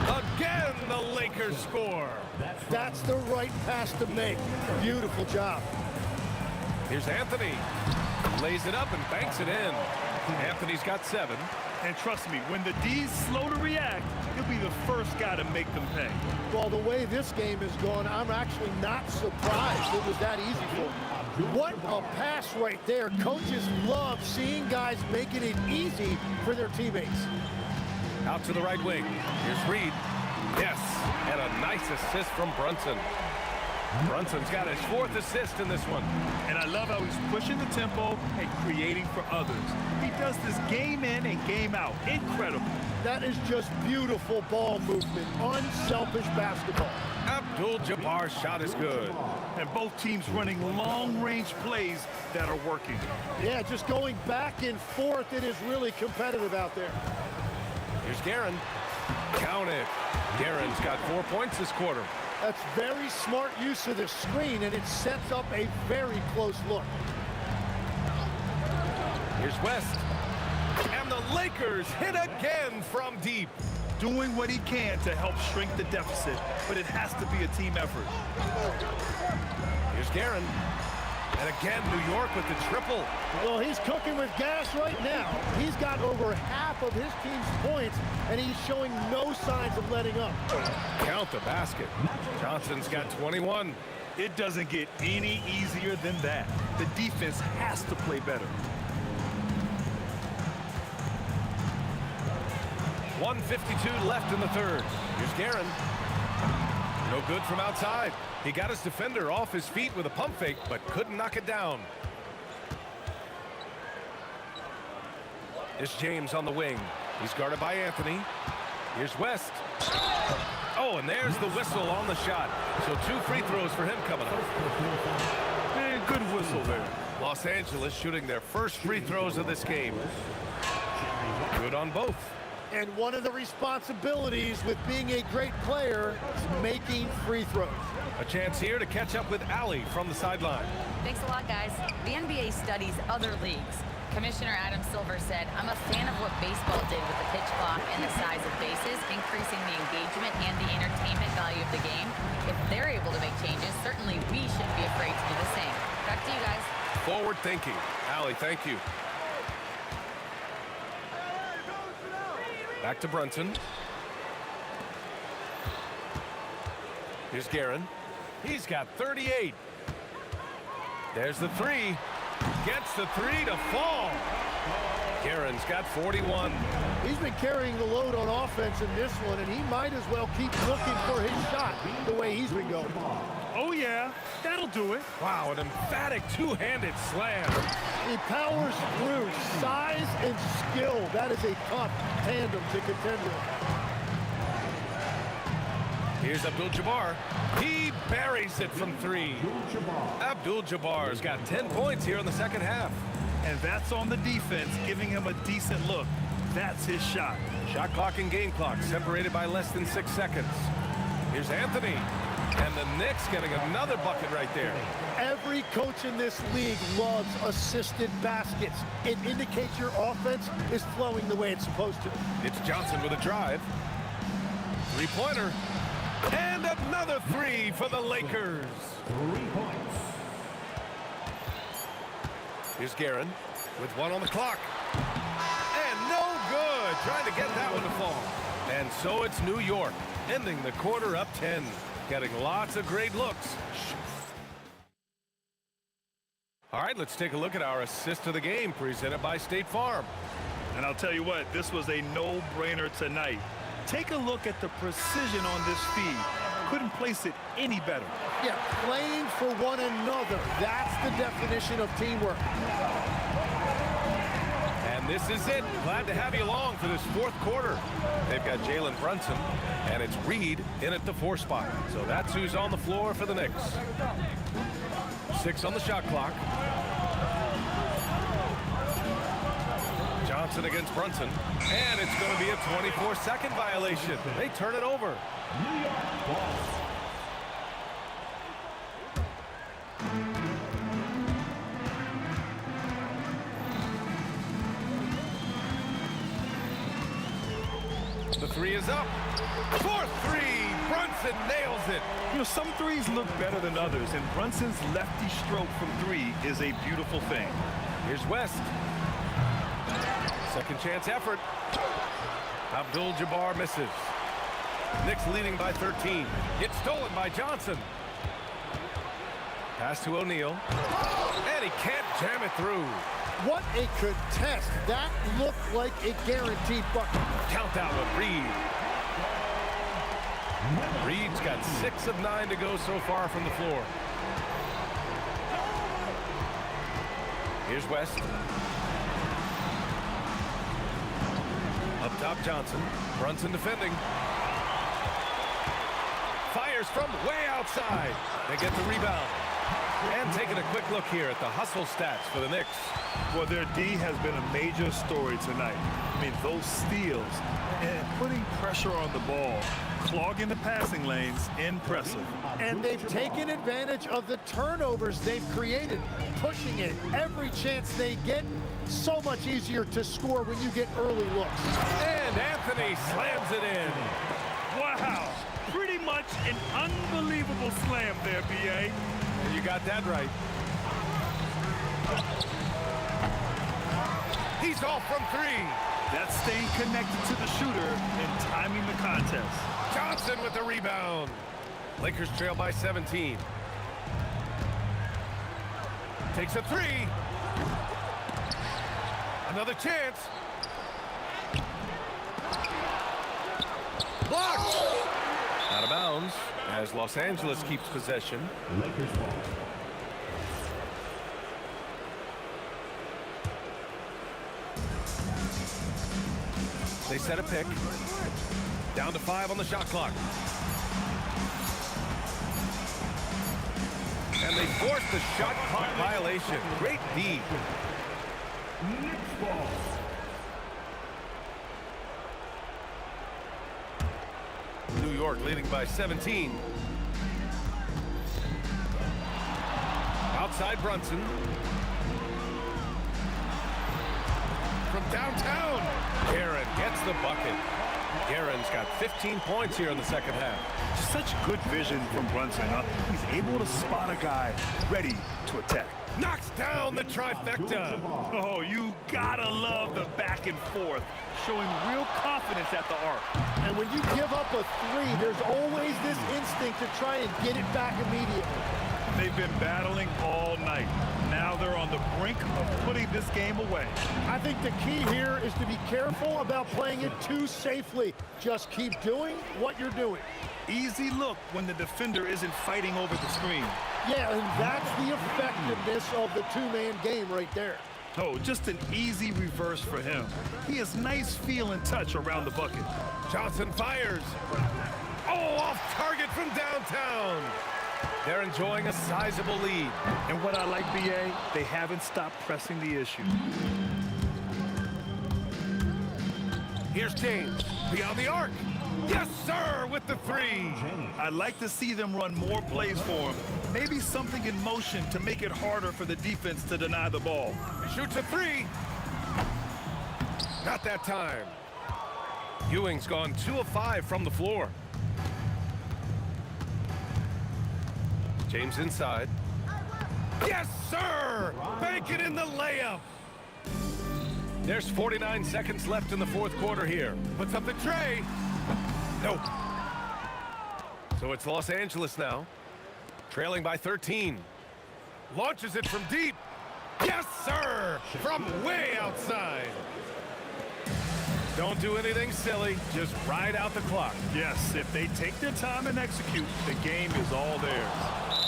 Again, the Lakers score. That's the right pass to make. Beautiful job. Here's Anthony. Lays it up and banks it in. Anthony's got 7. And trust me, when the D's slow to react, he'll be the first guy to make them pay. Well, the way this game is going, I'm actually not surprised it was that easy for him. What a pass right there. Coaches love seeing guys making it easy for their teammates. Out to the right wing. Here's Reed. Yes, and a nice assist from Brunson. Brunson's got his 4th assist in this one. And I love how he's pushing the tempo and creating for others. He does this game in and game out. Incredible. That is just beautiful ball movement. Unselfish basketball. Abdul-Jabbar's shot is good. And both teams running long-range plays that are working. Yeah, just going back and forth. It is really competitive out there. Here's Guerin. Count it. Guerin's got 4 points this quarter. That's very smart use of the screen, and it sets up a very close look. Here's West. And the Lakers hit again from deep. Doing what he can to help shrink the deficit, but it has to be a team effort. Here's Guerin. And again, New York with the triple. Well, he's cooking with gas right now. He's got over half of his team's points, and he's showing no signs of letting up. Count the basket. Johnson's got 21. It doesn't get any easier than that. The defense has to play better. 1:52 left in the third. Here's Guerin. No good from outside. He got his defender off his feet with a pump fake, but couldn't knock it down. It's James on the wing. He's guarded by Anthony. Here's West. Oh, and there's the whistle on the shot. So 2 free throws for him coming up. And good whistle there. Los Angeles shooting their first free throws of this game. Good on both. And one of the responsibilities with being a great player is making free throws. A chance here to catch up with Allie from the sideline. Thanks a lot, guys. The NBA studies other leagues. Commissioner Adam Silver said, I'm a fan of what baseball did with the pitch clock and the size of bases, increasing the engagement and the entertainment value of the game. If they're able to make changes, certainly we shouldn't be afraid to do the same. Back to you guys. Forward thinking. Allie, thank you. Back to Brunson. Here's Guerin. He's got 38. There's the three. Gets the three to fall. Guerin's got 41. He's been carrying the load on offense in this one, and he might as well keep looking for his shot the way he's been going. Oh, yeah. That'll do it. Wow, an emphatic two-handed slam. He powers through. Size and skill. That is a tough tandem to contend with. Here's Abdul-Jabbar. He buries it from 3. Abdul-Jabbar's got 10 points here in the second half. And that's on the defense, giving him a decent look. That's his shot. Shot clock and game clock separated by less than 6 seconds. Here's Anthony. And the Knicks getting another bucket right there. Every coach in this league loves assisted baskets. It indicates your offense is flowing the way it's supposed to. It's Johnson with a drive. Three-pointer. And another 3 for the Lakers. 3 points. Here's Guerin with 1 on the clock. And no good. Trying to get that one to fall. And so it's New York, ending the quarter up 10. Getting lots of great looks. All right, let's take a look at our assist of the game presented by State Farm. And I'll tell you what, this was a no-brainer tonight. Take a look at the precision on this feed. Couldn't place it any better. Yeah, playing for one another. That's the definition of teamwork. And this is it. Glad to have you along for this 4th quarter. They've got Jalen Brunson, and it's Reed in at the 4 spot. So that's who's on the floor for the Knicks. 6 on the shot clock. Johnson against Brunson, and it's going to be a 24-second violation. They turn it over. New York ball. The 3 is up. 4-3. Brunson nails it. You know, some threes look better than others, and Brunson's lefty stroke from 3 is a beautiful thing. Here's West. Second chance effort. Abdul-Jabbar misses. Knicks leading by 13. It's stolen by Johnson. Pass to O'Neal. And he can't jam it through. What a contest. That looked like a guaranteed bucket. Count that one, Reed. Reed's got 6 of 9 to go so far from the floor. Here's West. Up top, Johnson. Brunson defending. Fires from way outside. They get the rebound. And taking a quick look here at the hustle stats for the Knicks. Well, their D has been a major story tonight. I mean, those steals and putting pressure on the ball, clogging the passing lanes, impressive. And they've taken advantage of the turnovers they've created, pushing it every chance they get. So much easier to score when you get early looks. And Anthony slams it in. Wow, pretty much an unbelievable slam there, B.A. You got that right. He's off from 3. That's staying connected to the shooter and timing the contest. Johnson with the rebound. Lakers trail by 17. Takes a 3. Another chance. blocked. Out of bounds as Los Angeles keeps possession. Lakers ball. They set a pick. Down to 5 on the shot clock. And they force the shot clock violation. Great D. Next ball. New York leading by 17. Outside Brunson. From downtown, Guerin gets the bucket. Guerin's got 15 points here in the second half. Such good vision from Brunson. He's able to spot a guy ready to attack. Knocks down the trifecta. Oh, you gotta love the back and forth, showing real confidence at the arc. And when you give up a three, there's always this instinct to try and get it back immediately. They've been battling all night. Now they're on the brink of putting this game away. I think the key here is to be careful about playing it too safely. Just keep doing what you're doing. Easy look when the defender isn't fighting over the screen. Yeah, and that's the effectiveness of the two-man game right there. Oh, just an easy reverse for him. He has nice feel and touch around the bucket. Johnson fires. Oh, off target from downtown. They're enjoying a sizable lead. And what I like, BA, they haven't stopped pressing the issue. Here's James, beyond the arc. Yes, sir, with the three. I'd like to see them run more plays for him. Maybe something in motion to make it harder for the defense to deny the ball. Shoots a three. Not that time. Ewing's gone 2 of 5 from the floor. James inside. Yes, sir! Bank it in the layup. There's 49 seconds left in the fourth quarter here. Puts up the tray. Nope. So it's Los Angeles now, trailing by 13. Launches it from deep. Yes, sir! From way outside. Don't do anything silly. Just ride out the clock. Yes, if they take their time and execute, the game is all theirs.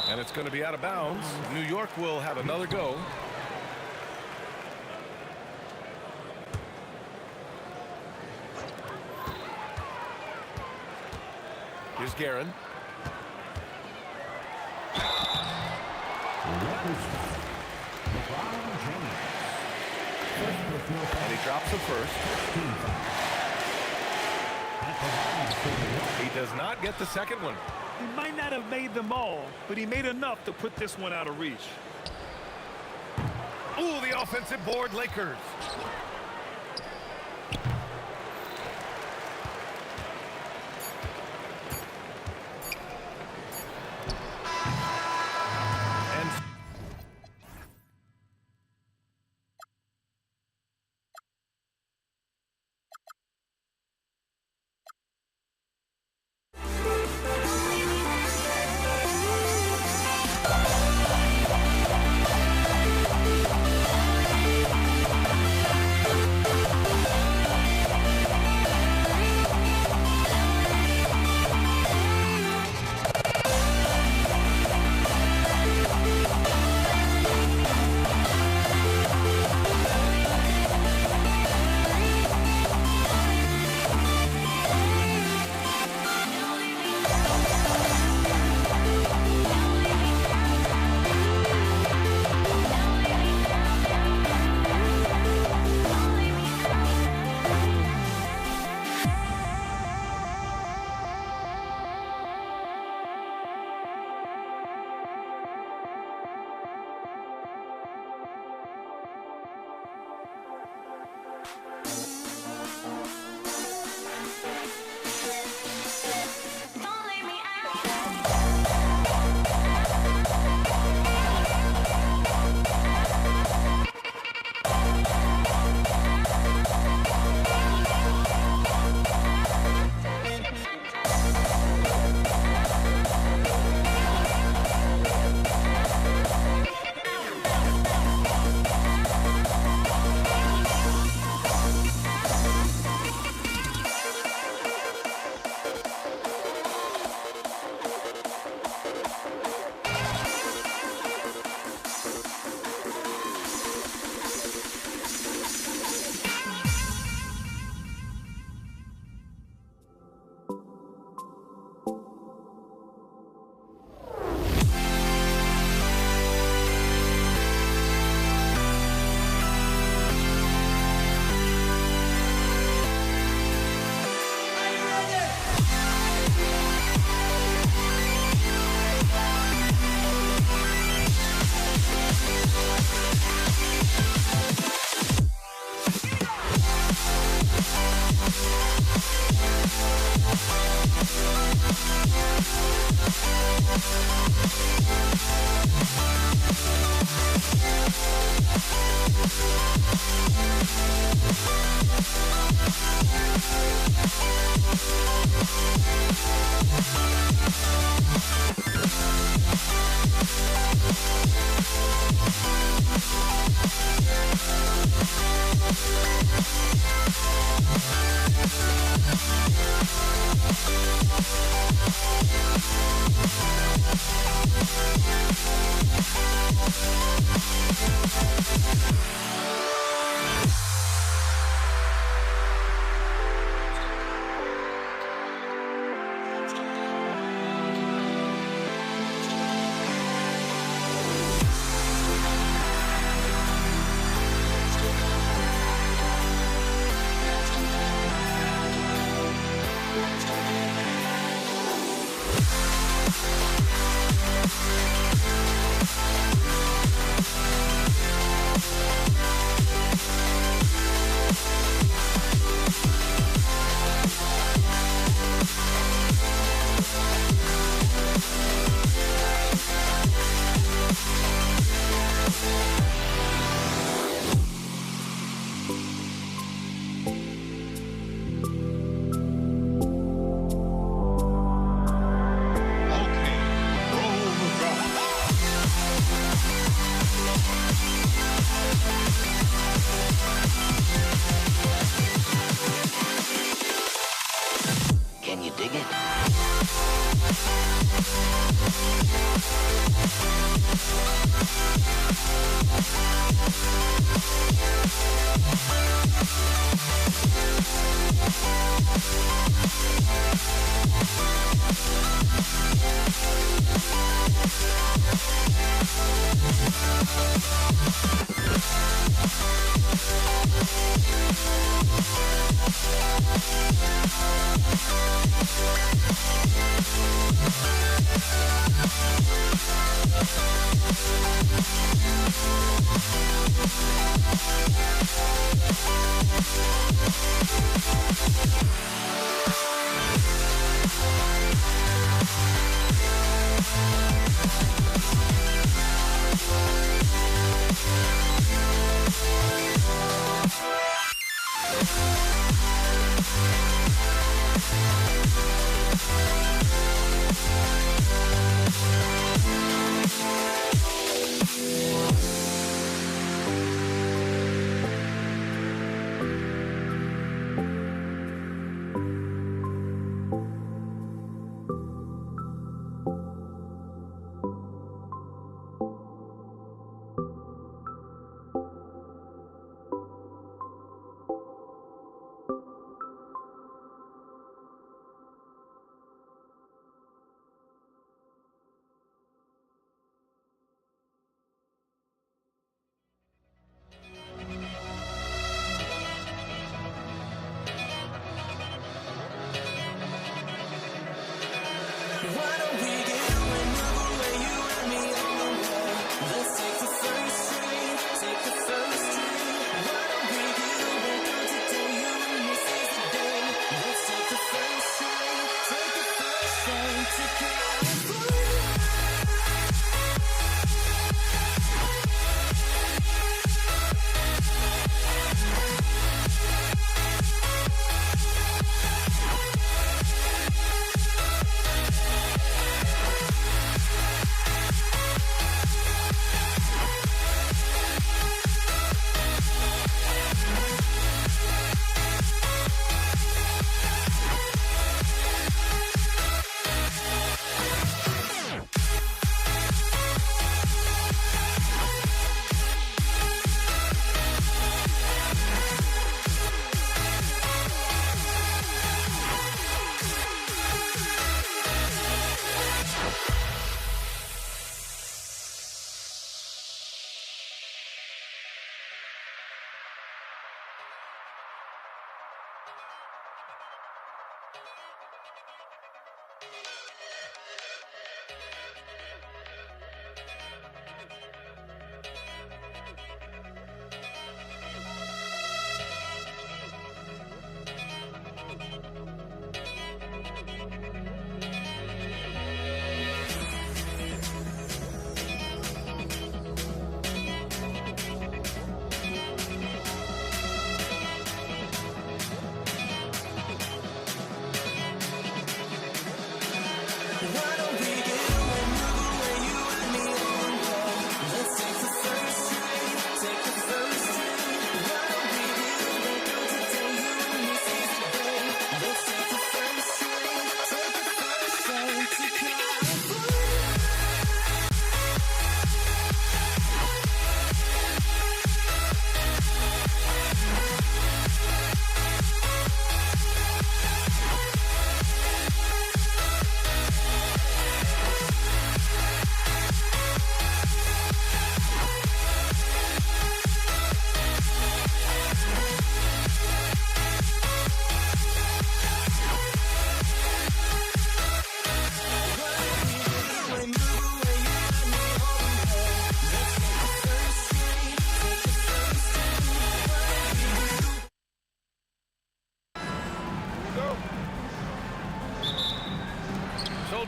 And it's going to be out of bounds. New York will have another go. Here's Guerin. And he drops the first. He does not get the second one. He might not have made them all, but he made enough to put this one out of reach. Ooh, the offensive board, Lakers.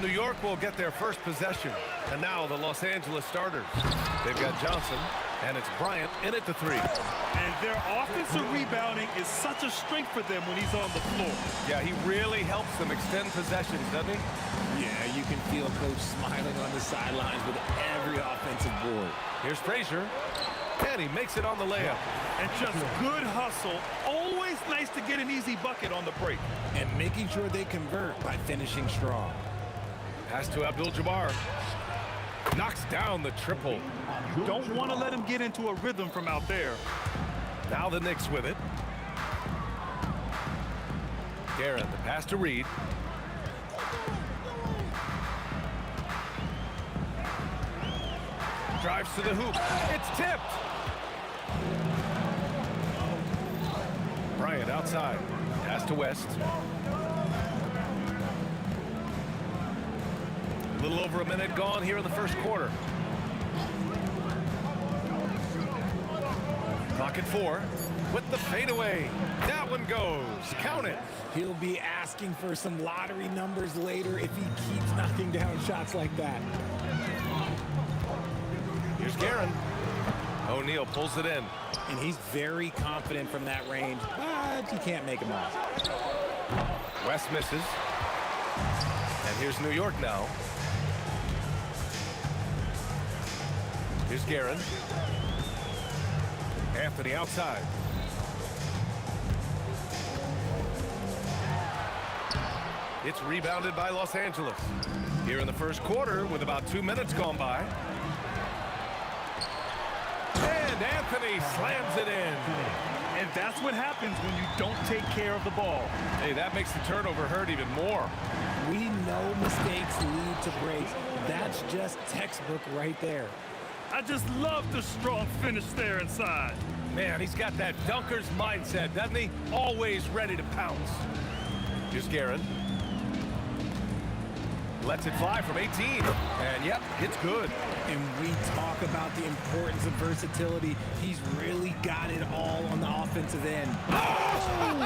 New York will get their first possession. And now the Los Angeles starters. They've got Johnson, and it's Bryant in at the 3. And their offensive rebounding is such a strength for them when he's on the floor. Yeah, he really helps them extend possessions, doesn't he? Yeah, you can feel Coach smiling on the sidelines with every offensive board. Here's Frazier, and he makes it on the layup. And just good hustle. Always nice to get an easy bucket on the break. And making sure they convert by finishing strong. Pass to Abdul-Jabbar. Knocks down the triple. Don't want to let him get into a rhythm from out there. Now the Knicks with it. Garrett, the pass to Reed. Drives to the hoop. It's tipped. Bryant outside. Pass to West. A little over a minute gone here in the first quarter. Clock at 4 with the fadeaway. That one goes. Count it. He'll be asking for some lottery numbers later if he keeps knocking down shots like that. Here's Guerin. O'Neal pulls it in. And he's very confident from that range, but he can't make him off. West misses. And here's New York now. Here's Guerin. Anthony outside. It's rebounded by Los Angeles. Here in the first quarter with about 2 minutes gone by. And Anthony slams it in. And that's what happens when you don't take care of the ball. Hey, that makes the turnover hurt even more. We know mistakes lead to breaks. That's just textbook right there. I just love the strong finish there inside. Man, he's got that dunker's mindset, doesn't he? Always ready to pounce. Here's Guerin. Lets it fly from 18. And yep, it's good. And we talk about the importance of versatility. He's really got it all on the offensive end. Oh,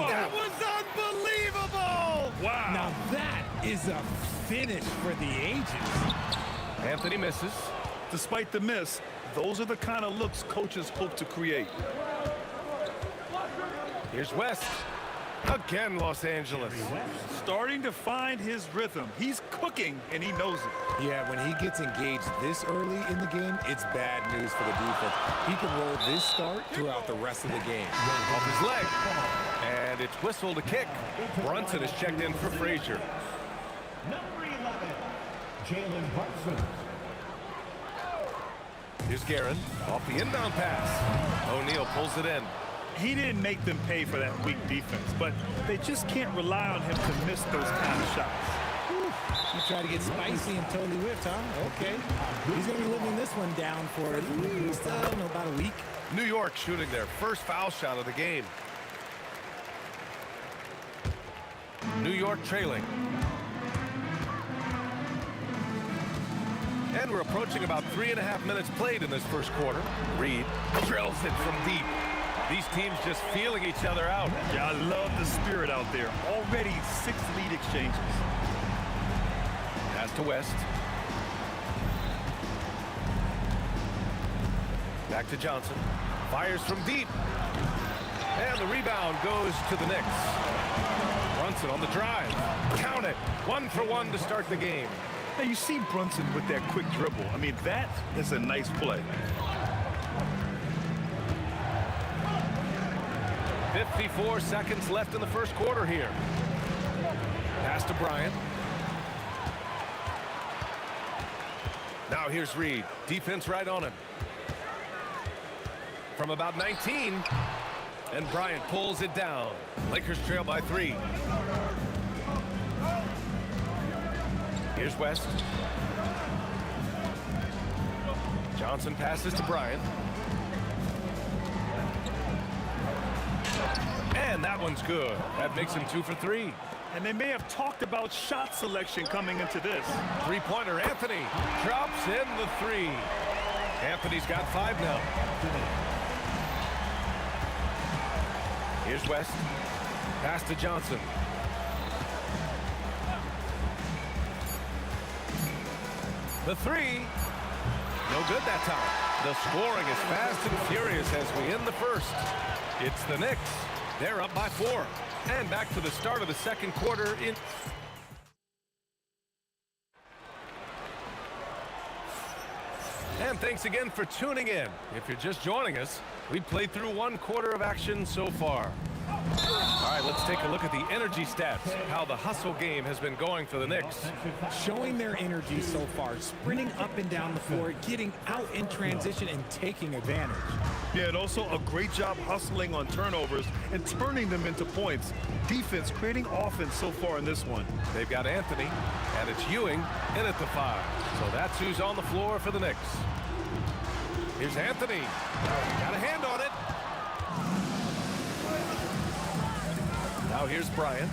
that was unbelievable! Wow. Now that is a finish for the ages. Anthony misses. Despite the miss, those are the kind of looks coaches hope to create. Here's West. Again, Los Angeles. Starting to find his rhythm. He's cooking, and he knows it. Yeah, when he gets engaged this early in the game, it's bad news for the defense. He can roll this start throughout the rest of the game. Off his leg. And it's whistled a kick. Brunson is checked in for Frazier. Number 11, Jalen Brunson. Here's Guerin off the inbound pass. O'Neal pulls it in. He didn't make them pay for that weak defense, but they just can't rely on him to miss those kind of shots. You try to get spicy and totally whipped, huh? Okay. He's going to be living this one down for at least, I don't know, about a week. New York shooting their first foul shot of the game. New York trailing. And we're approaching about 3.5 minutes played in this first quarter. Reed drills it from deep. These teams just feeling each other out. Yeah, I love the spirit out there. Already 6 lead exchanges. Pass to West. Back to Johnson. Fires from deep. And the rebound goes to the Knicks. Brunson on the drive. Count it. 1 for 1 to start the game. Now you see Brunson with that quick dribble. I mean, that is a nice play. 54 seconds left in the first quarter here. Pass to Bryant. Now here's Reed. Defense right on him. From about 19. And Bryant pulls it down. Lakers trail by 3. Here's West. Johnson passes to Bryant. And that one's good. That makes him 2 for 3. And they may have talked about shot selection coming into this. Three-pointer, Anthony drops in the 3. Anthony's got 5 now. Here's West. Pass to Johnson. The three. No good that time. The scoring is fast and furious as we end the first. It's the Knicks. They're up by 4. And back to the start of the second quarter in... And thanks again for tuning in. If you're just joining us, we played through 1 quarter of action so far. All right, let's take a look at the energy stats, how the hustle game has been going for the Knicks. Showing their energy so far, sprinting up and down the floor, getting out in transition and taking advantage. Yeah, and also a great job hustling on turnovers and turning them into points. Defense creating offense so far in this one. They've got Anthony, and it's Ewing in at the 5. So that's who's on the floor for the Knicks. Here's Anthony. Got a hand on it. Now here's Bryant.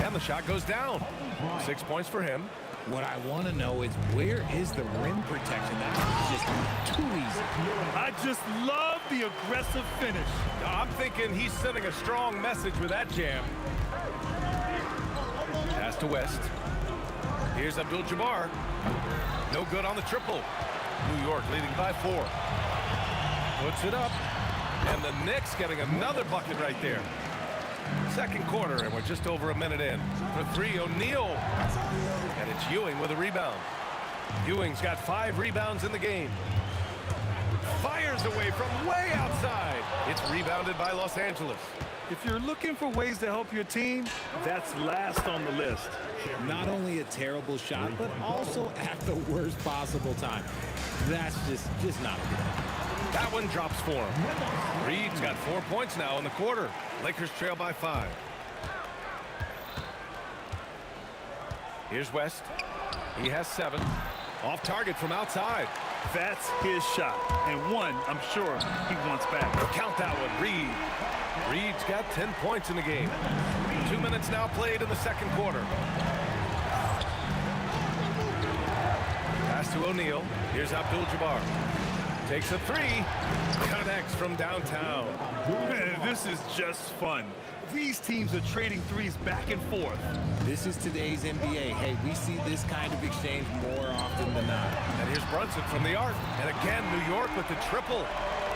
And the shot goes down. 6 points for him. What I want to know is, where is the rim protection? That's just too easy. I just love the aggressive finish. I'm thinking he's sending a strong message with that jam. Pass to West. Here's Abdul-Jabbar. No good on the triple. New York leading by 4. Puts it up. And the Knicks getting another bucket right there. Second quarter, and we're just over a minute in. For 3, O'Neal. And it's Ewing with a rebound. Ewing's got 5 rebounds in the game. Fires away from way outside. It's rebounded by Los Angeles. If you're looking for ways to help your team, that's last on the list. Not only a terrible shot, but also at the worst possible time. That's just not a good idea. That one drops for him. Reed's got 4 points now in the quarter. Lakers trail by 5. Here's West. He has 7. Off target from outside. That's his shot. And one, I'm sure he wants back. Count that one, Reed. Reed's got 10 points in the game. 2 minutes now played in the second quarter. Pass to O'Neal. Here's Abdul-Jabbar. Takes a 3. Connects from downtown. This is just fun. These teams are trading threes back and forth. This is today's NBA. Hey, we see this kind of exchange more often than not. And here's Brunson from the arc. And again, New York with the triple.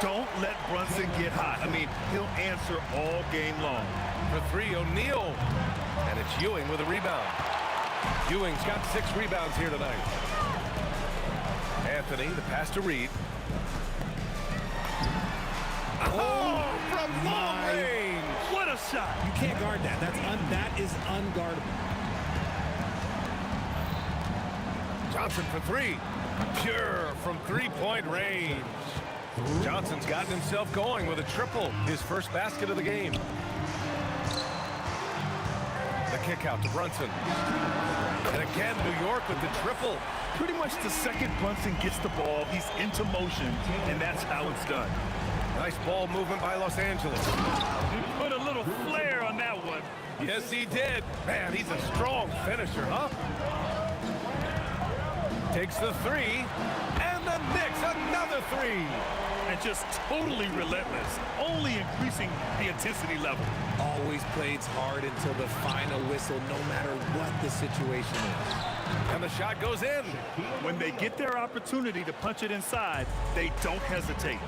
Don't let Brunson get hot. I mean, he'll answer all game long. For 3, O'Neal. And it's Ewing with a rebound. Ewing's got 6 rebounds here tonight. Anthony, the pass to Reed. Oh, from long range. What a shot. You can't guard that. That is unguardable. Johnson for 3. Pure from 3-point range. Johnson's gotten himself going with a triple. His first basket of the game. The kick out to Brunson. And again, New York with the triple. Pretty much the second Brunson gets the ball, he's into motion, and that's how it's done. Nice ball movement by Los Angeles. He put a little flair on that one. Yes, he did. Man, he's a strong finisher, huh? Takes the 3, and the Knicks another 3. And just totally relentless, only increasing the intensity level. Always plays hard until the final whistle, no matter what the situation is. And the shot goes in. When they get their opportunity to punch it inside, they don't hesitate.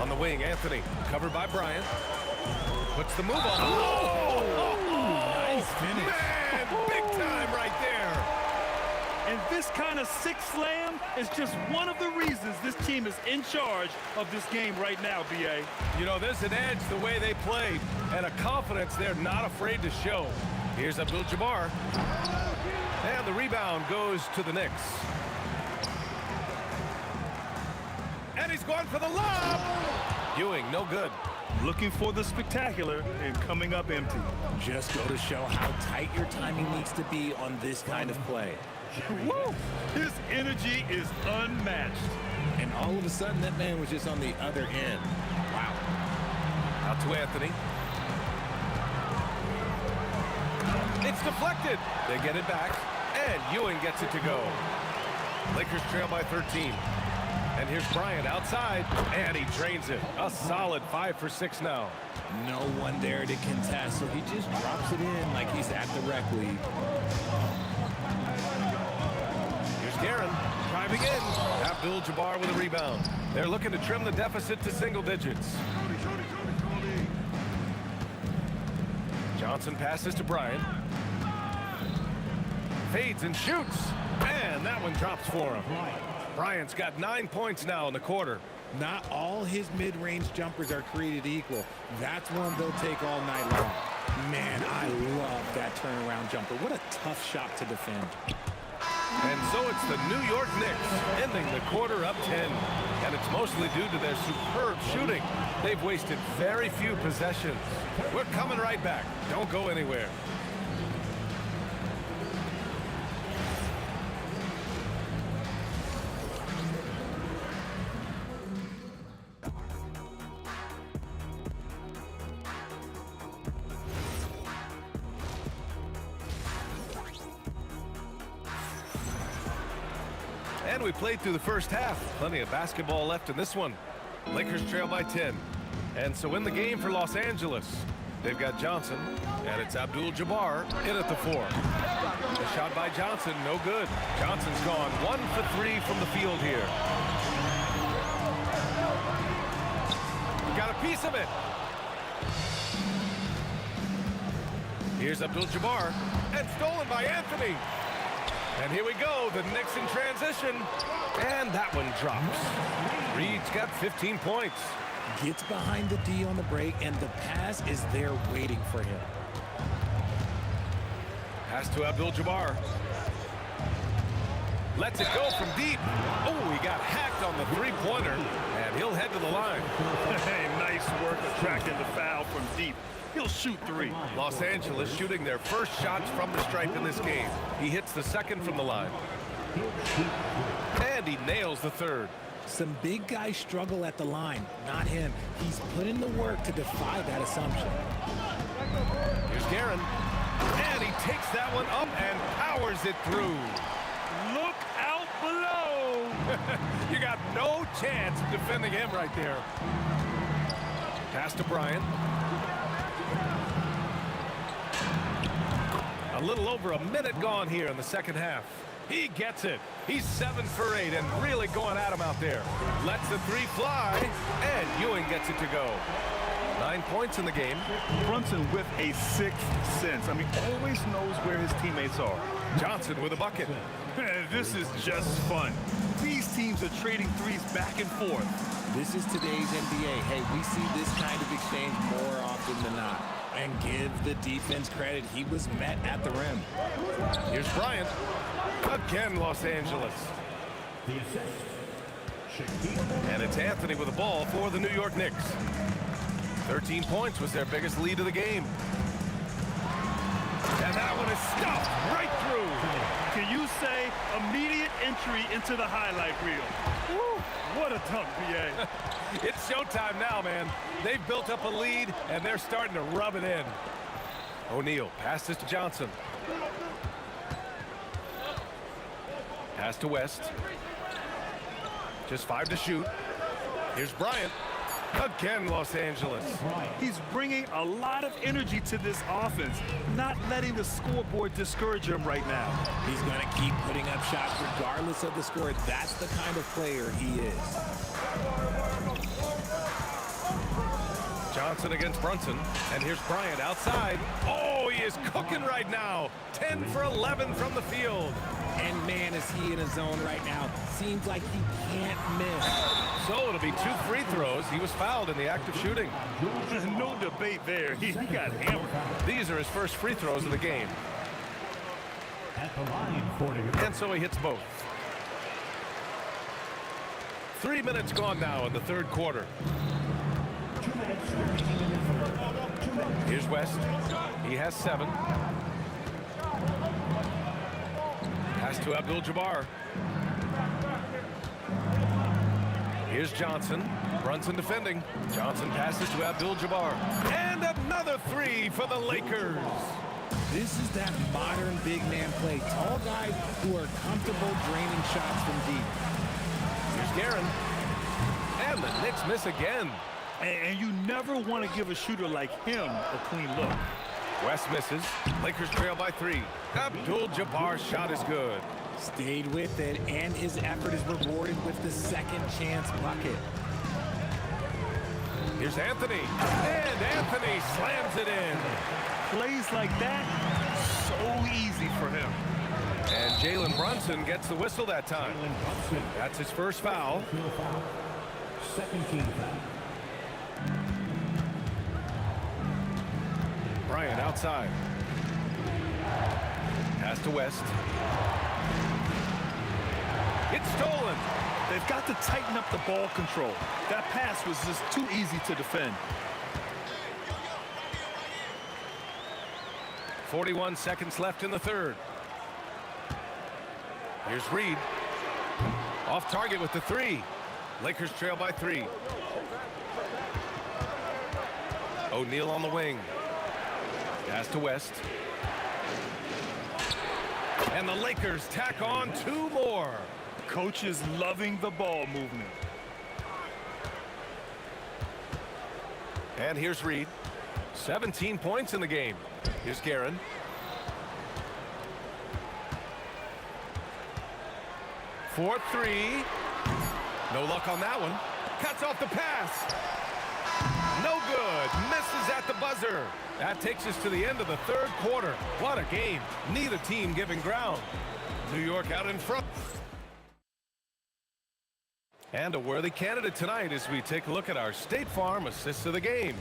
On the wing, Anthony, covered by Bryant. Puts the move on. Nice finish. Man, big time right there. And this kind of six slam is just one of the reasons this team is in charge of this game right now, B.A. You know, there's an edge the way they play and a confidence they're not afraid to show. Here's Abdul-Jabbar. And the rebound goes to the Knicks. And he's going for the lob. Ewing, no good. Looking for the spectacular and coming up empty. Just go to show how tight your timing needs to be on this kind of play. Woo! His energy is unmatched. And all of a sudden, that man was just on the other end. Wow. Out to Anthony. It's deflected. They get it back, and Ewing gets it to go. Lakers trail by 13. And here's Bryant outside, and he drains it. A solid 5 for 6 now. No one there to contest, so he just drops it in like he's at the rec league. Here's Guerin driving in. Abdul-Jabbar with a rebound. They're looking to trim the deficit to single digits. Johnson passes to Bryant. Fades and shoots. And that one drops for him. Bryant's got 9 points now in the quarter. Not all his mid-range jumpers are created equal. That's one they'll take all night long. Man, I love that turnaround jumper. What a tough shot to defend. And so it's the New York Knicks ending the quarter up 10. And it's mostly due to their superb shooting. They've wasted very few possessions. We're coming right back. Don't go anywhere. And we played through the first half. Plenty of basketball left in this one. Lakers trail by 10. And so in the game for Los Angeles, they've got Johnson, and it's Abdul-Jabbar in at the 4. The shot by Johnson, no good. Johnson's gone 1 for 3 from the field here. Got a piece of it. Here's Abdul-Jabbar, and stolen by Anthony. And here we go, the Knicks in transition. And that one drops. Reed's got 15 points. Gets behind the D on the break, and the pass is there waiting for him. Pass to Abdul-Jabbar. Lets it go from deep. Oh, he got hacked on the three-pointer, and he'll head to the line. Hey, nice work attracting the foul from deep. He'll shoot 3. Los Angeles shooting their first shots from the stripe in this game. He hits the second from the line. And he nails the third. Some big guys struggle at the line, not him. He's put in the work to defy that assumption. Here's Guerin. And he takes that one up and powers it through. Look out below. You got no chance of defending him right there. Pass to Bryant. A little over a minute gone here in the second half. He gets it. He's 7 for 8 and really going at him out there. Lets the 3 fly, and Ewing gets it to go. 9 points in the game. Brunson with a 6th sense. I mean, always knows where his teammates are. Johnson with a bucket. This is just fun. These teams are trading threes back and forth. This is today's NBA. Hey, we see this kind of exchange more often than not. And give the defense credit. He was met at the rim. Here's Bryant. Again, Los Angeles. And it's Anthony with the ball for the New York Knicks. 13 points was their biggest lead of the game. And that one is stuffed right through. Can you say immediate entry into the highlight reel? Woo, what a dunk, BA. It's showtime now, man. They've built up a lead, and they're starting to rub it in. O'Neal passes to Johnson. Pass to West. Just 5 to shoot. Here's Bryant. Again, Los Angeles. He's bringing a lot of energy to this offense, not letting the scoreboard discourage him right now. He's going to keep putting up shots regardless of the score. That's the kind of player he is. Johnson against Brunson, and here's Bryant outside. Oh, he is cooking right now. 10 for 11 from the field. And man, is he in a zone right now. Seems like he can't miss. So it'll be 2 free throws. He was fouled in the act of shooting. No debate there. He got hammered. These are his first free throws of the game. At the line, and so he hits both. 3 minutes gone now in the third quarter. Here's West. He has 7. Pass to Abdul-Jabbar. Here's Johnson. Brunson defending. Johnson passes to Abdul-Jabbar. And another 3 for the Lakers. This is that modern big man play. Tall guys who are comfortable draining shots from deep. Here's Guerin. And the Knicks miss again. And you never want to give a shooter like him a clean look. West misses. Lakers trail by 3. Abdul-Jabbar's shot is good. Stayed with it, and his effort is rewarded with the second chance bucket. Here's Anthony. And Anthony slams it in. Plays like that, so easy for him. And Jalen Brunson gets the whistle that time. That's his first foul. Second team foul. Bryant outside. Pass to West. It's stolen. They've got to tighten up the ball control. That pass was just too easy to defend. 41 seconds left in the third. Here's Reed. Off target with the 3. Lakers trail by 3. O'Neal on the wing. Pass to West. And the Lakers tack on 2 more. Coach is loving the ball movement. And here's Reed. 17 points in the game. Here's Guerin. For 3. No luck on that one. Cuts off the pass. No good. Misses at the buzzer. That takes us to the end of the third quarter. What a game. Neither team giving ground. New York out in front. And a worthy candidate tonight as we take a look at our State Farm assists of the game.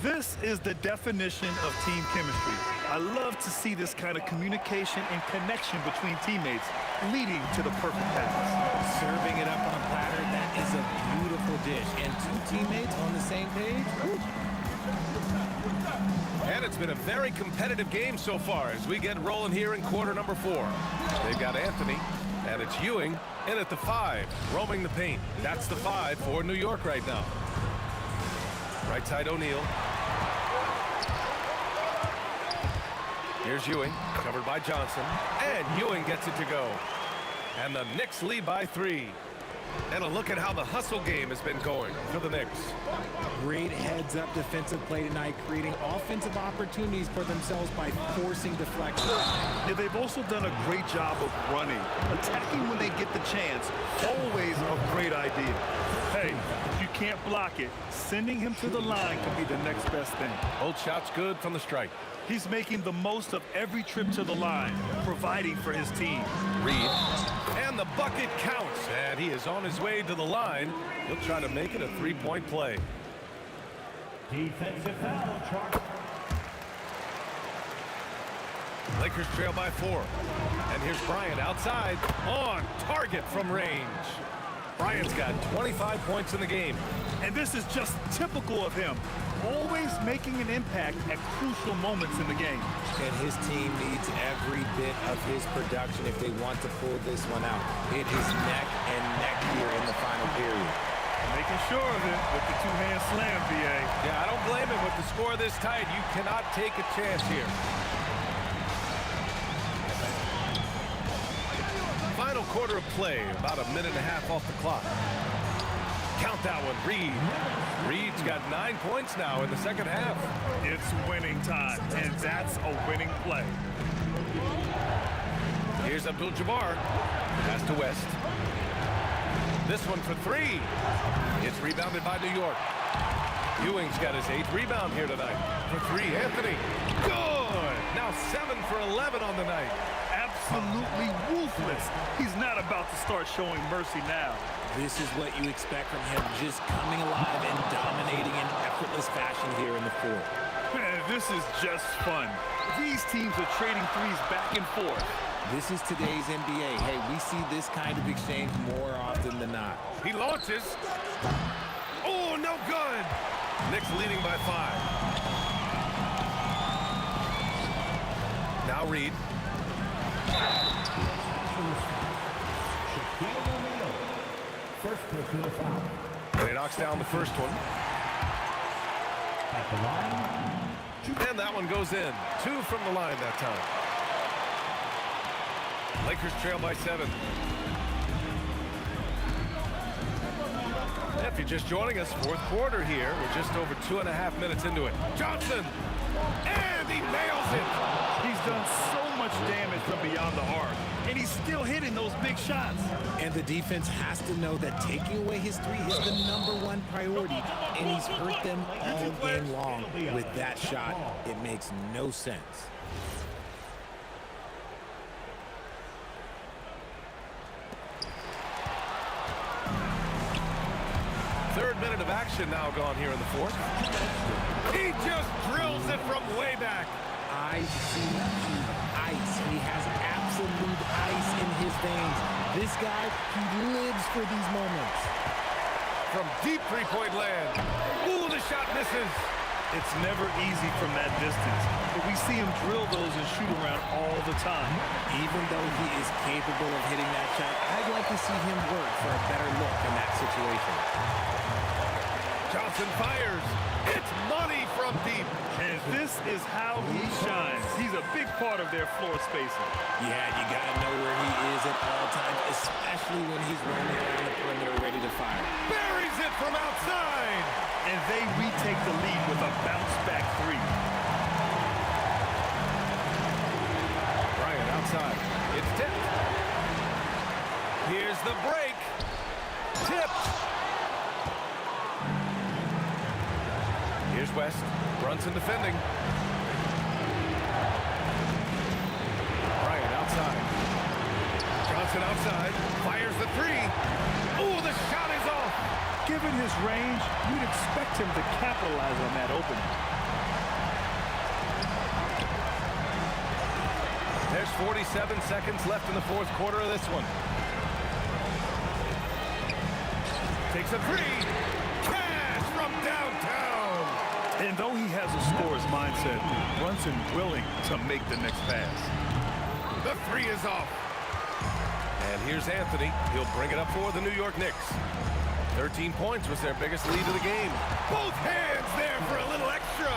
This is the definition of team chemistry. I love to see this kind of communication and connection between teammates leading to the perfect pass. Serving it up on a platter, that is a beautiful dish. And 2 teammates on the same page. Woo. And it's been a very competitive game so far as we get rolling here in quarter number 4. They've got Anthony, and it's Ewing in at the 5, roaming the paint. That's the 5 for New York right now. Right side O'Neal. Here's Ewing, covered by Johnson, and Ewing gets it to go. And the Knicks lead by 3. And a look at how the hustle game has been going for the Knicks. Great heads-up defensive play tonight, creating offensive opportunities for themselves by forcing deflection. Yeah, they've also done a great job of running. Attacking when they get the chance, always a great idea. Hey, if you can't block it, sending him to the line can be the next best thing. Both shots good from the strike. He's making the most of every trip to the line, providing for his team. Reed, and the bucket counts, and he is on his way to the line. He'll try to make it a 3-point play. Defensive foul, Charles. Lakers trail by 4. And here's Bryant outside, on target from range. Bryant's got 25 points in the game. And this is just typical of him. Always making an impact at crucial moments in the game. And his team needs every bit of his production if they want to pull this one out. It is neck and neck here in the final period. Making sure of it with the 2-hand slam, B.A. Yeah, I don't blame him with the score this tight. You cannot take a chance here. Final quarter of play, about a minute and a half off the clock. Count that one, Reed. Reed's got 9 points now in the second half. It's winning time, and that's a winning play. Here's Abdul-Jabbar. Pass to West. This one for 3. It's rebounded by New York. Ewing's got his 8th rebound here tonight. For 3, Anthony. Good! Now 7 for 11 on the night. Absolutely ruthless. He's not about to start showing mercy now. This is what you expect from him, just coming alive and dominating in effortless fashion here in the fourth. Man, this is just fun. These teams are trading threes back and forth. This is today's NBA. Hey, we see this kind of exchange more often than not. He launches. Oh, no good. Knicks leading by 5. Now Reed. First personal foul. And he knocks down the first one. At the line. And that one goes in. 2 from the line that time. Lakers trail by 7. If you're just joining us, fourth quarter here. We're just over 2.5 minutes into it. Johnson, and he nails it. He's done so much damage from beyond the arc, and he's still hitting those big shots. And the defense has to know that taking away his three is the #1 priority, and he's hurt them all game long with that shot. It makes no sense. Third minute of action now gone here in the fourth. He just drills it from way back. ICE. He has absolute ice in his veins. This guy, he lives for these moments. From deep three-point land. Ooh, the shot misses. It's never easy from that distance, but we see him drill those and shoot around all the time. Even though he is capable of hitting that shot, I'd like to see him work for a better look in that situation. Johnson fires. It's money from deep. And this is how he shines. He's a big part of their floor spacing. Yeah, you got to know where he is at all times, especially when he's running around the perimeter ready to fire. Buries it from outside. And they retake the lead with a bounce-back three. Bryant outside. It's tipped. Here's the break. Tipped. Here's West. Brunson defending. Bryant outside. Johnson outside. Fires the three. Ooh, the shot is off. Given his range, you'd expect him to capitalize on that opening. There's 47 seconds left in the fourth quarter of this one. Takes a three. Cash from downtown. And though he has a scorer's mindset, Brunson willing to make the next pass. The three is off. And here's Anthony. He'll bring it up for the New York Knicks. 13 points was their biggest lead of the game. Both hands there for a little extra.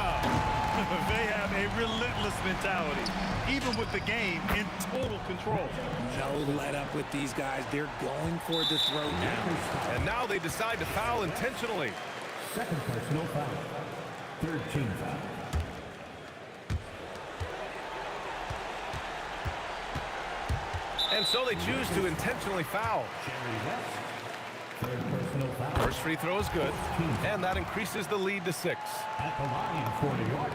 They have a relentless mentality, even with the game in total control. No let up with these guys. They're going for the throat now. And now they decide to foul intentionally. Second personal foul. Third team foul. And so they choose to intentionally foul. Third personal foul. First free throw is good, and that increases the lead to 6. At the line for New York.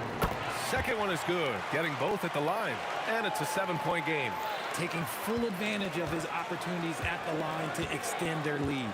Second one is good, getting both at the line, and it's a 7-point game. Taking full advantage of his opportunities at the line to extend their lead.